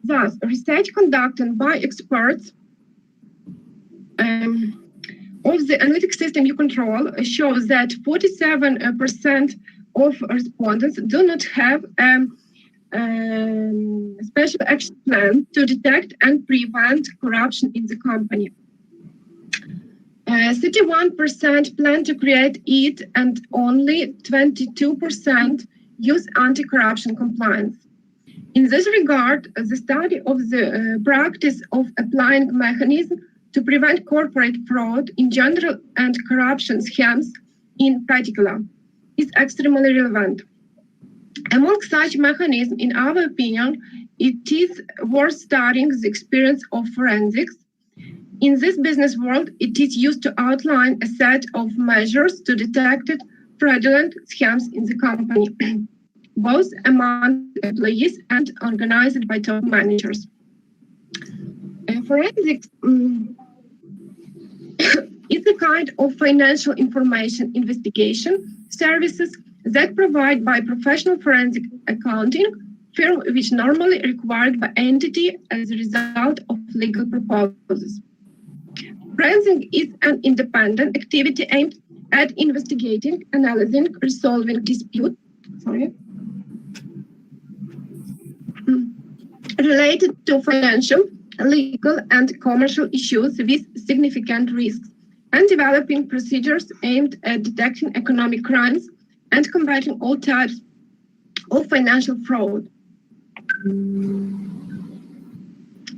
Thus, research conducted by experts of the analytic system you control shows that 47% of respondents do not have a special action plan to detect and prevent corruption in the company. 31% plan to create it, and only 22% use anti-corruption compliance. In this regard, the study of the practice of applying mechanisms to prevent corporate fraud in general and corruption scams in particular is extremely relevant. Among such mechanisms, in our opinion, it is worth studying the experience of forensics, In this business world, it is used to outline a set of measures to detect fraudulent scams in the company, both among employees and organized by top managers. Forensics is a kind of financial information investigation services that provide by professional forensic accounting firm which normally required by entity as a result of legal purposes. Forensic is an independent activity aimed at investigating, analyzing, resolving disputes related to financial, legal, and commercial issues with significant risks, and developing procedures aimed at detecting economic crimes and combating all types of financial fraud,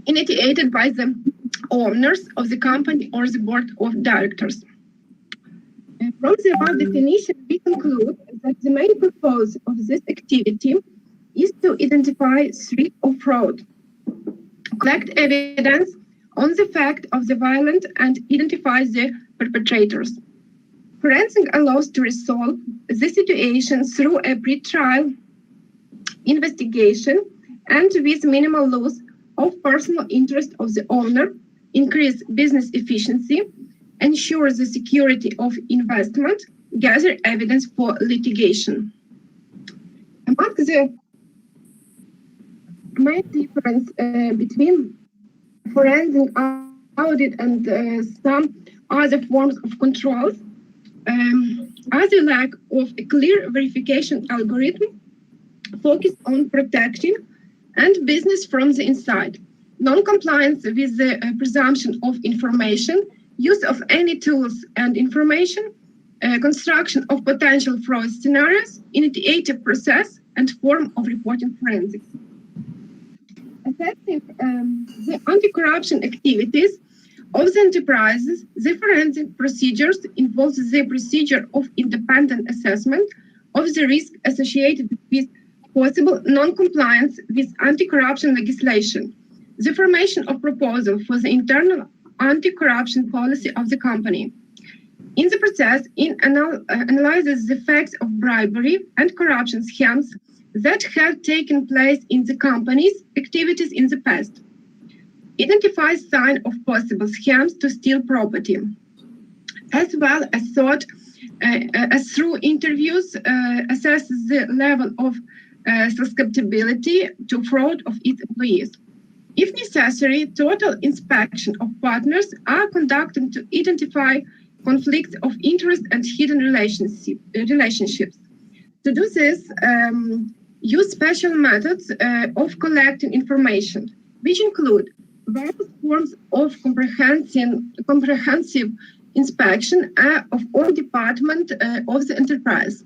initiated by the owners of the company or the board of directors. From the above definition, we conclude that the main purpose of this activity is to identify threat of fraud, collect evidence on the fact of the violence, and identify the perpetrators. Forensic allows to resolve the situation through a pre-trial investigation and with minimal loss of personal interest of the owner, increase business efficiency, ensure the security of investment, gather evidence for litigation. Among the main difference between forensic audit and some other forms of controls are the lack of a clear verification algorithm focused on protecting and business from the inside, non-compliance with the presumption of information, use of any tools and information, construction of potential fraud scenarios, initiative process, and form of reporting forensics. Assessing the anti-corruption activities of the enterprises, the forensic procedures involve the procedure of independent assessment of the risk associated with possible non-compliance with anti-corruption legislation, the formation of proposal for the internal anti-corruption policy of the company. In the process, it analyzes the facts of bribery and corruption scams that have taken place in the company's activities in the past, identifies signs of possible scams to steal property, as well as through interviews assesses the level of susceptibility to fraud of its employees. If necessary, total inspection of partners are conducted to identify conflicts of interest and hidden relationships. To do this, use special methods of collecting information, which include various forms of comprehensive inspection of all departments of the enterprise.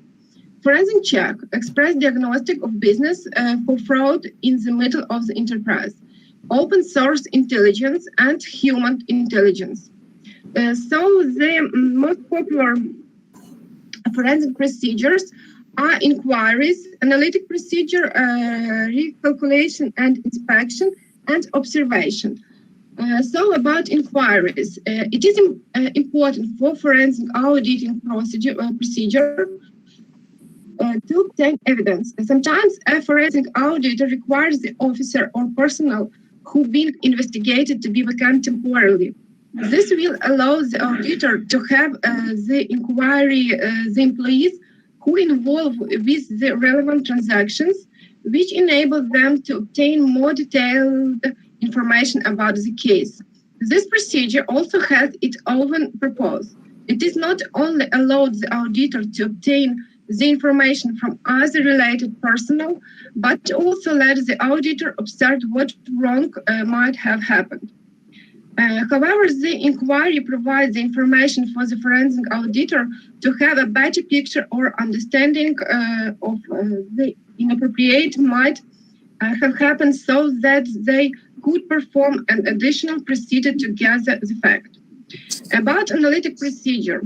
Forensic check, express diagnostic of business for fraud in the middle of the enterprise, open source intelligence, and human intelligence. So the most popular forensic procedures are inquiries, analytic procedure, recalculation and inspection, and observation. So about inquiries, it is important for forensic auditing procedure to obtain evidence. Sometimes a forensic auditor requires the officer or personnel who been investigated to be vacant temporarily. This will allow the auditor to have the employees who involved with the relevant transactions, which enable them to obtain more detailed information about the case. This procedure also has its own purpose. It is not only allowed the auditor to obtain the information from other related personnel, but also let the auditor observe what wrong might have happened. However, the inquiry provides the information for the forensic auditor to have a better picture or understanding of the inappropriate might have happened, so that they could perform an additional procedure to gather the fact. About analytic procedure.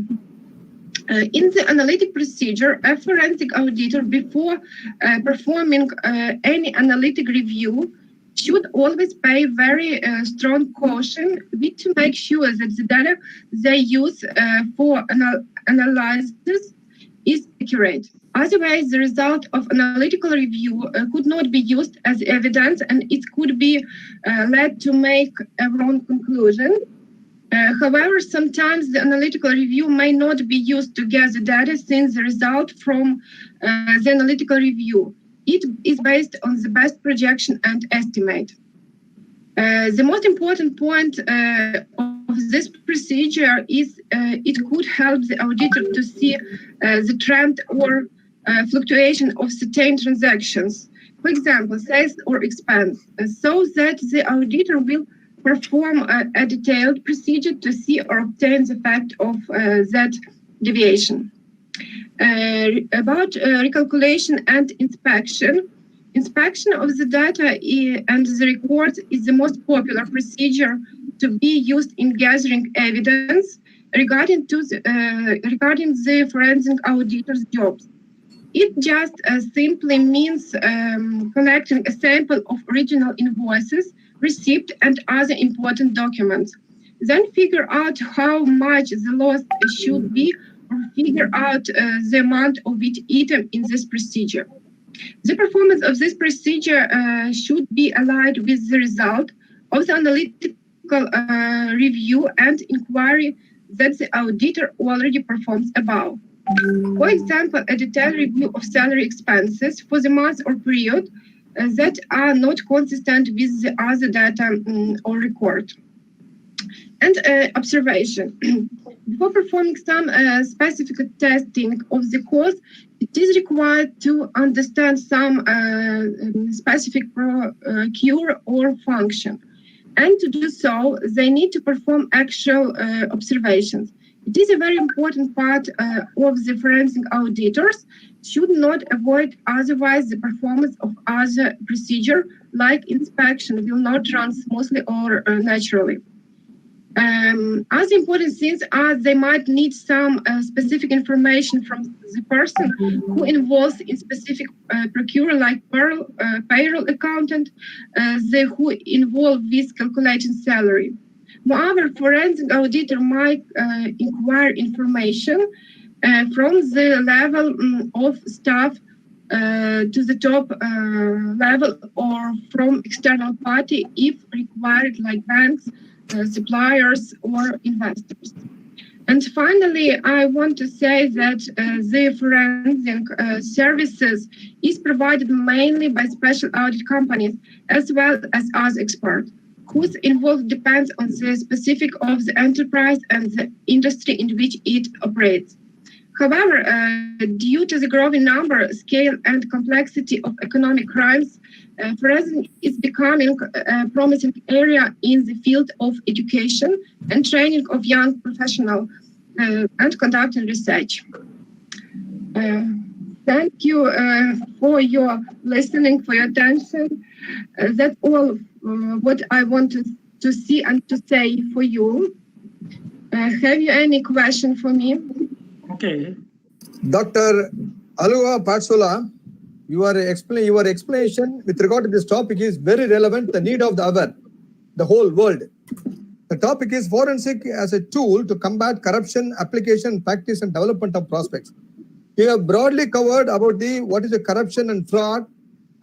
In the analytic procedure, a forensic auditor, before performing any analytic review, should always pay very strong caution to make sure that the data they use for analysis is accurate. Otherwise, the result of analytical review could not be used as evidence, and it could be led to make a wrong conclusion. However, sometimes the analytical review may not be used to gather data, since the result from the analytical review it is based on the best projection and estimate. The most important point of this procedure is it could help the auditor to see the trend or fluctuation of certain transactions, for example, sales or expense, so that the auditor will perform a detailed procedure to see or obtain the fact of that deviation. About recalculation and inspection. Inspection of the data and the records is the most popular procedure to be used in gathering evidence regarding the forensic auditor's jobs. It just simply means collecting a sample of original invoices, receipts, and other important documents. Then figure out how much the loss should be, or figure out the amount of each item in this procedure. The performance of this procedure should be aligned with the result of the analytical review and inquiry that the auditor already performs above. For example, a detailed review of salary expenses for the month or period that are not consistent with the other data or record. And observation. Before performing some specific testing of the cause, it is required to understand some specific cure or function. And to do so, they need to perform actual observations. It is a very important part of the forensic auditors should not avoid, otherwise the performance of other procedure like inspection will not run smoothly or naturally. Other important things are they might need some specific information from the person who involves in specific procure, like payroll accountant, who involved with calculating salary. Moreover, forensic auditor might inquire information from the level of staff to the top level, or from external party if required, like banks, suppliers, or investors. And finally, I want to say that the forensic services is provided mainly by special audit companies as well as other experts, whose involvement depends on the specific of the enterprise and the industry in which it operates. However, due to the growing number, scale, and complexity of economic crimes, forensic is becoming a promising area in the field of education and training of young professionals and conducting research. Thank you for your listening, for your attention. That's all what I wanted to see and to say for you. Have you any question for me? Okay. Dr. Alua Patsula, your explanation with regard to this topic is very relevant, the need of the hour, the whole world. The topic is forensic as a tool to combat corruption, application, practice, and development of prospects. You have broadly covered about what is the corruption and fraud,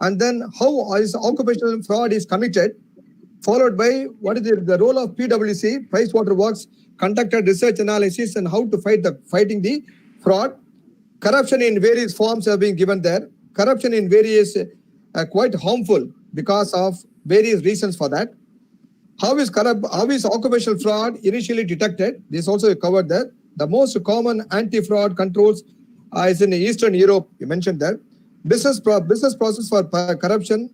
and then how is occupational fraud is committed, followed by what is the role of PwC, Pricewaterworks, conducted research analysis, and how to fighting the fraud. Corruption in various forms have been given there. Corruption in various quite harmful because of various reasons for that. How is occupational fraud initially detected? This also covered there. The most common anti-fraud controls is in Eastern Europe, you mentioned there. Business process for corruption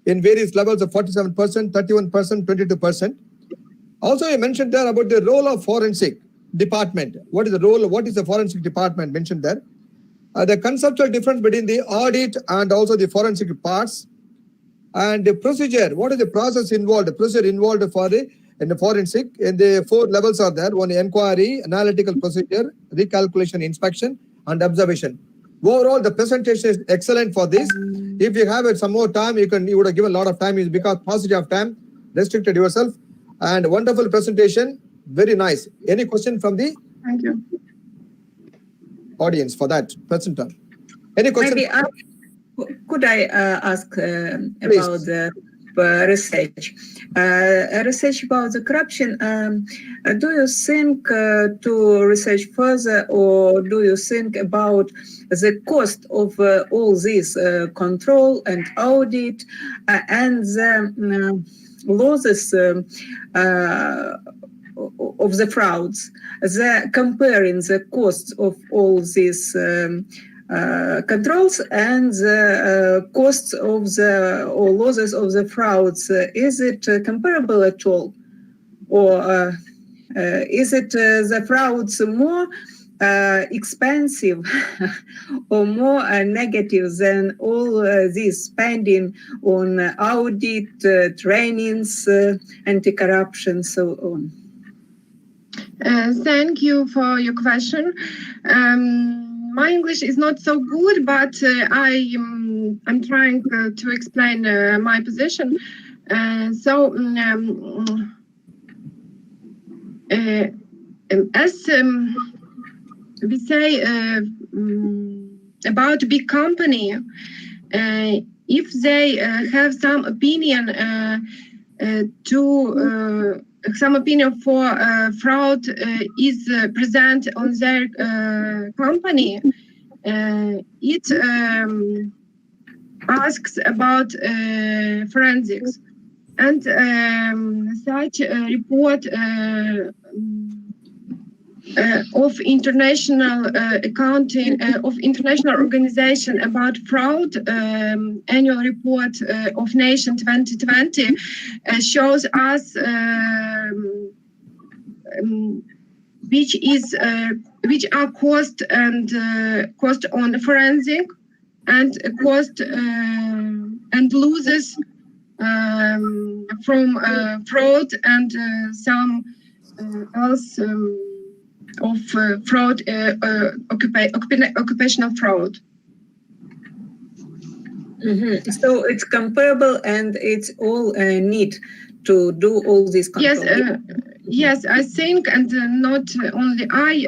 in various levels of 47%, 31%, 22%. Also, you mentioned there about the role of forensic department. What is the role? What is the forensic department mentioned there? The conceptual difference between the audit and also the forensic parts, and the procedure. What is the process involved? The procedure involved in the forensic, and the 4 levels are there: one, inquiry, analytical procedure, recalculation, inspection, and observation. Overall, the presentation is excellent for this. If you have some more time, you would have given a lot of time, is because paucity of time, restricted yourself. And wonderful presentation, very nice. Any question from the Thank you. audience for that presenter? Any question? Maybe could I ask about the research? Research about the corruption. Do you think to research further, or do you think about the cost of all this control and audit and the losses of the frauds? Comparing the costs of all these controls and the costs of the or losses of the frauds, is it comparable at all, or is it the frauds more expensive or more negative than all this spending on audit, trainings, anti-corruption, so on? Thank you for your question. My English is not so good, but I'm trying to explain my position. As we say about big company, if they have some opinion some opinion for fraud is present on their company, it asks about forensics, and such a report of international accounting of international organization about fraud, annual report of Nation 2020 shows us which are cost on forensic and cost and losses from fraud and some else of fraud, occupational fraud. Mm-hmm. So it's comparable, and it's all need to do all this control. Yes, I think, and not only I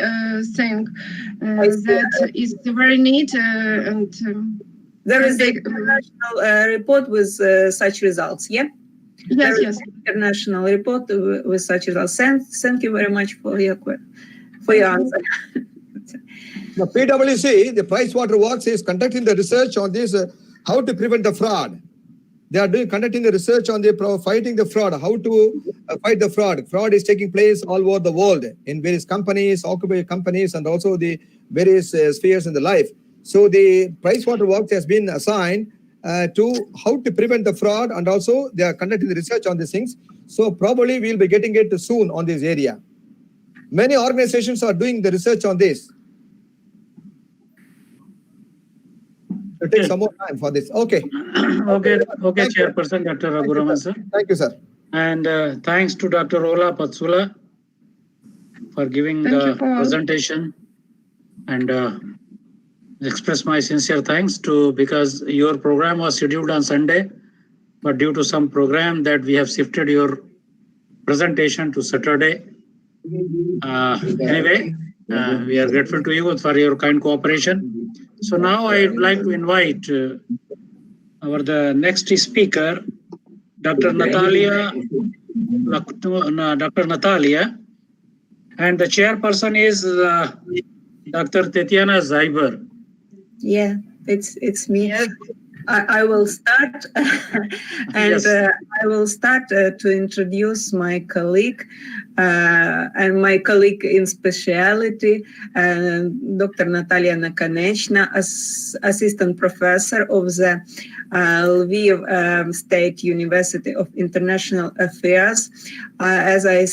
think that is very neat. And there is an international report with such results. Yeah. Yes. International report with such results. Thank you very much for your answer. The PwC, the Pricewaterhouse, is conducting the research on this, how to prevent the fraud. They are conducting the research on fighting the fraud, how to fight the fraud. Fraud is taking place all over the world in various companies, occupied companies, and also the various spheres in the life. So the Pricewaterhouse has been assigned to how to prevent the fraud, and also they are conducting the research on these things. So probably we'll be getting it soon on this area. Many organizations are doing the research on this. It takes some more time for this. Okay. Okay, Chairperson Dr. Raguraman, sir. Thank you, sir. And thanks to Dr. Ola Patsula for giving the presentation, and express my sincere thanks because your program was scheduled on Sunday, but due to some program that we have shifted your presentation to Saturday. Anyway, we are grateful to you for your kind cooperation. So now I would like to invite the next speaker, Dr. Natalia, and the chairperson is Dr. Tatiana Zyber. Yeah, it's me. I will start, and yes. I will start to introduce my colleague, and my colleague in specialty, Dr. Natalia Nakonechna, assistant professor of the Lviv State University of International Affairs. As I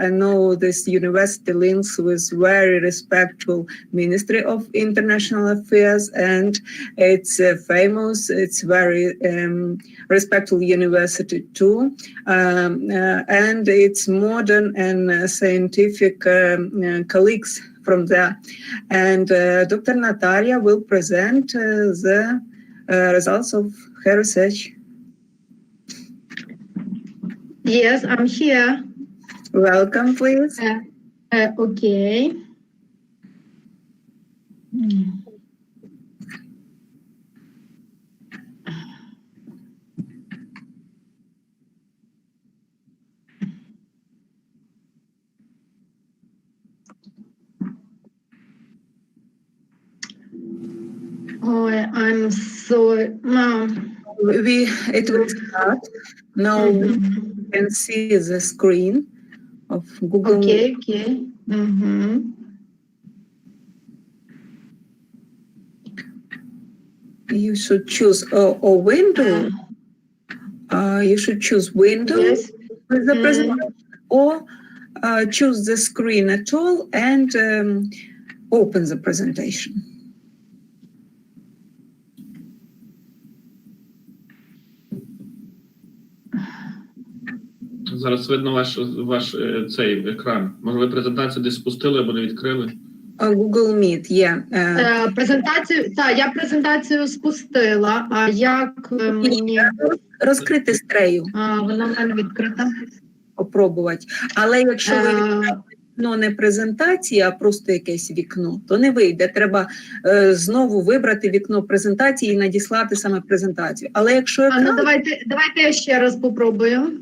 know, this university links with very respectful Ministry of International Affairs, and it's famous. It's very respectful university too, and it's modern and scientific colleagues from there. And Dr. Natalia will present the results of her research. Yes, I'm here. Welcome, please. Okay. Oh, I'm sorry. No. It will start. Now you can see the screen of Google. Okay, okay. You should choose a window. You should choose window with the presentation, or choose the screen at all and open the presentation. Зараз видно ваш цей екран. Може, ви презентацію десь спустили або не відкрили? Google Meet, yeah. Презентацію, так, я презентацію спустила, а як мені... Розкрити стрею. Вона в мене відкрита. Попробувати. Але якщо ви вікно не презентації, а просто якесь вікно, то не вийде. Треба знову вибрати вікно презентації і надіслати саме презентацію. Але якщо екран... Ну, давайте я ще раз попробую.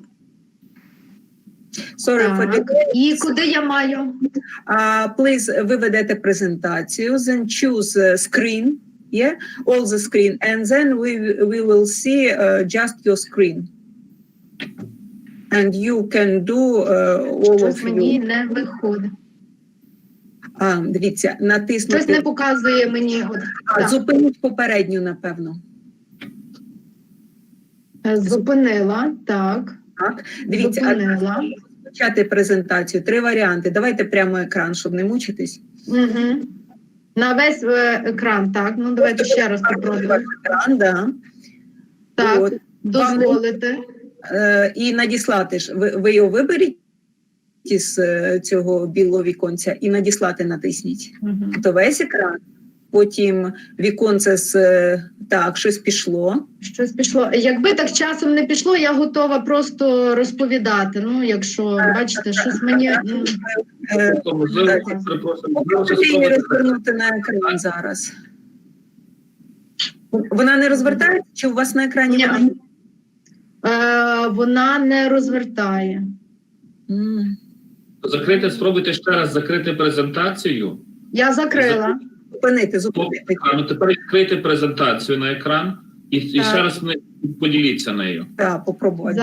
І куди я маю? Please, ви ведете презентацію, then choose screen, yeah, all the screen, and then we will see just your screen. And you can do all of Мені не виходить. Дивіться, натиснути. Щось не показує мені. Зупиніть попередню, напевно. Зупинила, так. Так, дивіться, почати презентацію. 3 варіанти. Давайте прямо екран, щоб не мучитись. На весь екран, так. Ну, давайте ще раз попробуємо. Екран, да. Так, от. дозволити. І надіслати ж. Ви його виберіть із цього білого віконця і надіслати натисніть. То весь екран. Потім віконце з так, щось пішло. Щось пішло. Якби так часом не пішло, я готова просто розповідати. Ну, якщо бачите, щось мені. Можете її розвернути на екран зараз. Вона не розвертається, чи у вас на екрані вона? Вона не розвертає. Закрити, спробуйте ще раз закрити презентацію. Я закрила. Зупинити. Тепер відкрийте презентацію на екран і ще раз поділіться нею. Так, попробуйте.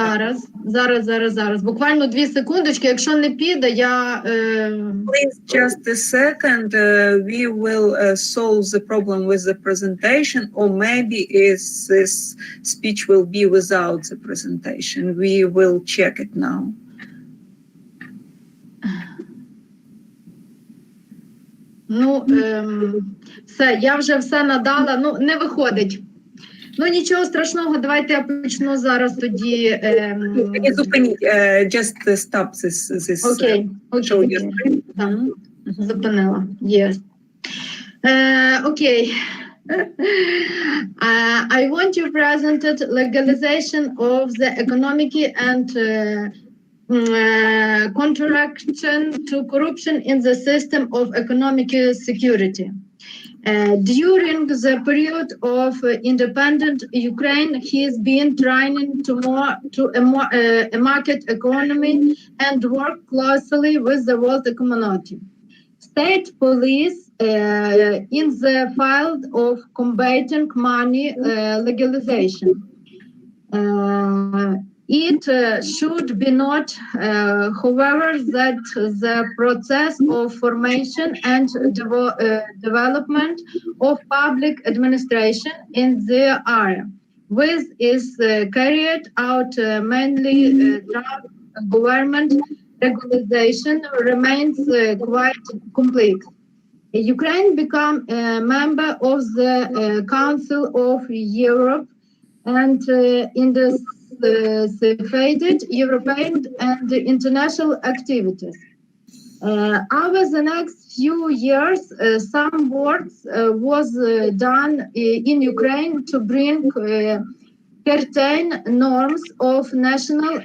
Зараз. Буквально 2 секундочки. Якщо не піде, я... Please, just a second. We will solve the problem with the presentation, or maybe this speech will be without the presentation. We will check it now. Ну, все, я вже все надала, ну, не виходить. Ну, нічого страшного, давайте я почну зараз тоді. Зупиніть, just stop this. Окей. Зупинила, yes. Окей. I want to present legalization of the economic and contraction to corruption in the system of economic security. During the period of independent Ukraine, he has been trying to a market economy and work closely with the world community. State police in the field of combating money legalization. It should be not, however, that the process of formation and development of public administration in the area, which is carried out mainly government regulation, remains quite complex. Ukraine became a member of the Council of Europe and in the European and international activities. Over the next few years, some work was done in Ukraine to bring certain norms of national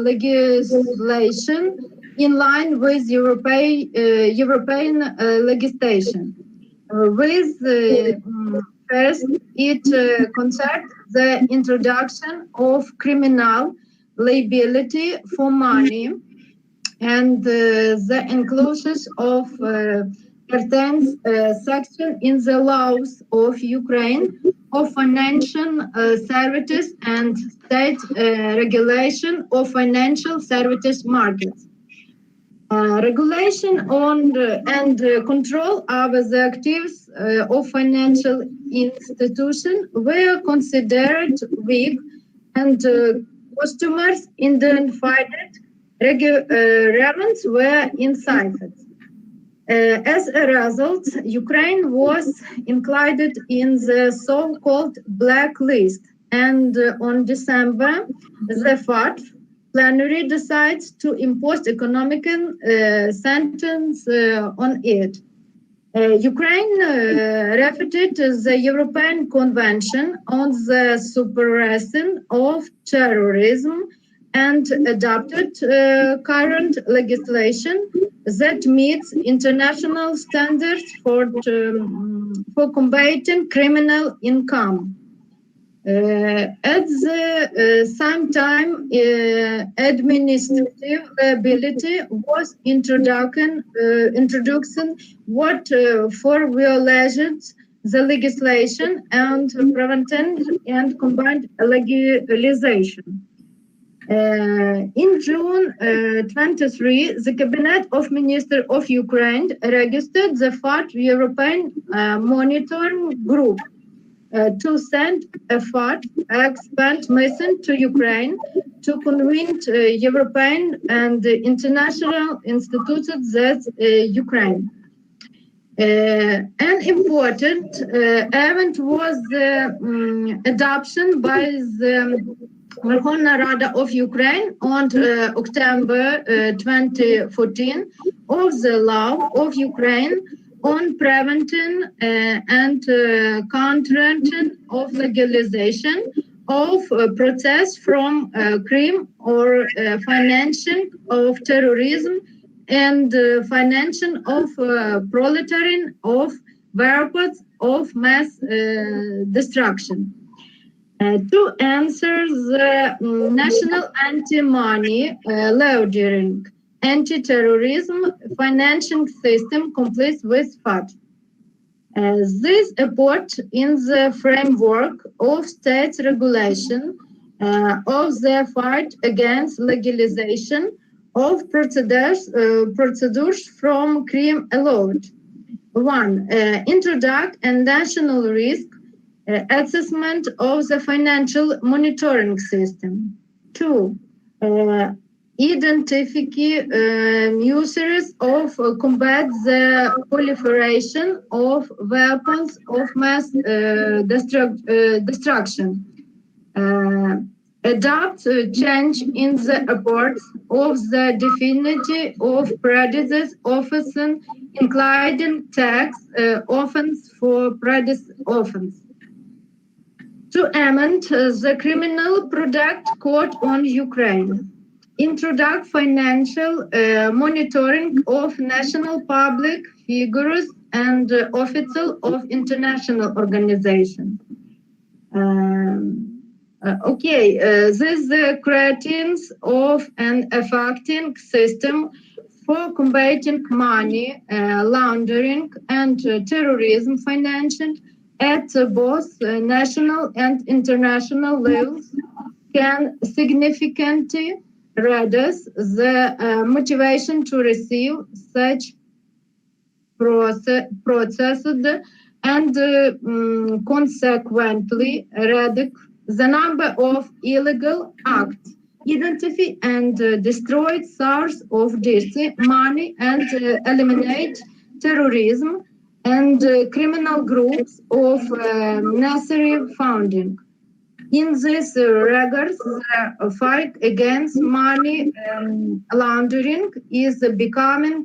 legislation in line with European legislation. First, it concerns the introduction of criminal liability for money and the inclusion of certain section in the laws of Ukraine of financial services and state regulation of financial services markets. Regulation on and control over the activities of financial institutions were considered weak, and customers identified requirements were insufficient. As a result, Ukraine was included in the so-called blacklist, and on December the 4th, plenary decides to impose economic sanctions on it. Ukraine refuted the European Convention on the Suppression of Terrorism and adopted current legislation that meets international standards for combating criminal income. At the same time, administrative liability was introduction what for violations the legislation and prevented and combined legalization. In June 23, the Cabinet of Ministers of Ukraine registered the fourth European Monitoring Group to send a fourth expert mission to Ukraine to convince European and international institutions that Ukraine. An important event was the adoption by the Verkhovna Rada of Ukraine on October 2014 of the law of Ukraine on preventing and countering of legalization of protests from crime or financing of terrorism and financing of proletarian of weapons of mass destruction. To answer the national anti-money laundering, anti-terrorism financing system completes with FAT. This effort in the framework of state regulation of the fight against legalization of procedures from crime allowed. 1. Introduce a national risk assessment of the financial monitoring system. 2. Identify measures of combat the proliferation of weapons of mass destruction. Adopt change in the approach of the definition of prejudice offense, including tax offense for prejudice offense. To amend the Criminal Product Code on Ukraine. Introduce financial monitoring of national public figures and officials of international organizations. This creating of an effective system for combating money laundering and terrorism financing at both national and international levels can significantly reduce the motivation to receive such processed and consequently reduce the number of illegal acts, identify and destroy source of dirty money and eliminate terrorism and criminal groups of necessary funding. In this regard, the fight against money laundering is becoming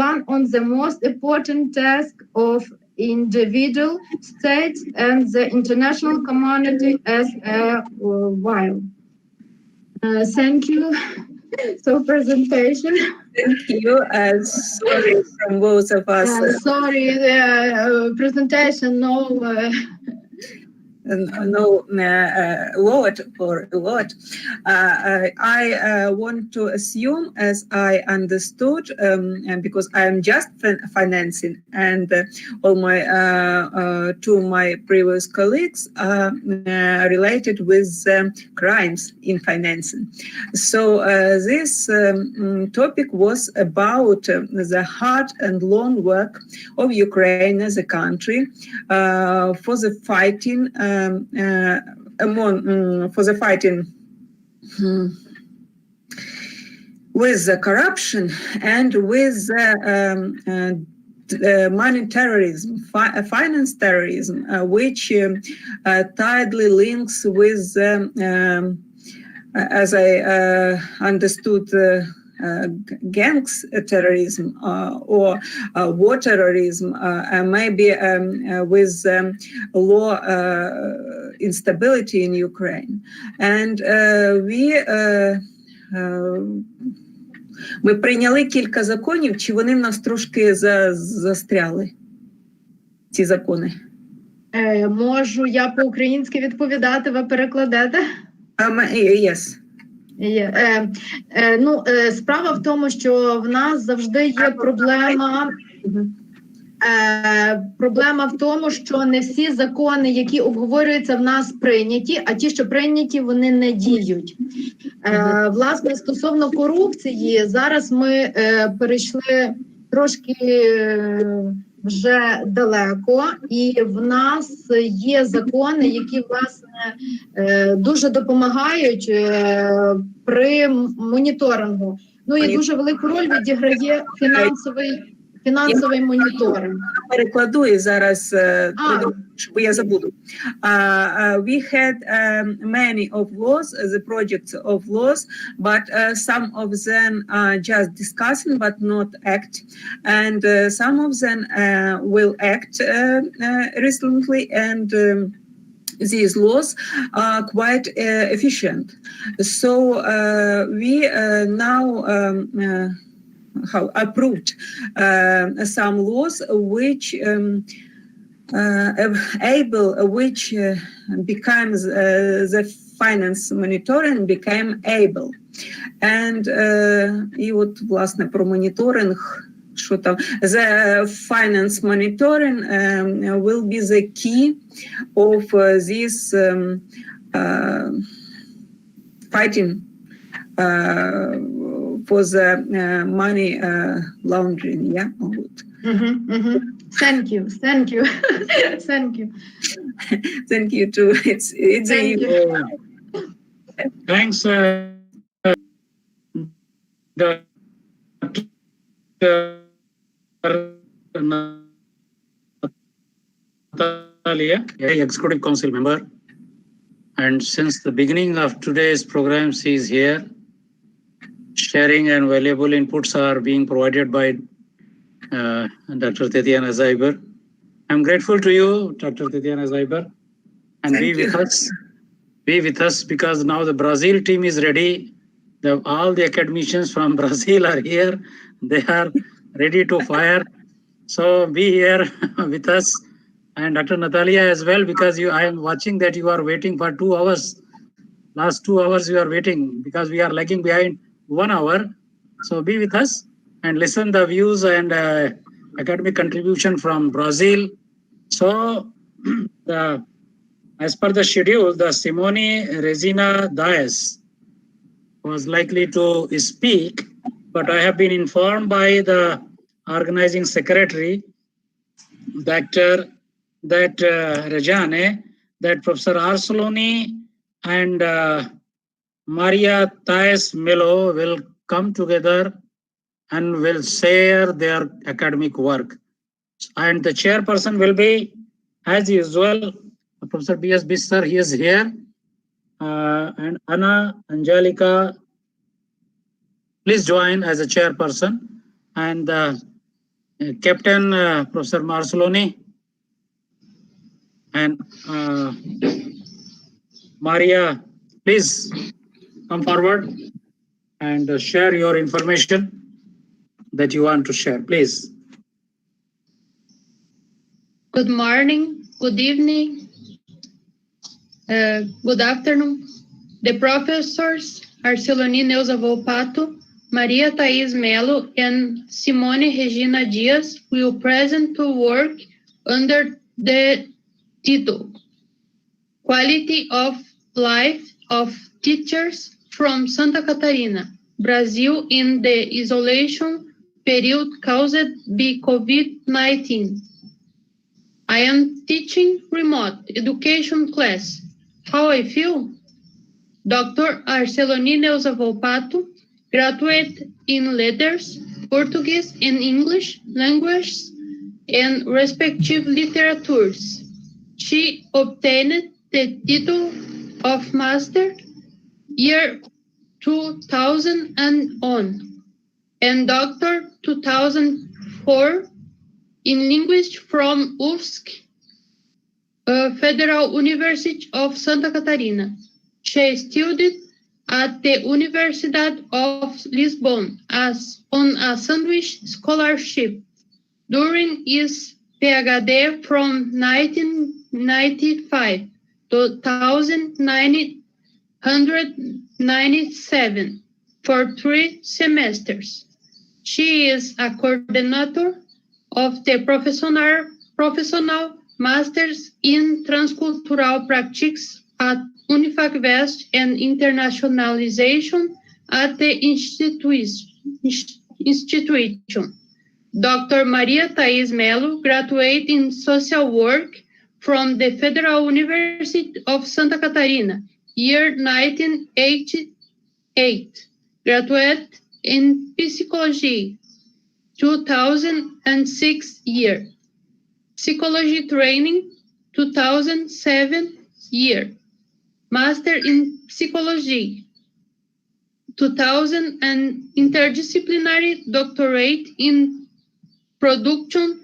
one of the most important tasks of individual states and the international community as a whole. Thank you. So presentation. Thank you. Sorry from both of us. Sorry, presentation, no. Word or a word. I want to assume, as I understood, and because I am just financing, and all my two my previous colleagues are related with crimes in financing. So this topic was about the hard and long work of Ukraine as a country for the fighting. For the fighting with the corruption and with money terrorism, finance terrorism, which tightly links with, as I understood, gangs terrorism or war terrorism, maybe with law instability in Ukraine. And ми прийняли кілька законів, чи вони в нас трошки застряли, ці закони? Можу я по-українськи відповідати, ви перекладете? Yes. Справа в тому, що в нас завжди є проблема. Проблема в тому, що не всі закони, які обговорюються, в нас прийняті, а ті, що прийняті, вони не діють. Власне, стосовно корупції, зараз ми перейшли трошки вже далеко, і в нас є закони, які, власне, дуже допомагають при моніторингу. Ну і дуже велику роль відіграє фінансовий моніторинг. Перекладу і зараз, бо я забуду. We had many of laws, the projects of laws, but some of them are just discussing but not act. And some of them will act recently, and these laws are quite efficient. So we now approved some laws which becomes the finance monitoring became able. And і от, власне, про моніторинг, що там, the finance monitoring will be the key of this fighting for the money laundering. Yeah. Thank you. Thank you. Thank you. Thank you too. It's Thank you. Thanks, Natalia, Executive Council member. And since the beginning of today's program, she is here. Sharing and valuable inputs are being provided by Dr. Tatiana Zyber. I'm grateful to you, Dr. Tatiana Zyber, and be with us because now the Brazil team is ready. All the academicians from Brazil are here. They are ready to fire. So be here with us, and Dr. Natalia as well, because I am watching that you are waiting for 2 hours. Last 2 hours you are waiting because we are lagging behind 1 hour. So be with us and listen the views and academic contribution from Brazil. So as per the schedule, the Simone Regina Dias was likely to speak, but I have been informed by the organizing secretary, Dr. Rejane, that Professor Arsoloni and Maria Thais Melo will come together and will share their academic work. And the chairperson will be, as usual, Professor B.S. Bisser, he is here. And Anna Angelica, please join as a chairperson. And Captain Professor Marceloni and Maria, please come forward and share your information that you want to share, please. Good morning, good evening, good afternoon. The professors Arceloni Neuza Volpato, Maria Thais Melo, and Simone Regina Dias will present to work under the title Quality of Life of Teachers from Santa Catarina, Brazil in the Isolation Period Caused by COVID-19. I am teaching remote education class. How I feel? Dr. Arceloni Neuza Volpato, graduate in letters, Portuguese and English languages and respective literatures. She obtained the title of Master year 2001 and Doctor 2004 in English from UFSC, Federal University of Santa Catarina. She studied at the Universidade of Lisbon as on a sandwich scholarship during his PhD from 1995 to 1997 for 3 semesters. She is a coordinator of the professional Masters in Transcultural Practices at UniFacVest and Internationalization at the institution. Dr. Maria Thais Melo, graduate in Social Work from the Federal University of Santa Catarina, year 1988. Graduate in Psychology, 2006 year. Psychology Training, 2007 year. Master in Psychology, 2000 and Interdisciplinary Doctorate in Production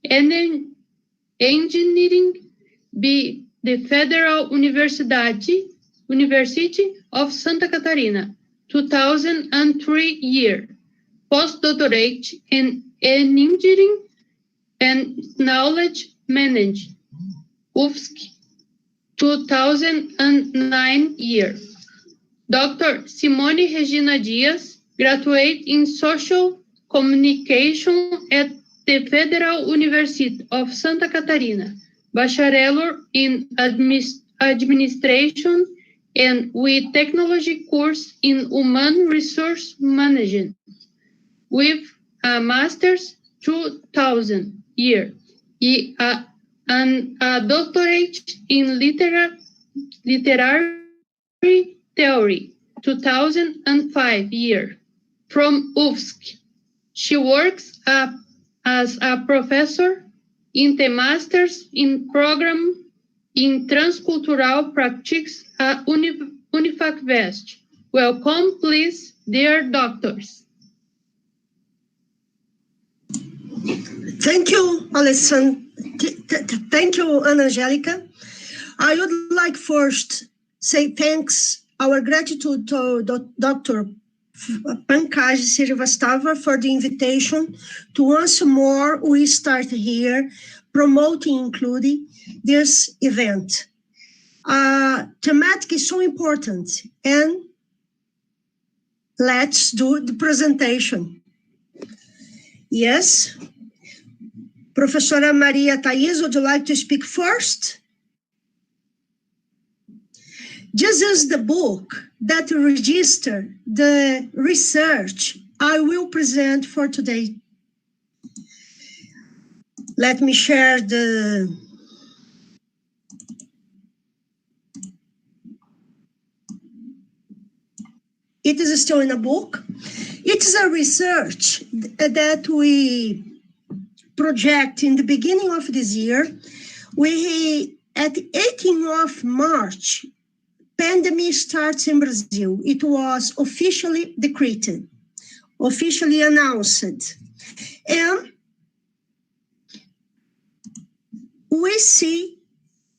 and Engineering by the Federal University of Santa Catarina, 2003 year. Postdoctorate in Engineering and Knowledge Management, UFSC, 2009 year. Dr. Simone Regina Dias, graduate in Social Communication at the Federal University of Santa Catarina, Bachelor in Administration and with Technology course in Human Resource Management, with a Master's 2000 year, and a doctorate in literary theory, 2005 year, from UFSC. She works as a professor in the Masters in Program in Transcultural Practices at UniFacVest. Welcome, please, dear doctors. Thank you, Alessandra. Thank you, Ana Angelica. I would like first say thanks, our gratitude to Dr. Pankaj Srivastava for the invitation to once more we start here promoting, including this event. Thematic is so important, and let's do the presentation. Yes. Professora Maria Thais, would you like to speak first? This is the book that register the research I will present for today. Let me share the... It is still in a book. It is a research that we project in the beginning of this year. We, at the 18th of March, pandemic starts in Brazil. It was officially decreed, officially announced. And we see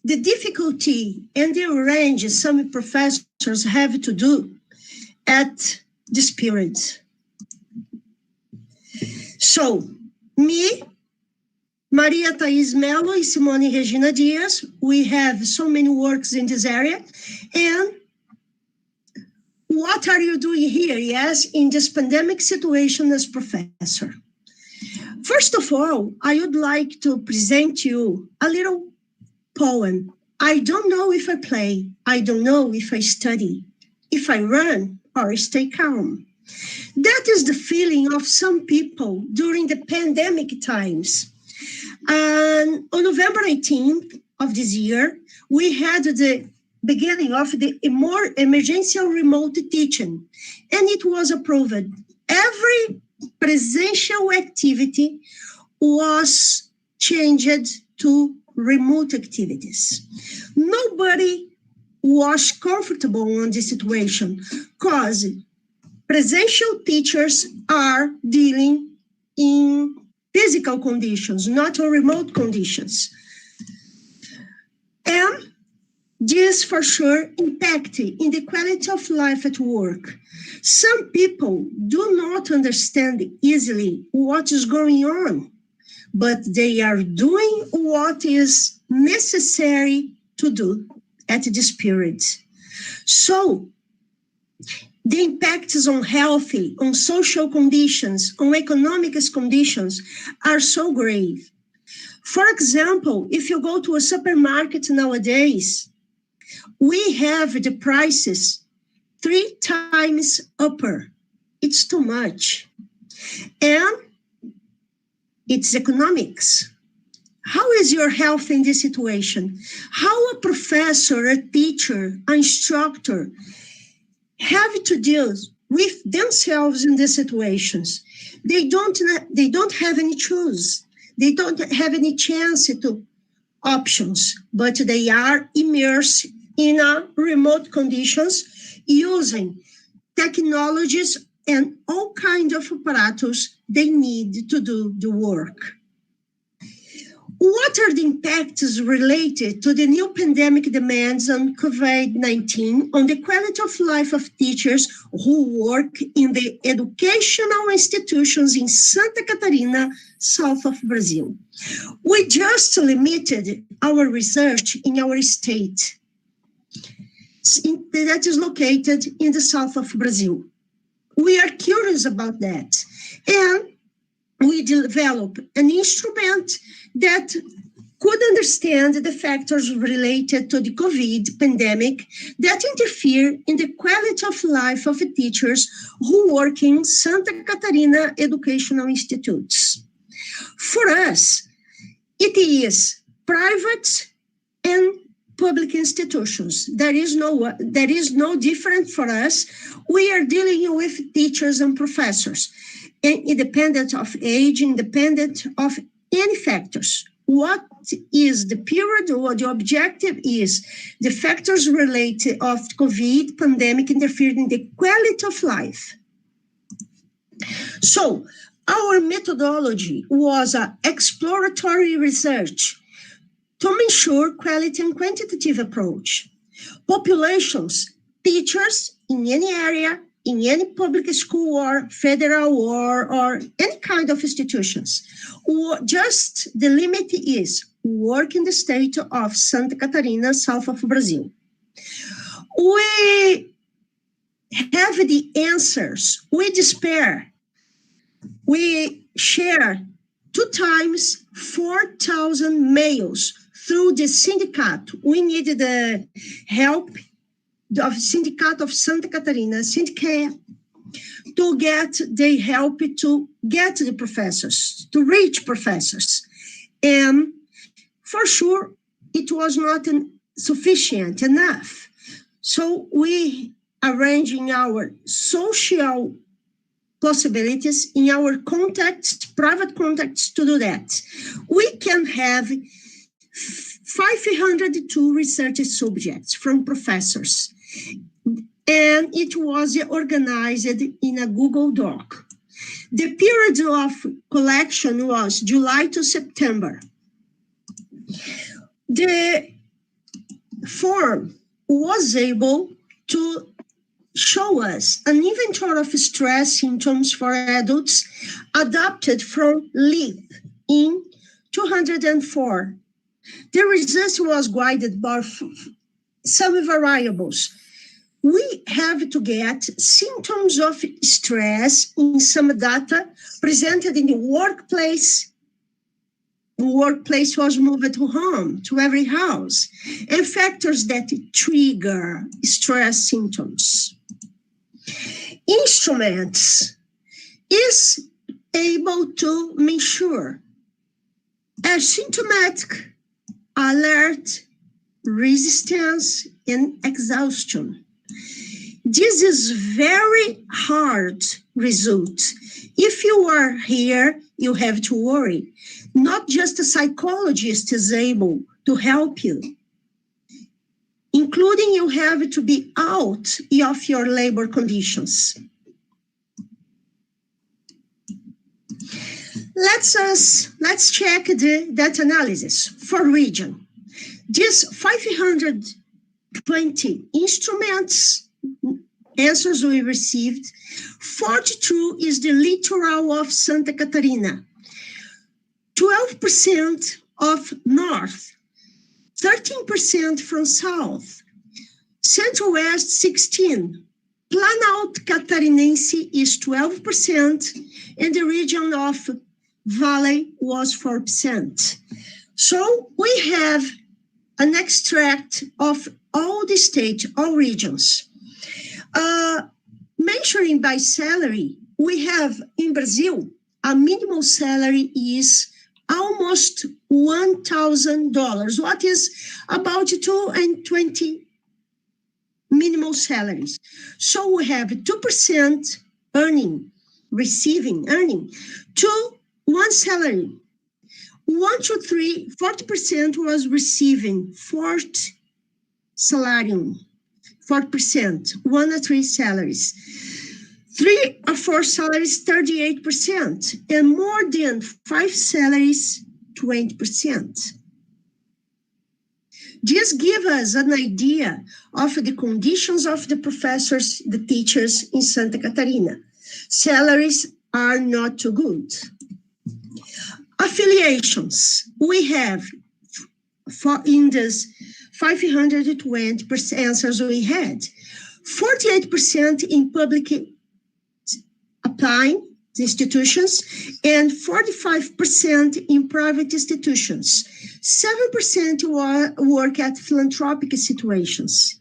the difficulty and the range some professors have to do at this period. So, me, Maria Thais Mello, and Simone Regina Dias, we have so many works in this area. And what are you doing here, yes, in this pandemic situation as professor? First of all, I would like to present you a little poem. I don't know if I play, I don't know if I study, if I run or stay calm. That is the feeling of some people during the pandemic times. And on November 18th of this year, we had the beginning of the more emergency remote teaching, and it was approved. Every presential activity was changed to remote activities. Nobody was comfortable in this situation because presential teachers are dealing in physical conditions, not on remote conditions. And this for sure impacted in the quality of life at work. Some people do not understand easily what is going on, but they are doing what is necessary to do at this period. So, the impacts on health, on social conditions, on economic conditions are so grave. For example, if you go to a supermarket nowadays, we have the prices 3 times upper. It's too much. And it's economics. How is your health in this situation? How a professor, a teacher, an instructor have to deal with themselves in these situations? They don't have any choice. They don't have any chance to options, but they are immersed in remote conditions using technologies and all kinds of apparatus they need to do the work. What are the impacts related to the new pandemic demands on COVID-19 on the quality of life of teachers who work in the educational institutions in Santa Catarina, south of Brazil? We just limited our research in our state that is located in the south of Brazil. We are curious about that. And we developed an instrument that could understand the factors related to the COVID pandemic that interfere in the quality of life of teachers who work in Santa Catarina educational institutes. For us, it is private and public institutions. There is no different for us. We are dealing with teachers and professors, independent of age, independent of any factors. What is the period or the objective is the factors related of COVID pandemic interfering in the quality of life. So our methodology was an exploratory research to ensure quality and quantitative approach. Populations, teachers in any area, in any public school or federal or any kind of institutions. Or just the limit is work in the state of Santa Catarina, south of Brazil. We have the answers. We despair. We share 2 times 4,000 mails through the syndicate. We needed the help of Syndicate of Santa Catarina, Syndicate, to get the help to get the professors, to reach professors. And for sure, it was not sufficient enough. So we arranging our social possibilities in our contacts, private contacts to do that. We can have 502 research subjects from professors. And it was organized in a Google Doc. The period of collection was July to September. The form was able to show us an inventory of stress symptoms for adults adapted from LEAP in 204. The results was guided by some variables. We have to get symptoms of stress in some data presented in the workplace. The workplace was moved to home, to every house, and factors that trigger stress symptoms. Instruments is able to measure asymptomatic, alert, resistance, and exhaustion. This is very hard result. If you are here, you have to worry. Not just a psychologist is able to help you, including you have to be out of your labor conditions. Let's check the data analysis for region. These 520 instruments answers we received, 42 is the littoral of Santa Catarina, 12% of north, 13% from south, Central West 16, Planalto Catarinense is 12%, and the region of Valley was 4%. So we have an extract of all the states, all regions. Measuring by salary, we have in Brazil, a minimum salary is almost $1,000, what is about 220 minimum salaries. So we have 2% receiving to one salary. 1 to 3, 40% was receiving 4th salarium, 4%, 1 to 3 salaries. 3 or 4 salaries, 38%, and more than 5 salaries, 20%. This gives us an idea of the conditions of the professors, the teachers in Santa Catarina. Salaries are not too good. Affiliations, we have in this 520% answers we had, 48% in public applying institutions and 45% in private institutions. 7% work at philanthropic institutions.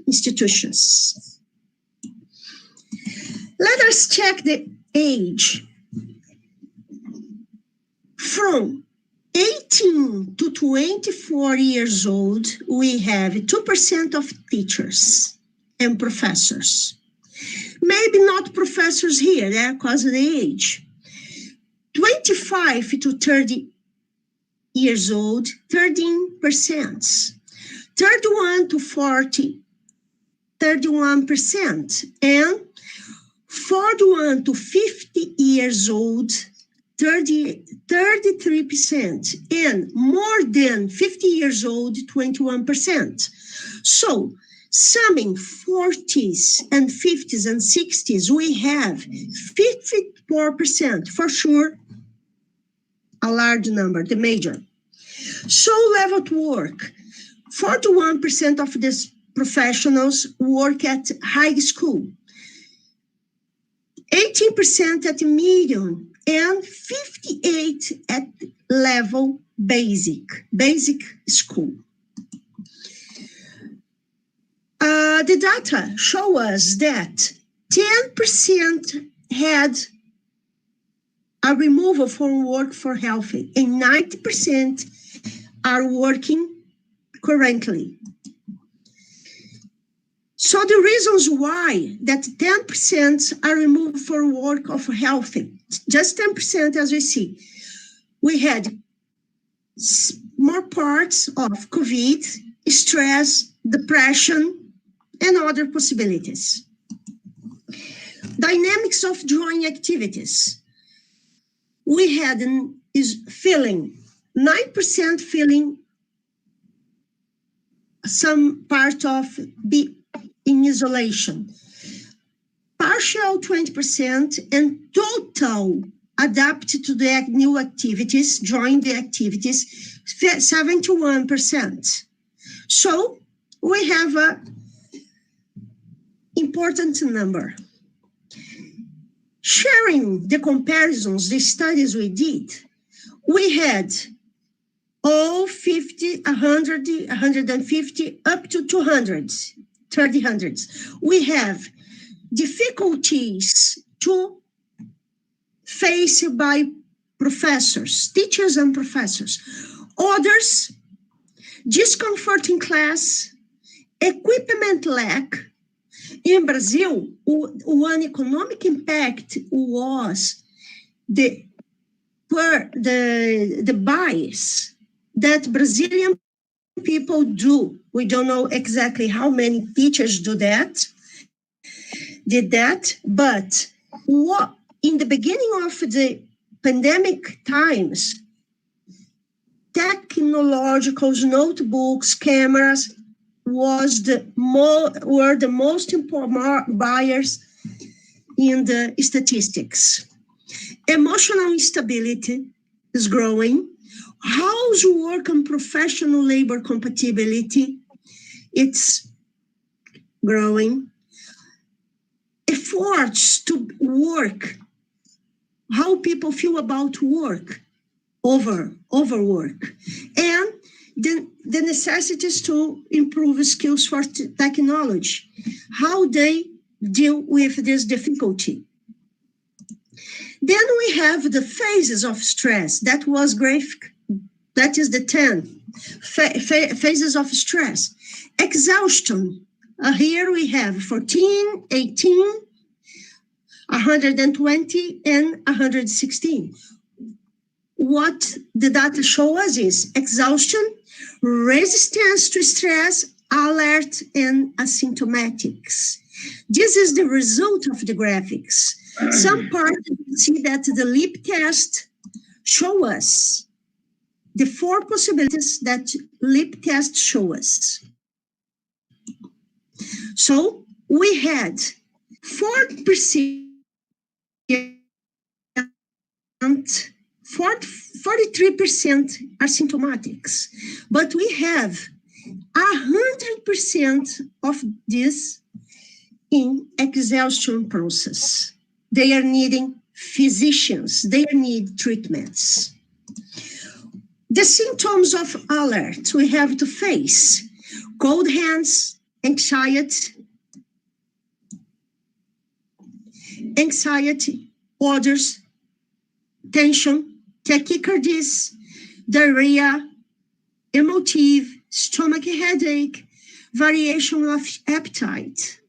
Let us check the age. From 18 to 24 years old, we have 2% of teachers and professors. Maybe not professors here, because of the age. 25 to 30 years old, 13%. 31 to 40, 31%. And 41 to 50 years old, 33%. And more than 50 years old, 21%. So, summing 40s and 50s and 60s, we have 54%, for sure, a large number, the major. So level to work, 41% of these professionals work at high school, 18% at medium, and 58% at level basic school. The data show us that 10% had a removal from work for healthy, and 90% are working currently. So the reasons why that 10% are removed for work of healthy, just 10% as we see. We had more parts of COVID, stress, depression, and other possibilities. Dynamics of joint activities. We had 9% feeling some part of be in isolation. Partial 20% and total adapted to the new activities, join the activities, 71%. So we have an important number. Sharing the comparisons, the studies we did, we had all 50, 100, 150, up to 200, 300. We have difficulties to face by professors, teachers and professors. Others, discomfort in class, equipment lack. In Brazil, one economic impact was the bias that Brazilian people do. We don't know exactly how many teachers did that, but what in the beginning of the pandemic times, technological notebooks, cameras were the most important buyers in the statistics. Emotional instability is growing. Housework and professional labor compatibility, it's growing. Efforts to work, how people feel about work, overwork, and the necessities to improve skills for technology, how they deal with this difficulty. Then we have the phases of stress. That was graphic. That is the 10 phases of stress. Exhaustion. Here we have 14, 18, 120, and 116. What the data show us is exhaustion, resistance to stress, alert, and asymptomatics. This is the result of the graphics. Some part you see that the lip test show us the 4 possibilities that lip test show us. So we had 43% asymptomatics, but we have 100% of this in exhaustion process. They are needing physicians, they need treatments. The symptoms of alert we have to face: cold hands, anxiety, odors, tension, tachycardias, diarrhea, emotive, stomach headache, variation of appetite.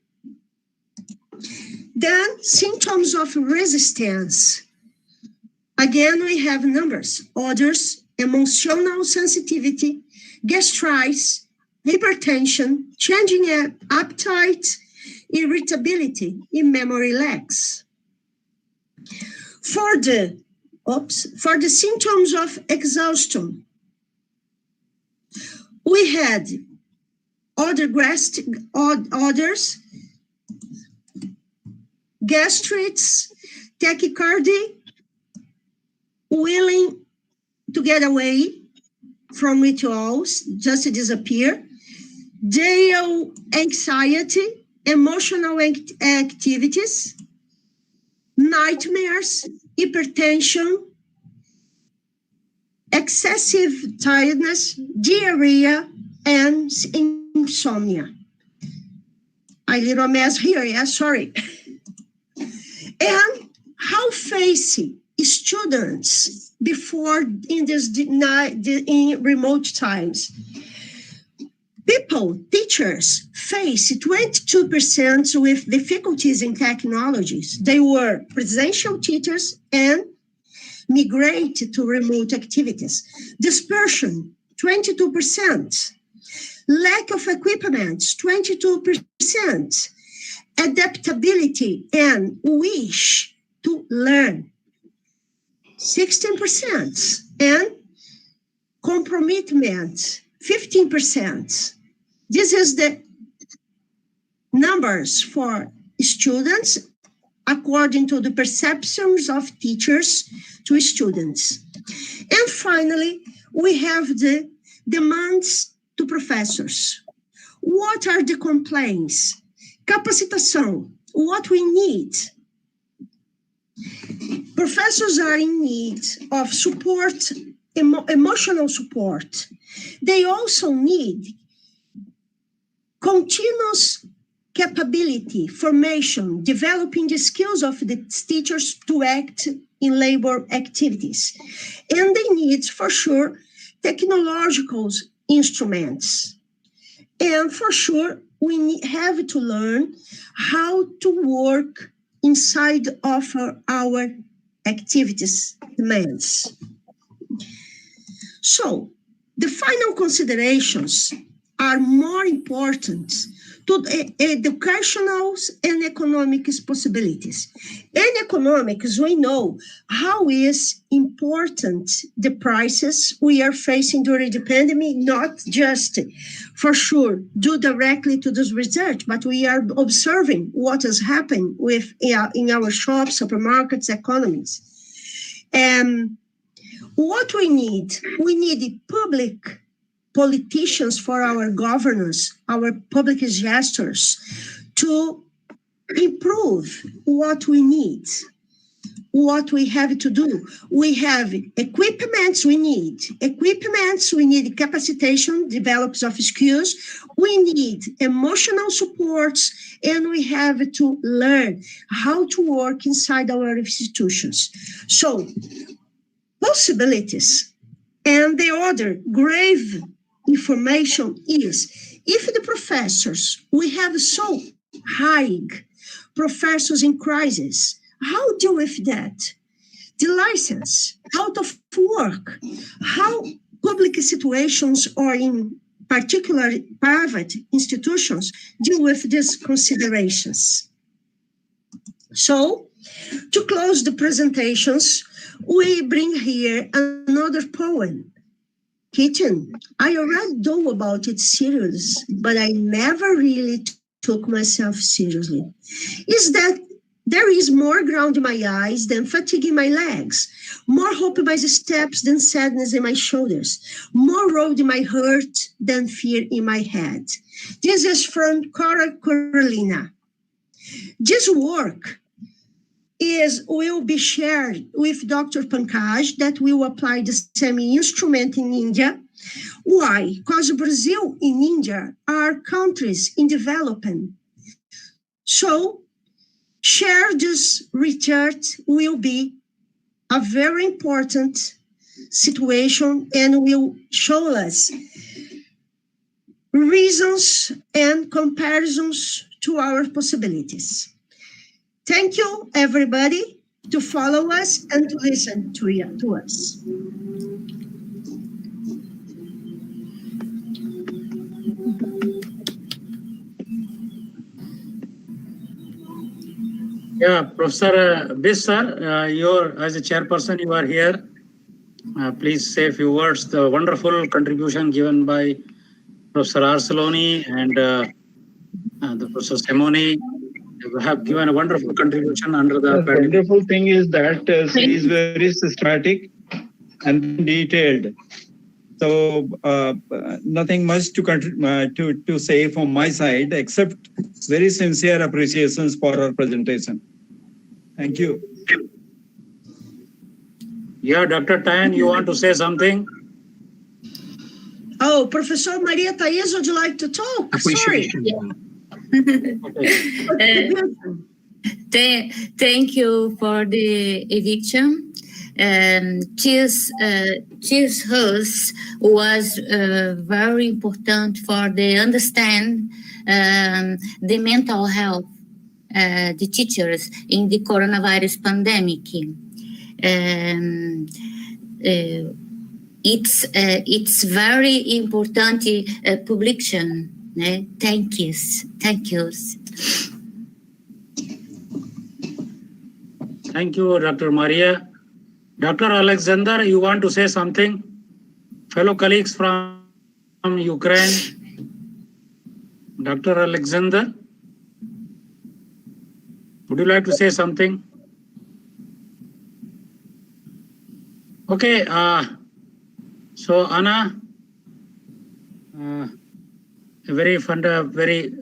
Then symptoms of resistance. Again, we have numbers: odors, emotional sensitivity, gastritis, hypertension, changing appetite, irritability, and memory lax. For the symptoms of exhaustion, we had odors, gastritis, tachycardia, willing to get away from rituals, just to disappear, daily anxiety, emotional activities, nightmares, hypertension, excessive tiredness, diarrhea, and insomnia. A little mess here, yeah, sorry. And how face students before in remote times. Teachers face 22% with difficulties in technologies. They were presential teachers and migrate to remote activities. Dispersion, 22%. Lack of equipment, 22%. Adaptability and wish to learn, 16%. And compromitment, 15%. This is the numbers for students according to the perceptions of teachers to students. And finally, we have the demands to professors. What are the complaints? Capacitação, what we need. Professors are in need of support, emotional support. They also need continuous capability, formation, developing the skills of the teachers to act in labor activities. And they need, for sure, technological instruments. And for sure, we have to learn how to work inside of our activities demands. So, the final considerations are more important to educational and economic possibilities. In economics, we know how is important the prices we are facing during the pandemic, not just for sure due directly to this research, but we are observing what has happened with in our shops, supermarkets, economies. And what we need public politicians for our governors, our public gestures, to improve what we need, what we have to do. We have equipments, we need capacitation, develops of skills, we need emotional supports, and we have to learn how to work inside our institutions. So, possibilities. And the other grave information is, if the professors, we have so high professors in crisis, how deal with that? The license, out of work, how public situations or in particular private institutions deal with these considerations. So, to close the presentations, we bring here another poem. Kitchen, I already know about it serious, but I never really took myself seriously. Is that there is more ground in my eyes than fatigue in my legs, more hope in my steps than sadness in my shoulders, more road in my heart than fear in my head. This is from Cora Carolina. This work will be shared with Dr. Pankaj, that will apply the same instrument in India. Why? Because Brazil and India are countries in development. So, share this research will be a very important situation and will show us reasons and comparisons to our possibilities. Thank you, everybody, to follow us and to listen to us. Yeah, Professor Bis, sir, you're as a chairperson, you are here. Please say a few words. The wonderful contribution given by Professor Arceloni and the Professor Simoni have given a wonderful contribution under the pandemic. Wonderful thing is that she is very systematic and detailed. So nothing much to say from my side, except very sincere appreciations for her presentation. Thank you. Yeah, Dr. Tan, you want to say something? Oh, Professor Maria Thais, would you like to talk? Sorry. Thank you for the eviction. This host was very important for the understand the mental health the teachers in the coronavirus pandemic. It's very important publication. Thank you. Thank you. Thank you, Dr. Maria. Dr. Alexander, you want to say something? Fellow colleagues from Ukraine? Dr. Alexander, would you like to say something? Okay, so Anna, a very fantastic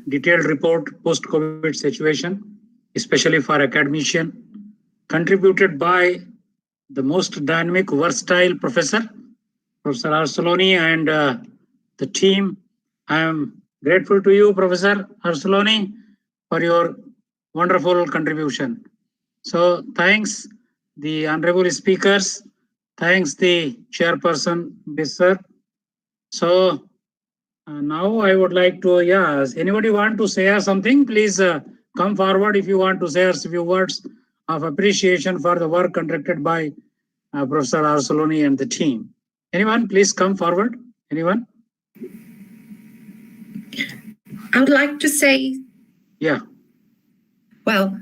detailed report post-COVID situation, especially for academician, contributed by the most dynamic, versatile Professor Arsoloni, and the team. I am grateful to you, Professor Arsoloni, for your wonderful contribution. So thanks the honorable speakers, thanks the chairperson, Bisser. So now I would like to, anybody want to say something, please come forward if you want to say a few words of appreciation for the work conducted by Professor Arsoloni and the team. Anyone, please come forward. Anyone? I would like to say, well,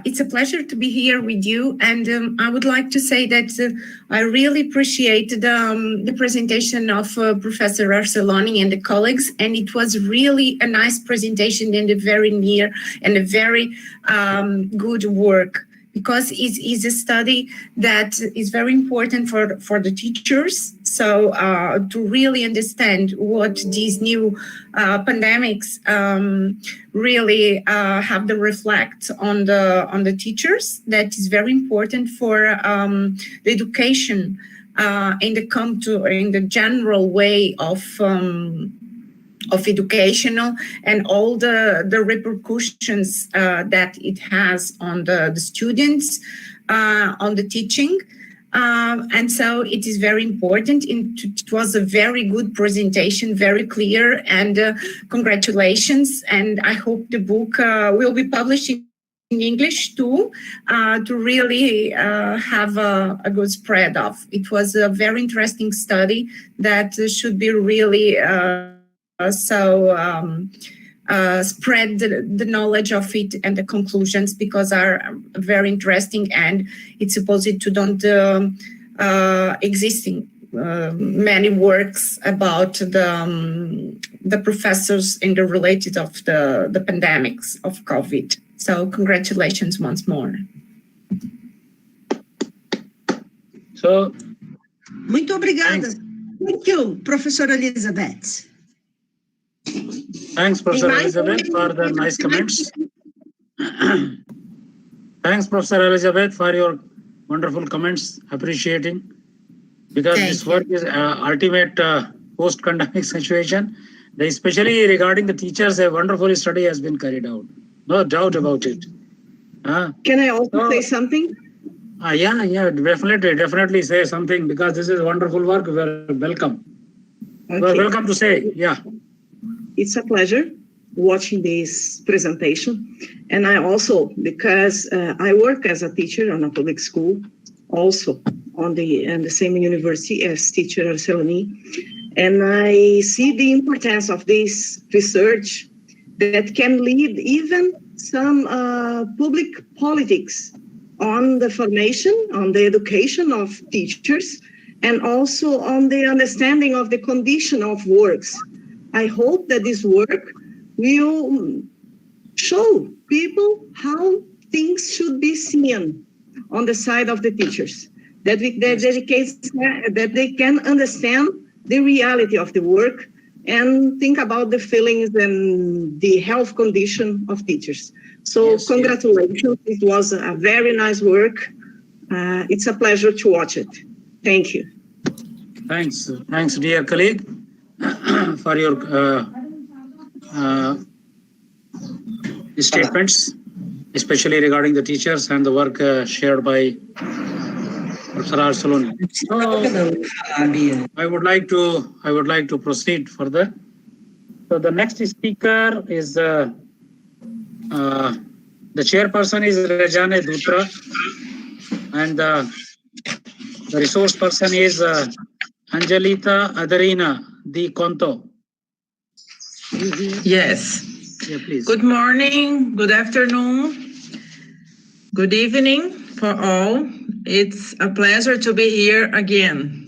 it's a pleasure to be here with you, and I would like to say that I really appreciate the presentation of Professor Arsoloni and the colleagues, and it was really a nice presentation and a very near and a very good work, because it is a study that is very important for the teachers. So to really understand what these new pandemics really have the reflect on the teachers, that is very important for the education in the general way of educational, and all the repercussions that it has on the students, on the teaching. And so it is very important. It was a very good presentation, very clear, and congratulations. And I hope the book will be published in English too, to really have a good spread of. It was a very interesting study that should be really spread the knowledge of it, and the conclusions, because are very interesting, and it's supposed to don't existing many works about the professors in the related of the pandemics of COVID. So congratulations once more. So, muito obrigada. Thank you, Professor Elizabeth. Thanks, Professor Elizabeth, for the nice comments. Thanks, Professor Elizabeth, for your wonderful comments, appreciating, because this work is ultimate post-pandemic situation. Especially regarding the teachers, a wonderful study has been carried out. No doubt about it. Can I also say something? Definitely say something, because this is wonderful work. We are welcome. Okay. You are welcome to say, It's a pleasure watching this presentation. And I also, because I work as a teacher on a public school, also in the same university as teacher Arsoloni, and I see the importance of this research that can lead even some public politics on the formation, on the education of teachers, and also on the understanding of the condition of works. I hope that this work will show people how things should be seen on the side of the teachers, that they can understand the reality of the work and think about the feelings and the health condition of teachers. So congratulations, it was a very nice work. It's a pleasure to watch it. Thank you. Thanks, dear colleague, for your statements, especially regarding the teachers and the work shared by Professor Arsoloni. I would like to proceed further. So the next speaker is the chairperson is Rajane Dutra, and the resource person is Angelita Adarina Di Conto. Yes. Please. Good morning, good afternoon, good evening for all. It's a pleasure to be here again.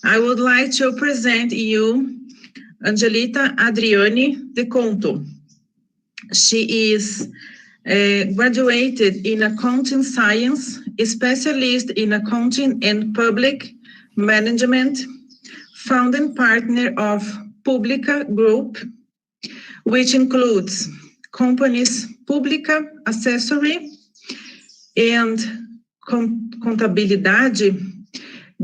I would like to present you Angelita Adriani de Conto. She is graduated in accounting science, a specialist in accounting and public management, founding partner of Publica Group, which includes companies Publica Accessory and Contabilidade,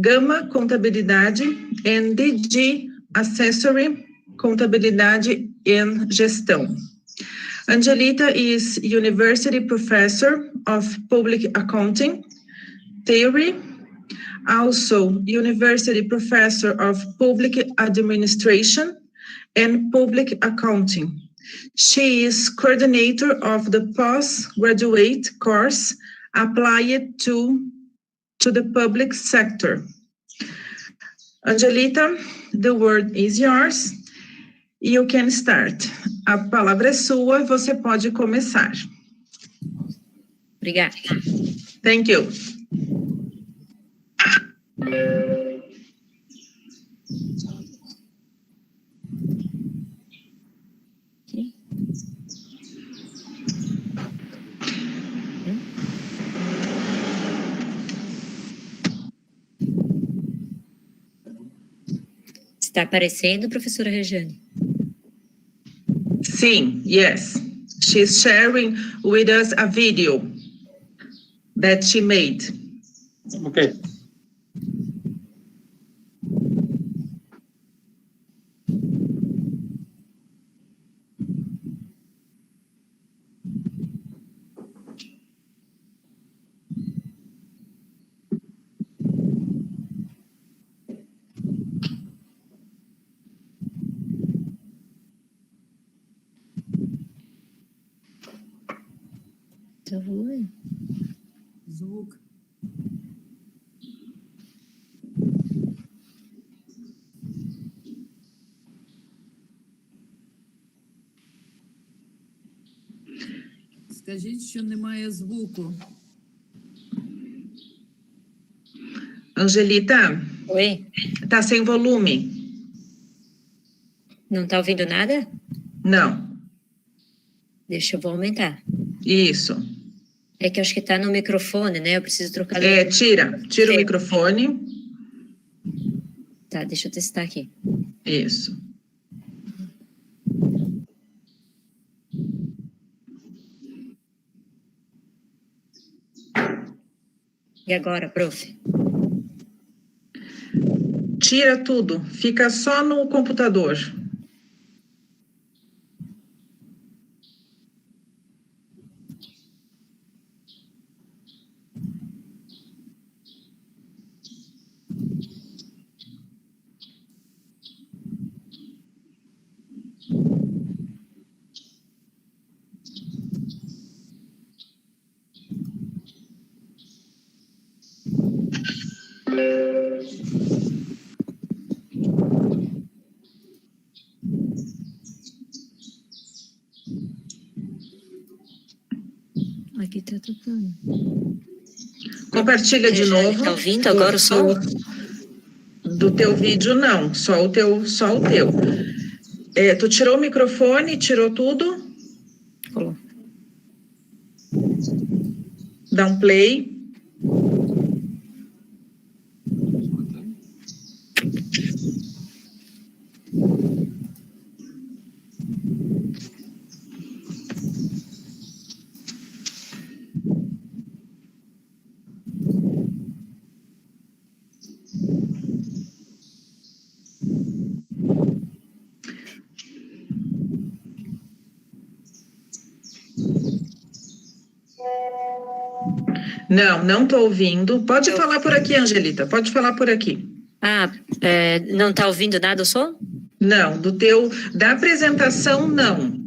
Gama Contabilidade, and DG Accessory, Contabilidade and Gestão. Angelita is University Professor of Public Accounting Theory, also University Professor of Public Administration and Public Accounting. She is coordinator of the postgraduate course applied to the public sector. Angelita, the word is yours. You can start. A palavra é sua e você pode começar. Obrigada. Thank you. Está aparecendo, professora Regiane? Sim, yes. She's sharing with us a video that she made. Okay. Звук. Скажіть, що немає звуку. Angelita. Oi. Tá sem volume. Não tá ouvindo nada? Não. Deixa eu vou aumentar. Isso. É que eu acho que tá no microfone, né? Eu preciso trocar. Tira o microfone. Tá, deixa eu testar aqui. Isso. E agora, prof? Tira tudo, fica só no computador. Aqui tá tocando. Compartilha de novo. Tá ouvindo agora o som? Do teu vídeo, não. Só o teu. Tu tirou o microfone, tirou tudo? Falou. Dá um play. Não estou ouvindo. Pode falar por aqui, Angelita. Pode falar por aqui. Não está ouvindo nada o som? Não, da apresentação, não.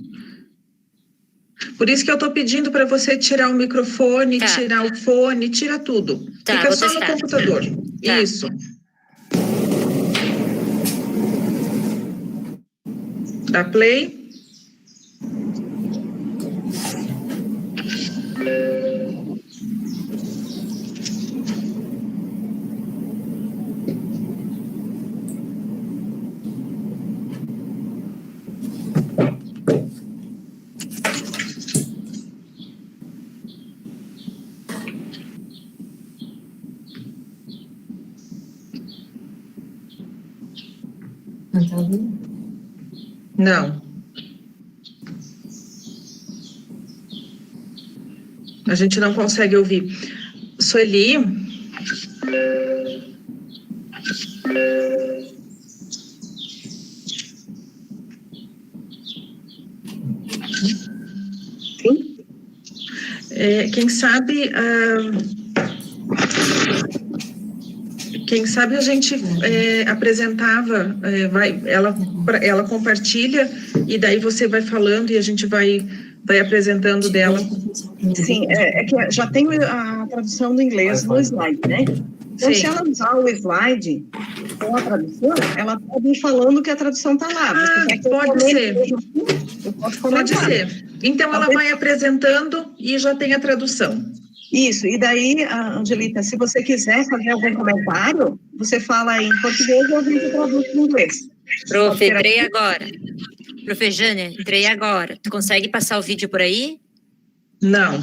Por isso que eu estou pedindo para você tirar o microfone, tirar o fone, tira tudo. Fica só no computador. Tá. Isso. Dá play. Não. A gente não consegue ouvir. Sueli? Sim? Quem sabe a gente apresentava, ela compartilha e daí você vai falando e a gente vai apresentando dela. Sim, é que já tem a tradução do inglês no slide, né? Então, se ela usar o slide com a tradução, ela pode ir falando que a tradução está lá. Pode ser. Pode ser. Então, ela vai apresentando e já tem a tradução. Isso, e daí, Angelita, se você quiser fazer algum comentário, você fala em português e a gente traduz em inglês. Prof, entrei agora. Prof, Jânia, entrei agora. Tu consegue passar o vídeo por aí? Não.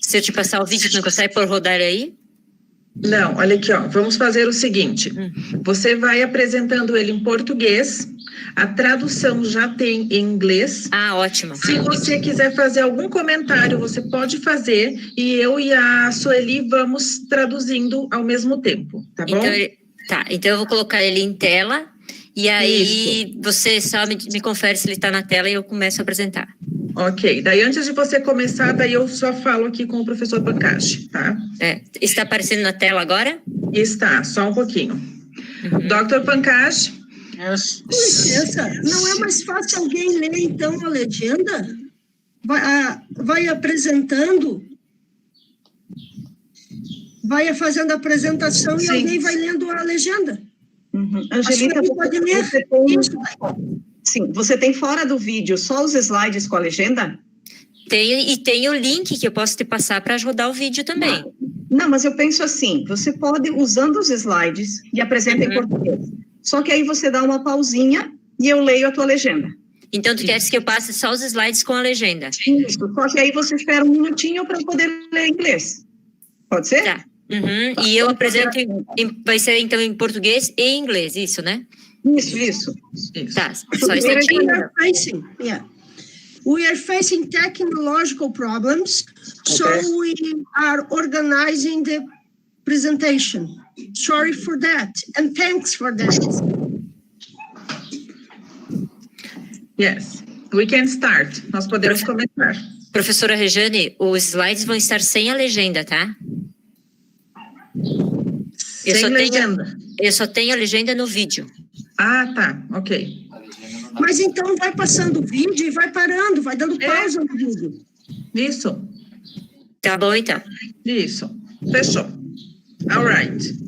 Se eu te passar o vídeo, tu não consegue pôr rodar ele aí? Não, olha aqui, ó. Vamos fazer o seguinte. Você vai apresentando ele em português. A tradução já tem em inglês. Ah, ótimo. Se você quiser fazer algum comentário, você pode fazer. E eu e a Sueli vamos traduzindo ao mesmo tempo, tá bom? Então eu vou colocar ele em tela. E aí você só me confere se ele está na tela e eu começo a apresentar. Ok. Daí antes de você começar, daí eu só falo aqui com o professor Pancasci, tá? Está aparecendo na tela agora? Está, só um pouquinho. Dr. Pancasci. Com licença, não é mais fácil alguém ler, então, a legenda? Vai apresentando, vai fazendo a apresentação e alguém vai lendo a legenda. Angelita, pode ler isso? Sim, você tem fora do vídeo só os slides com a legenda? Tenho, e tem o link que eu posso te passar para rodar o vídeo também. Não, mas eu penso assim, você pode, usando os slides, e apresenta em português. Só que aí você dá uma pausinha e eu leio a tua legenda. Então, tu queres que eu passe só os slides com a legenda? Isso, só que aí você espera um minutinho para poder ler em inglês. Pode ser? Tá. E eu apresento, vai ser então em português e em inglês, isso, né? Isso. Tá, só instantinho. We are facing technological problems, so we are organizing the presentation. Sorry for that, and thanks for that. Yes, we can start. Nós podemos começar. Professora Rejane, os slides vão estar sem a legenda, tá? Eu só tenho a legenda no vídeo. Ah, tá, ok. Mas então vai passando o vídeo e vai parando, vai dando pausa no vídeo. Isso. Tá bom, então. Isso. Fechou. All right.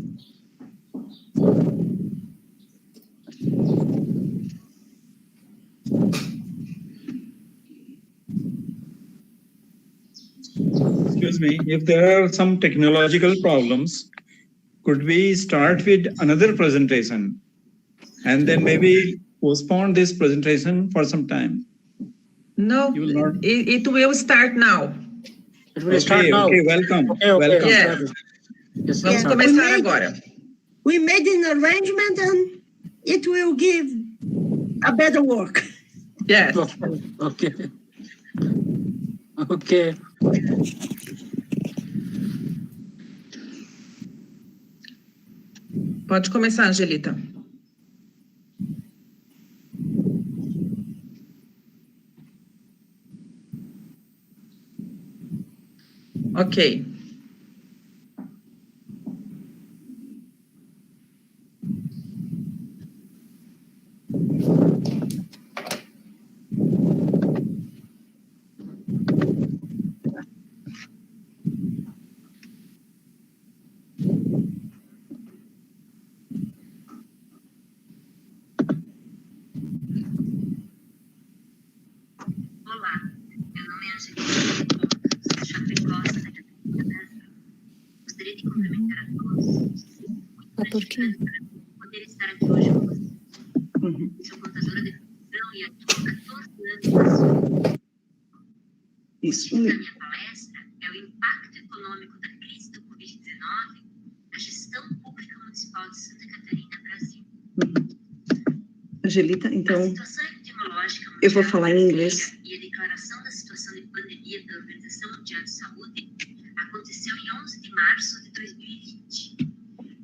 Excuse me, if there are some technological problems, could we start with another presentation and then maybe postpone this presentation for some time? No, it will start now. It will start now. Okay, welcome. Welcome. Yeah. Vamos começar agora. We made an arrangement and it will give a better work. Yes. Okay. Pode começar, Angelita. Ok. Olá, meu nome é Angelita. Gostaria de cumprimentar a todos. Por quê? Poder estar aqui hoje com vocês. Sou contadora de profissão e atuo há 14 anos. Isso. A minha palestra é o impacto econômico da crise do Covid-19 na gestão pública municipal de Santa Catarina, Brasil. Angelita, então eu vou falar em inglês. E a declaração da situação de pandemia da Organização Mundial de Saúde aconteceu em 11 de março de 2020.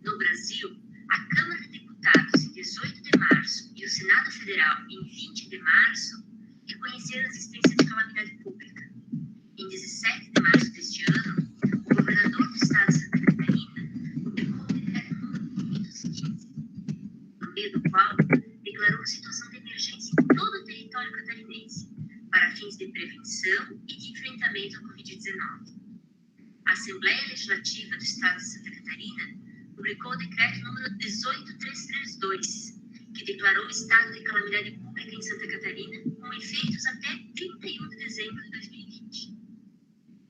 No Brasil, a Câmara de Deputados, em 18 de março, e o Senado Federal, em 20 de março, reconheceram a existência de calamidade pública. Em 17 de março deste ano, o governador do estado de Santa Catarina publicou o decreto número 515, no meio do qual declarou situação de emergência em todo o território catarinense, para fins de prevenção e de enfrentamento à Covid-19. A Assembleia Legislativa do Estado de Santa Catarina publicou o decreto número 18332, que declarou o estado de calamidade pública em Santa Catarina, com efeitos até 31 de dezembro de 2020.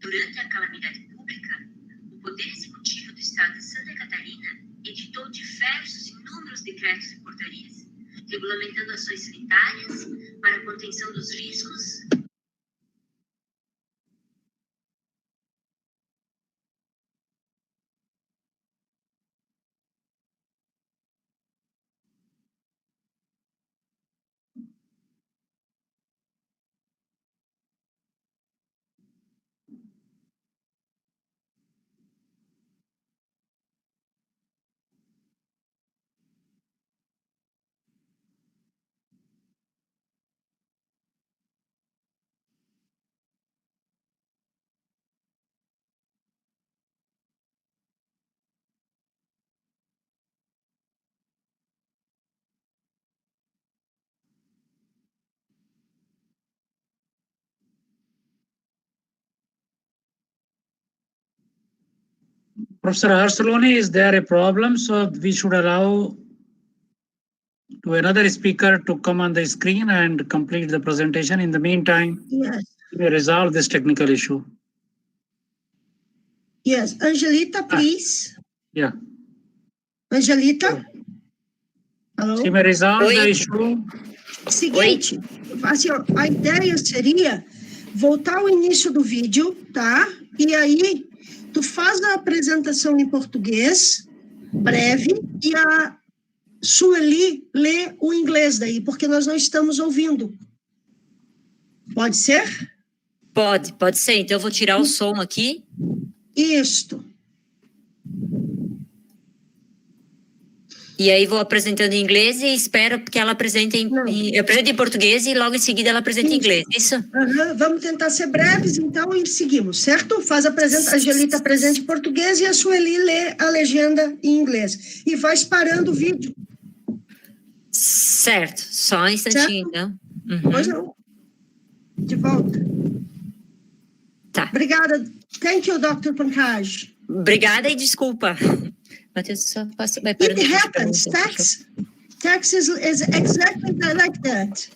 Durante a calamidade pública, o Poder Executivo do Estado de Santa Catarina editou diversos e inúmeros decretos e portarias, regulamentando ações sanitárias para a contenção dos riscos. Professor Arceloni, is there a problem? So we should allow to another speaker to come on the screen and complete the presentation. In the meantime, Yes. we resolve this technical issue. Yes, Angelita, please. Yeah. Angelita? Alô? She may resolve the issue. Seguinte, assim, ó, a ideia seria voltar ao início do vídeo, tá? E aí, tu faz a apresentação em português, breve, e a Sueli lê o inglês daí, porque nós não estamos ouvindo. Pode ser? Pode ser. Então eu vou tirar o som aqui. Isto. E aí vou apresentando em inglês e espero que ela apresente eu apresento em português e logo em seguida ela apresenta em inglês, isso? Uhum. Vamos tentar ser breves, então, e seguimos, certo? A Angelita apresenta em português e a Sueli lê a legenda em inglês. E vai parando o vídeo. Certo, só um instantinho, então. Pois não. De volta. Tá. Obrigada. Thank you, Dr. Pankaj. Obrigada e desculpa. Matheus, só vai parando. It happens. Tax is exactly like that.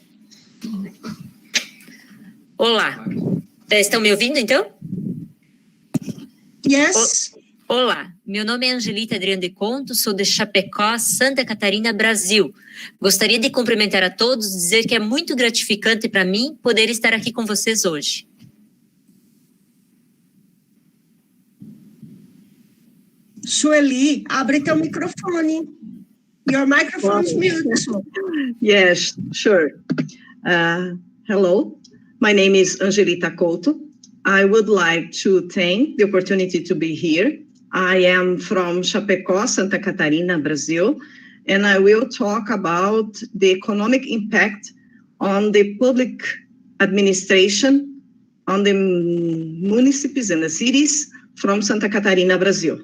Olá. Estão me ouvindo, então? Yes. Olá, meu nome é Angelita Adriano de Conto, sou de Chapecó, Santa Catarina, Brasil. Gostaria de cumprimentar a todos e dizer que é muito gratificante para mim poder estar aqui com vocês hoje. Sueli, abre teu microfone. Your microphone is mute. Yes, sure. Hello, my name is Angelita Couto. I would like to thank the opportunity to be here. I am from Chapecó, Santa Catarina, Brazil, and I will talk about the economic impact on the public administration, on the municipalities and the cities from Santa Catarina, Brazil.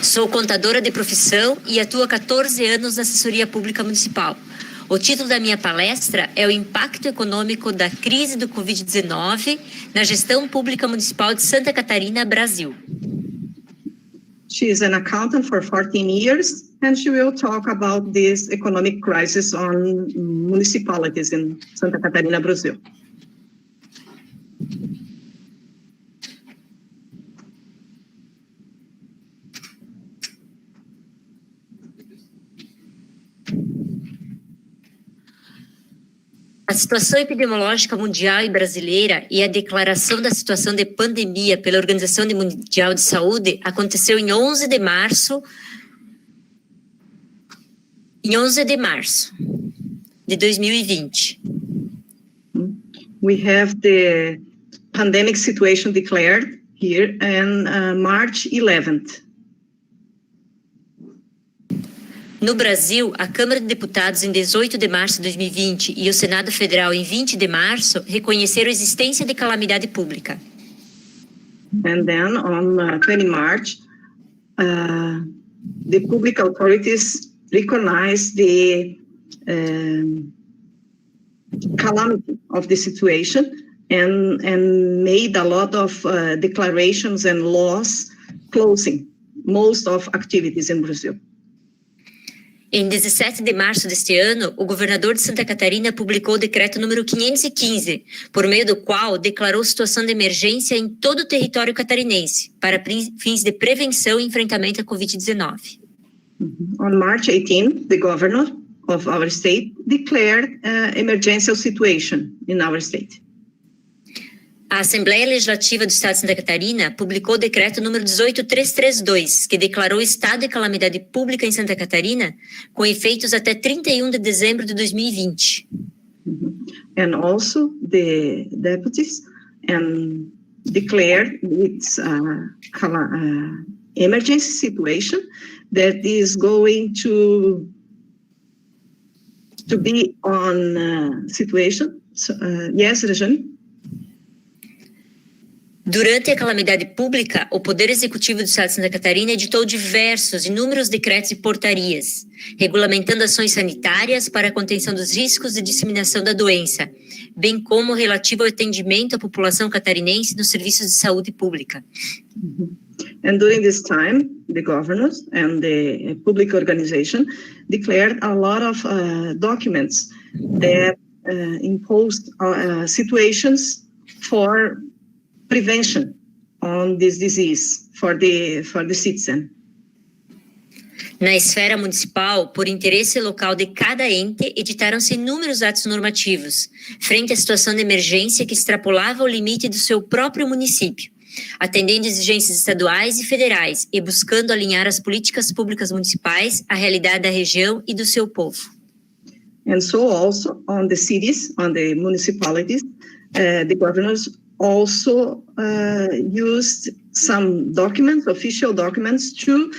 Sou contadora de profissão e atuo há 14 anos na assessoria pública municipal. O título da minha palestra é o impacto econômico da crise do Covid-19 na gestão pública municipal de Santa Catarina, Brasil. She is an accountant for 14 years, and she will talk about this economic crisis on municipalities in Santa Catarina, Brazil. A situação epidemiológica mundial e brasileira e a declaração da situação de pandemia pela Organização Mundial de Saúde aconteceu em 11 de março de 2020. We have the pandemic situation declared here on March 11th. No Brasil, a Câmara de Deputados, em 18 de março de 2020, e o Senado Federal, em 20 de março, reconheceram a existência de calamidade pública. And then on 20 March, the public authorities recognized the calamity of the situation and made a lot of declarations and laws closing most of activities in Brazil. Em 17 de março deste ano, o governador de Santa Catarina publicou o decreto número 515, por meio do qual declarou situação de emergência em todo o território catarinense, para fins de prevenção e enfrentamento à Covid-19. On March 18, the governor of our state declared emergency situation in our state. A Assembleia Legislativa do Estado de Santa Catarina publicou o decreto número 18332, que declarou estado de calamidade pública em Santa Catarina, com efeitos até 31 de dezembro de 2020. And also the deputies declared its emergency situation that is going to be on situation. So, yes, Rejane? Durante a calamidade pública, o Poder Executivo do Estado de Santa Catarina editou inúmeros decretos e portarias, regulamentando ações sanitárias para a contenção dos riscos de disseminação da doença, bem como relativo ao atendimento à população catarinense nos serviços de saúde pública. And during this time, the governors and the public organization declared a lot of documents that imposed situations for prevention on this disease for the citizen. Na esfera municipal, por interesse local de cada ente, editaram-se inúmeros atos normativos, frente à situação de emergência que extrapolava o limite do seu próprio município, atendendo exigências estaduais e federais e buscando alinhar as políticas públicas municipais à realidade da região e do seu povo. And so also on the cities, on the municipalities, the governors also used some documents, official documents, to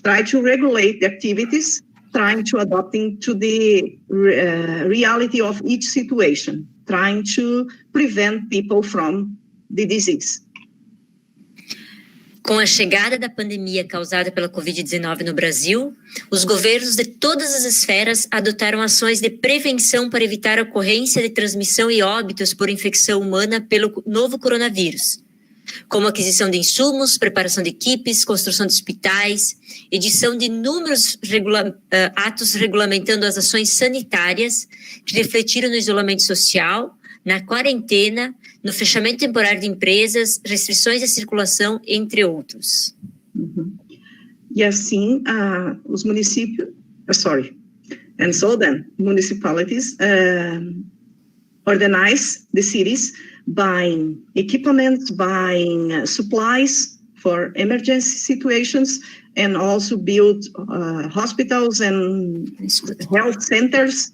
try to regulate the activities, trying to adapting to the reality of each situation, trying to prevent people from the disease. Com a chegada da pandemia causada pela Covid-19 no Brasil, os governos de todas as esferas adotaram ações de prevenção para evitar a ocorrência de transmissão e óbitos por infecção humana pelo novo coronavírus, como aquisição de insumos, preparação de equipes, construção de hospitais, edição de inúmeros atos regulamentando as ações sanitárias que refletiram no isolamento social, na quarentena, no fechamento temporário de empresas, restrições de circulação, entre outros. E assim, os municípios, and so then municipalities organize the cities buying equipment, buying supplies for emergency situations, and also build hospitals and health centers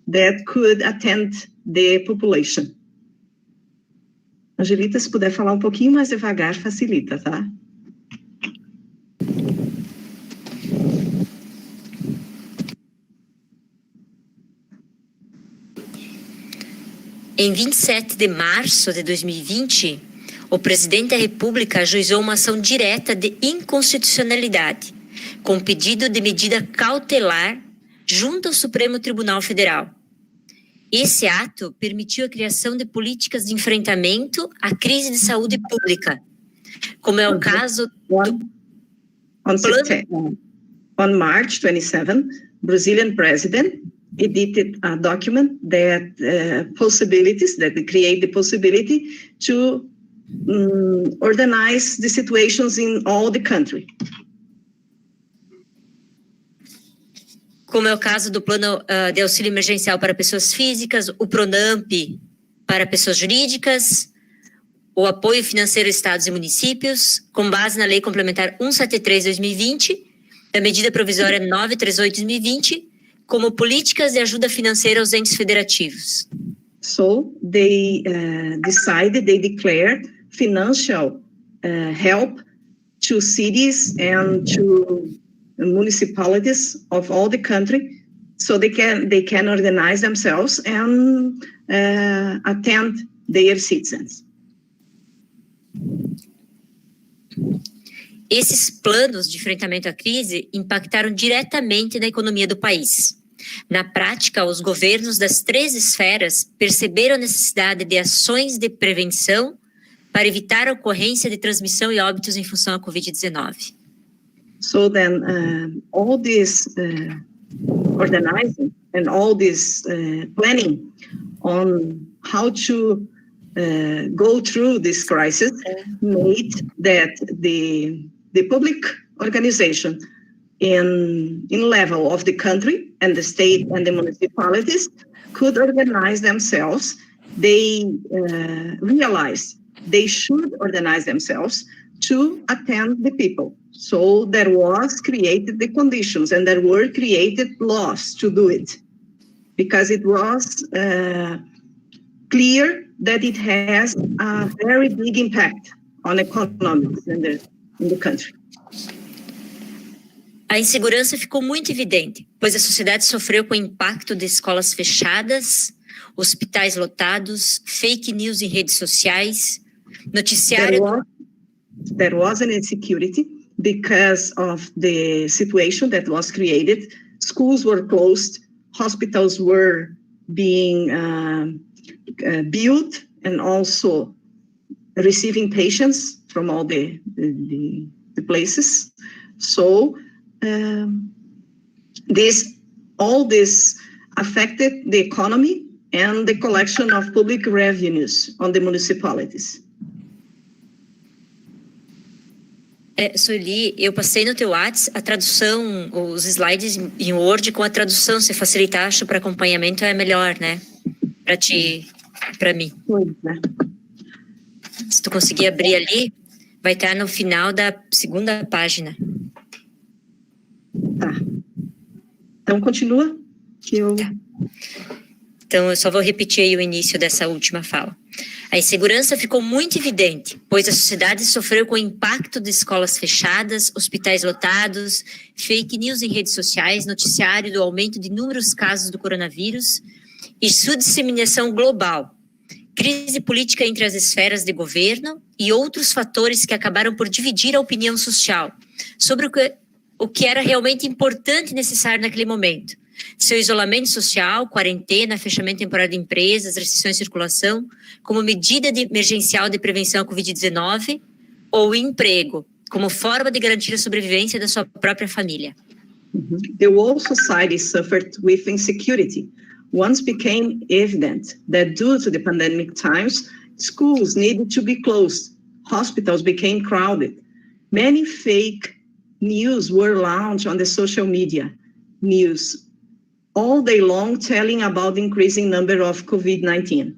that could attend the population. Angelita, se puder falar um pouquinho mais devagar, facilita, tá? Em 27 de março de 2020, o presidente da República ajuizou uma ação direta de inconstitucionalidade, com pedido de medida cautelar junto ao Supremo Tribunal Federal. Esse ato permitiu a criação de políticas de enfrentamento à crise de saúde pública, como é o caso do On March 27, Brazilian president edited a document that create the possibility to organize the situations in all the country. como é o caso do Plano de Auxílio Emergencial para Pessoas Físicas, o PRONAMP para pessoas jurídicas, o apoio financeiro a estados e municípios, com base na Lei Complementar 173/2020, a medida provisória 938/2020, como políticas de ajuda financeira aos entes federativos. So they declared financial help to cities and to municipalities of all the country, so they can organize themselves and attend their citizens. Esses planos de enfrentamento à crise impactaram diretamente na economia do país. Na prática, os governos das 3 esferas perceberam a necessidade de ações de prevenção para evitar a ocorrência de transmissão e óbitos em função à Covid-19. So then all this organizing and all this planning on how to go through this crisis made that the public organization in level of the country and the state and the municipalities could organize themselves. They realized they should organize themselves to attend the people. So there was created the conditions and there were created laws to do it, because it was clear that it has a very big impact on economics in the country. A insegurança ficou muito evidente, pois a sociedade sofreu com o impacto de escolas fechadas, hospitais lotados, fake news em redes sociais, noticiário... There was an insecurity because of the situation that was created. Schools were closed, hospitals were being built and also receiving patients from all the places. So all this affected the economy and the collection of public revenues on the municipalities. Sueli, eu passei no teu WhatsApp a tradução, os slides em Word com a tradução. Se facilitar, acho, para acompanhamento é melhor, né? Para mim. Se tu conseguir abrir ali, vai estar no final da 2ª página. Tá. Então, continua. Tá. Então, eu só vou repetir aí o início dessa última fala. A insegurança ficou muito evidente, pois a sociedade sofreu com o impacto de escolas fechadas, hospitais lotados, fake news em redes sociais, noticiário do aumento de inúmeros casos do coronavírus e sua disseminação global, crise política entre as esferas de governo e outros fatores que acabaram por dividir a opinião social sobre o que era realmente importante e necessário naquele momento. Seu isolamento social, quarentena, fechamento temporário de empresas, restrições de circulação, como medida emergencial de prevenção à Covid-19, ou emprego, como forma de garantir a sobrevivência da sua própria família. The whole society suffered with insecurity. Once became evident that due to the pandemic times, schools needed to be closed, hospitals became crowded. Many fake news were launched on the social media news all day long, telling about the increasing number of COVID-19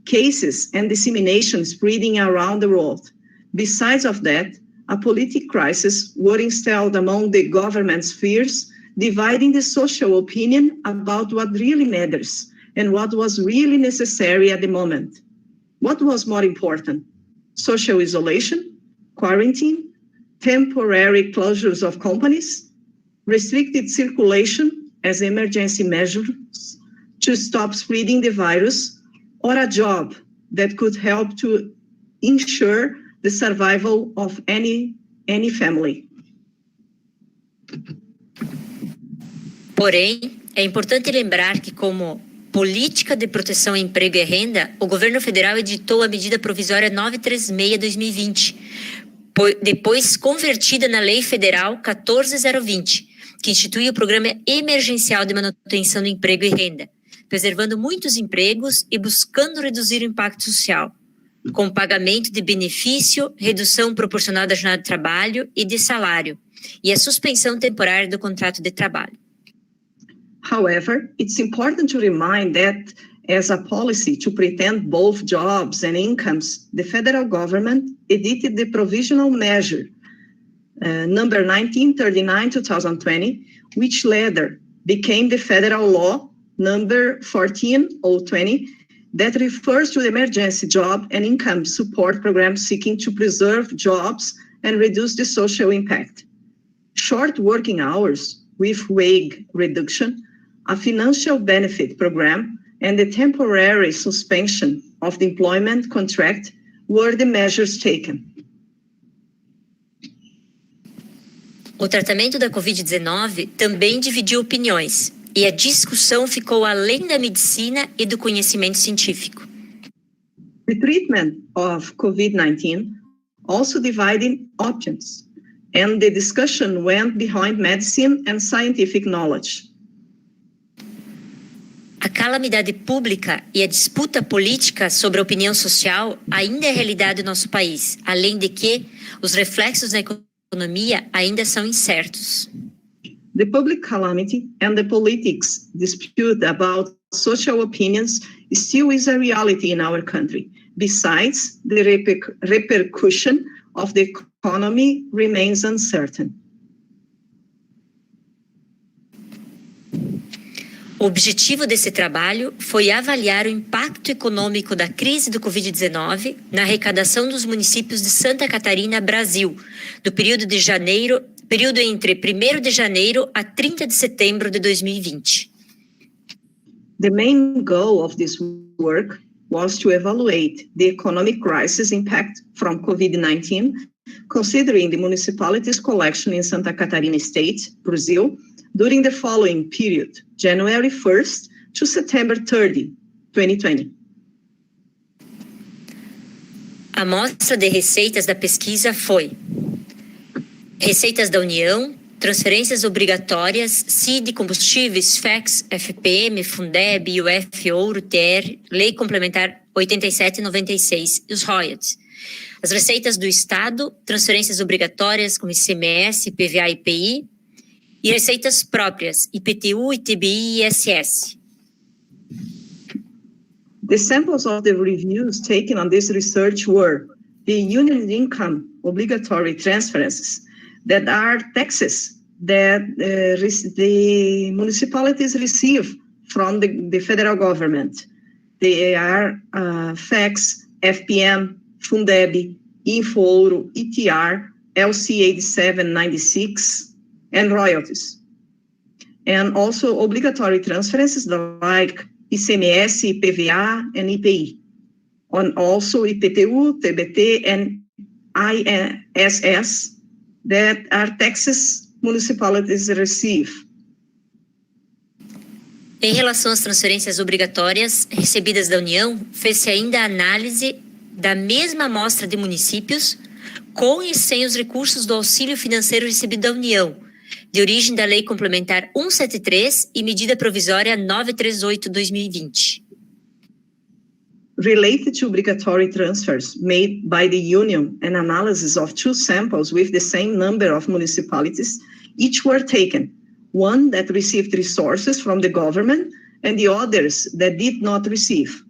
cases and dissemination spreading around the world. Besides of that, a political crisis was installed among the government spheres, dividing the social opinion about what really matters and what was really necessary at the moment. What was more important? Social isolation, quarantine, temporary closures of companies, restricted circulation as emergency measures to stop spreading the virus, or a job that could help to ensure the survival of any family. Porém, é importante lembrar que, como política de proteção ao emprego e renda, o governo federal editou a medida provisória 936/2020, depois convertida na Lei Federal 14020, que institui o Programa Emergencial de Manutenção do Emprego e Renda, preservando muitos empregos e buscando reduzir o impacto social, com pagamento de benefício, redução proporcional da jornada de trabalho e de salário, e a suspensão temporária do contrato de trabalho. However, it's important to remind that as a policy to pretend both jobs and incomes, the federal government edited the provisional measure number 1939-2020, which later became the federal law number 14020, that refers to the emergency job and income support program seeking to preserve jobs and reduce the social impact. Short working hours with wage reduction, a financial benefit program, and the temporary suspension of the employment contract were the measures taken. O tratamento da Covid-19 também dividiu opiniões, e a discussão ficou além da medicina e do conhecimento científico. The treatment of COVID-19 also divided opinions, and the discussion went behind medicine and scientific knowledge. A calamidade pública e a disputa política sobre a opinião social ainda é realidade no nosso país, além de que os reflexos na economia ainda são incertos. The public calamity and the politics dispute about social opinions still is a reality in our country. Besides, the repercussion of the economy remains uncertain. O objetivo desse trabalho foi avaliar o impacto econômico da crise do Covid-19 na arrecadação dos municípios de Santa Catarina, Brasil, do período entre 1º de janeiro a 30 de setembro de 2020. The main goal of this work was to evaluate the economic crisis impact from COVID-19, considering the municipalities' collection in Santa Catarina State, Brazil, during the following period, January 1st to September 30, 2020. A amostra de receitas da pesquisa foi receitas da União, transferências obrigatórias, CID, combustíveis, FEX, FPM, Fundeb, UF, Ouro, TR, Lei Complementar 87/96 e os royalties. As receitas do Estado, transferências obrigatórias como ICMS, IPVA e IPI, e receitas próprias, IPTU, ITBI e ISS. The samples of the reviews taken on this research were the union income obligatory transferences, that are taxes that the municipalities receive from the federal government. They are FEX, FPM, Fundeb, Info-Ouro, ETR, LC 8796, and royalties. And also obligatory transferences like ICMS, IPVA, and IPI. And also IPTU, TBT, and ISS, that are taxes municipalities receive. Em relação às transferências obrigatórias recebidas da União, fez-se ainda a análise da mesma amostra de municípios com e sem os recursos do auxílio financeiro recebido da União, de origem da Lei Complementar 173 e Medida Provisória 938/2020. Related to obligatory transfers made by the Union and analysis of two samples with the same number of municipalities, each were taken, one that received resources from the government and the others that did not receive.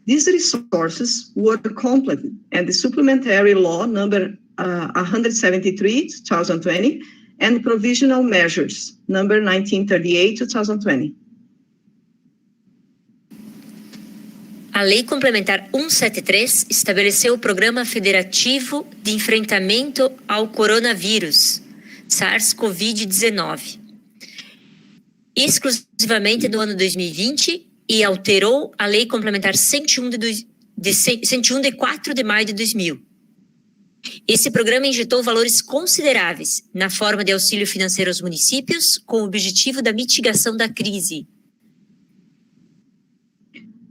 These resources were completed and the supplementary law number 173/2020 and provisional measures number 1938/2020. A Lei Complementar 173 estabeleceu o Programa Federativo de Enfrentamento ao Coronavírus, SARS-CoV-19, exclusivamente no ano 2020 e alterou a Lei Complementar 101 de 4 de maio de 2000. Esse programa injetou valores consideráveis na forma de auxílio financeiro aos municípios com o objetivo da mitigação da crise.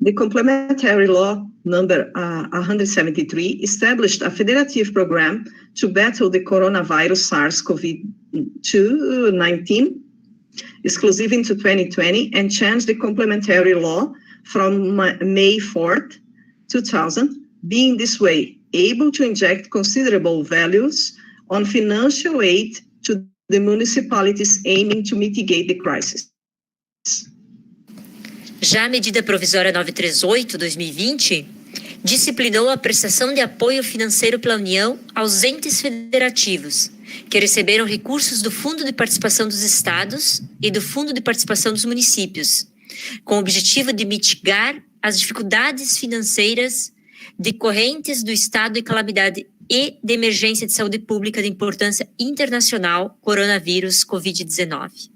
The complementary law number 173 established a federative program to battle the coronavirus SARS-CoV-2-19 exclusive into 2020 and changed the complementary law from May 4th, 2000, being this way able to inject considerable values on financial aid to the municipalities aiming to mitigate the crisis. Já a medida provisória 938/2020 disciplinou a prestação de apoio financeiro pela União aos entes federativos, que receberam recursos do Fundo de Participação dos Estados e do Fundo de Participação dos Municípios, com o objetivo de mitigar as dificuldades financeiras decorrentes do estado de calamidade e de emergência de saúde pública de importância internacional, coronavírus Covid-19.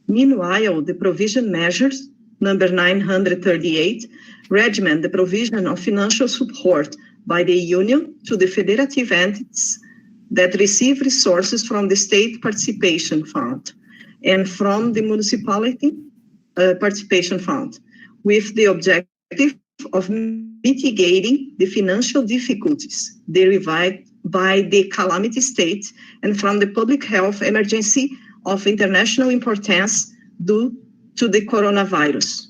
Meanwhile, the provision measures, number 938, regiment the provision of financial support by the Union to the federative entities that receive resources from the State Participation Fund and from the Municipality Participation Fund, with the objective of mitigating the financial difficulties derived by the calamity state and from the public health emergency of international importance due to the coronavirus.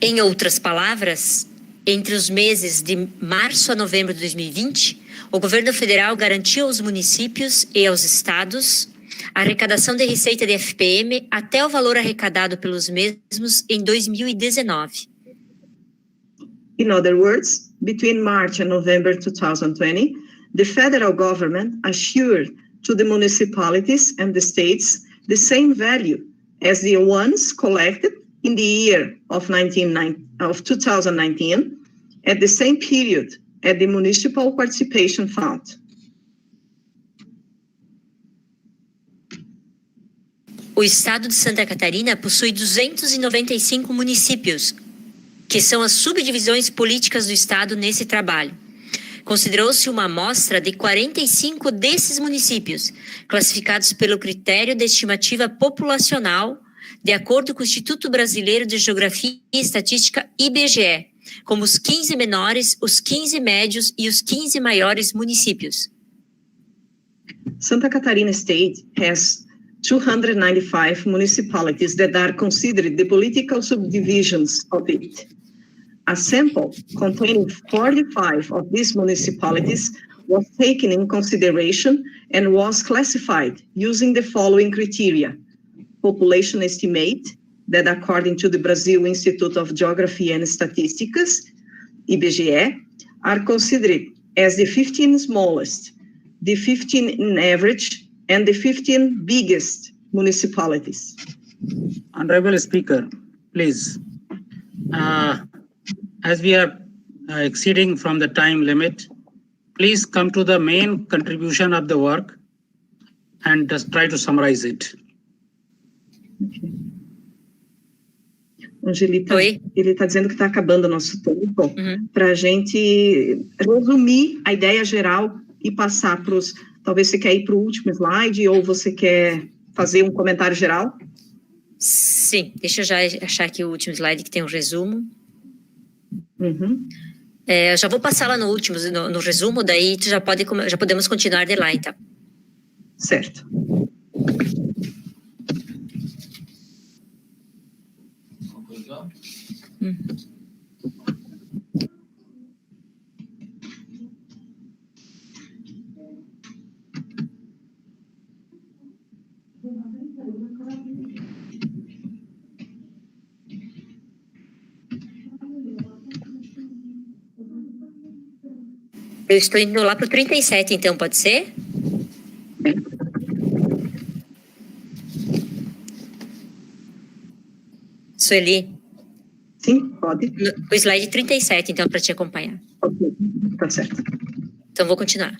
Em outras palavras, entre os meses de março a novembro de 2020, o governo federal garantiu aos municípios e aos estados a arrecadação de receita de FPM até o valor arrecadado pelos mesmos em 2019. In other words, between March and November 2020, the federal government assured to the municipalities and the states the same value as the ones collected in the year of 2019 at the same period at the Municipal Participation Fund. O estado de Santa Catarina possui 295 municípios, que são as subdivisões políticas do estado nesse trabalho. Considerou-se uma amostra de 45 desses municípios, classificados pelo critério de estimativa populacional, de acordo com o Instituto Brasileiro de Geografia e Estatística, IBGE, como os 15 menores, os 15 médios e os 15 maiores municípios. Santa Catarina State has 295 municipalities that are considered the political subdivisions of it. A sample containing 45 of these municipalities was taken in consideration and was classified using the following criteria: population estimate, that according to the Brazil Institute of Geography and Statistics, IBGE, are considered as the 15 smallest, the 15 in average, and the 15 biggest municipalities. Honorable Speaker, please. As we are exceeding from the time limit, please come to the main contribution of the work and just try to summarize it. Angelita, ele está dizendo que está acabando o nosso tempo para a gente resumir a ideia geral e passar para os... Talvez você quer ir para o último slide ou você quer fazer um comentário geral? Sim, deixa eu já achar aqui o último slide que tem um resumo. Eu já vou passar lá no último, no resumo, daí tu já podemos continuar de lá, então. Certo. Eu estou indo lá para o 37, então, pode ser? Sueli? Sim, pode. O slide 37, então, para te acompanhar. Ok, tá certo. Então, vou continuar.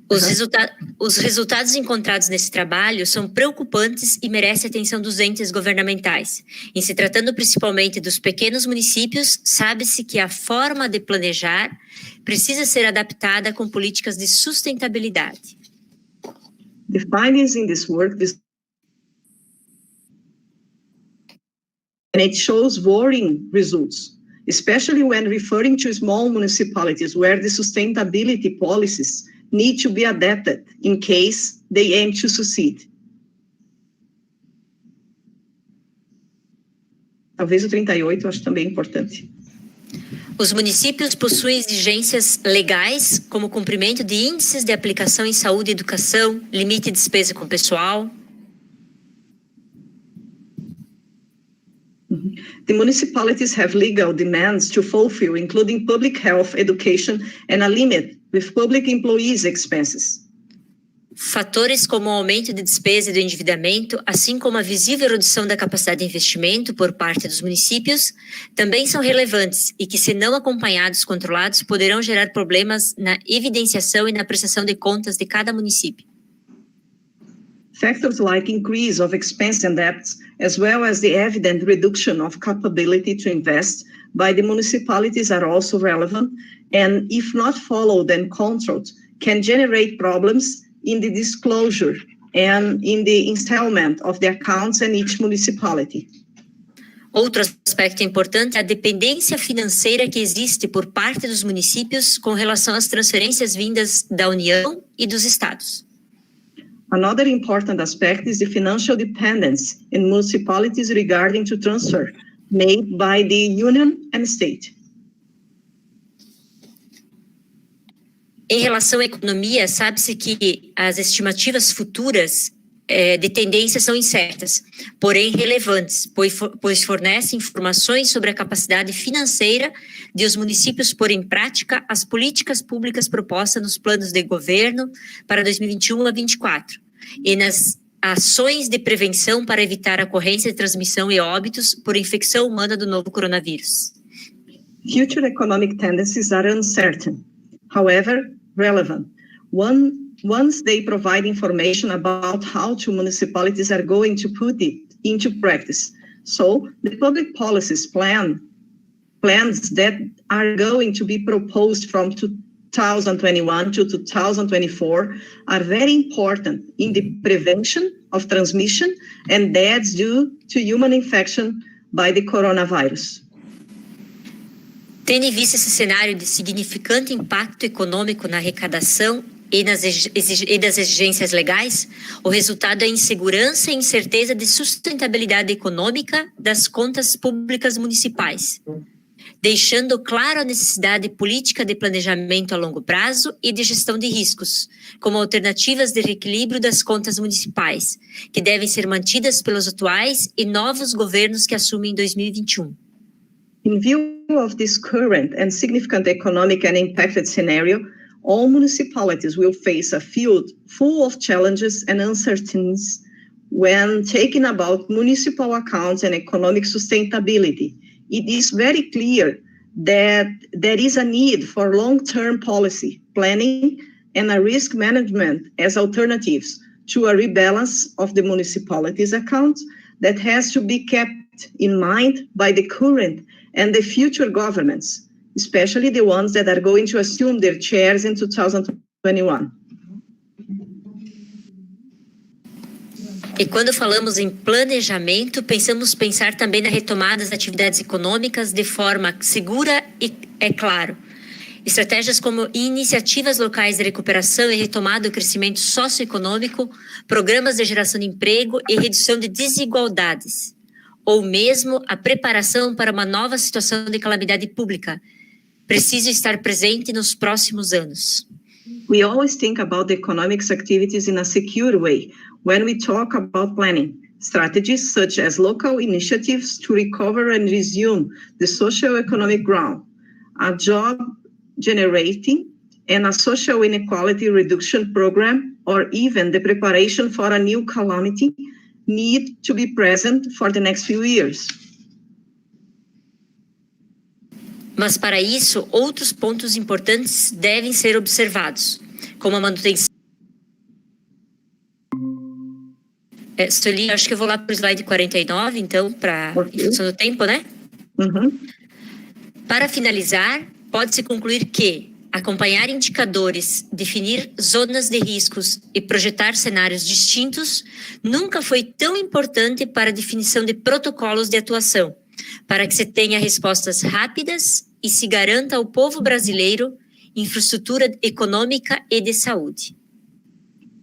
Os resultados encontrados nesse trabalho são preocupantes e merecem a atenção dos entes governamentais. Em se tratando principalmente dos pequenos municípios, sabe-se que a forma de planejar precisa ser adaptada com políticas de sustentabilidade. The findings in this work, and it shows worrying results, especially when referring to small municipalities where the sustainability policies need to be adapted in case they aim to succeed. Talvez o 38 eu acho também importante. Os municípios possuem exigências legais, como cumprimento de índices de aplicação em saúde e educação, limite de despesa com pessoal. The municipalities have legal demands to fulfill, including public health, education, and a limit with public employees' expenses. Fatores como o aumento de despesa e do endividamento, assim como a visível redução da capacidade de investimento por parte dos municípios, também são relevantes e que, se não acompanhados e controlados, poderão gerar problemas na evidenciação e na prestação de contas de cada município. Factors like increase of expense and debts, as well as the evident reduction of capability to invest by the municipalities are also relevant, and if not followed and controlled, can generate problems in the disclosure and in the installment of the accounts in each municipality. Outro aspecto importante é a dependência financeira que existe por parte dos municípios com relação às transferências vindas da União e dos estados. Another important aspect is the financial dependence in municipalities regarding to transfer made by the union and state. Em relação à economia, sabe-se que as estimativas futuras de tendência são incertas, porém relevantes, pois fornecem informações sobre a capacidade financeira de os municípios pôr em prática as políticas públicas propostas nos planos de governo para 2021 a 2024 e nas ações de prevenção para evitar a ocorrência de transmissão e óbitos por infecção humana do novo coronavírus. Future economic tendencies are uncertain, however relevant. Once they provide information about how municipalities are going to put it into practice. So the public policies plans that are going to be proposed from 2021 to 2024 are very important in the prevention of transmission and deaths due to human infection by the coronavirus. Tendo em vista esse cenário de significante impacto econômico na arrecadação e das exigências legais, o resultado é insegurança e incerteza de sustentabilidade econômica das contas públicas municipais, deixando claro a necessidade política de planejamento a longo prazo e de gestão de riscos, como alternativas de reequilíbrio das contas municipais, que devem ser mantidas pelos atuais e novos governos que assumem em 2021. In view of this current and significant economic and impacted scenario, all municipalities will face a field full of challenges and uncertainties when talking about municipal accounts and economic sustainability. It is very clear that there is a need for long-term policy planning and a risk management as alternatives to a rebalance of the municipalities' accounts that has to be kept in mind by the current and the future governments, especially the ones that are going to assume their chairs in 2021. E quando falamos em planejamento, pensar também na retomada das atividades econômicas de forma segura e, é claro, estratégias como iniciativas locais de recuperação e retomada do crescimento socioeconômico, programas de geração de emprego e redução de desigualdades, ou mesmo a preparação para uma nova situação de calamidade pública, precisa estar presente nos próximos anos. We always think about the economic activities in a secure way when we talk about planning. Strategies such as local initiatives to recover and resume the socio-economic ground, a job generating and a social inequality reduction program, or even the preparation for a new calamity need to be present for the next few years. Mas para isso, outros pontos importantes devem ser observados, como a manutenção. Sueli, acho que eu vou lá para o slide 49, então, para em função do tempo, né? Para finalizar, pode-se concluir que acompanhar indicadores, definir zonas de riscos e projetar cenários distintos nunca foi tão importante para a definição de protocolos de atuação, para que se tenha respostas rápidas e se garanta ao povo brasileiro infraestrutura econômica e de saúde.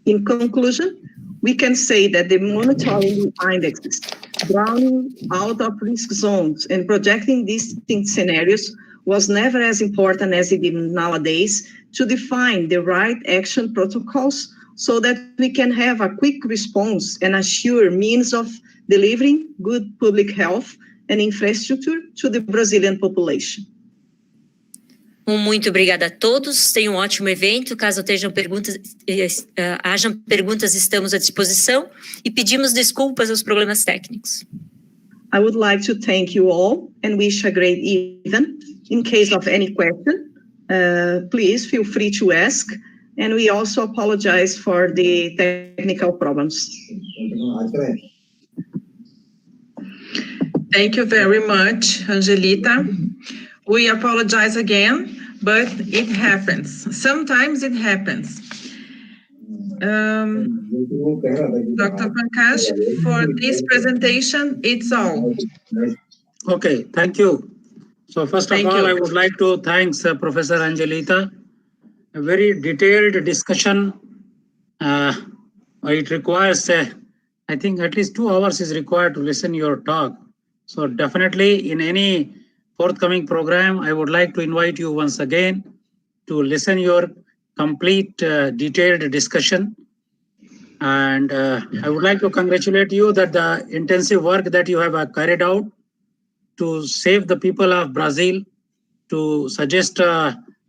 In conclusion, we can say that the monitoring indexes, drawing out of risk zones and projecting distinct scenarios was never as important as it is nowadays to define the right action protocols so that we can have a quick response and a sure means of delivering good public health and infrastructure to the Brazilian population. Muito obrigada a todos. Tenham um ótimo evento. Caso hajam perguntas, estamos à disposição e pedimos desculpas aos problemas técnicos. I would like to thank you all and wish a great event. In case of any question, please feel free to ask. And we also apologize for the technical problems. Thank you very much, Angelita. We apologize again, but it happens. Sometimes it happens. Dr. Pankaj, for this presentation, it's all. Okay, thank you. So first of all, I would like to thank Professor Angelita. A very detailed discussion. It requires, I think at least 2 hours is required to listen your talk. So definitely in any forthcoming program, I would like to invite you once again to listen your complete detailed discussion. And I would like to congratulate you that the intensive work that you have carried out to save the people of Brazil, to suggest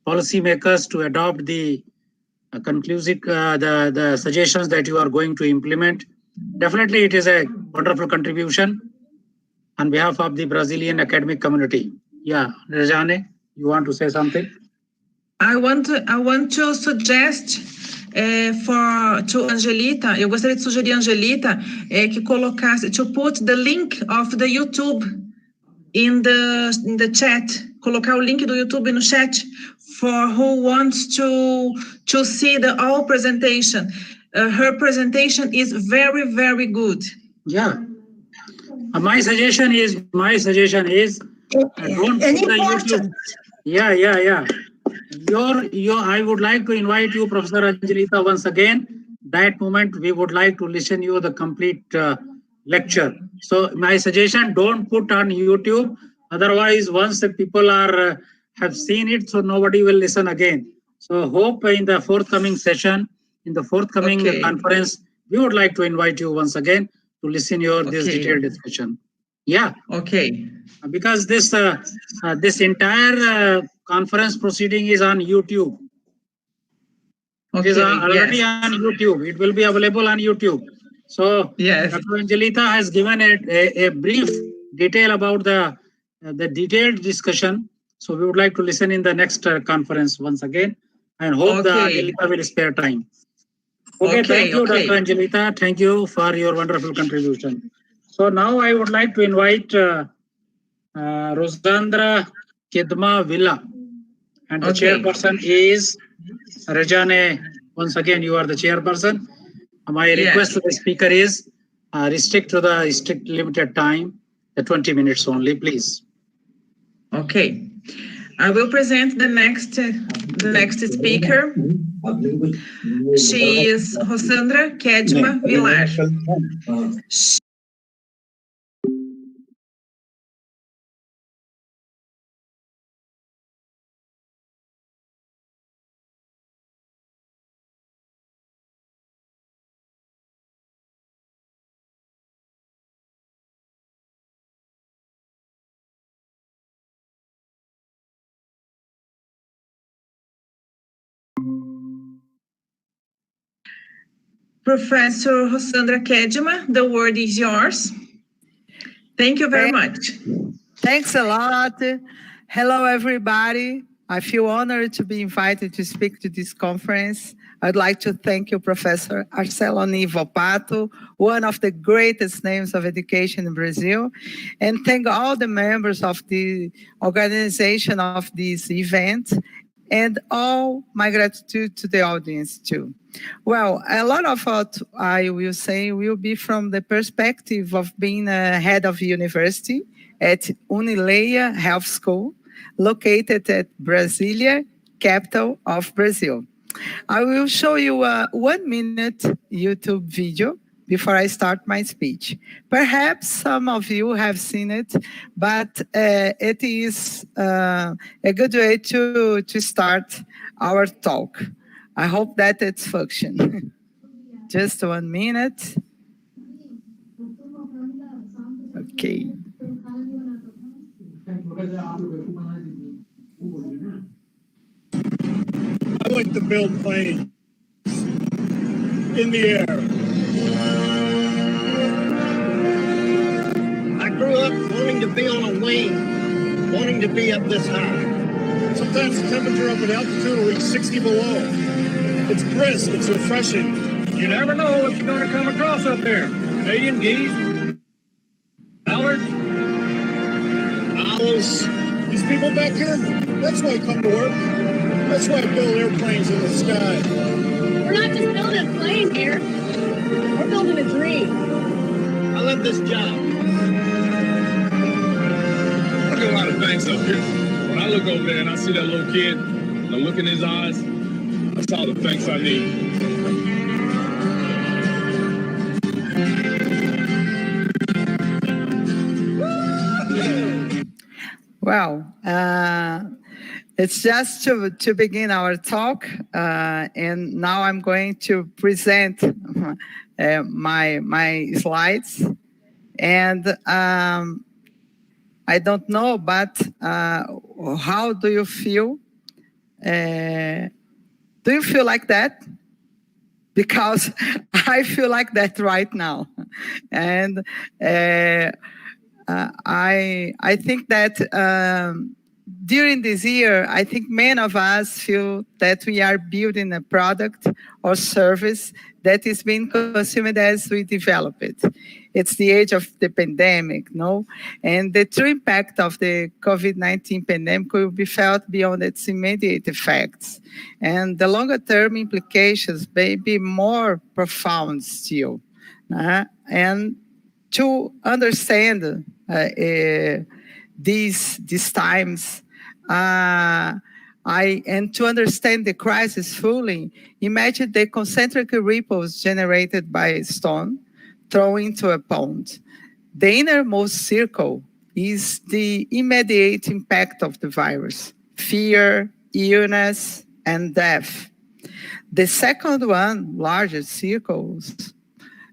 policymakers to adopt the conclusive the suggestions that you are going to implement. Definitely, it is a wonderful contribution on behalf of the Brazilian academic community. Yeah, Rejane, you want to say something? I want to suggest to Angelita, eu gostaria de sugerir a Angelita que colocasse, to put the link of the YouTube in the chat, colocar o link do YouTube no chat for who wants to see the whole presentation. Her presentation is very, very good. Yeah. My suggestion is don't put the YouTube. Yeah. I would like to invite you, Professor Angelita, once again. That moment we would like to listen you the complete lecture. So my suggestion, don't put on YouTube. Otherwise, once the people have seen it, so nobody will listen again. So hope in the forthcoming session, in the forthcoming conference, we would like to invite you once again to listen this detailed discussion. Yeah. Okay. Because this entire conference proceeding is on YouTube. It is already on YouTube. It will be available on YouTube. So Dr. Angelita has given a brief detail about the detailed discussion. So we would like to listen in the next conference once again, and hope that Angelita will spare time. Thank you, Dr. Angelita. Thank you for your wonderful contribution. So now I would like to invite Rosandra Kedma Villa, and the chairperson is Rejane. Once again, you are the chairperson. My request to the speaker is restrict to the strict limited time, the 20 minutes only, please. Okay. I will present the next speaker. She is Rosandra Kedma Villar. Professor Rosandra Kedma, the word is yours. Thank you very much. Thanks a lot. Hello, everybody. I feel honored to be invited to speak to this conference. I'd like to thank you, Professor Arceloni Volpato, one of the greatest names of education in Brazil, and thank all the members of the organization of this event, and all my gratitude to the audience too. Well, a lot of what I will say will be from the perspective of being a head of university at Unileia Health School, located at Brasilia, capital of Brazil. I will show you a 1-minute YouTube video before I start my speech. Perhaps some of you have seen it, but it is a good way to start our talk. I hope that it's functioning. Just 1 minute. Okay. I like to build planes in the air. I grew up wanting to be on a wing, wanting to be up this high. Sometimes the temperature up at altitude will reach 60 below. It's brisk, it's refreshing. You never know what you're going to come across up there. Canadian geese, mallards, owls. These people back here, that's why I come to work. That's why I build airplanes in the sky. We're not just building a plane here. We're building a dream. I love this job. I do a lot of things up here. When I look over there and I see that little kid, and I look in his eyes, that's all the thanks I need. Well, it's just to begin our talk, and now I'm going to present my slides. And I don't know, but how do you feel? Do you feel like that? Because I feel like that right now. And I think that during this year, I think many of us feel that we are building a product or service that is being consumed as we develop it. It's the age of the pandemic, no? And the true impact of the COVID-19 pandemic will be felt beyond its immediate effects. And the longer-term implications may be more profound still. And to understand these times, and to understand the crisis fully, imagine the concentric ripples generated by a stone thrown into a pond. The innermost circle is the immediate impact of the virus: fear, illness, and death. The second one, larger circles,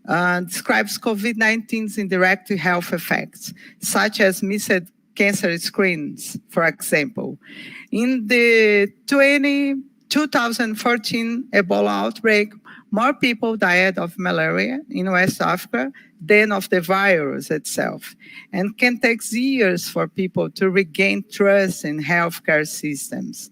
describes COVID-19's indirect health effects, such as missed cancer screens, for example. In the 2014 Ebola outbreak, more people died of malaria in West Africa than of the virus itself, and can take years for people to regain trust in healthcare systems.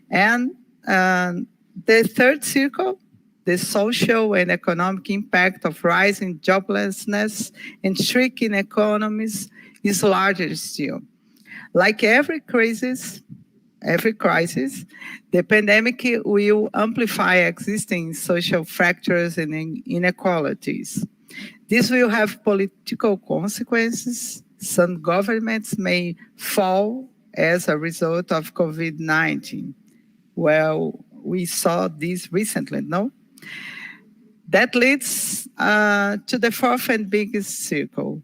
And the third circle, the social and economic impact of rising joblessness and shrinking economies, is larger still. Like every crisis, the pandemic will amplify existing social fractures and inequalities. This will have political consequences. Some governments may fall as a result of COVID-19. Well, we saw this recently, no? That leads to the fourth and biggest circle,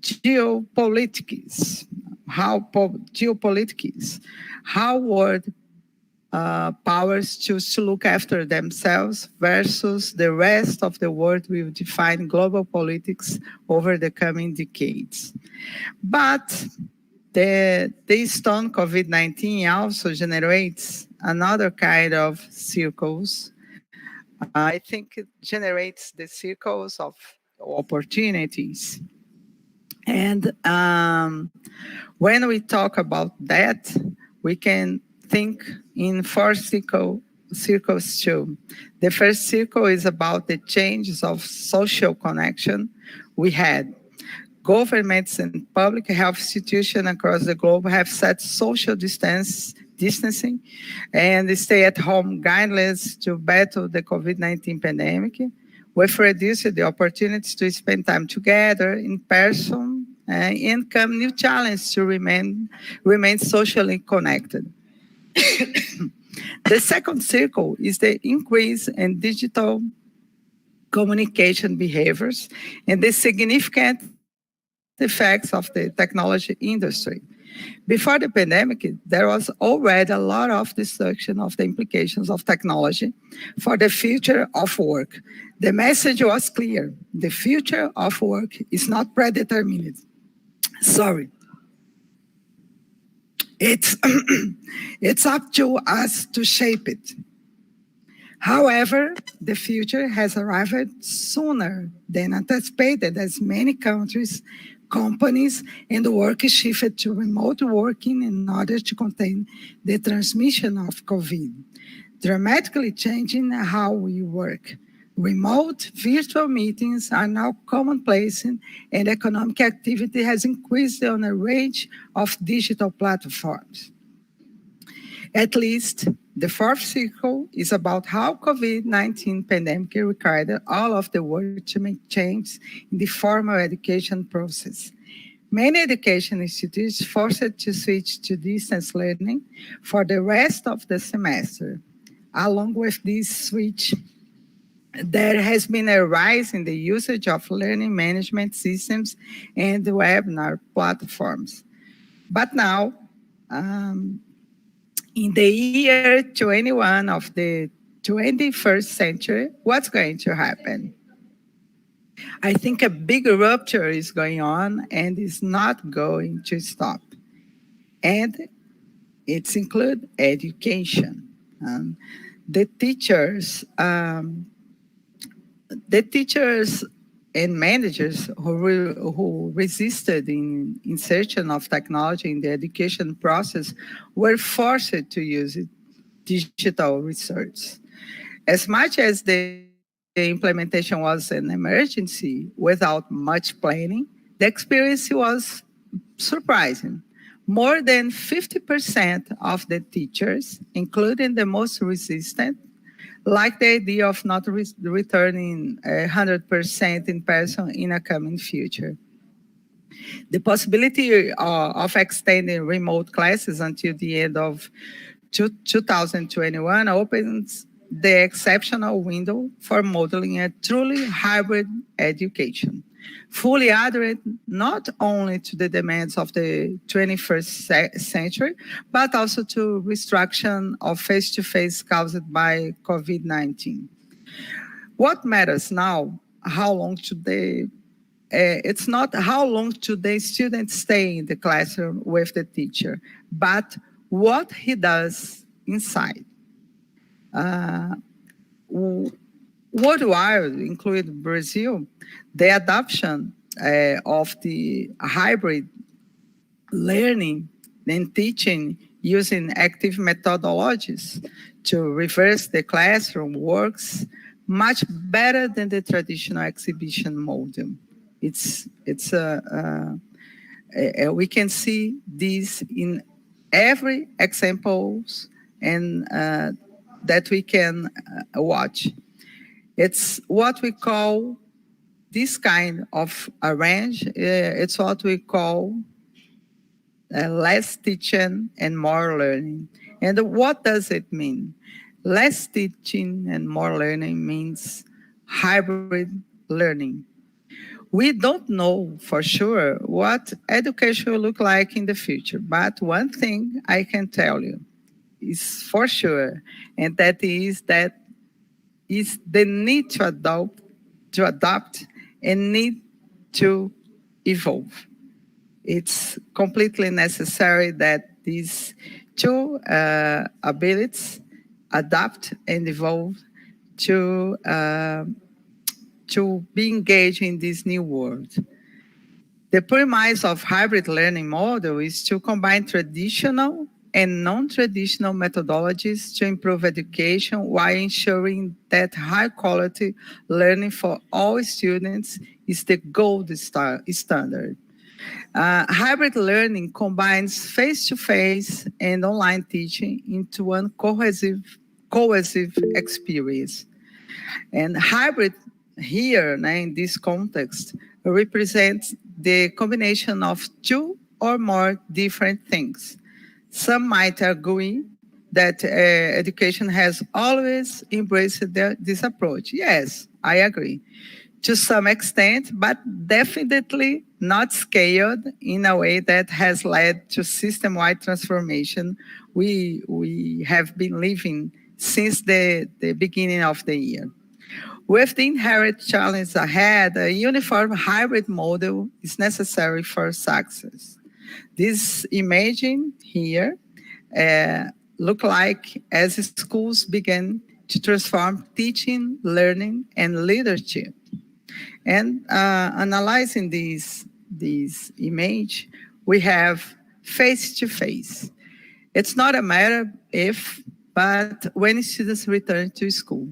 geopolitics. How world powers choose to look after themselves versus the rest of the world will define global politics over the coming decades. But the stone COVID-19 also generates another kind of circles. I think it generates the circles of opportunities. And when we talk about that, we can think in four circles too. The first circle is about the changes of social connection we had. Governments and public health institutions across the globe have set social distancing and stay-at-home guidelines to battle the COVID-19 pandemic, with reduced the opportunities to spend time together in person, and come new challenges to remain socially connected. The second circle is the increase in digital communication behaviors and the significant effects of the technology industry. Before the pandemic, there was already a lot of discussion of the implications of technology for the future of work. The message was clear: the future of work is not predetermined. It's, it's up to us to shape it. However, the future has arrived sooner than anticipated as many countries, companies, and work shifted to remote working in order to contain the transmission of COVID, dramatically changing how we work. Remote virtual meetings are now commonplace, and economic activity has increased on a range of digital platforms. At least, the fourth cycle is about how COVID-19 pandemic required all of the world to make changes in the formal education process. Many education institutes forced to switch to distance learning for the rest of the semester. Along with this switch, there has been a rise in the usage of learning management systems and webinar platforms. But now, in the year 21 of the 21st century, what's going to happen? I think a big rupture is going on and is not going to stop. And it's include education. The teachers and managers who resisted in insertion of technology in the education process were forced to use digital research. As much as the implementation was an emergency without much planning, the experience was surprising. More than 50% of the teachers, including the most resistant, like the idea of not returning 100% in person in a coming future. The possibility of extending remote classes until the end of 2021 opens the exceptional window for modeling a truly hybrid education, fully adherent not only to the demands of the 21st century, but also to restriction of face-to-face caused by COVID-19. What matters now, how long should they, it's not how long should the student stay in the classroom with the teacher, but what he does inside. Worldwide, including Brazil, the adoption of the hybrid learning and teaching using active methodologies to reverse the classroom works much better than the traditional exhibition model. We can see this in every examples and that we can watch. It's what we call this kind of arrange. It's what we call less teaching and more learning. And what does it mean? Less teaching and more learning means hybrid learning. We don't know for sure what education will look like in the future, but one thing I can tell you is for sure, and that is the need to adopt and need to evolve. It's completely necessary that these two abilities, adapt and evolve, to be engaged in this new world. The premise of hybrid learning model is to combine traditional and non-traditional methodologies to improve education while ensuring that high-quality learning for all students is the gold standard. Hybrid learning combines face-to-face and online teaching into one cohesive experience. And hybrid here, in this context, represents the combination of two or more different things. Some might agree that education has always embraced this approach. Yes, I agree. To some extent, but definitely not scaled in a way that has led to system-wide transformation we have been living since the beginning of the year. With the inherent challenge ahead, a uniform hybrid model is necessary for success. This imaging here look like as schools begin to transform teaching, learning, and leadership. And analyzing these image, we have face-to-face. It's not a matter if, but when students return to school.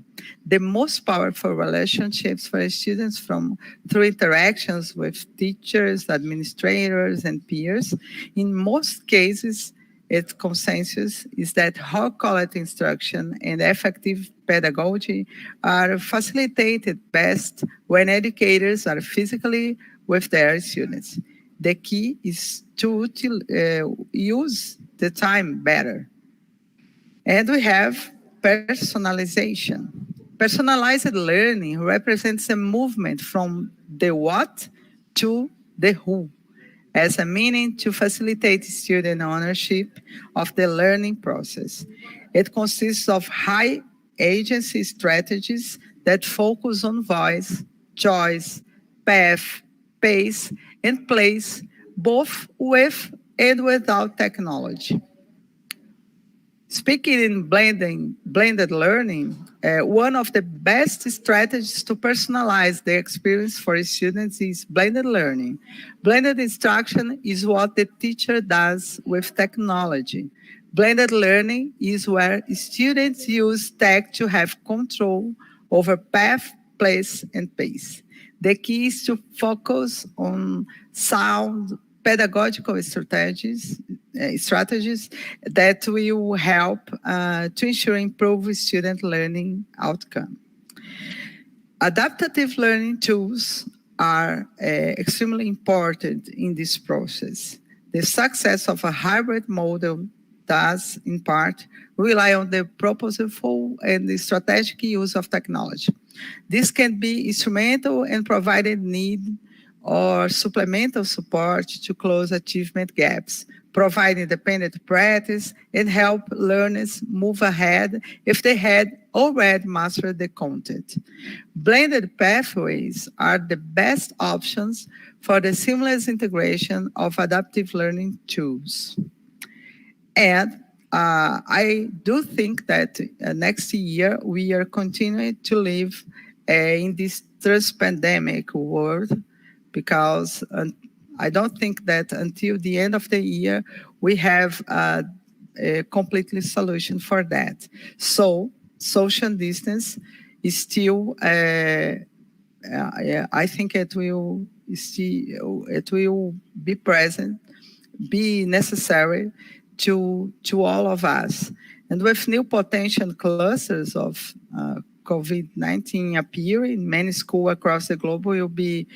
The most powerful relationships for students through interactions with teachers, administrators, and peers. In most cases, its consensus is that high-quality instruction and effective pedagogy are facilitated best when educators are physically with their students. The key is to use the time better. And we have personalization. Personalized learning represents a movement from the what to the who, as a meaning to facilitate student ownership of the learning process. It consists of high agency strategies that focus on voice, choice, path, pace, and place, both with and without technology. Speaking in blended learning, one of the best strategies to personalize the experience for students is blended learning. Blended instruction is what the teacher does with technology. Blended learning is where students use tech to have control over path, place, and pace. The key is to focus on sound pedagogical strategies that will help to ensure improved student learning outcome. Adaptive learning tools are extremely important in this process. The success of a hybrid model does, in part, rely on the purposeful and the strategic use of technology. This can be instrumental and provided need or supplemental support to close achievement gaps, provide independent practice, and help learners move ahead if they had already mastered the content. Blended pathways are the best options for the seamless integration of adaptive learning tools. And I do think that next year we are continuing to live in this post-pandemic world, because I don't think that until the end of the year we have a completely solution for that. So social distance is still, I think it will be present, be necessary to all of us. And with new potential clusters of COVID-19 appearing, many schools across the globe will be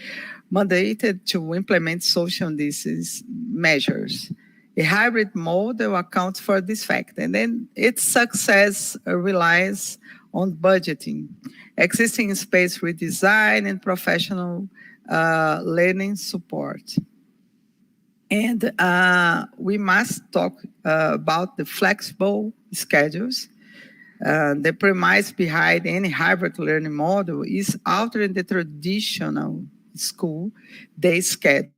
mandated to implement social distance measures. A hybrid model accounts for this fact, and then its success relies on budgeting, existing space redesign, and professional learning support. And we must talk about the flexible schedules. The premise behind any hybrid learning model is altering the traditional school day schedule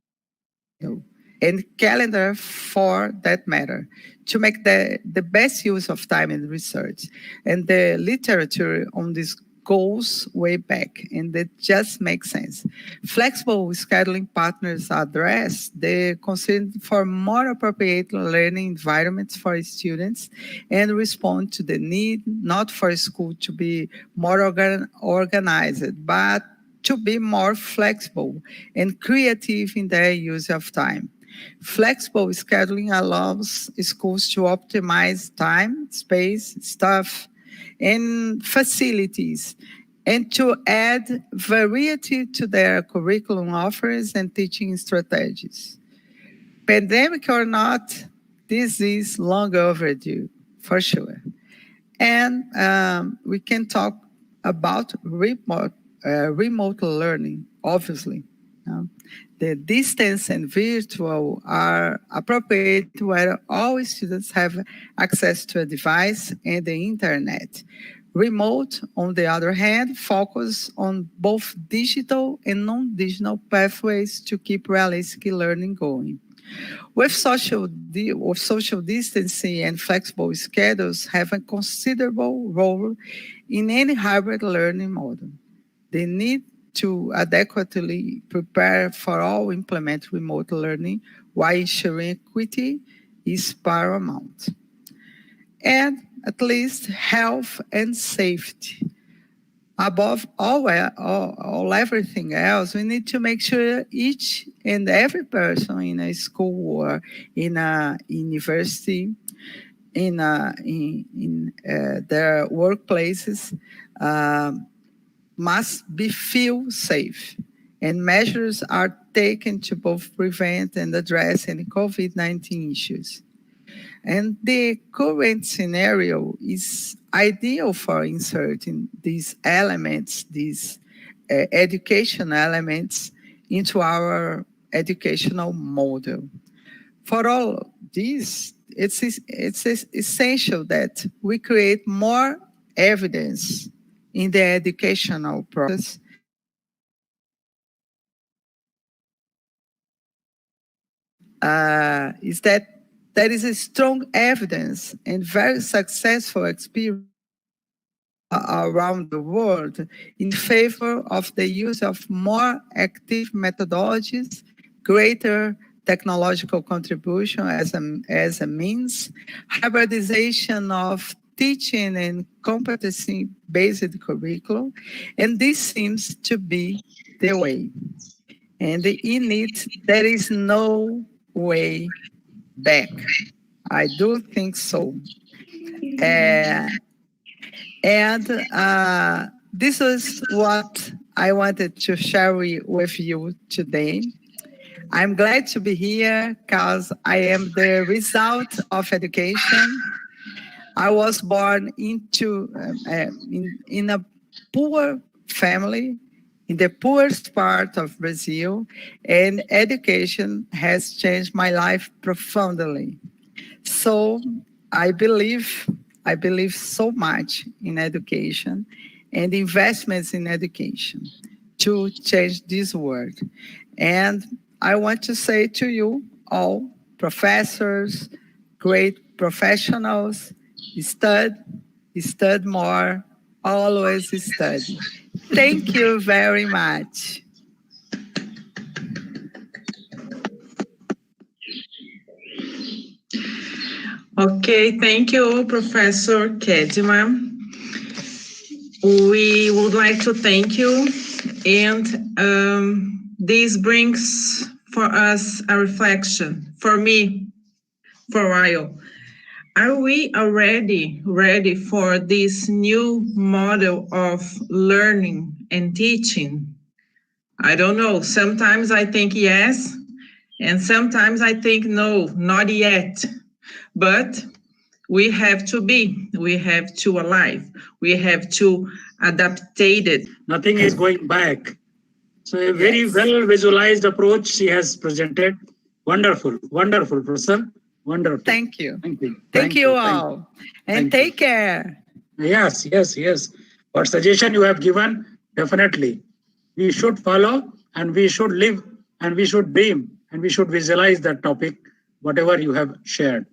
and calendar for that matter to make the best use of time and research. And the literature on this goes way back, and that just makes sense. Flexible scheduling partners address the concern for more appropriate learning environments for students and respond to the need not for school to be more organized, but to be more flexible and creative in their use of time. Flexible scheduling allows schools to optimize time, space, staff, and facilities, and to add variety to their curriculum offers and teaching strategies. Pandemic or not, this is long overdue, for sure. And we can talk about remote learning, obviously. The distance and virtual are appropriate where all students have access to a device and the internet. Remote, on the other hand, focus on both digital and non-digital pathways to keep realistic learning going. With social distancing and flexible schedules have a considerable role in any hybrid learning model. They need to adequately prepare for all implement remote learning while ensuring equity is paramount. And at least health and safety. Above all everything else, we need to make sure each and every person in a school or in a university, in their workplaces, must feel safe. And measures are taken to both prevent and address any COVID-19 issues. And the current scenario is ideal for inserting these elements, these educational elements into our educational model. For all this, it's essential that we create more evidence in the educational process is that there is a strong evidence and very successful experience around the world in favor of the use of more active methodologies, greater technological contribution as a means, hybridization of teaching and competency-based curriculum, and this seems to be the way. And in it, there is no way back. I do think so. This is what I wanted to share with you today. I'm glad to be here because I am the result of education. I was born into in a poor family in the poorest part of Brazil, and education has changed my life profoundly. So I believe so much in education and investments in education to change this world. And I want to say to you all, professors, great professionals, study more, always study. Thank you very much. Okay, thank you, Professor Kedma. We would like to thank you, and this brings for us a reflection, for me, for a while. Are we already ready for this new model of learning and teaching? I don't know. Sometimes I think yes, and sometimes I think no, not yet. But we have to alive. We have to adaptate it. Nothing is going back. So a very well visualized approach she has presented. Wonderful, wonderful, Professor. Wonderful. Thank you. Thank you. Thank you all. And take care. Yes. What suggestion you have given, definitely. We should follow and we should live and we should dream and we should visualize that topic, whatever you have shared.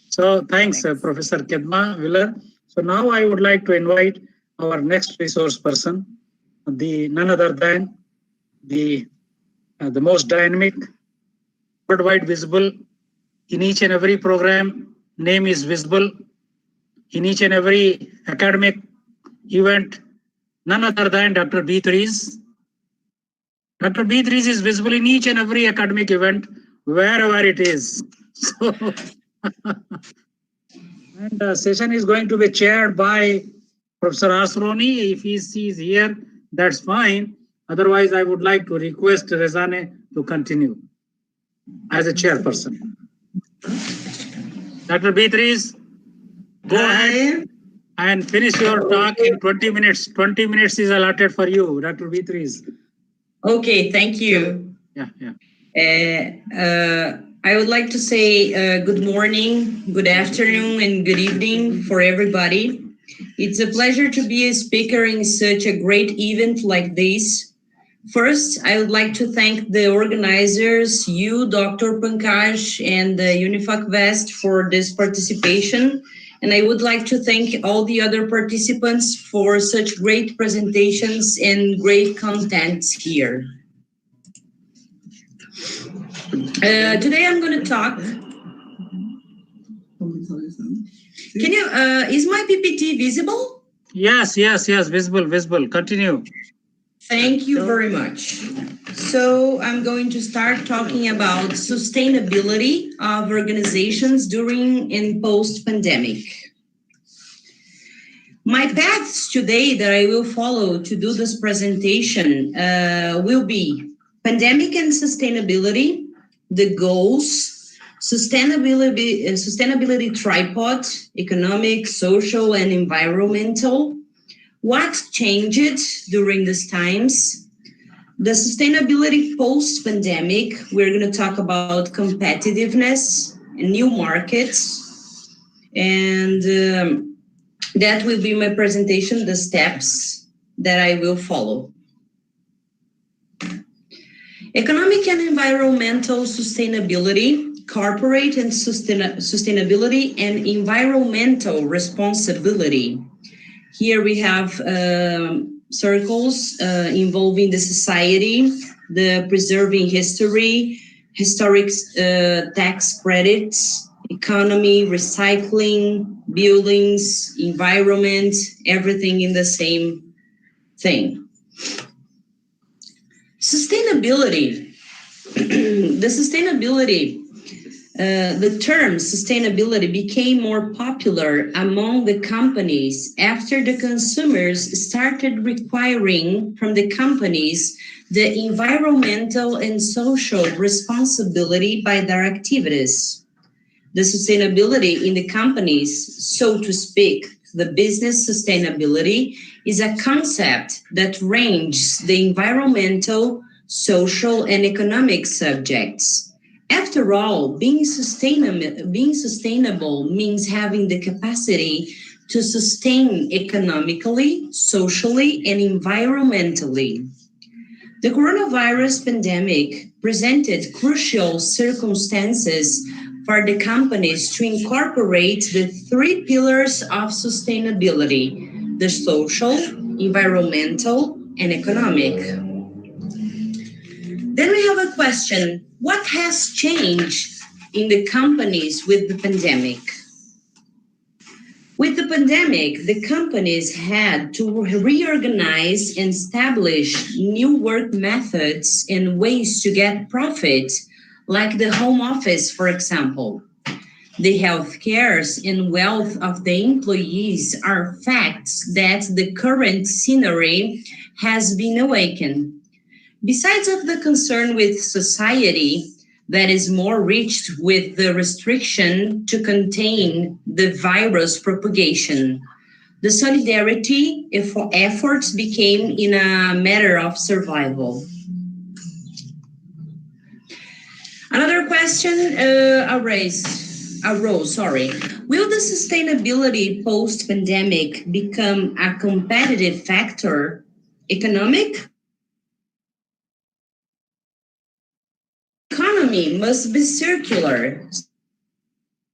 So thanks. Professor Kedma Willer. So now I would like to invite our next resource person, none other than the most dynamic, worldwide visible, in each and every program, name is visible, in each and every academic event, none other than Dr. B3s. Dr. B3s is visible in each and every academic event, wherever it is. So, and the session is going to be chaired by Professor Arceloni. If he is here, that's fine. Otherwise, I would like to request Rezane to continue as a chairperson. Dr. B3s, go ahead and finish your talk in 20 minutes. 20 minutes is allotted for you, Dr. B3s. Okay, thank you. I would like to say good morning, good afternoon, and good evening for everybody. It's a pleasure to be a speaker in such a great event like this. First, I would like to thank the organizers, you, Dr. Pankaj, and the UNIFAC West for this participation. And I would like to thank all the other participants for such great presentations and great content here. Today I'm going to talk. Can you, is my PPT visible? Yes, visible. Continue. Thank you very much. So I'm going to start talking about sustainability of organizations during and post-pandemic. My paths today that I will follow to do this presentation will be pandemic and sustainability, the goals, sustainability tripod, economic, social, and environmental, what changed during these times, the sustainability post-pandemic. We're going to talk about competitiveness and new markets, and that will be my presentation, the steps that I will follow. Economic and environmental sustainability, corporate and sustainability and environmental responsibility. Here we have circles involving the society, the preserving history, historic tax credits, economy, recycling, buildings, environment, everything in the same thing. Sustainability. The term sustainability became more popular among the companies after the consumers started requiring from the companies the environmental and social responsibility by their activities. The sustainability in the companies, so to speak, the business sustainability, is a concept that ranges the environmental, social, and economic subjects. After all, being sustainable means having the capacity to sustain economically, socially, and environmentally. The coronavirus pandemic presented crucial circumstances for the companies to incorporate the three pillars of sustainability: the social, environmental, and economic. Then we have a question: what has changed in the companies with the pandemic? With the pandemic, the companies had to reorganize and establish new work methods and ways to get profit, like the home office, for example. The health cares and wealth of the employees are facts that the current scenery has been awakened. Besides of the concern with society that is more reached with the restriction to contain the virus propagation, the solidarity efforts became in a matter of survival. Another question arose. Will the sustainability post-pandemic become a competitive factor? Economic? Economy must be circular,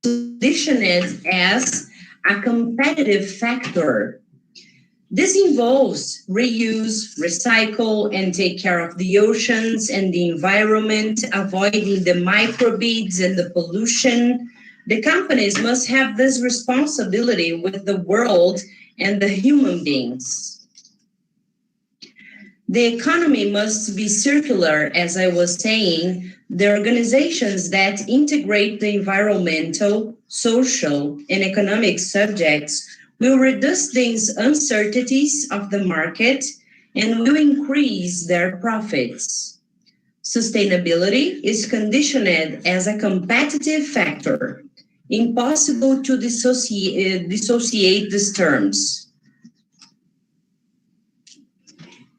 positioned as a competitive factor. This involves reuse, recycle, and take care of the oceans and the environment, avoiding the microbeads and the pollution. The companies must have this responsibility with the world and the human beings. The economy must be circular, as I was saying. The organizations that integrate the environmental, social, and economic subjects will reduce these uncertainties of the market and will increase their profits. Sustainability is conditioned as a competitive factor. Impossible to dissociate these terms.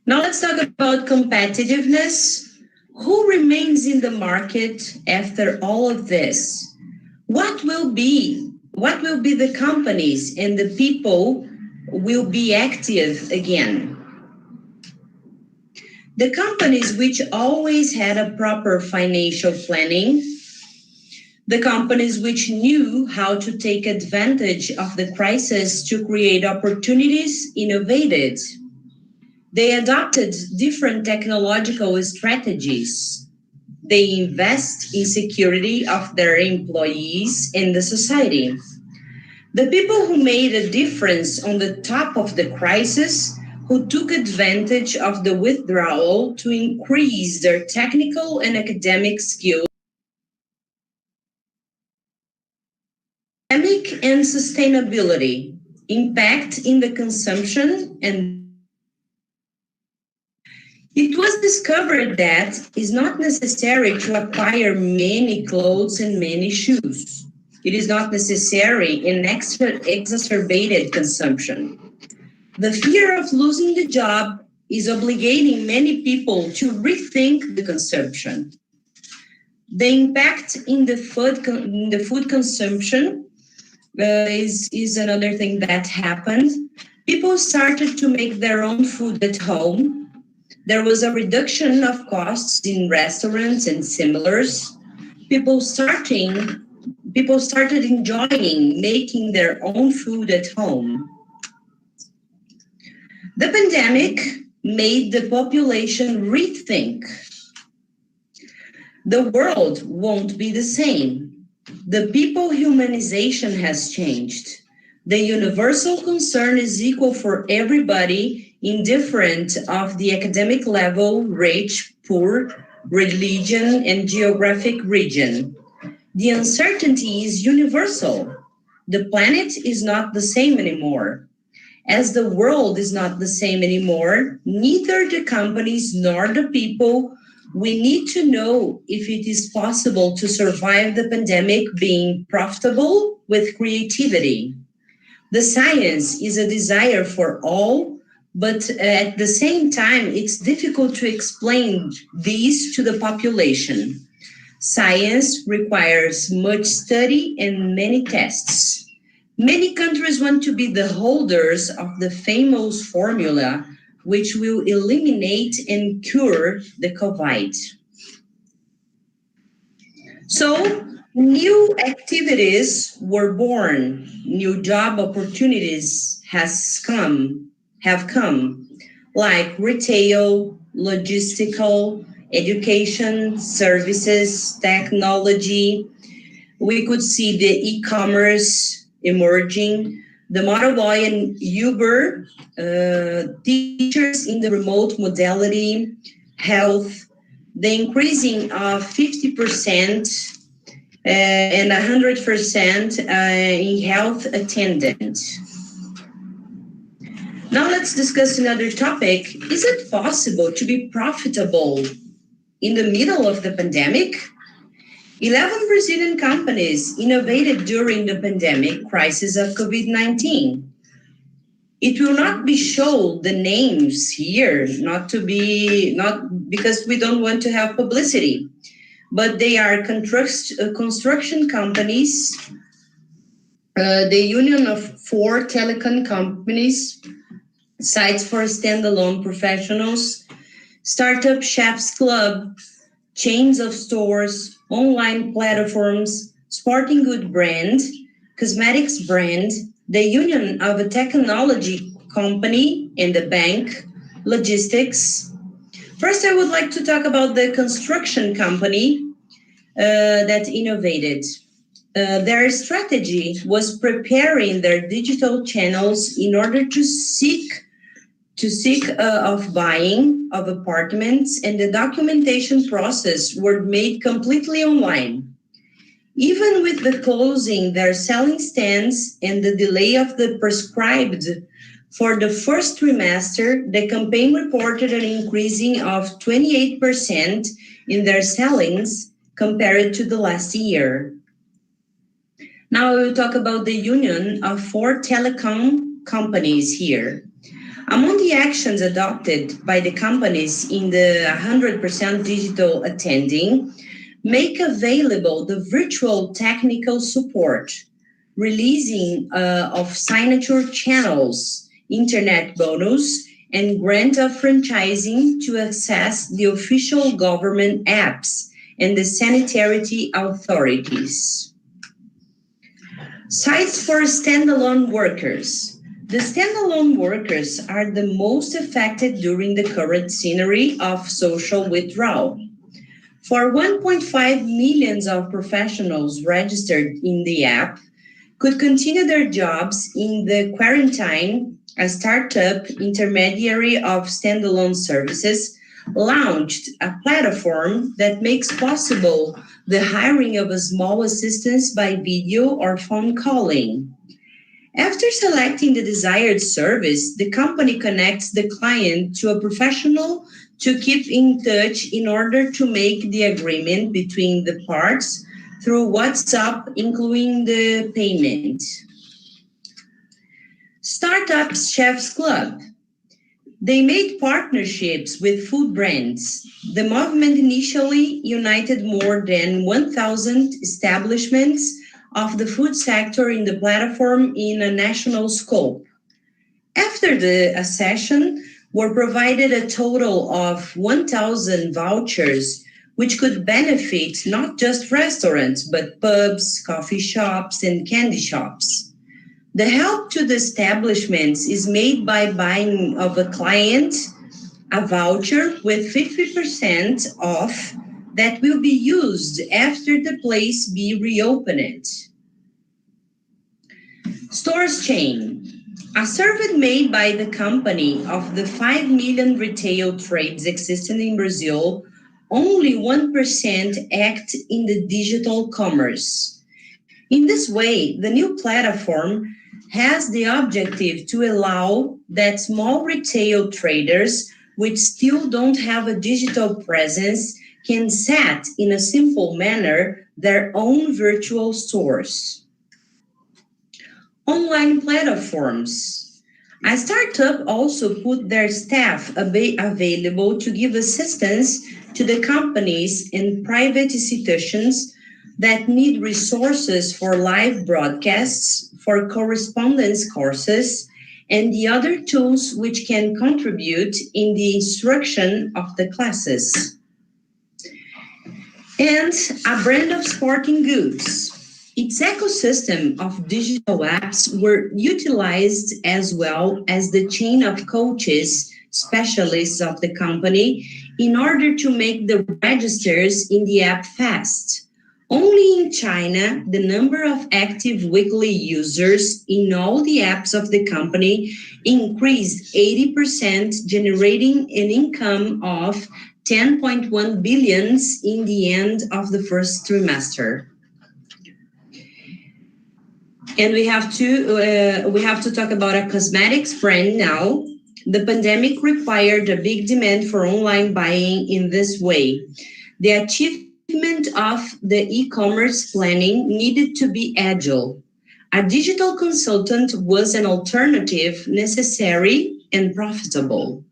Now let's talk about competitiveness. Who remains in the market after all of this? What will be the companies and the people will be active again? The companies which always had a proper financial planning, the companies which knew how to take advantage of the crisis to create opportunities, innovated. They adopted different technological strategies. They invest in security of their employees and the society. The people who made a difference on the top of the crisis, who took advantage of the withdrawal to increase their technical and academic skills, Economic and sustainability, impact in the consumption, and it was discovered that it's not necessary to acquire many clothes and many shoes. It is not necessary in exacerbated consumption. The fear of losing the job is obligating many people to rethink the consumption. The impact in the food consumption is another thing that happened. People started to make their own food at home. There was a reduction of costs in restaurants and similars. People started enjoying making their own food at home. The pandemic made the population rethink. The world won't be the same. The people humanization has changed. The universal concern is equal for everybody, indifferent of the academic level, rich, poor, religion, and geographic region. The uncertainty is universal. The planet is not the same anymore. As the world is not the same anymore, neither the companies nor the people, we need to know if it is possible to survive the pandemic being profitable with creativity. The science is a desire for all, but at the same time, it's difficult to explain these to the population. Science requires much study and many tests. Many countries want to be the holders of the famous formula which will eliminate and cure the COVID. So, new activities were born, new job opportunities have come, like retail, logistical, education, services, technology. We could see the e-commerce emerging, the motorboy and Uber, teachers in the remote modality, health, the increasing of 50% and 100% in health attendance. Now let's discuss another topic. Is it possible to be profitable in the middle of the pandemic? 11 Brazilian companies innovated during the pandemic crisis of COVID-19. It will not be shown the names here, not because we don't want to have publicity, but they are construction companies, the union of 4 telecom companies, sites for standalone professionals, startup chefs club, chains of stores, online platforms, sporting good brand, cosmetics brand, the union of a technology company and the bank, logistics. First, I would like to talk about the construction company that innovated. Their strategy was preparing their digital channels in order to seek of buying of apartments, and the documentation process were made completely online. Even with the closing their selling stands and the delay of the prescribed for the first trimester, the campaign reported an increasing of 28% in their sellings compared to the last year. Now we will talk about the union of 4 telecom companies here. Among the actions adopted by the companies in the 100% digital attending, make available the virtual technical support, releasing of signature channels, internet bonus, and grant of franchising to access the official government apps and the sanitary authorities. Sites for standalone workers. The standalone workers are the most affected during the current scenario of social withdrawal. For 1.5 million of professionals registered in the app could continue their jobs in the quarantine, a startup intermediary of standalone services launched a platform that makes possible the hiring of a small assistance by video or phone calling. After selecting the desired service, the company connects the client to a professional to keep in touch in order to make the agreement between the parts through WhatsApp, including the payment. Startups Chefs Club. They made partnerships with food brands. The movement initially united more than 1,000 establishments of the food sector in the platform in a national scope. After the accession, were provided a total of 1,000 vouchers, which could benefit not just restaurants, but pubs, coffee shops, and candy shops. The help to the establishments is made by buying of a client a voucher with 50% off that will be used after the place be reopened. Stores chain. A survey made by the company of the 5 million retail trades existing in Brazil, only 1% act in the digital commerce. In this way, the new platform has the objective to allow that small retail traders which still don't have a digital presence can set in a simple manner their own virtual stores. Online platforms. A startup also put their staff available to give assistance to the companies and private institutions that need resources for live broadcasts, for correspondence courses, and the other tools which can contribute in the instruction of the classes. And a brand of sporting goods. Its ecosystem of digital apps were utilized as well as the chain of coaches, specialists of the company, in order to make the registers in the app fast. Only in China, the number of active weekly users in all the apps of the company increased 80%, generating an income of 10.1 billion in the end of the first trimester. And we have to talk about a cosmetics brand now. The pandemic required a big demand for online buying in this way. The achievement of the e-commerce planning needed to be agile. A digital consultant was an alternative necessary and profitable.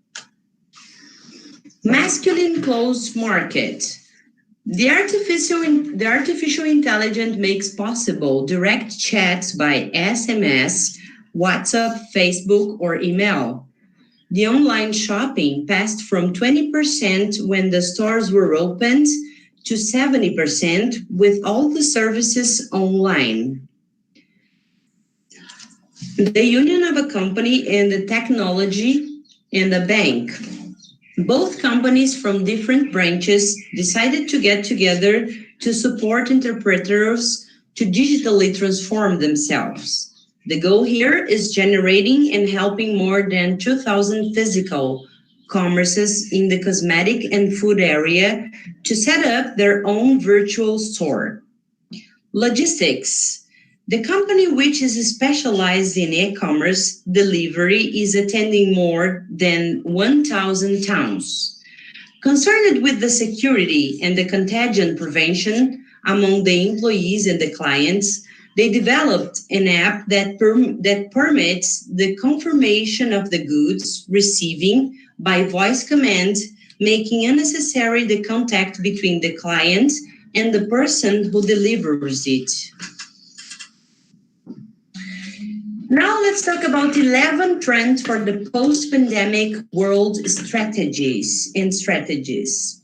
Masculine clothes market. The artificial intelligence makes possible direct chats by SMS, WhatsApp, Facebook, or email. The online shopping passed from 20% when the stores were opened to 70% with all the services online. The union of a company and the technology and a bank. Both companies from different branches decided to get together to support entrepreneurs to digitally transform themselves. The goal here is generating and helping more than 2,000 physical commerces in the cosmetic and food area to set up their own virtual store. Logistics. The company, which is specialized in e-commerce delivery, is attending more than 1,000 towns. Concerned with the security and the contagion prevention among the employees and the clients, they developed an app that permits the confirmation of the goods receiving by voice command, making unnecessary the contact between the client and the person who delivers it. Now let's talk about 11 trends for the post-pandemic world strategies and strategies.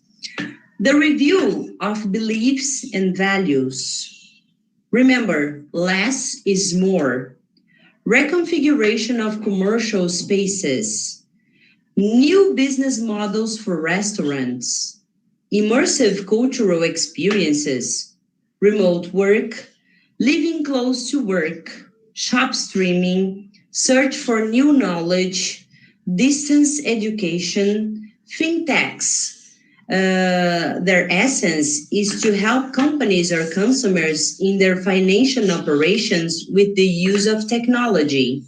The review of beliefs and values. Remember, less is more. Reconfiguration of commercial spaces. New business models for restaurants. Immersive cultural experiences. Remote work. Living close to work. Shop streaming, search for new knowledge, distance education, fintechs. Their essence is to help companies or consumers in their financial operations with the use of technology.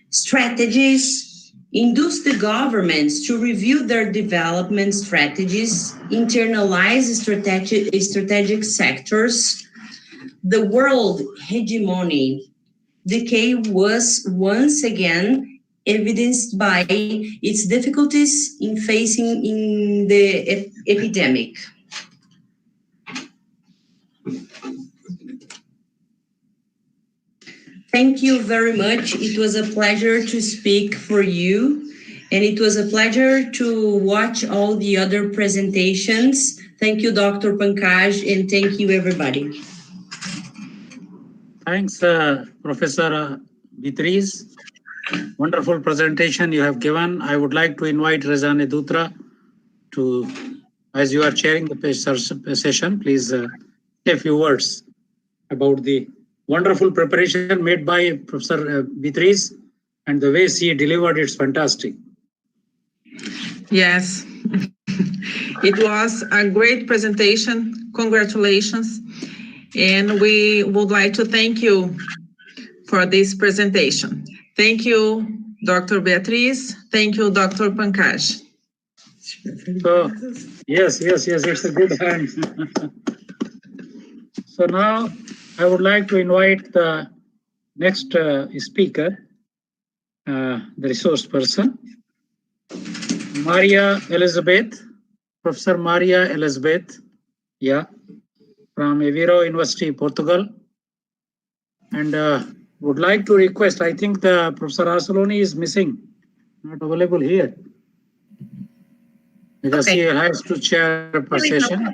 Strategies induce the governments to review their development strategies, internalize strategic sectors. The world hegemony decay was once again evidenced by its difficulties in facing in the epidemic. Thank you very much. It was a pleasure to speak for you, and it was a pleasure to watch all the other presentations. Thank you, Dr. Pankaj, and thank you, everybody. Thanks, Professor Beatriz. Wonderful presentation you have given. I would like to invite Rajane Dutra to, as you are chairing the session, please say a few words about the wonderful preparation made by Professor Beatriz and the way she delivered. It's fantastic. Yes, it was a great presentation. Congratulations. And we would like to thank you for this presentation. Thank you, Dr. Beatriz. Thank you, Dr. Pankaj. So, yes, it's a good hand. So now I would like to invite the next speaker, the resource person, Maria Elizabeth, Professor Maria Elizabeth, from Aveiro University, Portugal. And would like to request, I think the Professor Arceloni is missing, not available here. Because he has to chair a session.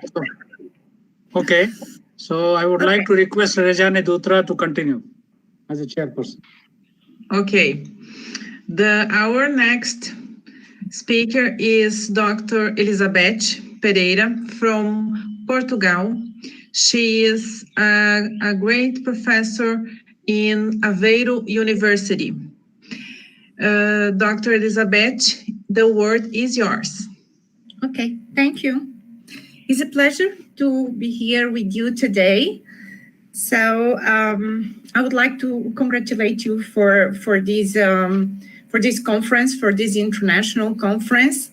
Okay, so I would like to request Rajane Dutra to continue as a chairperson. Okay, our next speaker is Dr. Elizabeth Pereira from Portugal. She is a great professor in Aveiro University. Dr. Elizabeth, the word is yours. Okay, thank you. It's a pleasure to be here with you today. So I would like to congratulate you for this conference, for this international conference.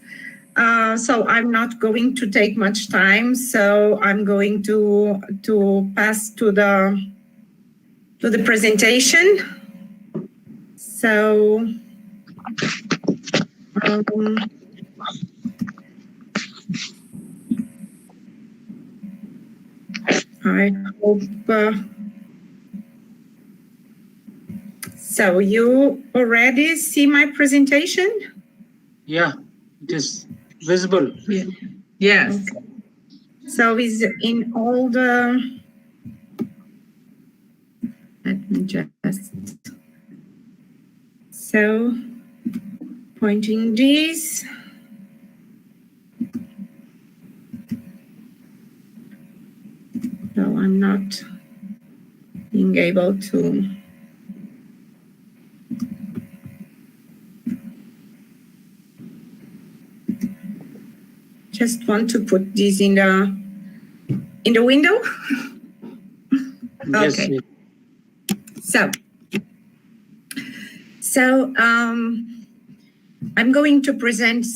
So I'm not going to take much time. So I'm going to pass to the presentation. So I hope so. You already see my presentation? Yeah, it is visible. Yeah. Yes. Okay. So it's in all the. Let me just. So pointing this. So I'm not being able to. Just want to put this in the window. Yes, Okay. yes. So I'm going to present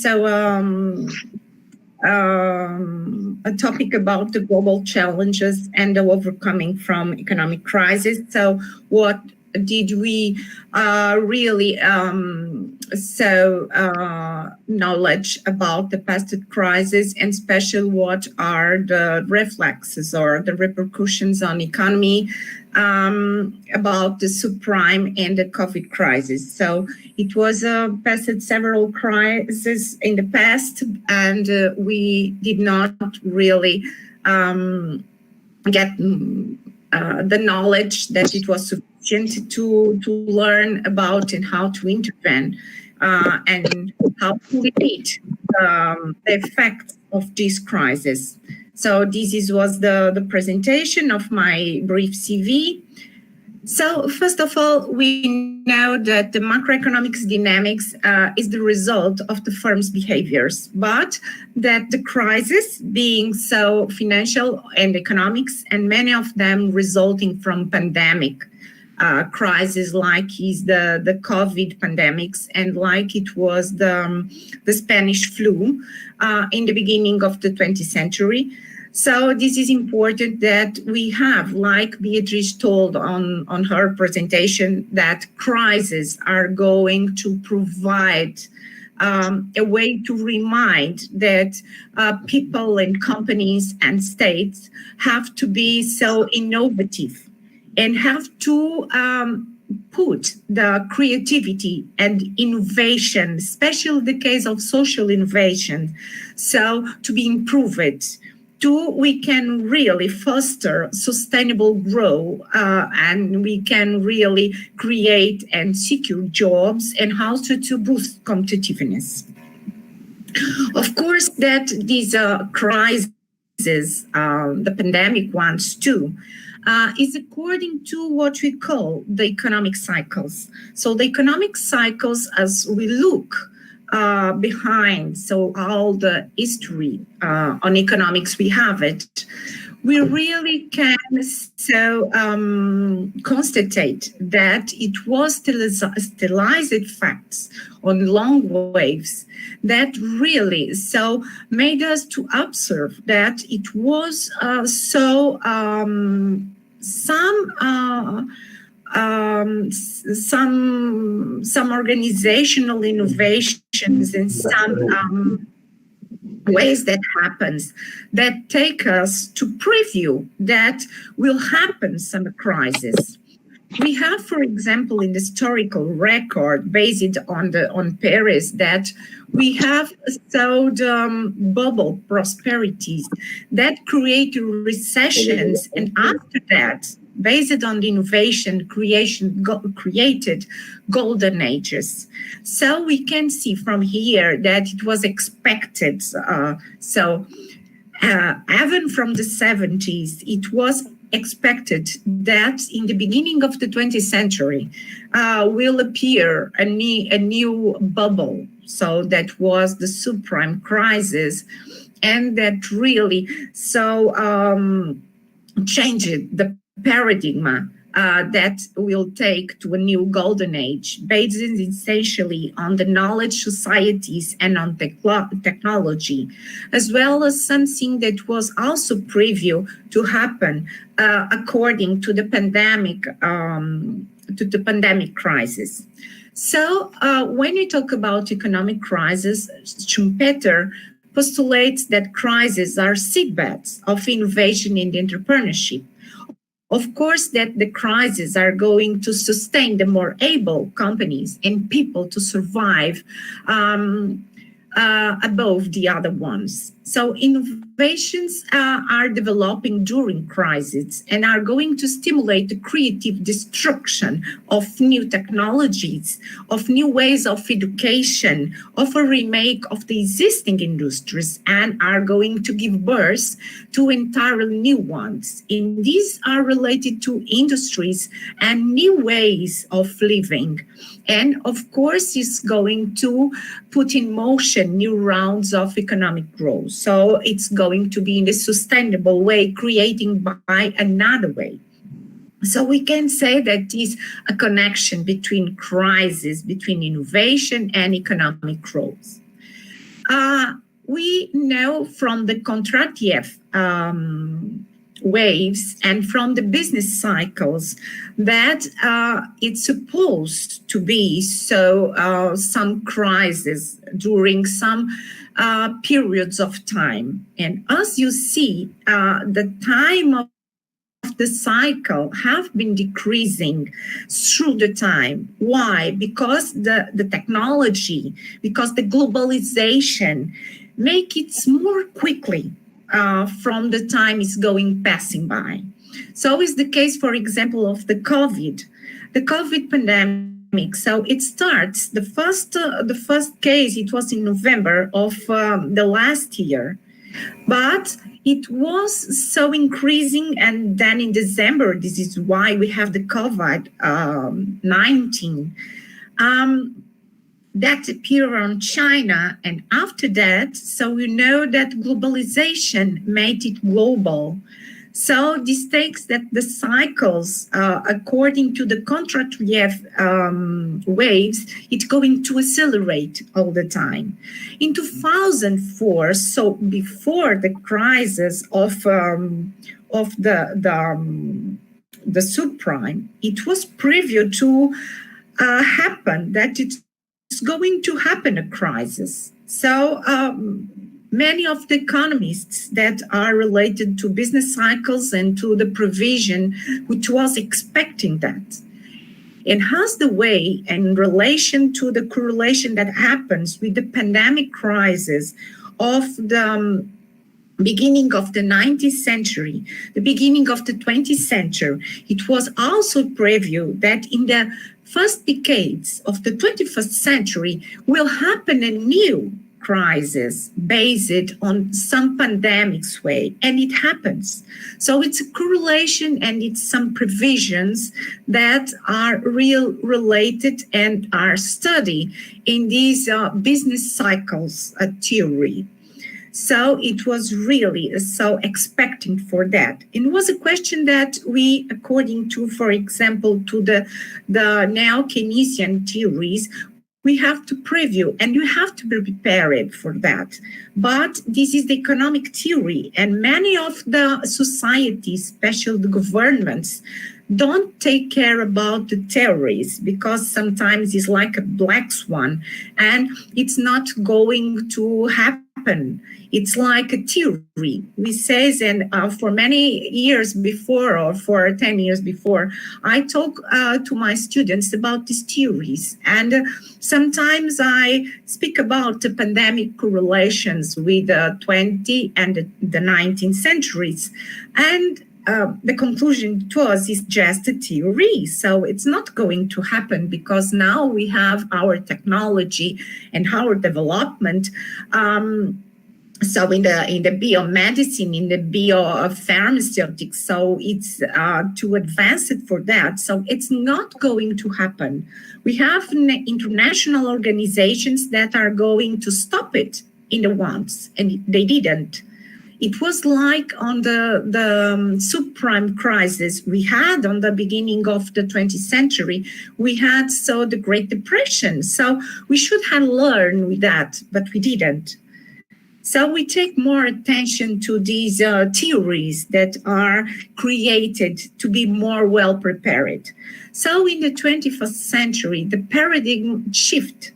a topic about the global challenges and the overcoming from economic crisis. So what did we really knowledge about the past crisis, and especially what are the reflexes or the repercussions on economy about the subprime and the COVID crisis. So it was passed several crises in the past, and we did not really get the knowledge that it was sufficient to learn about and how to intervene and how to limit the effects of this crisis. So this was the presentation of my brief CV. So first of all, we know that the macroeconomics dynamics is the result of the firm's behaviors, but that the crisis being so financial and economics, and many of them resulting from pandemic crisis, like is the COVID pandemics, and like it was the Spanish flu in the beginning of the 20th century. So this is important that we have, like Beatrice told on her presentation, that crises are going to provide a way to remind that people and companies and states have to be so innovative and have to put the creativity and innovation, especially the case of social innovation, so to be improved. We can really foster sustainable growth and we can really create and secure jobs and also to boost competitiveness. Of course, that these crises, the pandemic ones too, is according to what we call the economic cycles. So the economic cycles, as we look behind, so all the history on economics, we have it. We really can constatate that it was stylized facts on long waves that really made us to observe that it was some organizational innovations and some ways that happens that take us to preview that will happen some crisis. We have, for example, in the historical record based on Paris, that we have bubble prosperities that create recessions, and after that, based on the innovation created golden ages. So we can see from here that it was expected. Even from the 70s, it was expected that in the beginning of the 20th century will appear a new bubble. So that was the subprime crisis, and that really changed the paradigm that will take to a new golden age based essentially on the knowledge societies and on technology, as well as something that was also preview to happen according to the pandemic crisis. So when we talk about economic crisis, Schumpeter postulates that crises are seedbeds of innovation and entrepreneurship. Of course, that the crises are going to sustain the more able companies and people to survive above the other ones. So innovations are developing during crises and are going to stimulate the creative destruction of new technologies, of new ways of education, of a remake of the existing industries, and are going to give birth to entirely new ones. And these are related to industries and new ways of living. And of course, it's going to put in motion new rounds of economic growth. So it's going to be in a sustainable way, creating by another way. So we can say that is a connection between crisis, between innovation and economic growth. We know from the Kondratiev waves and from the business cycles that it's supposed to be some crisis during some periods of time. And as you see, the time of the cycle have been decreasing through the time. Why? Because the technology, because the globalization make it more quickly from the time is passing by. So is the case, for example, of the COVID pandemic. So it starts, the first case, it was in November of the last year, but it was so increasing, and then in December, this is why we have the COVID-19. That appeared on China, and after that, so we know that globalization made it global. So this takes that the cycles, according to the Kontrafiev waves, it's going to accelerate all the time. In 2004, so before the crisis of the subprime, it was preview to happen that it's going to happen a crisis. So many of the economists that are related to business cycles and to the provision, which was expecting that. And has the way in relation to the correlation that happens with the pandemic crisis of the beginning of the 19th century, the beginning of the 20th century, it was also previewed that in the first decades of the 21st century will happen a new crisis based on some pandemic's way, and it happens. So it's a correlation and it's some provisions that are related and are studied in these business cycles theory. So it was really so expecting for that. It was a question that we, according to, for example, to the neo-Keynesian theories, we have to preview and you have to be prepared for that. But this is the economic theory, and many of the societies, especially the governments, don't take care about the theories because sometimes it's like a black swan and it's not going to happen. It's like a theory. We say, and for many years before, or for 10 years before, I talk to my students about these theories. And sometimes I speak about the pandemic correlations with the 20th and the 19th centuries. And the conclusion to us is just a theory. So it's not going to happen because now we have our technology and our development. So in the biomedicine, in the biopharmaceutics, so it's too advanced for that. So it's not going to happen. We have international organizations that are going to stop it in the ones, and they didn't. It was like on the subprime crisis we had on the beginning of the 20th century. We had the Great Depression. So we should have learned with that, but we didn't. So we take more attention to these theories that are created to be more well prepared. So in the 21st century, the paradigm shift.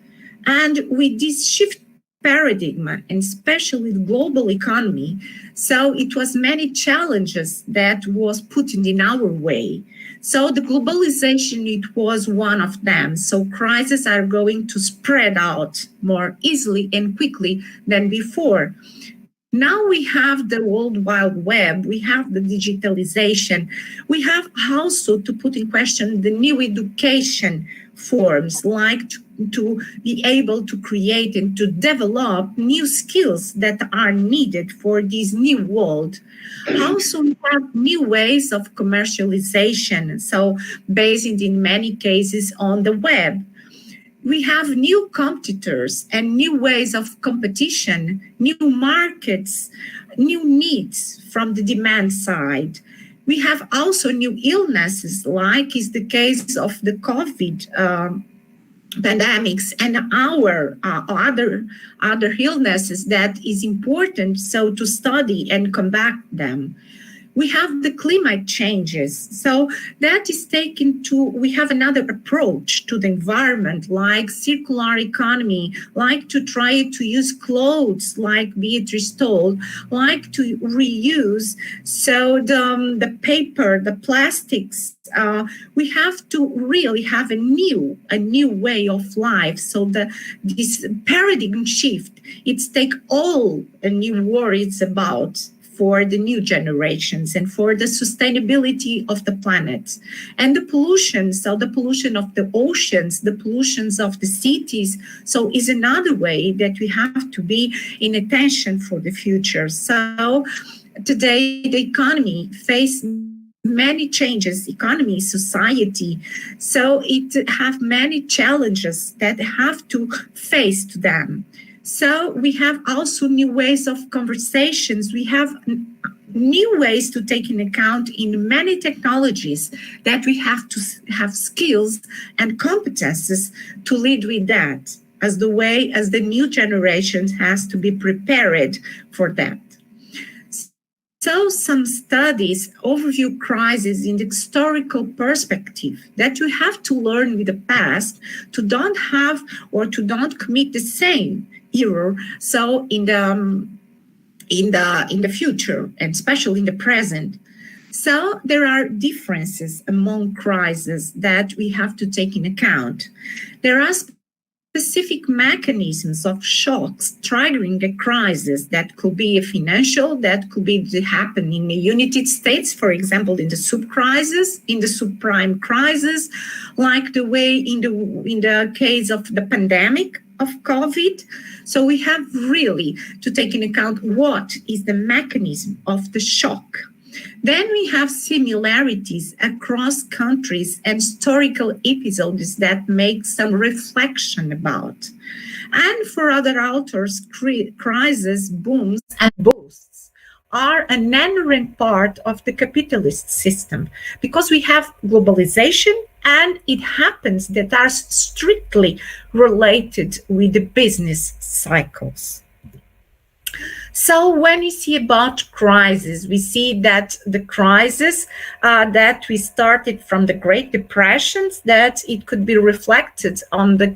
And with this shift paradigm, and especially the global economy, so it was many challenges that was put in our way. So the globalization, it was one of them. So crises are going to spread out more easily and quickly than before. Now we have the World Wide Web, we have the digitalization, we have also to put in question the new education forms, like to be able to create and to develop new skills that are needed for this new world. Also, we have new ways of commercialization, so based in many cases on the web. We have new competitors and new ways of competition, new markets, new needs from the demand side. We have also new illnesses, like is the case of the COVID pandemics and our other illnesses that is important so to study and combat them. we have the climate changes. So that is taken to, we have another approach to the environment, like circular economy, like to try to use clothes, like Beatrice told, like to reuse. So the paper, the plastics, we have to really have a new way of life. So this paradigm shift, it's take all new worries about for the new generations and for the sustainability of the planet. And the pollution, so the pollution of the oceans, the pollutions of the cities, so is another way that we have to be in attention for the future. So today the economy faces many changes, economy, society. So it have many challenges that have to face to them. So we have also new ways of conversations. We have new ways to take into account in many technologies that we have to have skills and competences to lead with that as the way as the new generation has to be prepared for that. So some studies overview crisis in the historical perspective that you have to learn with the past to don't have or to don't commit the same error. So in the future, and especially in the present. So there are differences among crises that we have to take in account. There are specific mechanisms of shocks triggering a crisis that could be a financial, that could be happen in the United States, for example, in the sub-crisis, in the subprime crisis, like the way in the case of the pandemic of COVID. So we have really to take into account what is the mechanism of the shock. Then we have similarities across countries and historical episodes that make some reflection about. And for other authors, crises, booms, and boosts are an inherent part of the capitalist system because we have globalization and it happens that are strictly related with the business cycles. So when we see about crisis, we see that the crisis that we started from the Great Depressions, that it could be reflected on the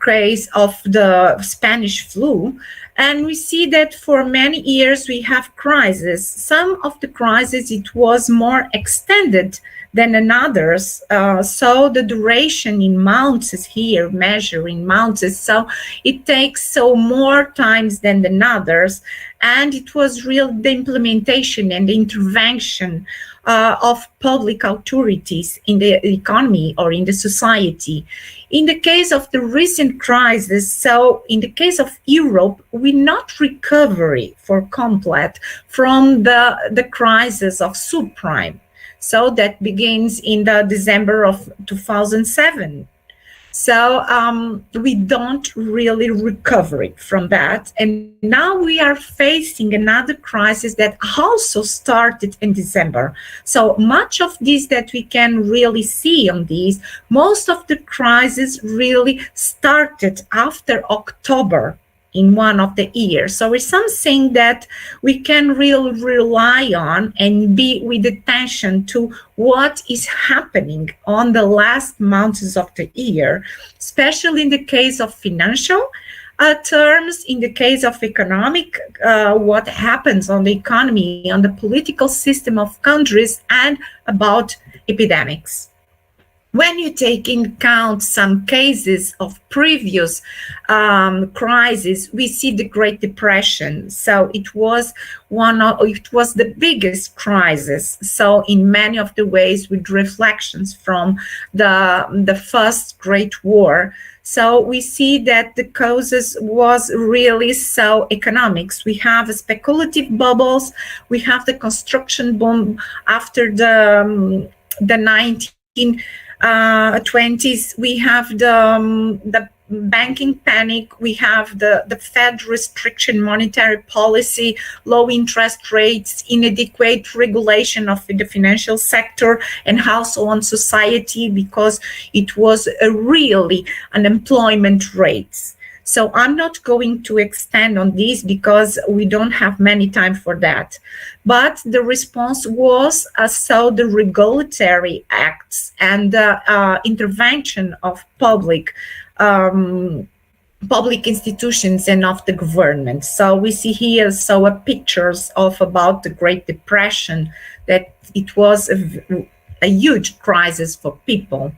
case of the Spanish flu. And we see that for many years we have crises. Some of the crises, it was more extended than in others. So the duration in months is here, measuring months. So it takes so more times than the others. And it was real the implementation and the intervention of public authorities in the economy or in the society. In the case of the recent crisis, so in the case of Europe, we not recovery for complete from the crisis of subprime. So that begins in the December of 2007. So we don't really recover from that. And now we are facing another crisis that also started in December. So much of this that we can really see on these, most of the crises really started after October in one of the years. So it's something that we can really rely on and be with attention to what is happening on the last months of the year, especially in the case of financial terms, in the case of economic, what happens on the economy, on the political system of countries, and about epidemics. When you take into account some cases of previous crises, we see the Great Depression. So it was the biggest crisis. So in many of the ways, with reflections from the first Great War. So we see that the causes was really so economics. We have speculative bubbles. We have the construction boom after the 1920s, we have the banking panic, we have the Fed restriction monetary policy, low interest rates, inadequate regulation of the financial sector, and also on society because it was really unemployment rates. So I'm not going to extend on this because we don't have many time for that. But the response was so the regulatory acts and the intervention of public institutions and of the government. So we see here pictures of about the Great Depression, that it was a huge crisis for people.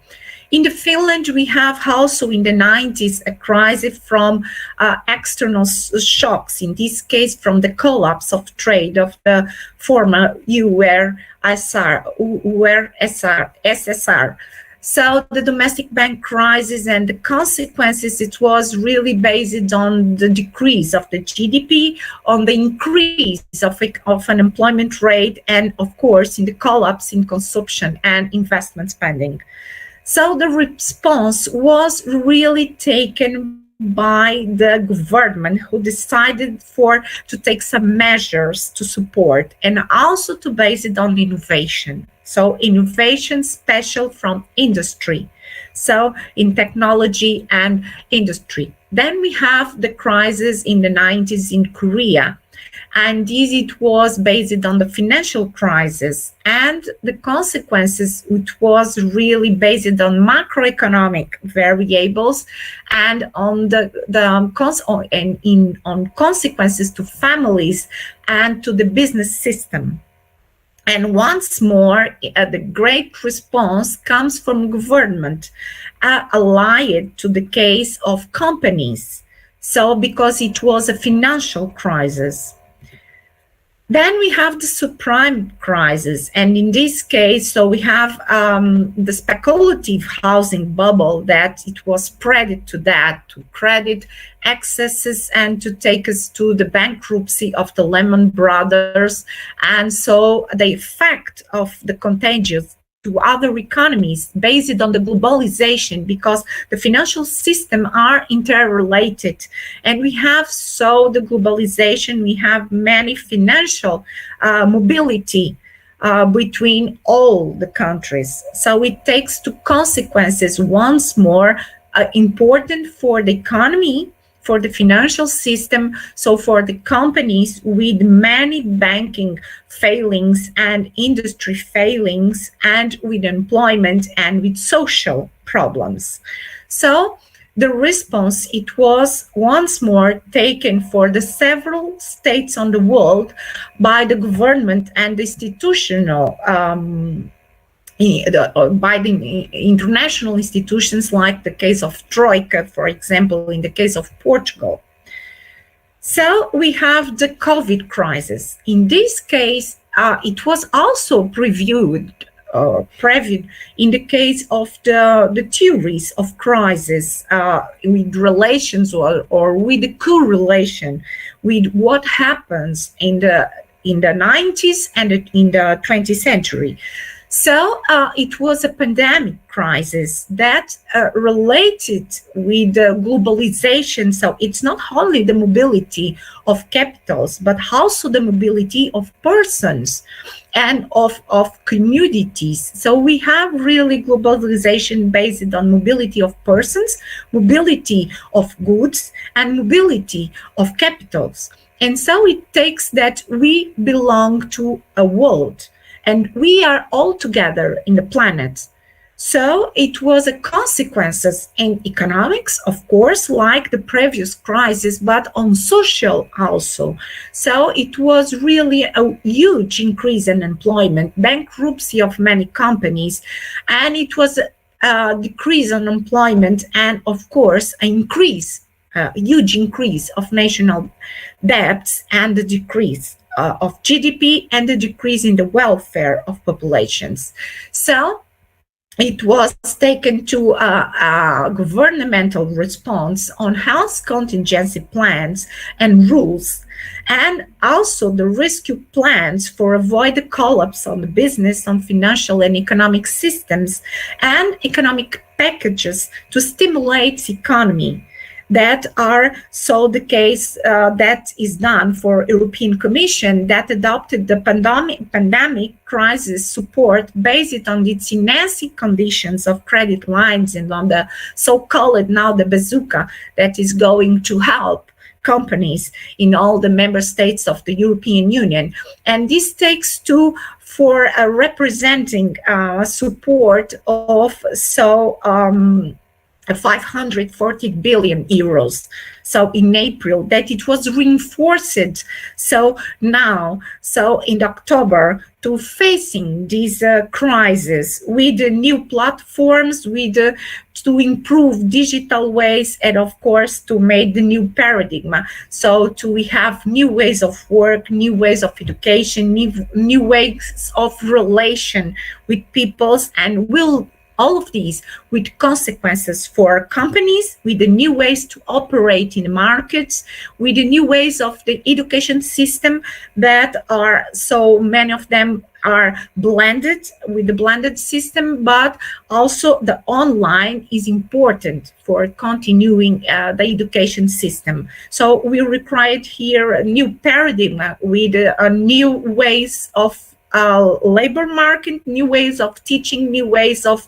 In the Finland, we have also in the 90s a crisis from external shocks, in this case from the collapse of trade of the former URSSR. So the domestic bank crisis and the consequences, it was really based on the decrease of the GDP, on the increase of unemployment rate, and of course in the collapse in consumption and investment spending. So the response was really taken by the government, who decided to take some measures to support and also to base it on innovation. So innovation special from industry, so in technology and industry. Then we have the crisis in the 90s in Korea. And this, it was based on the financial crisis, and the consequences, which was really based on macroeconomic variables and on on consequences to families and to the business system. And once more, the great response comes from government, allied to the case of companies. So because it was a financial crisis. Then we have the subprime crisis, and in this case, so we have the speculative housing bubble, that it was spread to that, to credit excesses and to take us to the bankruptcy of the Lehman Brothers. And so the effect of the contagious to other economies based on the globalization, because the financial system are interrelated, and we have the globalization, we have many financial mobility between all the countries. So it takes to consequences once more important for the economy, for the financial system, so for the companies with many banking failings and industry failings, and with employment and with social problems. So the response, it was once more taken for the several states on the world by the government and institutional by the international institutions, like the case of Troika, for example, in the case of Portugal. So we have the COVID crisis. In this case, it was also previewed in the case of the theories of crisis with relations or with the correlation with what happens in the 90s and in the 20th century. So it was a pandemic crisis that related with globalization. So it's not only the mobility of capitals, but also the mobility of persons and of communities. So we have really globalization based on mobility of persons, mobility of goods, and mobility of capitals. And so it takes that we belong to a world, and we are all together in the planet. So it was a consequences in economics, of course, like the previous crisis, but on social also. So it was really a huge increase in employment, bankruptcy of many companies, and it was a decrease in employment, and of course, a huge increase of national debts, and the decrease of GDP, and the decrease in the welfare of populations. So it was taken to a governmental response on health contingency plans and rules, and also the rescue plans for avoid the collapse on the business, on financial and economic systems, and economic packages to stimulate the economy. that are so the case that is done for European Commission that adopted the pandemic crisis support based on its enhancing conditions of credit lines and on the so-called now the bazooka that is going to help companies in all the member states of the European Union. And this takes two for representing support of 540 billion euros. So in April, that it was reinforced. So now, so in October, to facing this crisis with the new platforms, with to improve digital ways, and of course to make the new paradigm. So we have new ways of work, new ways of education, new ways of relation with peoples, and all of these with consequences for companies, with the new ways to operate in the markets, with the new ways of the education system that are, so many of them are blended with the blended system, but also the online is important for continuing the education system. So we required here a new paradigm with new ways of labor market, new ways of teaching, new ways of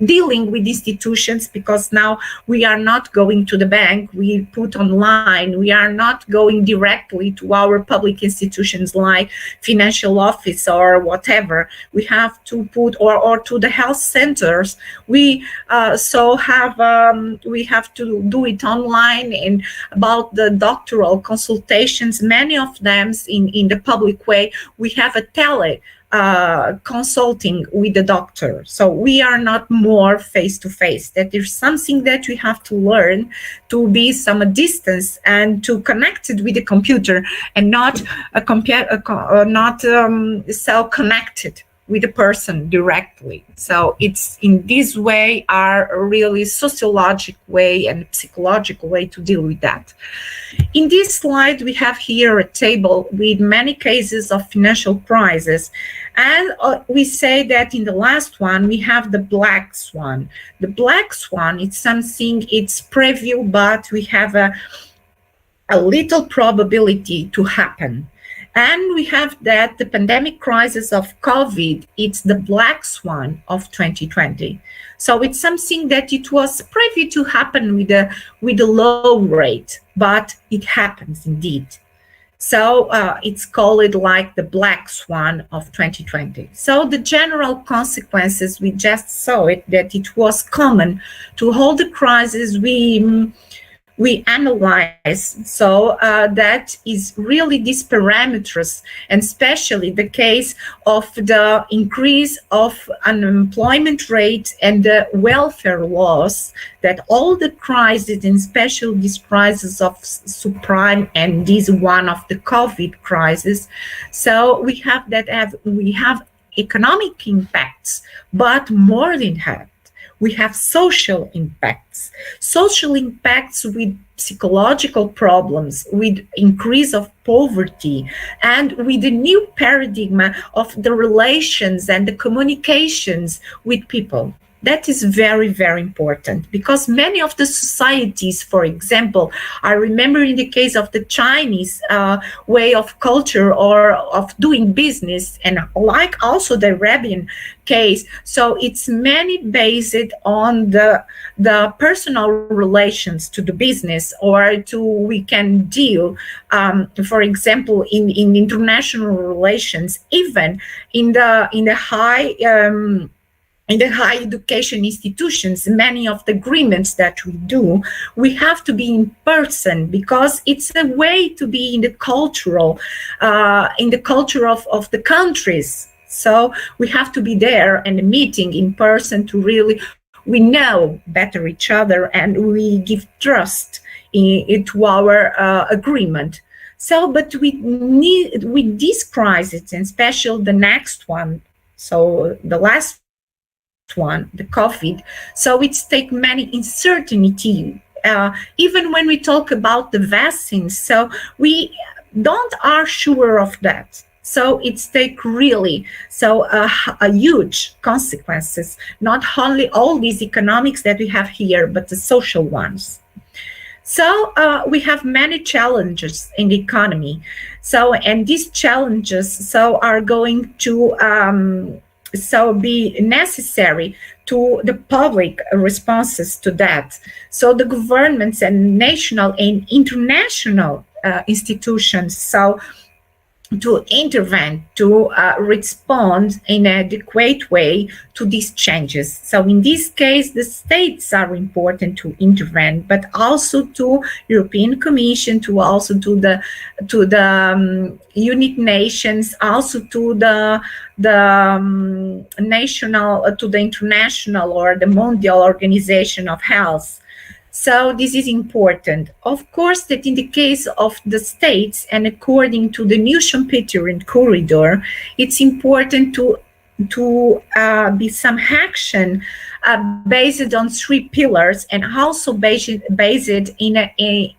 dealing with institutions, because now we are not going to the bank, we put online, we are not going directly to our public institutions like financial office or whatever. We have to put, or to the health centers. We we have to do it online. And about the doctoral consultations, many of them in the public way, we have a tele consulting with the doctor. So we are not more face-to-face. That is something that we have to learn, to be some distance and to connect it with the computer and not connected with the person directly. So it's in this way are a really sociological way and psychological way to deal with that. In this slide, we have here a table with many cases of financial crisis. And we say that in the last one, we have the black swan. The black swan, it's something, it's preview, but we have a little probability to happen. And we have that the pandemic crisis of COVID, it's the black swan of 2020. So it's something that it was preview to happen with a low rate, but it happens indeed. So it's called like the black swan of 2020. So the general consequences, we just saw it, that it was common to hold the crisis we analyze. So that is really these parameters, and especially the case of the increase of unemployment rate and the welfare loss, that all the crises, and especially this crisis of subprime and this one of the COVID crisis. So we have economic impacts, but more than that, we have social impacts with psychological problems, with increase of poverty, and with the new paradigm of the relations and the communications with people. That is very, very important, because many of the societies, for example, I remember in the case of the Chinese way of culture or of doing business, and like also the Arabian case. So it's many based on the personal relations to the business, or we can deal, for example, in international relations, even in the high education institutions, many of the agreements that we do, we have to be in person, because it's a way to be in the culture of the countries. So we have to be there and meeting in person to really, we know better each other and we give trust to our agreement. So, but with this crisis, and especially the next one, so the last one, the COVID, so it's take many uncertainty, even when we talk about the vaccines, so we are sure of that. So it's take really a huge consequences, not only all these economics that we have here, but the social ones. So we have many challenges in the economy. So, and these challenges are going to be necessary to the public responses to that. So the governments and national and international institutions to intervene, to respond in an adequate way to these changes. So in this case, the states are important to intervene, but also to European Commission, to the United Nations, also to the national, to the international or the Mondial Organization of Health. So this is important. Of course, that in the case of the states, and according to the new Schumpeterian corridor, it's important to be some action based on 3 pillars, and also based in a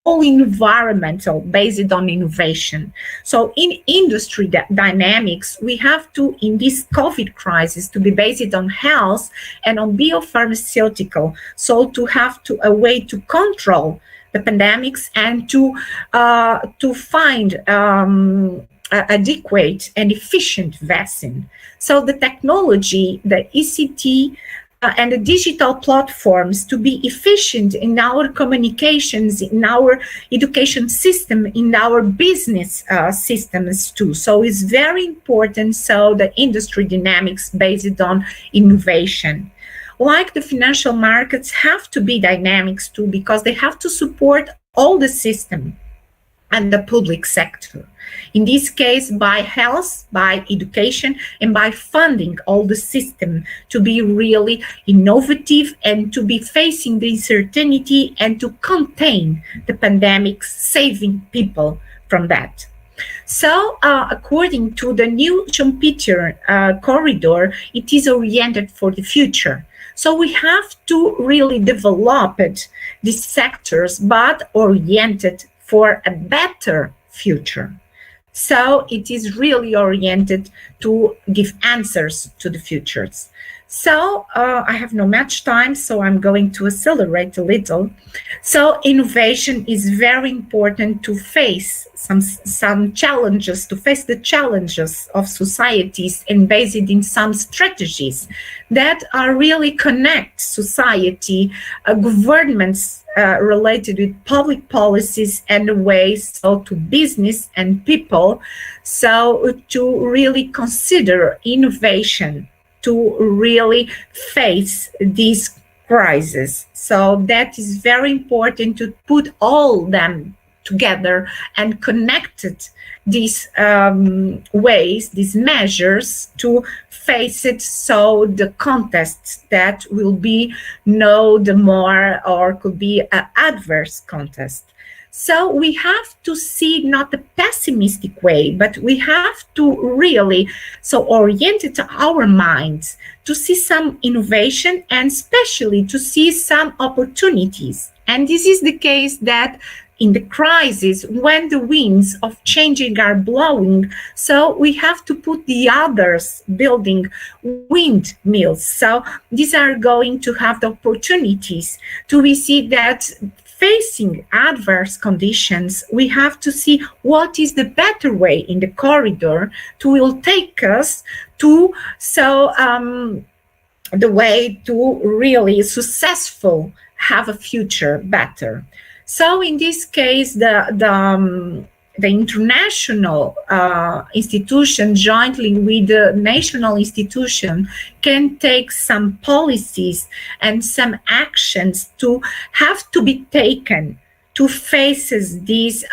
all environmental, based on innovation. So in industry dynamics, we have to, in this COVID crisis, to be based on health and on biopharmaceutical. So to have a way to control the pandemics and to find adequate and efficient vaccine. So the technology, the ECT, and the digital platforms to be efficient in our communications, in our education system, in our business systems too. So it's very important. So the industry dynamics based on innovation. Like the financial markets have to be dynamics too, because they have to support all the system and the public sector. In this case, by health, by education, and by funding all the system to be really innovative and to be facing the uncertainty and to contain the pandemic, saving people from that. So, according to the new Schumpeter corridor, it is oriented for the future. So we have to really develop these sectors, but oriented for a better future. So it is really oriented to give answers to the futures. So I have not much time, so I'm going to accelerate a little. So innovation is very important to face some challenges, to face the challenges of societies, and based in some strategies that are really connect society, governments related with public policies and ways, so to business and people, so to really consider innovation to really face these crises. So that is very important to put all them together and connected these ways, these measures to face it. So the context that will be the more or could be an adverse context. So we have to see not a pessimistic way, but we have to really orient our minds to see some innovation and especially to see some opportunities. And this is the case that in the crisis, when the winds of changing are blowing, so we have to put the others building windmills. So these are going to have the opportunities to see that facing adverse conditions, we have to see what is the better way in the corridor to will take us to the way to really successful have a future better. So in this case, the international institution jointly with the national institution can take some policies and some actions to have to be taken to face these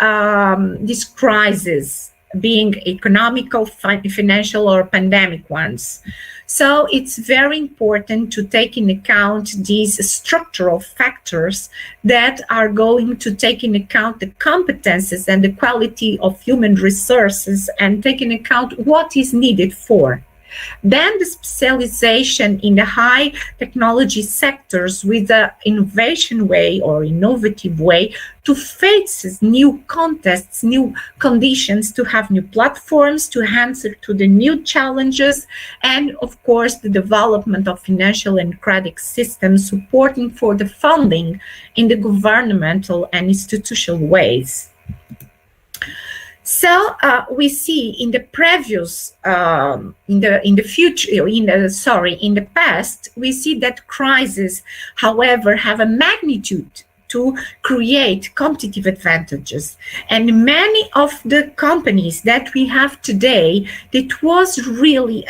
crises, being economical, financial, or pandemic ones. So it's very important to take in account these structural factors that are going to take in account the competences and the quality of human resources and take in account what is needed for. Then the specialization in the high technology sectors with the innovation way or innovative way to face new contexts, new conditions, to have new platforms, to answer to the new challenges, and of course the development of financial and credit systems supporting for the funding in the governmental and institutional ways. So we see in the previous, in the past, we see that crises, however, have a magnitude to create competitive advantages. And many of the companies that we have today, it was really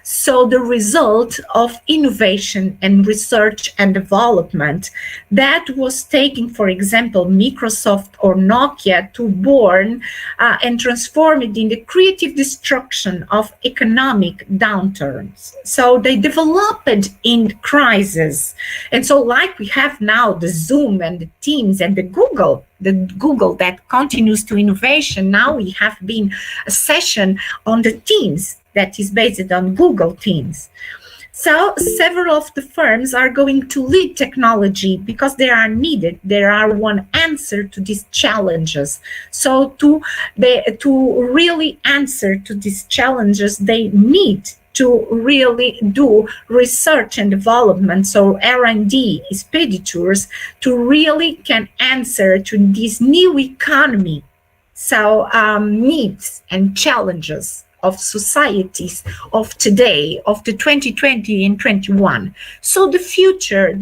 so the result of innovation and research and development that was taking, for example, Microsoft or Nokia to born and transform it in the creative destruction of economic downturns. So they developed in crisis. And so like we have now the Zoom and the Teams and the Google that continues to innovation. Now we have been a session on the Teams that is based on Google Teams. So several of the firms are going to lead technology because they are needed. There are one answer to these challenges. So to really answer to these challenges, they need to really do research and development, so R&D expenditures, to really can answer to this new economy, so needs and challenges of societies of today, of the 2020 and 21. So the future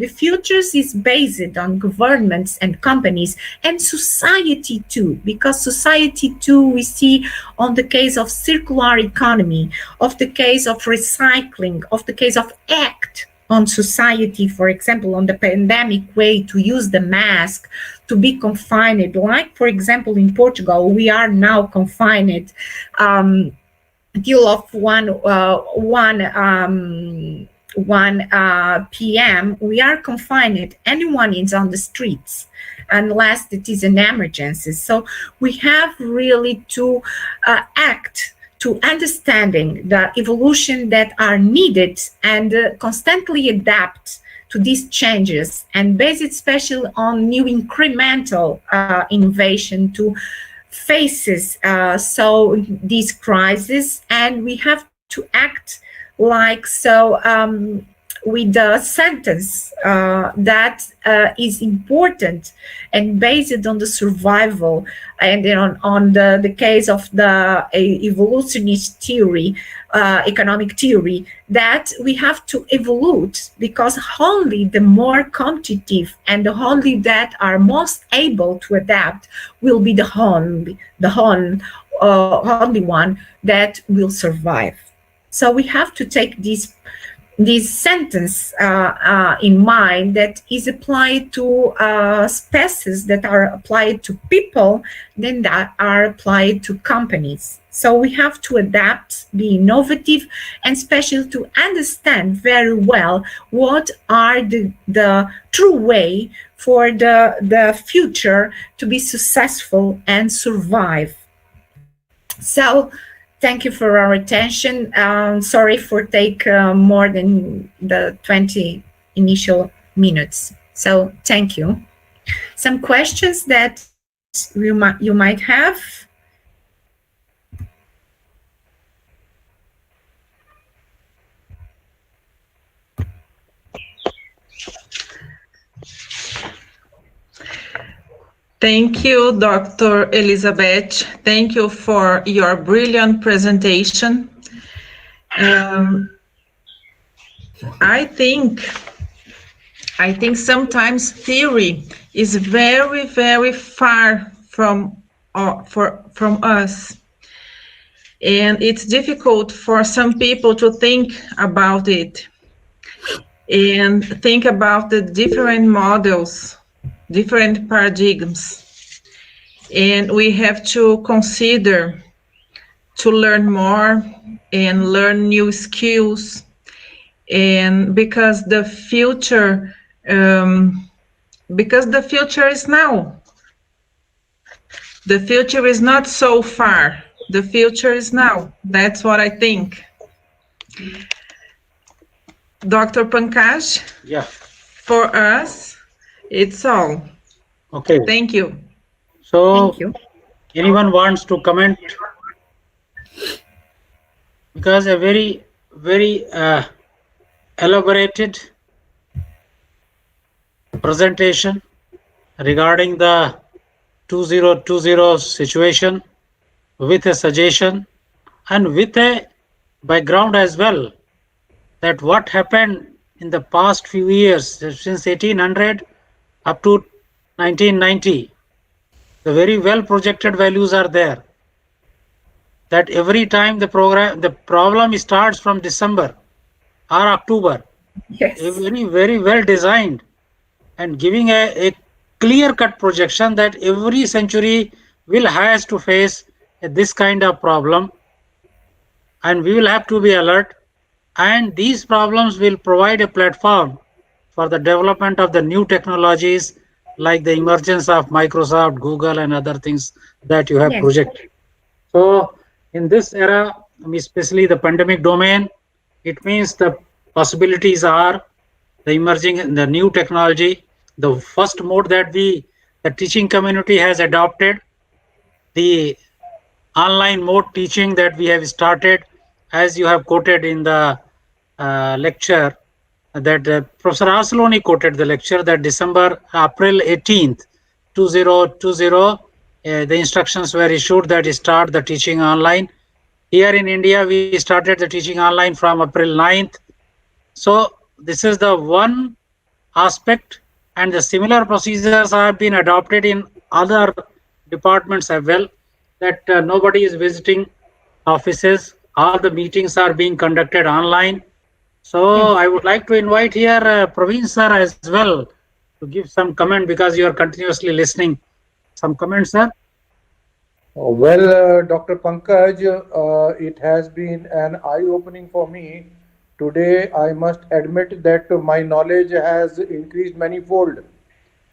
is based on governments and companies and society too, because society too we see on the case of circular economy, of the case of recycling, of the case of ACT on society, for example, on the pandemic way to use the mask, to be confined, like for example in Portugal, we are now confined until of 1 p.m. we are confined. Anyone is on the streets unless it is an emergency. So we have really to act to understanding the evolution that are needed and constantly adapt to these changes and based especially on new incremental innovation to faces so these crises, and we have to act like so with the sentence that is important and based on the survival and on the case of the evolutionist theory, economic theory, that we have to evolve because only the more competitive and the only that are most able to adapt will be the only one that will survive. So we have to take this sentence in mind that is applied to species, that are applied to people, then that are applied to companies. So we have to adapt, be innovative, and especially to understand very well what are the true way for the future to be successful and survive. So thank you for our attention. Sorry for take more than the 20 initial minutes. So thank you. Some questions that you might have. Thank you, Dr. Elizabeth. Thank you for your brilliant presentation. I think sometimes theory is very, very far from us. And it's difficult for some people to think about it and think about the different models, different paradigms, and we have to consider to learn more and learn new skills, and because the future is now. The future is not so far. The future is now. That's what I think. Dr. Pankaj, Yeah. for us, it's all. Okay. Thank you. So, Thank you. anyone wants to comment? Because a very, very elaborated presentation regarding the 2020 situation with a suggestion and with a background as well, that what happened in the past few years since 1800 up to 1990, the very well projected values are there, that every time the problem starts from December or October. Yes. Very well designed and giving a clear cut projection that every century will has to face this kind of problem, and we will have to be alert, and these problems will provide a platform for the development of the new technologies like the emergence of Microsoft, Google, and other things that you have Yes. projected. So in this era, especially the pandemic domain, it means the possibilities are the emerging, the new technology. The first mode that the teaching community has adopted, the online mode teaching that we have started, as you have quoted in the lecture, that Professor Arceloni quoted the lecture that April 18th, 2020, the instructions were issued that start the teaching online. Here in India, we started the teaching online from April 9th. So this is the one aspect, and the similar procedures have been adopted in other departments as well, that nobody is visiting offices, all the meetings are being conducted online. So I would like to invite here Praveen sir as well to give some comment, because you are continuously listening. Some comments, sir? Well, Dr. Pankaj, it has been an eye-opening for me. Today, I must admit that my knowledge has increased manifold.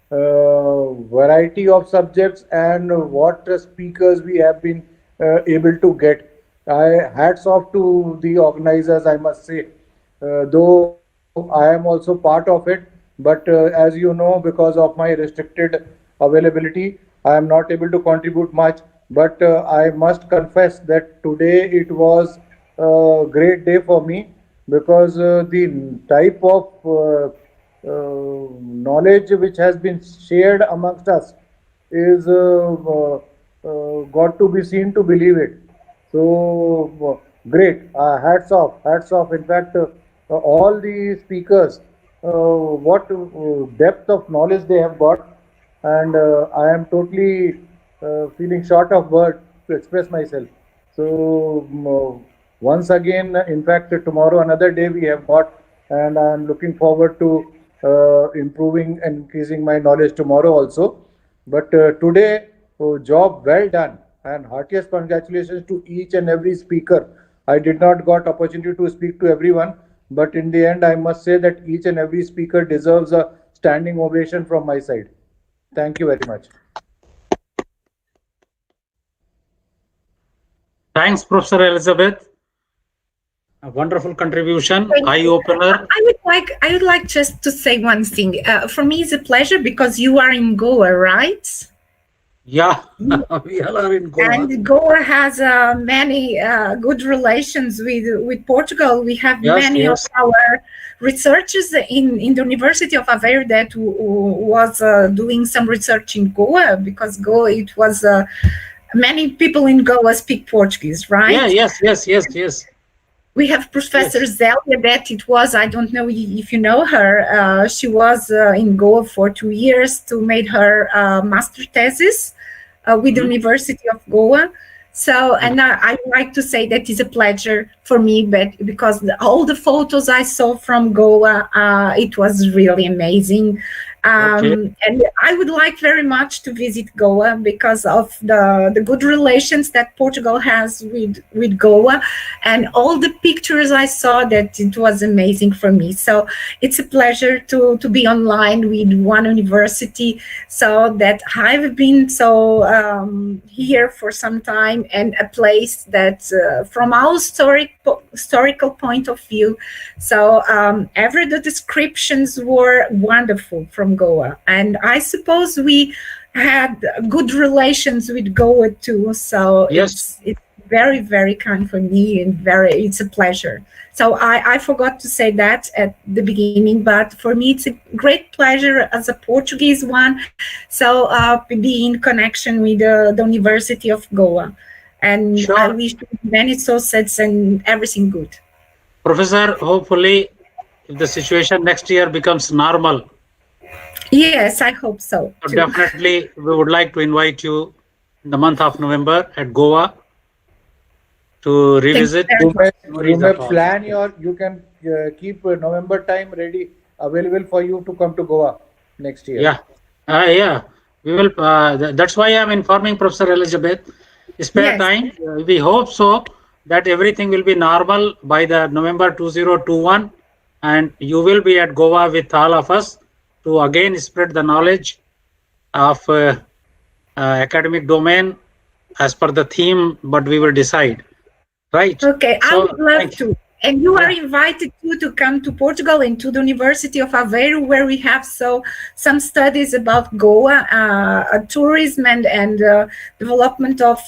Variety of subjects and what speakers we have been able to get. Hats off to the organizers, I must say. Though I am also part of it, but as you know, because of my restricted availability, I am not able to contribute much. But I must confess that today it was a great day for me, because the type of knowledge which has been shared amongst us is got to be seen to believe it. So great, hats off. In fact, all the speakers, what depth of knowledge they have got, and I am totally feeling short of words to express myself. So once again, in fact, tomorrow another day we have got, and I am looking forward to improving and increasing my knowledge tomorrow also. But today, job well done, and heartiest congratulations to each and every speaker. I did not got opportunity to speak to everyone, but in the end, I must say that each and every speaker deserves a standing ovation from my side. Thank you very much. Thanks, Professor Elizabeth. A wonderful contribution, eye opener. I would like just to say one thing. For me, it's a pleasure because you are in Goa, right? Yeah, we all are in Goa. And Goa has many good relations with Portugal. We have many of our researchers in the University of Aveiro that was doing some research in Goa, because Goa, it was many people in Goa speak Portuguese, right? Yeah, yes. We have Professor Zélia that it was, I don't know if you know her, she was in Goa for 2 years to make her master thesis with the University of Goa. So, and I like to say that it's a pleasure for me, but because all the photos I saw from Goa, it was really amazing. Okay. And I would like very much to visit Goa because of the good relations that Portugal has with Goa, and all the pictures I saw, that it was amazing for me. So it's a pleasure to be online with one university, so that I've been here for some time, and a place that from our historical point of view. So every the descriptions were wonderful from Goa, and I suppose we had good relations with Goa too. So Yes. it's very, very kind for me, and it's a pleasure. So I forgot to say that at the beginning, but for me it's a great pleasure as a Portuguese one. So be in connection with the University of Goa, and Sure. I wish you many success and everything good. Professor, hopefully, if the situation next year becomes normal, Yes, I hope so too. definitely we would like to invite you in the month of November at Goa to revisit. You may plan you can keep November time ready, available for you to come to Goa next year. Yeah, yeah, we will. That's why I'm informing Professor Elizabeth. Spare time. We hope so that everything will be normal by the November 2021, and you will be at Goa with all of us to again spread the knowledge of academic domain as per the theme, but we will decide. Right. Okay, I So, would love to. And you are invited to come to Portugal and to the University of Aveiro, where we have some studies about Goa, tourism and development of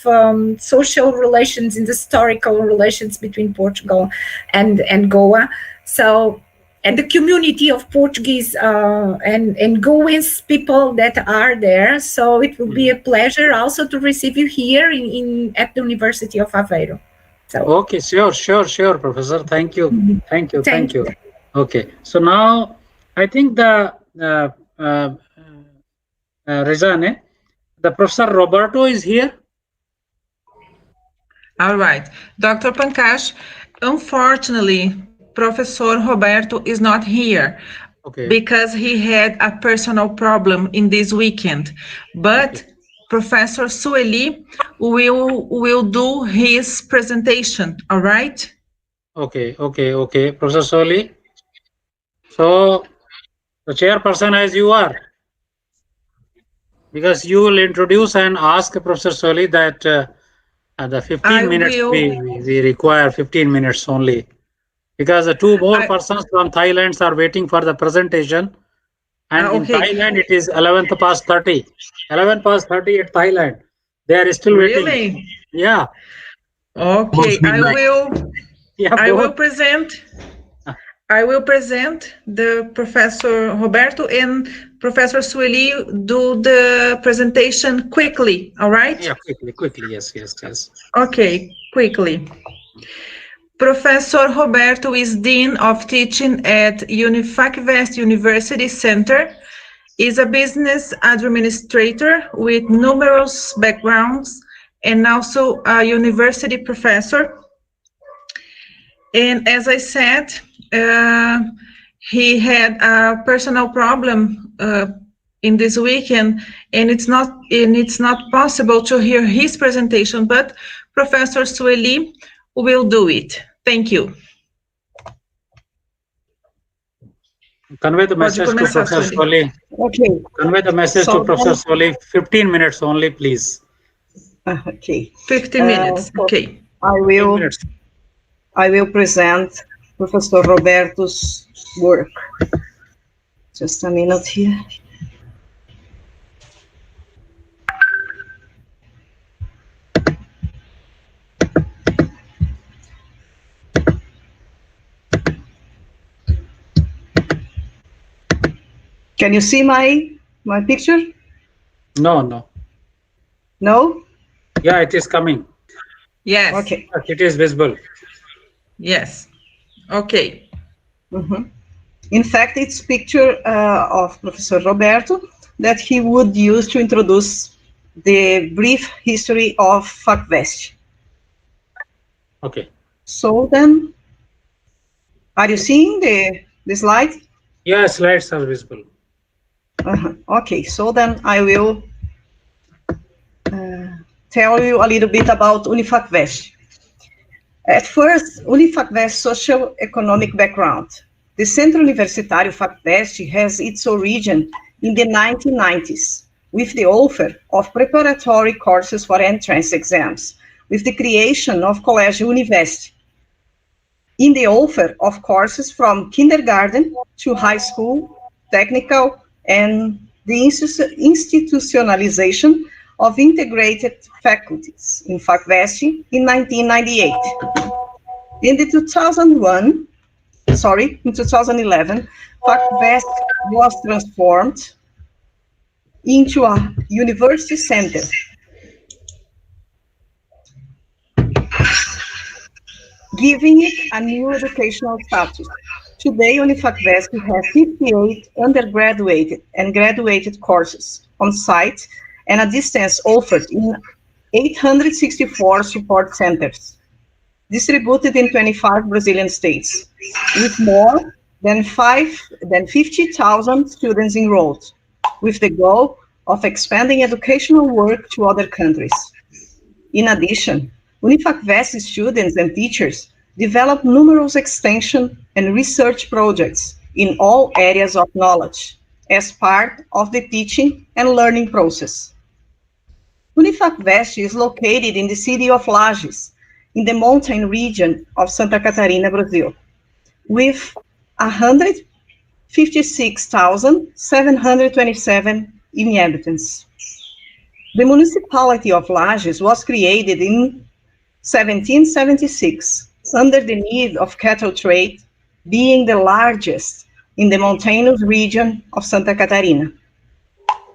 social relations and historical relations between Portugal and Goa. So, and the community of Portuguese and Goans people that are there. So it will be a pleasure also to receive you here at the University of Aveiro. So. Okay, sure, Professor. Thank you. Thank you. Okay, so now I think the Rezane, the Professor Roberto is here. All right. Dr. Pankaj, unfortunately, Professor Roberto is not here because he had a personal problem in this weekend. But Professor Sueli will do his presentation, all right? Okay. Professor Soli. So, the chairperson as you are, because you will introduce and ask Professor Soli that the 15 minutes we require 15 minutes only, because the two more persons from Thailand are waiting for the presentation, and in Thailand it is 11th past 30 at Thailand. They are still waiting. Really? Yeah. Okay, I will present the Professor Roberto, and Professor Sueli do the presentation quickly, all right? Yeah, quickly, yes. Okay, quickly. Professor Roberto is Dean of Teaching at Unifacvest University Center, is a business administrator with numerous backgrounds, and also a university professor. And as I said, he had a personal problem in this weekend, and it's not possible to hear his presentation, but Professor Sueli will do it. Thank you. Convey the message to Professor Sueli. Okay. Convey the message to Professor Sueli. 15 minutes only, please. Okay. 15 minutes. Okay. I will present Professor Roberto's work. Just a minute here. Can you see my picture? No. No? Yeah, it is coming. Yes. Okay. It is visible. Yes. Okay. Mm-hmm. In fact, it's a picture of Professor Roberto that he would use to introduce the brief history of FACVEST. Okay. So then, are you seeing the slide? Yeah, slides are visible. Okay, so then I will tell you a little bit about Unifacvest. At first, Unifacvest's socio-economic background. The Centro Universitário Facvest has its origin in the 1990s, with the offer of preparatory courses for entrance exams, with the creation of Colégio Univest, in the offer of courses from kindergarten to high school, technical, and the institutionalization of integrated faculties in Facvest in 1998. In 2011, Facvest was transformed into a university center, giving it a new educational status. Today, Unifacvest has 58 undergraduate and graduate courses on site and a distance offered in 864 support centers, distributed in 25 Brazilian states, with more than 50,000 students enrolled, with the goal of expanding educational work to other countries. In addition, Unifacvest students and teachers develop numerous extension and research projects in all areas of knowledge as part of the teaching and learning process. Unifacvest is located in the city of Lages, in the mountain region of Santa Catarina, Brazil, with 156,727 inhabitants. The municipality of Lages was created in 1776, under the need of cattle trade, being the largest in the mountainous region of Santa Catarina,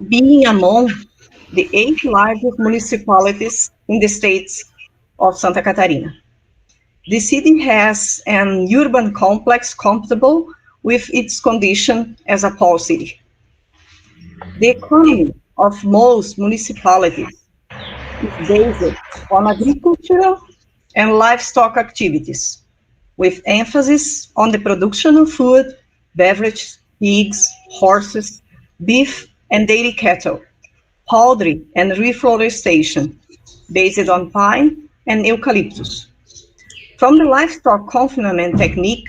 being among the 8 largest municipalities in the states of Santa Catarina. The city has an urban complex compatible with its condition as a pole city. The economy of most municipalities is based on agricultural and livestock activities, with emphasis on the production of food, beverage, pigs, horses, beef, and dairy cattle, poultry, and reforestation, based on pine and eucalyptus. From the livestock confinement technique,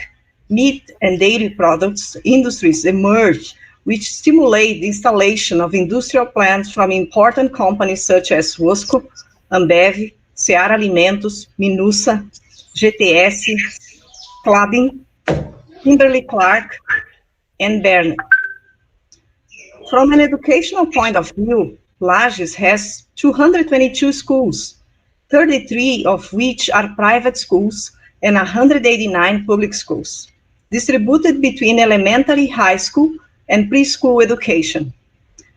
meat and dairy products industries emerge, which stimulate the installation of industrial plants from important companies such as Wasco, Ambev, Seara Alimentos, Minusa, GTS, Klabin, Kimberly-Clark, and Berner. From an educational point of view, Lages has 222 schools, 33 of which are private schools and 189 public schools, distributed between elementary, high school, and preschool education.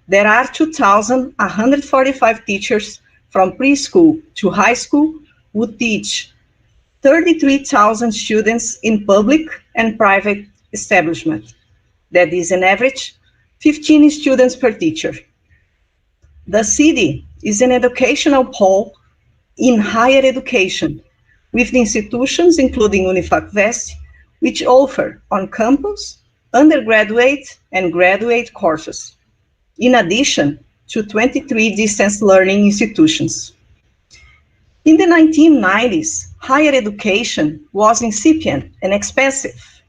There are 2,145 teachers from preschool to high school who teach 33,000 students in public and private establishment. That is an average 15 students per teacher. The city is an educational pole in higher education, with the institutions including Unifacvest, which offer on campus undergraduate and graduate courses, in addition to 23 distance learning institutions. In the 1990s, higher education was incipient and expensive.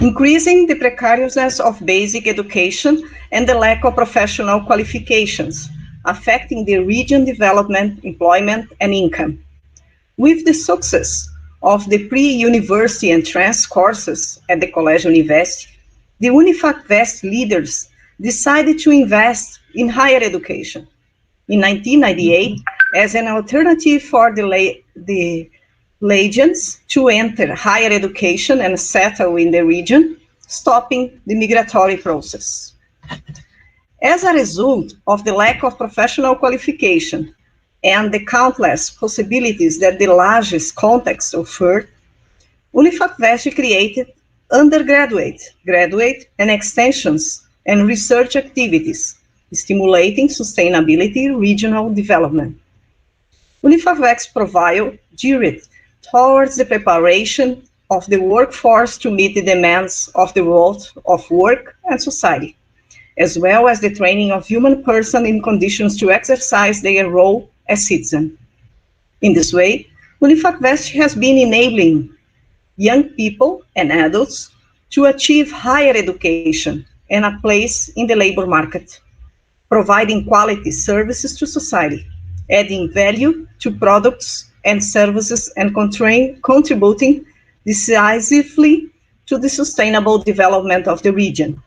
Increasing the precariousness of basic education and the lack of professional qualifications, affecting the region development, employment, and income. With the success of the pre-university entrance courses at the Colégio Univest, the Unifacvest leaders decided to invest in higher education. In 1998, as an alternative for the Legions to enter higher education and settle in the region, stopping the migratory process. As a result of the lack of professional qualification and the countless possibilities that the Lages context offered, Unifacvest created undergraduate, graduate, and extensions and research activities, stimulating sustainability regional development. Unifacvest profile geared towards the preparation of the workforce to meet the demands of the world of work and society, as well as the training of human person in conditions to exercise their role as citizen. In this way, UniFacVest has been enabling young people and adults to achieve higher education and a place in the labor market, providing quality services to society, adding value to products and services, and contributing decisively to the sustainable development of the region.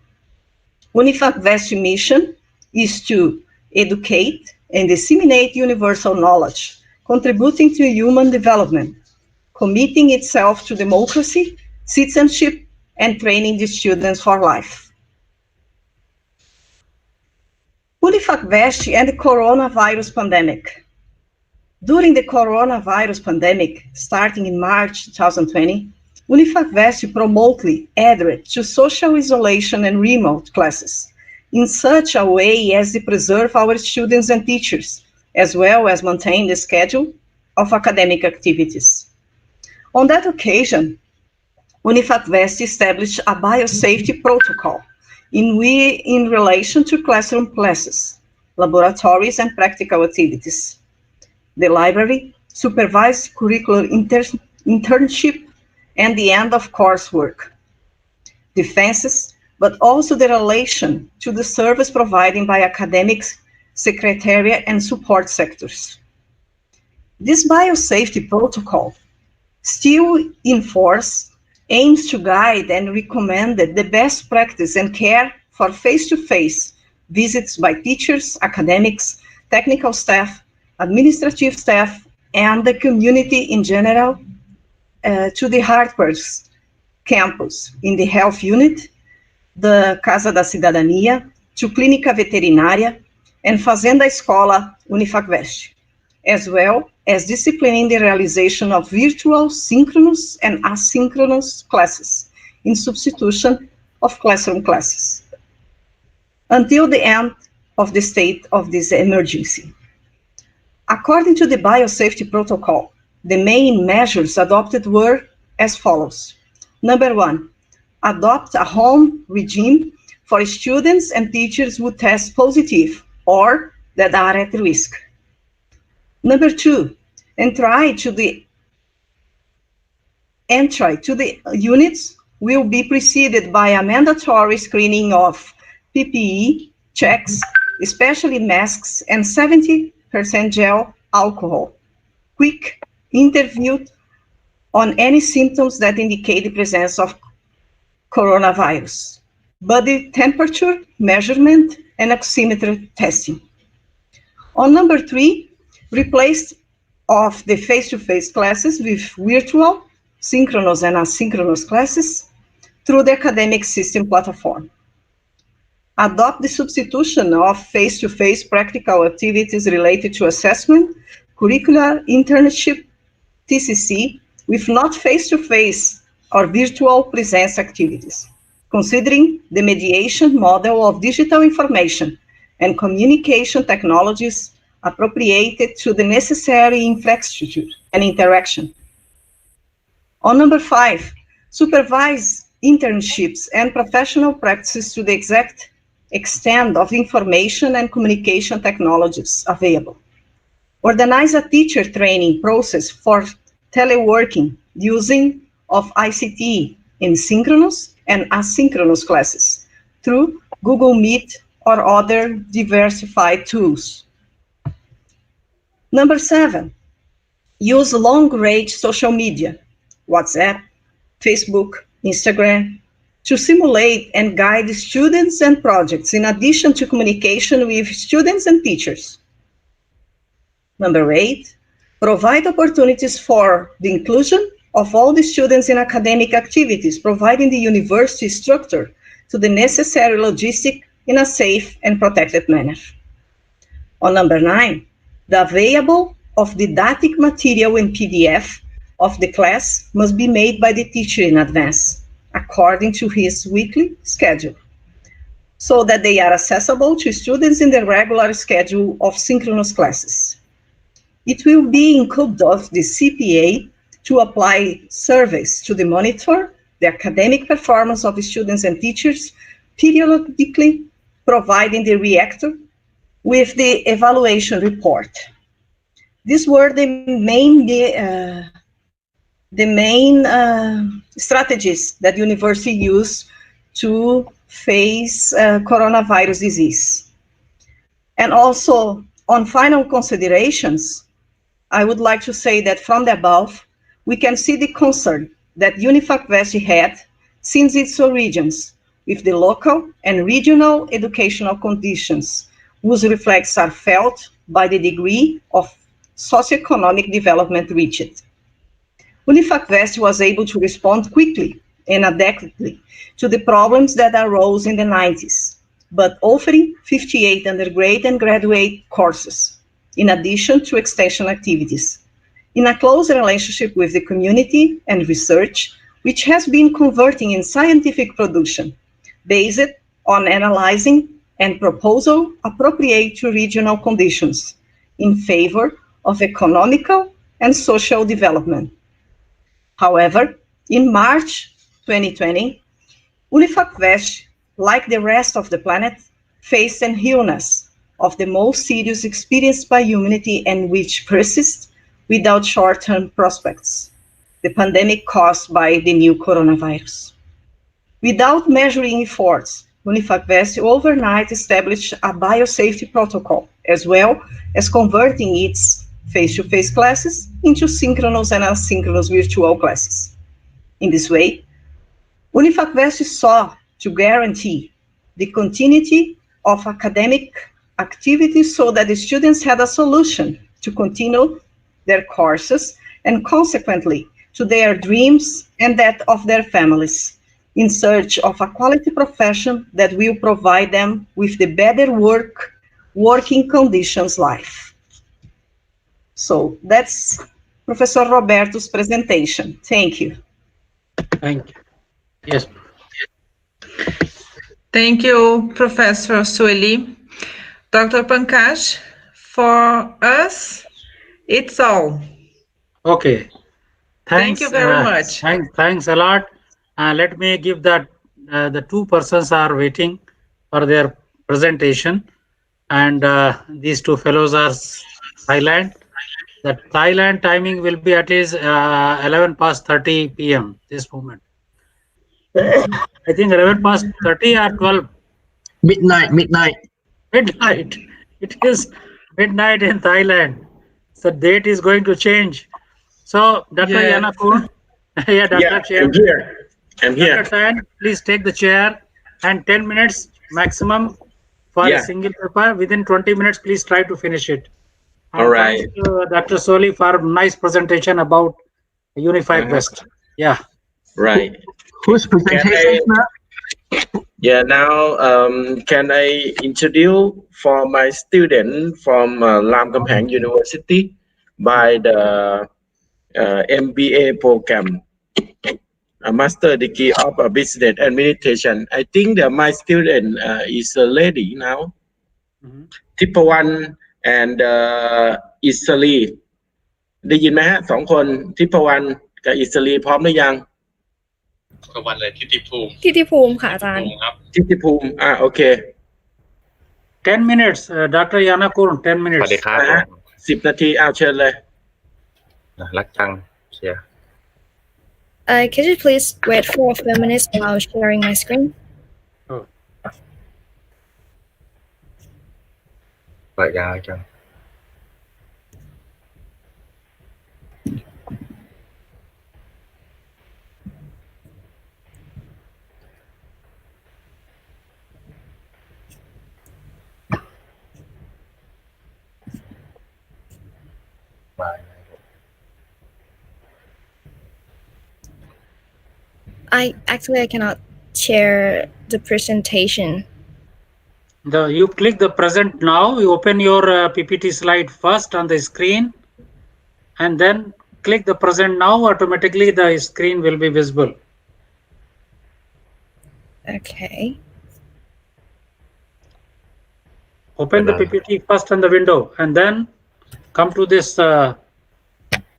UniFacVest's mission is to educate and disseminate universal knowledge, contributing to human development, committing itself to democracy, citizenship, and training the students for life. UniFacVest and the coronavirus pandemic. During the coronavirus pandemic, starting in March 2020, UniFacVest remotely adhered to social isolation and remote classes in such a way as to preserve our students and teachers, as well as maintain the schedule of academic activities. On that occasion, UniFacVest established a biosafety protocol in relation to classroom classes, laboratories, and practical activities. The library supervised curricular internship and the end of coursework, defenses, but also the relation to the service provided by academics, secretariat, and support sectors. This biosafety protocol, still in force, aims to guide and recommend the best practice and care for face-to-face visits by teachers, academics, technical staff, administrative staff, and the community in general to the Harper's campus in the health unit, the Casa da Cidadania, to Clínica Veterinária, and Fazenda Escola UniFacVest, as well as disciplining the realization of virtual, synchronous, and asynchronous classes in substitution of classroom classes, until the end of the state of this emergency. According to the biosafety protocol, the main measures adopted were as follows. Number 1, adopt a home regime for students and teachers who test positive or that are at risk. Number 2, entry to the units will be preceded by a mandatory screening of PPE checks, especially masks, and 70% gel alcohol. Quick interview on any symptoms that indicate the presence of coronavirus. Body temperature measurement and oximeter testing. On number 3, replace of the face-to-face classes with virtual, synchronous and asynchronous classes through the academic system platform. Adopt the substitution of face-to-face practical activities related to assessment, curricular internship, TCC, with not face-to-face or virtual presence activities, considering the mediation model of digital information and communication technologies appropriated to the necessary infrastructure and interaction. On number 5, supervise internships and professional practices to the exact extent of information and communication technologies available. Organize a teacher training process for teleworking using of ICT in synchronous and asynchronous classes through Google Meet or other diversified tools. Number 7, use long-range social media, WhatsApp, Facebook, Instagram, to simulate and guide students and projects in addition to communication with students and teachers. Number 8, provide opportunities for the inclusion of all the students in academic activities, providing the university structure to the necessary logistic in a safe and protected manner. On number 9, the available of didactic material in PDF of the class must be made by the teacher in advance, according to his weekly schedule, so that they are accessible to students in the regular schedule of synchronous classes. It will be included of the CPA to apply surveys to monitor the academic performance of students and teachers, periodically providing the reactor with the evaluation report. These were the main strategies that the university used to face coronavirus disease. And also, on final considerations, I would like to say that from the above, we can see the concern that UNIFAC-West had since its origins with the local and regional educational conditions, whose reflects are felt by the degree of socioeconomic development reached. UNIFAC-West was able to respond quickly and adequately to the problems that arose in the 90s, but offering 58 undergraduate and graduate courses, in addition to extension activities, in a close relationship with the community and research, which has been converting in scientific production, based on analyzing and proposal appropriate to regional conditions, in favor of economical and social development. However, in March 2020, UNIFAC-West, like the rest of the planet, faced an illness of the most serious experienced by humanity and which persists without short-term prospects, the pandemic caused by the new coronavirus. Without measuring efforts, UNIFAC-West overnight established a biosafety protocol, as well as converting its face-to-face classes into synchronous and asynchronous virtual classes. In this way, UNIFAC-West sought to guarantee the continuity of academic activities so that the students had a solution to continue their courses and consequently to their dreams and that of their families, in search of a quality profession that will provide them with the better working conditions life. So that's Professor Roberto's presentation. Thank you. Thank you. Yes. Thank you, Professor Sueli. Dr. Pankaj, for us, it's all. Okay. Thank you very much. Thanks a lot. Let me give that the two persons are waiting for their presentation, and these two fellows are Thailand. The Thailand timing will be at least 11 past 30 p.m. this moment. I think 11 past 30 or 12. Midnight. It is midnight in Thailand. So date is going to change. So Dr. Yanakun, Dr. Chair. I'm here. Dr. Tan, please take the chair and 10 minutes maximum for a single paper. Within 20 minutes, please try to finish it. And all right. Thanks to Dr. Soli for nice presentation about UNIFAC-West. Yeah. Right. Whose presentation? Yeah, now can I introduce for my student from Lam Kamphaeng University by the MBA program, a master degree of business administration. I think that my student is a lady now, Tipawan and Isali. ได้ยินไหมฮะสองคนทิพวรรณกับอิสรีพร้อมหรือยัง วันเลยทิติภูมิ ทิติภูมิค่ะอาจารย์ ทิติภูมิโอเค 10 minutes Dr. Yanakun 10 minutes สวัสดีครับ10 นาทีเชิญเลยรักจังเชียร์ Could you please wait for a few minutes while sharing my screen? เปิดยาวจังI cannot share the presentation. You click the present now. You open your PPT slide first on the screen, and then click the present now. Automatically, the screen will be visible. Okay. Open the PPT first on the window, and then come to this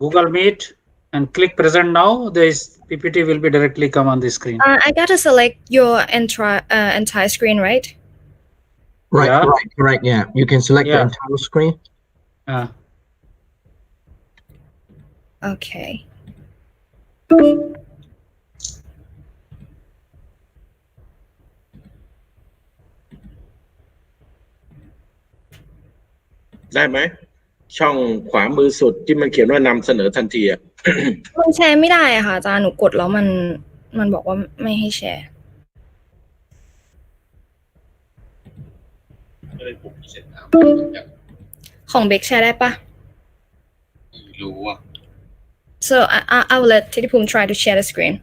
Google Meet, and click present now, this PPT will be directly come on the screen. I gotta select your entire screen, right? Right, Yeah. right. Yeah, you can select the Yeah. entire screen. Okay. ได้ไหมช่องขวามือสุดที่มันเขียนว่านำเสนอทันทีอ่ะ มันแชร์ไม่ได้อะค่ะอาจารย์หนูกดแล้วมันบอกว่าไม่ให้แชร์ของเบคแชร์ได้ปะ รู้อ่ะ So I will let Titipum try to share the screen.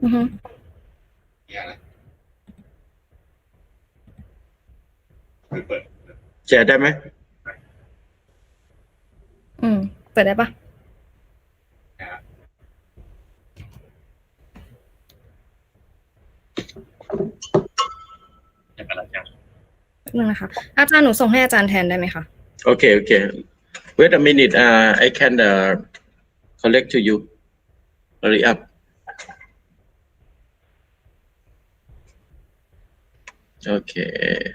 Mm-hmm. แชร์ได้ไหม เปิดได้ปะนึงนะคะอาจารย์หนูส่งให้อาจารย์แทนได้ไหมคะ โอเค wait a minute I can collect to you hurry up okay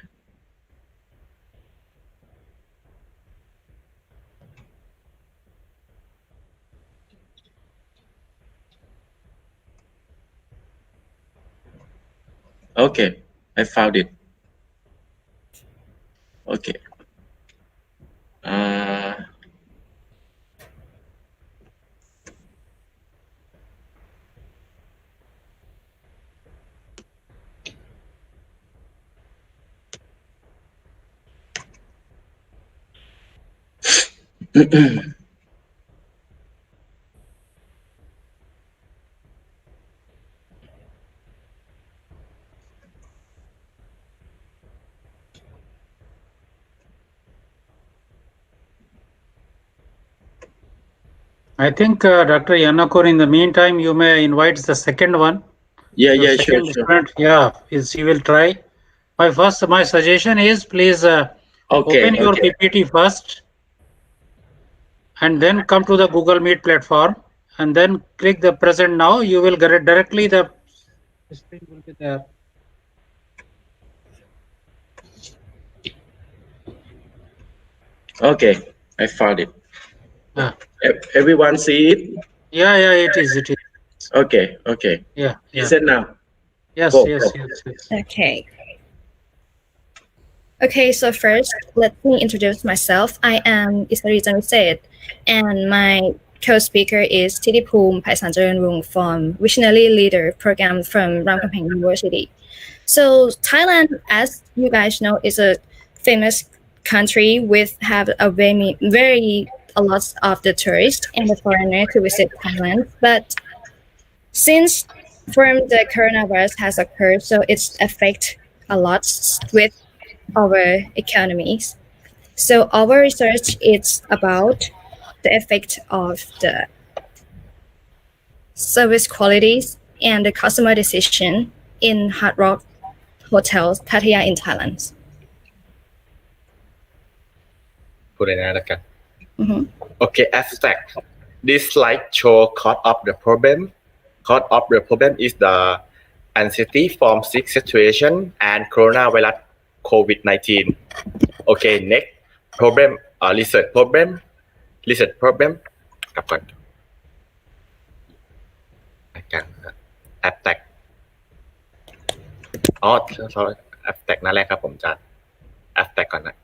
okay I found it okay I think Dr. Yanakor, in the meantime, you may invite the second one. Yeah, second sure. Student, he will try. My suggestion is please open your PPT first and then come to the Google Meet platform and then click the present now. You will get it directly. The screen will be there. Okay, I found it. Everyone see it? Yeah, it is. Okay. Yeah. Listen now. Yes. Okay, so first, let me introduce myself. I am Isari Zanuset, and my co-speaker is Titipum Paisanjaranwung from Visionary Leader Program from Ramkhamhaeng University. So Thailand, as you guys know, is a famous country with a lot of the tourists and the foreigners to visit Thailand. But since the coronavirus has occurred, so it's affect a lot with our economies. So our research is about the effect of the service qualities and the customer decision in Hard Rock Hotels, Pattaya in Thailand. พูดเลยนะแล้วกัน Okay, abstract. This slide show cause of the problem. Cause of the problem is the anxiety from sick situation and coronavirus COVID-19. Okay, next problem. Research problem. กลับก่อนabstract. abstract นั่นแหละครับผมอาจารย์ abstract ก่อนนะ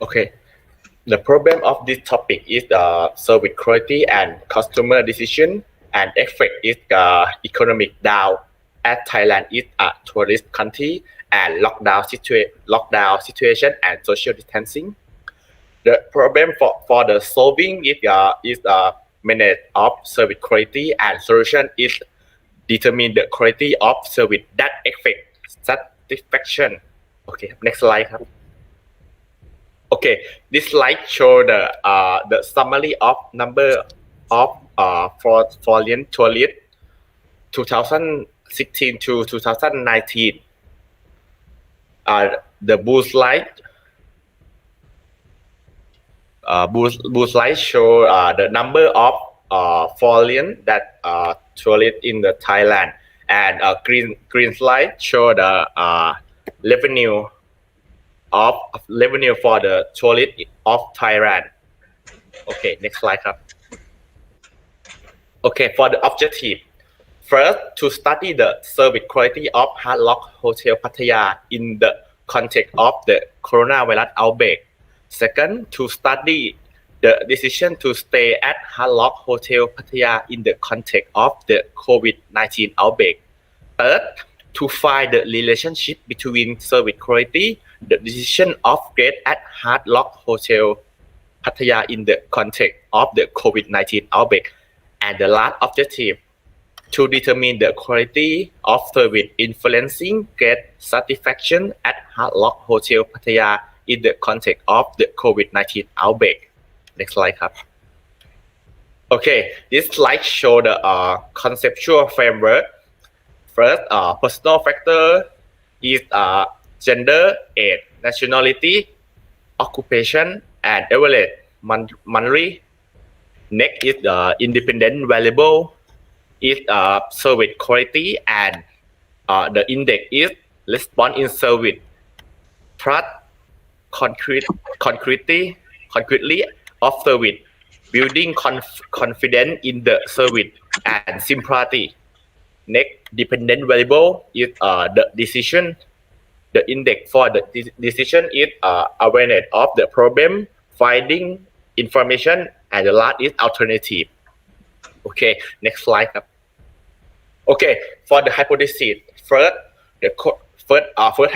Okay. The problem of this topic is the service quality and customer decision, and effect is the economic down, as Thailand is a tourist country and lockdown situation and social distancing. The problem for the solving is the manage of service quality, and solution is determine the quality of service that affect satisfaction. Okay, next slide ครับ Okay, this slide show the summary of number of foreign tourists 2016 to 2019. The blue slide show the number of foreign that tourists in the Thailand, and green slide show the revenue for the tourist of Thailand. Okay, next slide,ครับ. Okay, for the objective, first, to study the service quality of Hard Rock Hotel Pattaya in the context of the coronavirus outbreak. Second, to study the decision to stay at Hard Rock Hotel Pattaya in the context of the COVID-19 outbreak. Third, to find the relationship between service quality, the decision of stay at Hard Rock Hotel Pattaya in the context of the COVID-19 outbreak. And the last objective, to determine the quality of service influencing guest satisfaction at Hard Rock Hotel Pattaya in the context of the COVID-19 outbreak. Next slide,ครับ. Okay, this slide shows the conceptual framework. First, personal factor is gender, age, nationality, occupation, and average monthly. Next is the independent variable is service quality, and the index is response in service. Plus, concretely of service, building confidence in the service, and sympathy. Next, dependent variable is the decision. The index for the decision is awareness of the problem, finding information, and the last is alternative. Okay, next slide,ครับ. Okay, for the hypothesis, first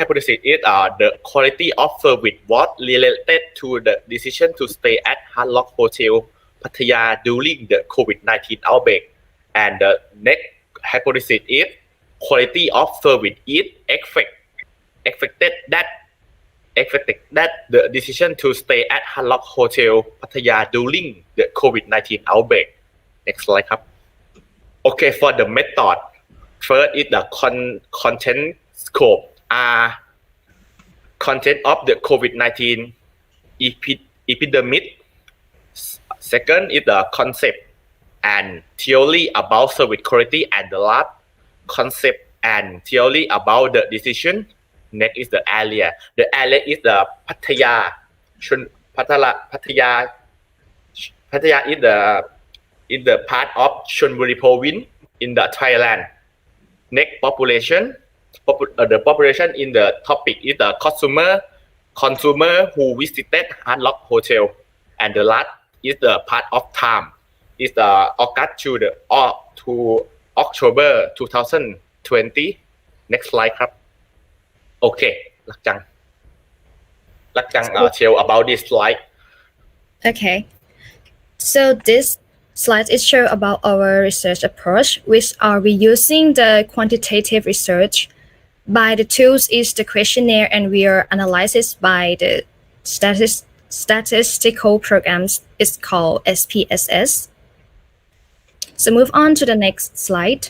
hypothesis is the quality of service was related to the decision to stay at Hard Rock Hotel Pattaya during the COVID-19 outbreak. And the next hypothesis is quality of service is expected that the decision to stay at Hard Rock Hotel Pattaya during the COVID-19 outbreak. Next slide,ครับ. Okay, for the method, first is the content scope, content of the COVID-19 epidemic. Second is the concept and theory about service quality, and the last concept and theory about the decision. Next is the area. The area is the Pattaya. Pattaya is the part of Chonburi province in the Thailand. Next, population. The population in the topic is the consumer who visited Hard Rock Hotel, and the last is the part of time. Is the August to October 2020. Next slide,ครับ. Okay, ลักจัง tell about this slide. Okay, so this slide is show about our research approach, which are we using the quantitative research by the tools is the questionnaire, and we are analyzed by the statistical programs. It's called SPSS. So move on to the next slide.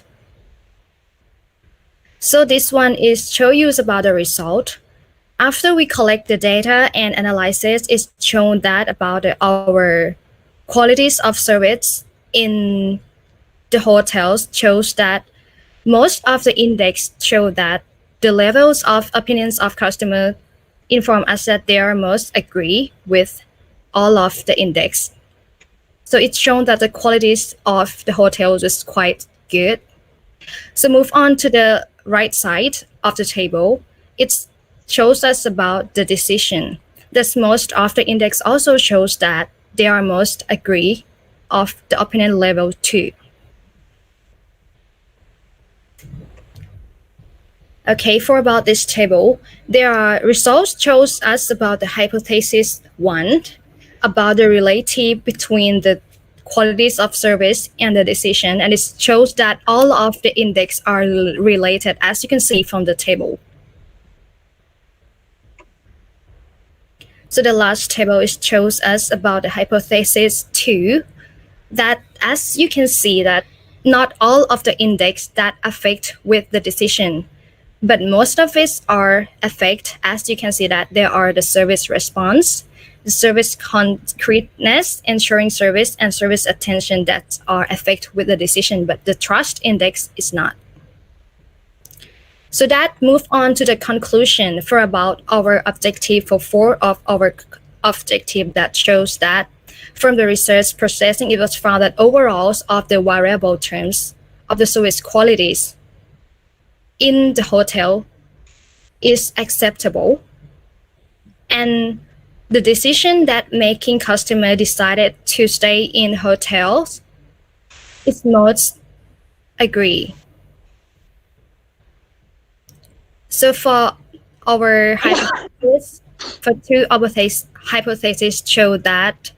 So this one is show you about the result. After we collect the data and analyze it, it's shown that about our qualities of service in the hotels shows that most of the index show that the levels of opinions of customer inform us that they are most agree with all of the index. So it's shown that the qualities of the hotels is quite good. So move on to the right side of the table. It shows us about the decision. Thus, most of the index also shows that they are most agree of the opinion level 2. Okay, for about this table, there are results shows us about the hypothesis 1, about the relative between the qualities of service and the decision, and it shows that all of the index are related, as you can see from the table. So the last table shows us about the hypothesis 2, that as you can see that not all of the index that affect with the decision, but most of it are affect, as you can see that there are the service response, the service concreteness, ensuring service, and service attention that are affect with the decision, but the trust index is not. So that move on to the conclusion for about our objective for 4 of our objective that shows that from the research processing, it was found that overall of the variable terms of the service qualities in the hotel is acceptable. And the decision that making customer decided to stay in hotels is most agree. So for our hypothesis, for 2 of the hypotheses show that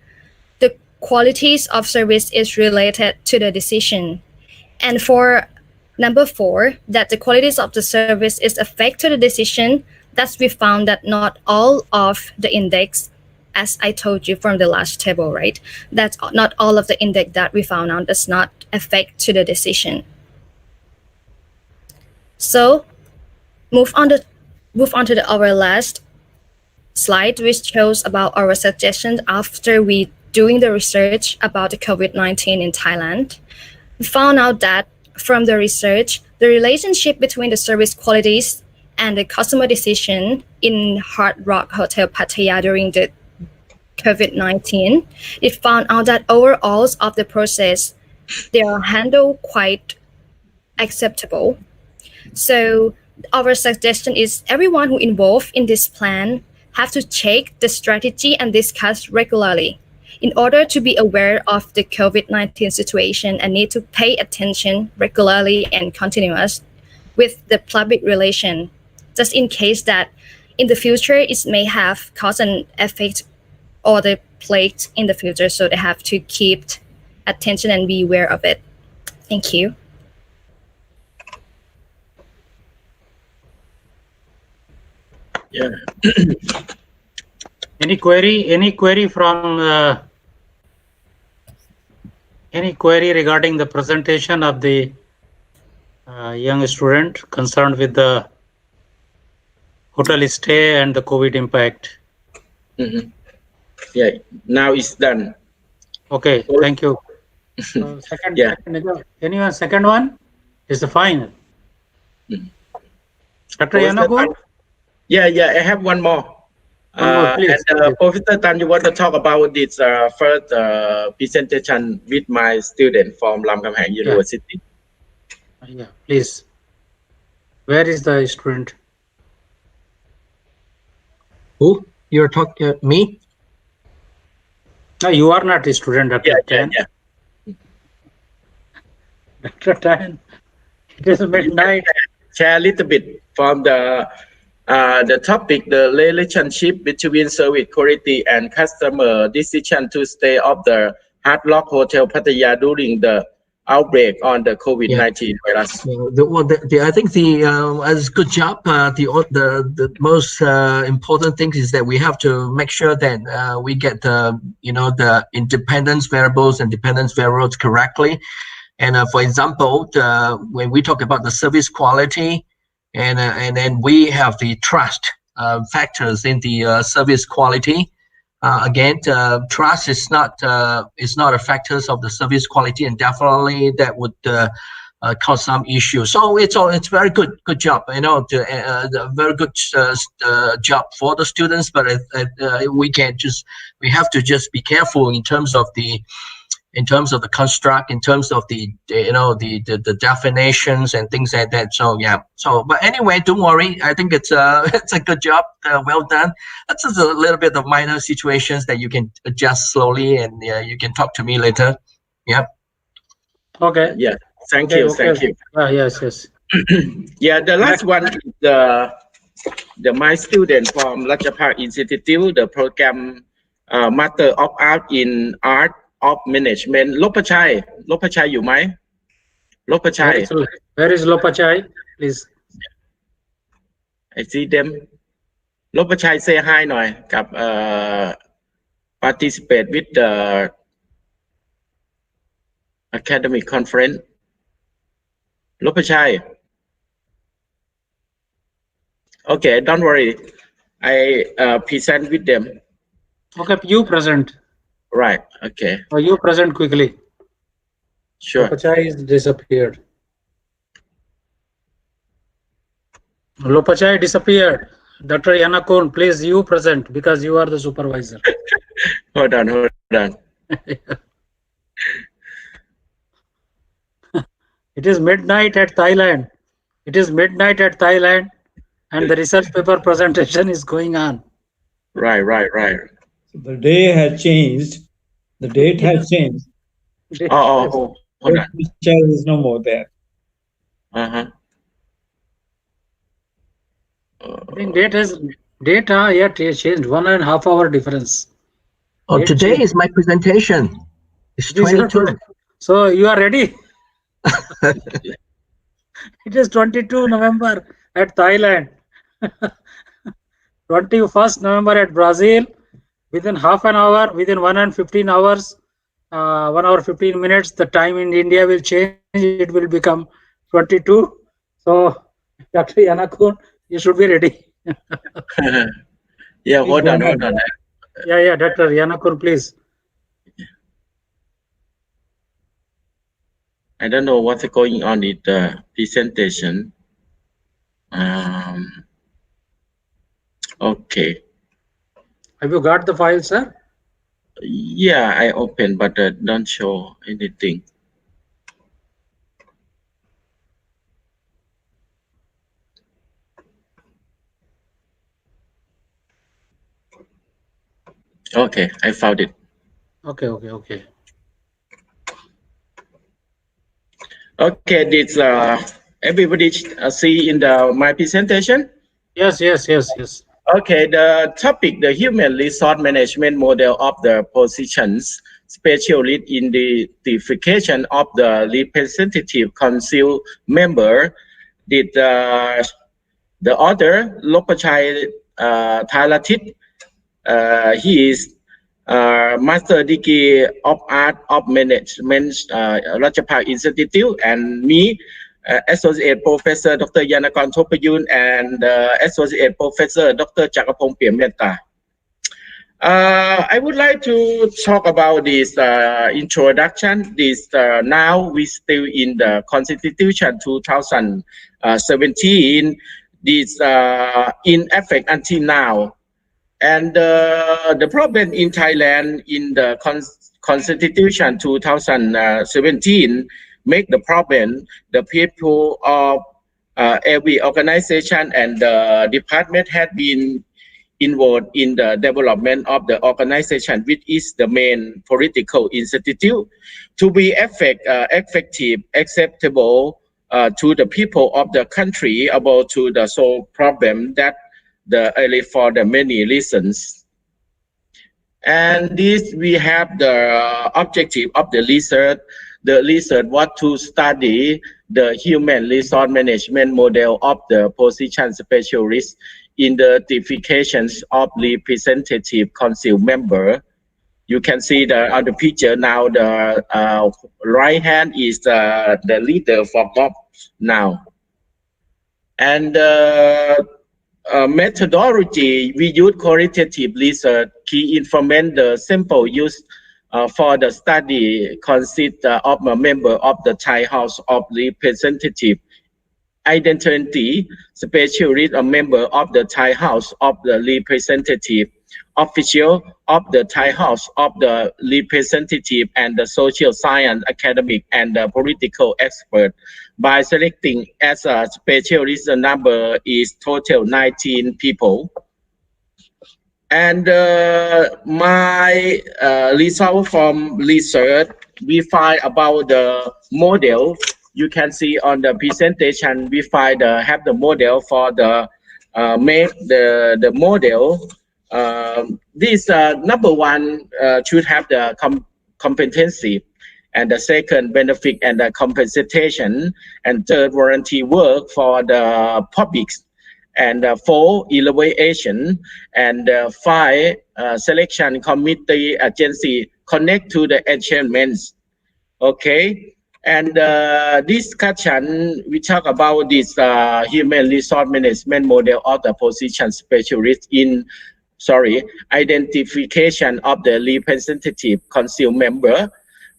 the qualities of service is related to the decision. And for number 4, that the qualities of the service is affect to the decision, that's we found that not all of the index, as I told you from the last table, right? That's not all of the index that we found out does not affect to the decision. So move on to our last slide, which shows about our suggestions after we doing the research about the COVID-19 in Thailand. We found out that from the research, the relationship between the service qualities and the customer decision in Hard Rock Hotel Pattaya during the COVID-19, it found out that overall of the process, they are handled quite acceptable. So our suggestion is everyone who involved in this plan have to check the strategy and discuss regularly in order to be aware of the COVID-19 situation and need to pay attention regularly and continuous with the public relation, just in case that in the future it may have cause an effect or the plague in the future. So they have to keep attention and be aware of it. Thank you. Yeah. Any query from any query regarding the presentation of the young student concerned with the hotel stay and the COVID impact? Yeah, now it's done. Okay, thank you. Second, Yeah. Anyone, second one is the final. Dr. Yanago? Yeah, I have one more. Please. Professor Tan, you want to talk about this first presentation with my student from Lam Kam Hang University? Yeah, please. Where is the student? Who? You're talking me? No, you are not a student, Dr. Tan. Dr. Tan, it is midnight. Share a little bit from the topic, the relationship between service quality and customer decision to stay of the Hard Rock Hotel Pattaya during the outbreak on the COVID-19 virus. I think as good job. The most important thing is that we have to make sure that we get the independence variables and dependence variables correctly. And for example, when we talk about the service quality, and then we have the trust factors in the service quality. Again, trust is not a factor of the service quality, and definitely that would cause some issues. So it's very good job. Very good job for the students. But we have to just be careful in terms of the construct, in terms of the definitions and things like that. So yeah. But anyway, don't worry. I think it's a good job. Well done. That's just a little bit of minor situations that you can adjust slowly, and you can talk to me later. Yeah. Okay. Yeah. Thank you. Yes. Yeah. The last one is my student from Ratchapark Institute, the program Master of Art in Art of Management. Lopachaiอยู่ไหม Lopachai. Where is Lopachai? Please. I see them. ลบประชัย say hi หน่อยกับ participate with the academic conference ลบประชัย okay, don't worry, I present with them. Okay, you present. Right, okay. Or you present quickly. Sure. Lopachai is disappeared. Lopachai disappeared. Dr. Yanakon, please you present because you are the supervisor. Hold on. It is midnight at Thailand. And the research paper presentation is going on. Right. The day has changed. The date has changed. Oh, hold on. Michelle is no more there. I think data yet changed 1.5 hour difference. Oh, today is my presentation. It's 22. So you are ready? It is 22 November at Thailand. 21st November at Brazil. Within half an hour, within 1 and 15 hours, 1 hour 15 minutes, the time in India will change. It will become 22. So, Dr. Yanakun, you should be ready. Yeah, hold on. Yeah, Dr. Yanakun, please. I don't know what's going on with the presentation. Okay. Have you got the file, sir? Yeah, I opened, but don't show anything. Okay, I found it. Okay. Okay, did everybody see in my presentation? Yes. Okay, the topic, the human resource management model of the positions, specialist in the identification of the representative council member, did the author, Lopachai Thalatit. He is Master Degree of Art of Management, Ratchapak Institute, and me, Associate Professor Dr. Yanakon Thopayun, and Associate Professor Dr. Chakapong Piameta. I would like to talk about this introduction. Now we still in the Constitution 2017. This in effect until now. And the problem in Thailand in the Constitution 2017 make the problem the people of every organization and the department had been involved in the development of the organization, which is the main political institute, to be effective, acceptable to the people of the country about to the sole problem that for the many reasons. And this we have the objective of the research. The research was to study the human resource management model of the position specialist in the identifications of representative council member. You can see on the picture now, the right hand is the leader for GOP now. And methodology, we use qualitative research. Key information, the sample used for the study consists of a member of the Thai House of Representatives, identity specialist, a member of the Thai House of the Representative, official of the Thai House of the Representative, and the social science, academic, and the political expert. By selecting as a specialist, the number is total 19 people. And my result from research, we find about the model. You can see on the presentation, we find have the model for the make the model. This number one should have the competency, and the second benefit and the compensation, and third warranty work for the public, and 4 evaluation, and 5 selection committee agency connect to the achievements. Okay, and discussion we talk about this human resource management model of the position specialist in identification of the representative council member.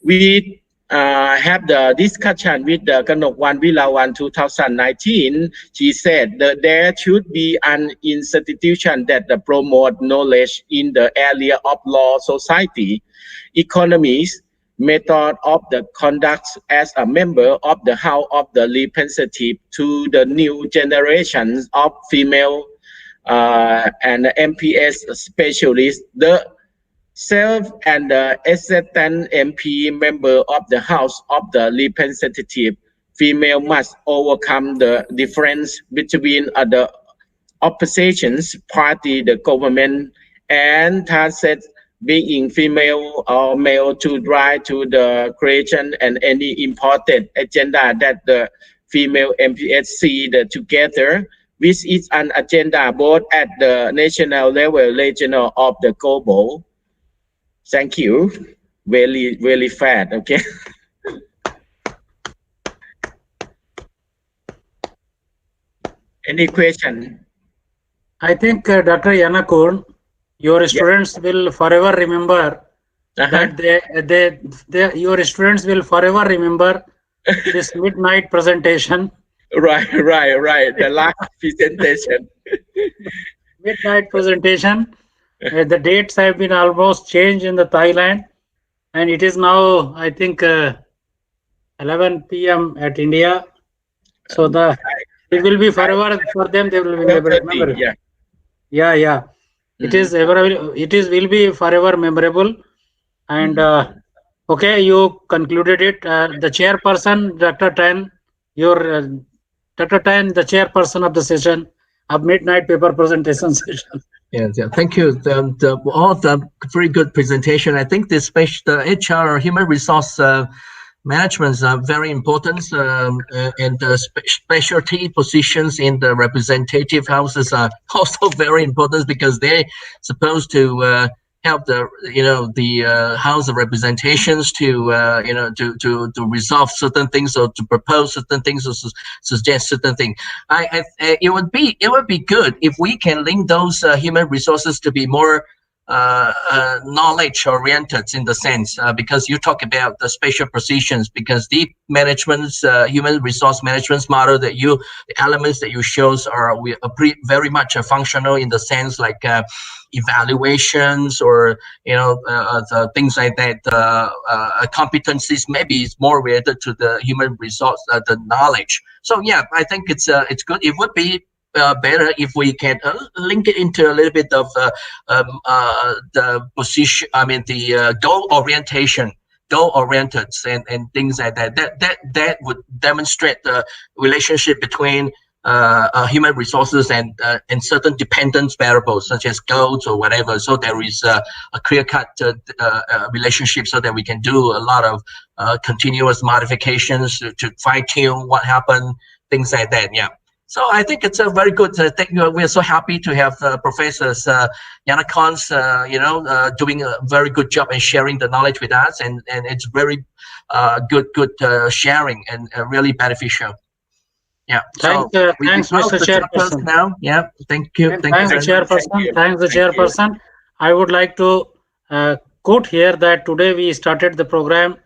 We have the discussion with the Kanokwan Vilawan 2019. She said that there should be an institution that promote knowledge in the area of law, society, economies, method of the conduct as a member of the House of the Representative to the new generations of female and MPS specialists. The self and the assistant MP member of the House of the Representative female must overcome the difference between the oppositions party, the government, and target being female or male to drive to the creation and any important agenda that the female MPS see together, which is an agenda both at the national level, regional, of the global. Thank you. Very fast. Okay. Any question? I think Dr. Yanakun, your students will forever remember that your students will forever remember this midnight presentation. Right. The last presentation. Midnight presentation. The dates have been almost changed in the Thailand, and it is now, I think, 11 p.m. at India. So it will be forever for them. They will remember it. Yeah. It is will be forever memorable. And okay, you concluded it. The chairperson, Dr. Tan, Dr. Tan, the chairperson of the session of midnight paper presentation session. Yes, yeah. Thank you. All the very good presentation. I think the HR, human resource management, are very important, and the specialty positions in the representative houses are also very important because they're supposed to help the House of Representations to to resolve certain things or to propose certain things or suggest certain things. It would be good if we can link those human resources to be more knowledge oriented in the sense because you talk about the special positions because the management's human resource management model that the elements that you shows are very much functional in the sense like evaluations or the things like that. Competencies maybe is more related to the human resource, the knowledge. So yeah, I think it's good. It would be better if we can link it into a little bit of the position. I mean the goal oriented and things like that. That would demonstrate the relationship between human resources and certain dependence variables such as goals or whatever. So there is a clear-cut relationship so that we can do a lot of continuous modifications to fine-tune what happened, things like that. Yeah. So I think it's a very good thing. We're so happy to have Professors Yanakons, doing a very good job and sharing the knowledge with us, and it's very good sharing and really beneficial. Yeah. Thanks, Mr. Chairperson. Now, yeah. Thank you. Thanks, the Chairperson. Thanks, the Chairperson. I would like to quote here that today we started the program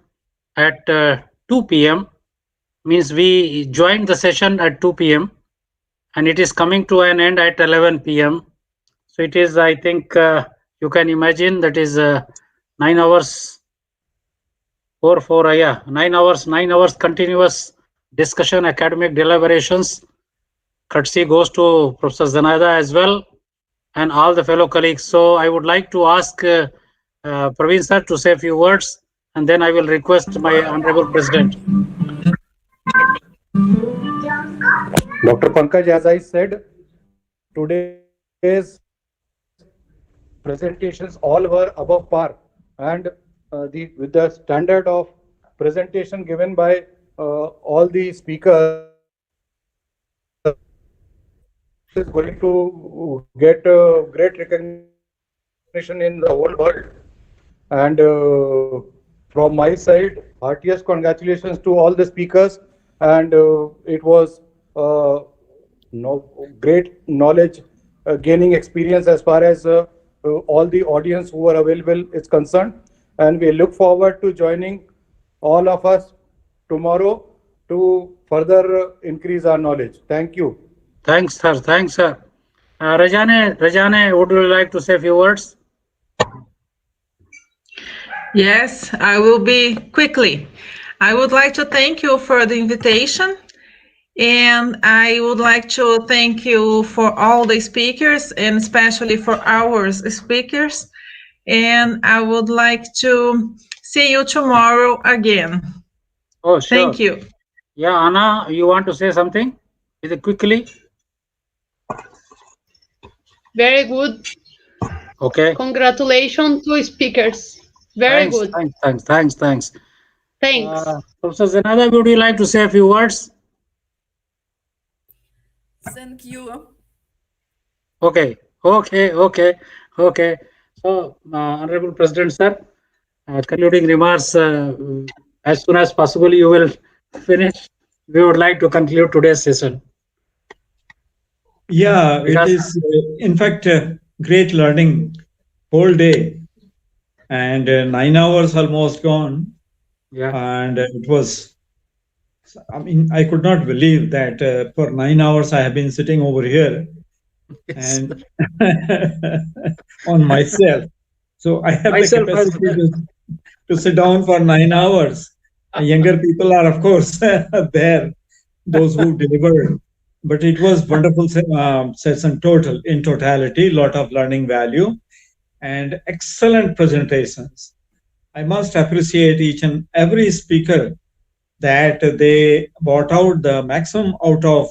at 2 p.m. Means we joined the session at 2 p.m. and it is coming to an end at 11 p.m. So it is, I think, you can imagine that is 9 hours, 9 hours continuous discussion, academic deliberations. Courtesy goes to Professor Zanada as well and all the fellow colleagues. So I would like to ask Praveen sir to say a few words, and then I will request my Honorable President. Dr. Pankaj, as I said, today's presentations all were above par, and with the standard of presentation given by all the speakers, is going to get great recognition in the whole world. And from my side, heartiest congratulations to all the speakers. And it was great knowledge, gaining experience as far as all the audience who are available is concerned. And we look forward to joining all of us tomorrow to further increase our knowledge. Thank you. Thanks, sir. Thanks, sir. Rajane, would you like to say a few words? Yes, I will be quickly. I would like to thank you for the invitation, and I would like to thank you for all the speakers, and especially for our speakers. And I would like to see you tomorrow again. Oh, sure. Thank you. Yeah, Anna, you want to say something? Is it quickly? Very good. Okay. Congratulations to speakers. Very good. Thanks. Thanks. Professor Zenada, would you like to say a few words? Thank you. Okay. So, Honorable President, sir, concluding remarks, as soon as possible you will finish. We would like to conclude today's session. Yeah, it is, in fact, great learning whole day. And 9 hours almost gone. Yeah. And it was, I mean, I could not believe that for 9 hours I have been sitting over here and on myself. So I have the capacity to sit down for 9 hours. Younger people are, of course, there, those who delivered. But it was wonderful session in totality, lot of learning value and excellent presentations. I must appreciate each and every speaker that they brought out the maximum out of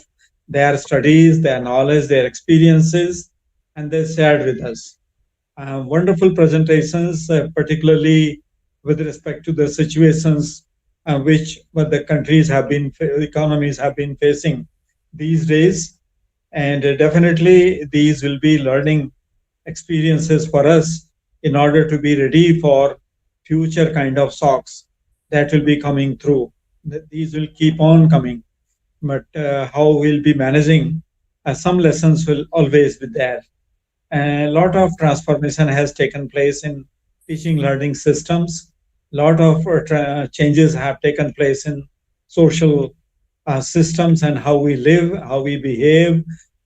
their studies, their knowledge, their experiences, and they shared with us. Wonderful presentations, particularly with respect to the situations which the countries have been, economies have been facing these days. And definitely these will be learning experiences for us in order to be ready for future kind of shocks that will be coming through. These will keep on coming, but how we'll be managing, some lessons will always be there. A lot of transformation has taken place in teaching learning systems. A lot of changes have taken place in social systems and how we live, how we behave,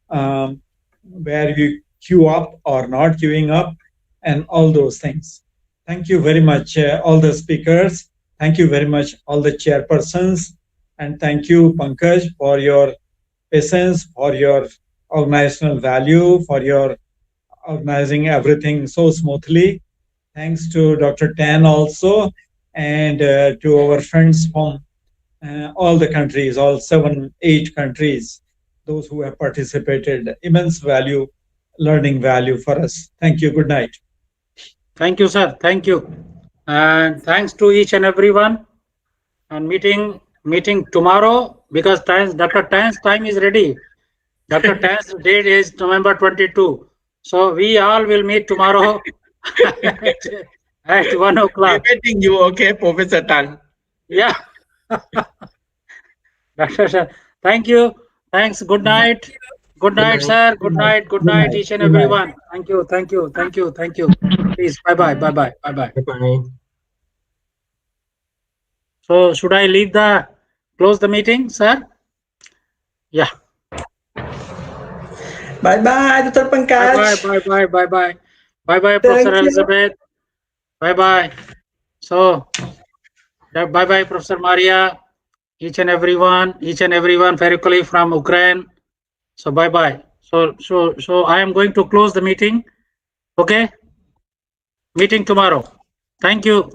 where we queue up or not queuing up, and all those things. Thank you very much, all the speakers. Thank you very much, all the chairpersons. And thank you, Pankaj, for your patience, for your organizational value, for your organizing everything so smoothly. Thanks to Dr. Tan also, and to our friends from all the countries, all 7-8 countries, those who have participated. Immense value, learning value for us. Thank you. Good night. Thank you, sir. Thank you. And thanks to each and everyone. And meeting tomorrow, because Dr. Tan's time is ready. Dr. Tan's date is November 22. So we all will meet tomorrow at 1 o'clock. We're waiting you, okay, Professor Tan? Yeah. Dr. Thank you. Thanks. Good night. Good night, sir. Good night. Good night, each and everyone. Thank you. Please, bye-bye. Bye-bye. So should I close the meeting, sir? Yeah. Bye-bye, Dr. Pankaj. Bye-bye. Bye-bye, Professor Elizabeth. Bye-bye. So, bye-bye, Professor Maria. Each and everyone, particularly from Ukraine. So bye-bye. So I am going to close the meeting. Okay? Meeting tomorrow. Thank you.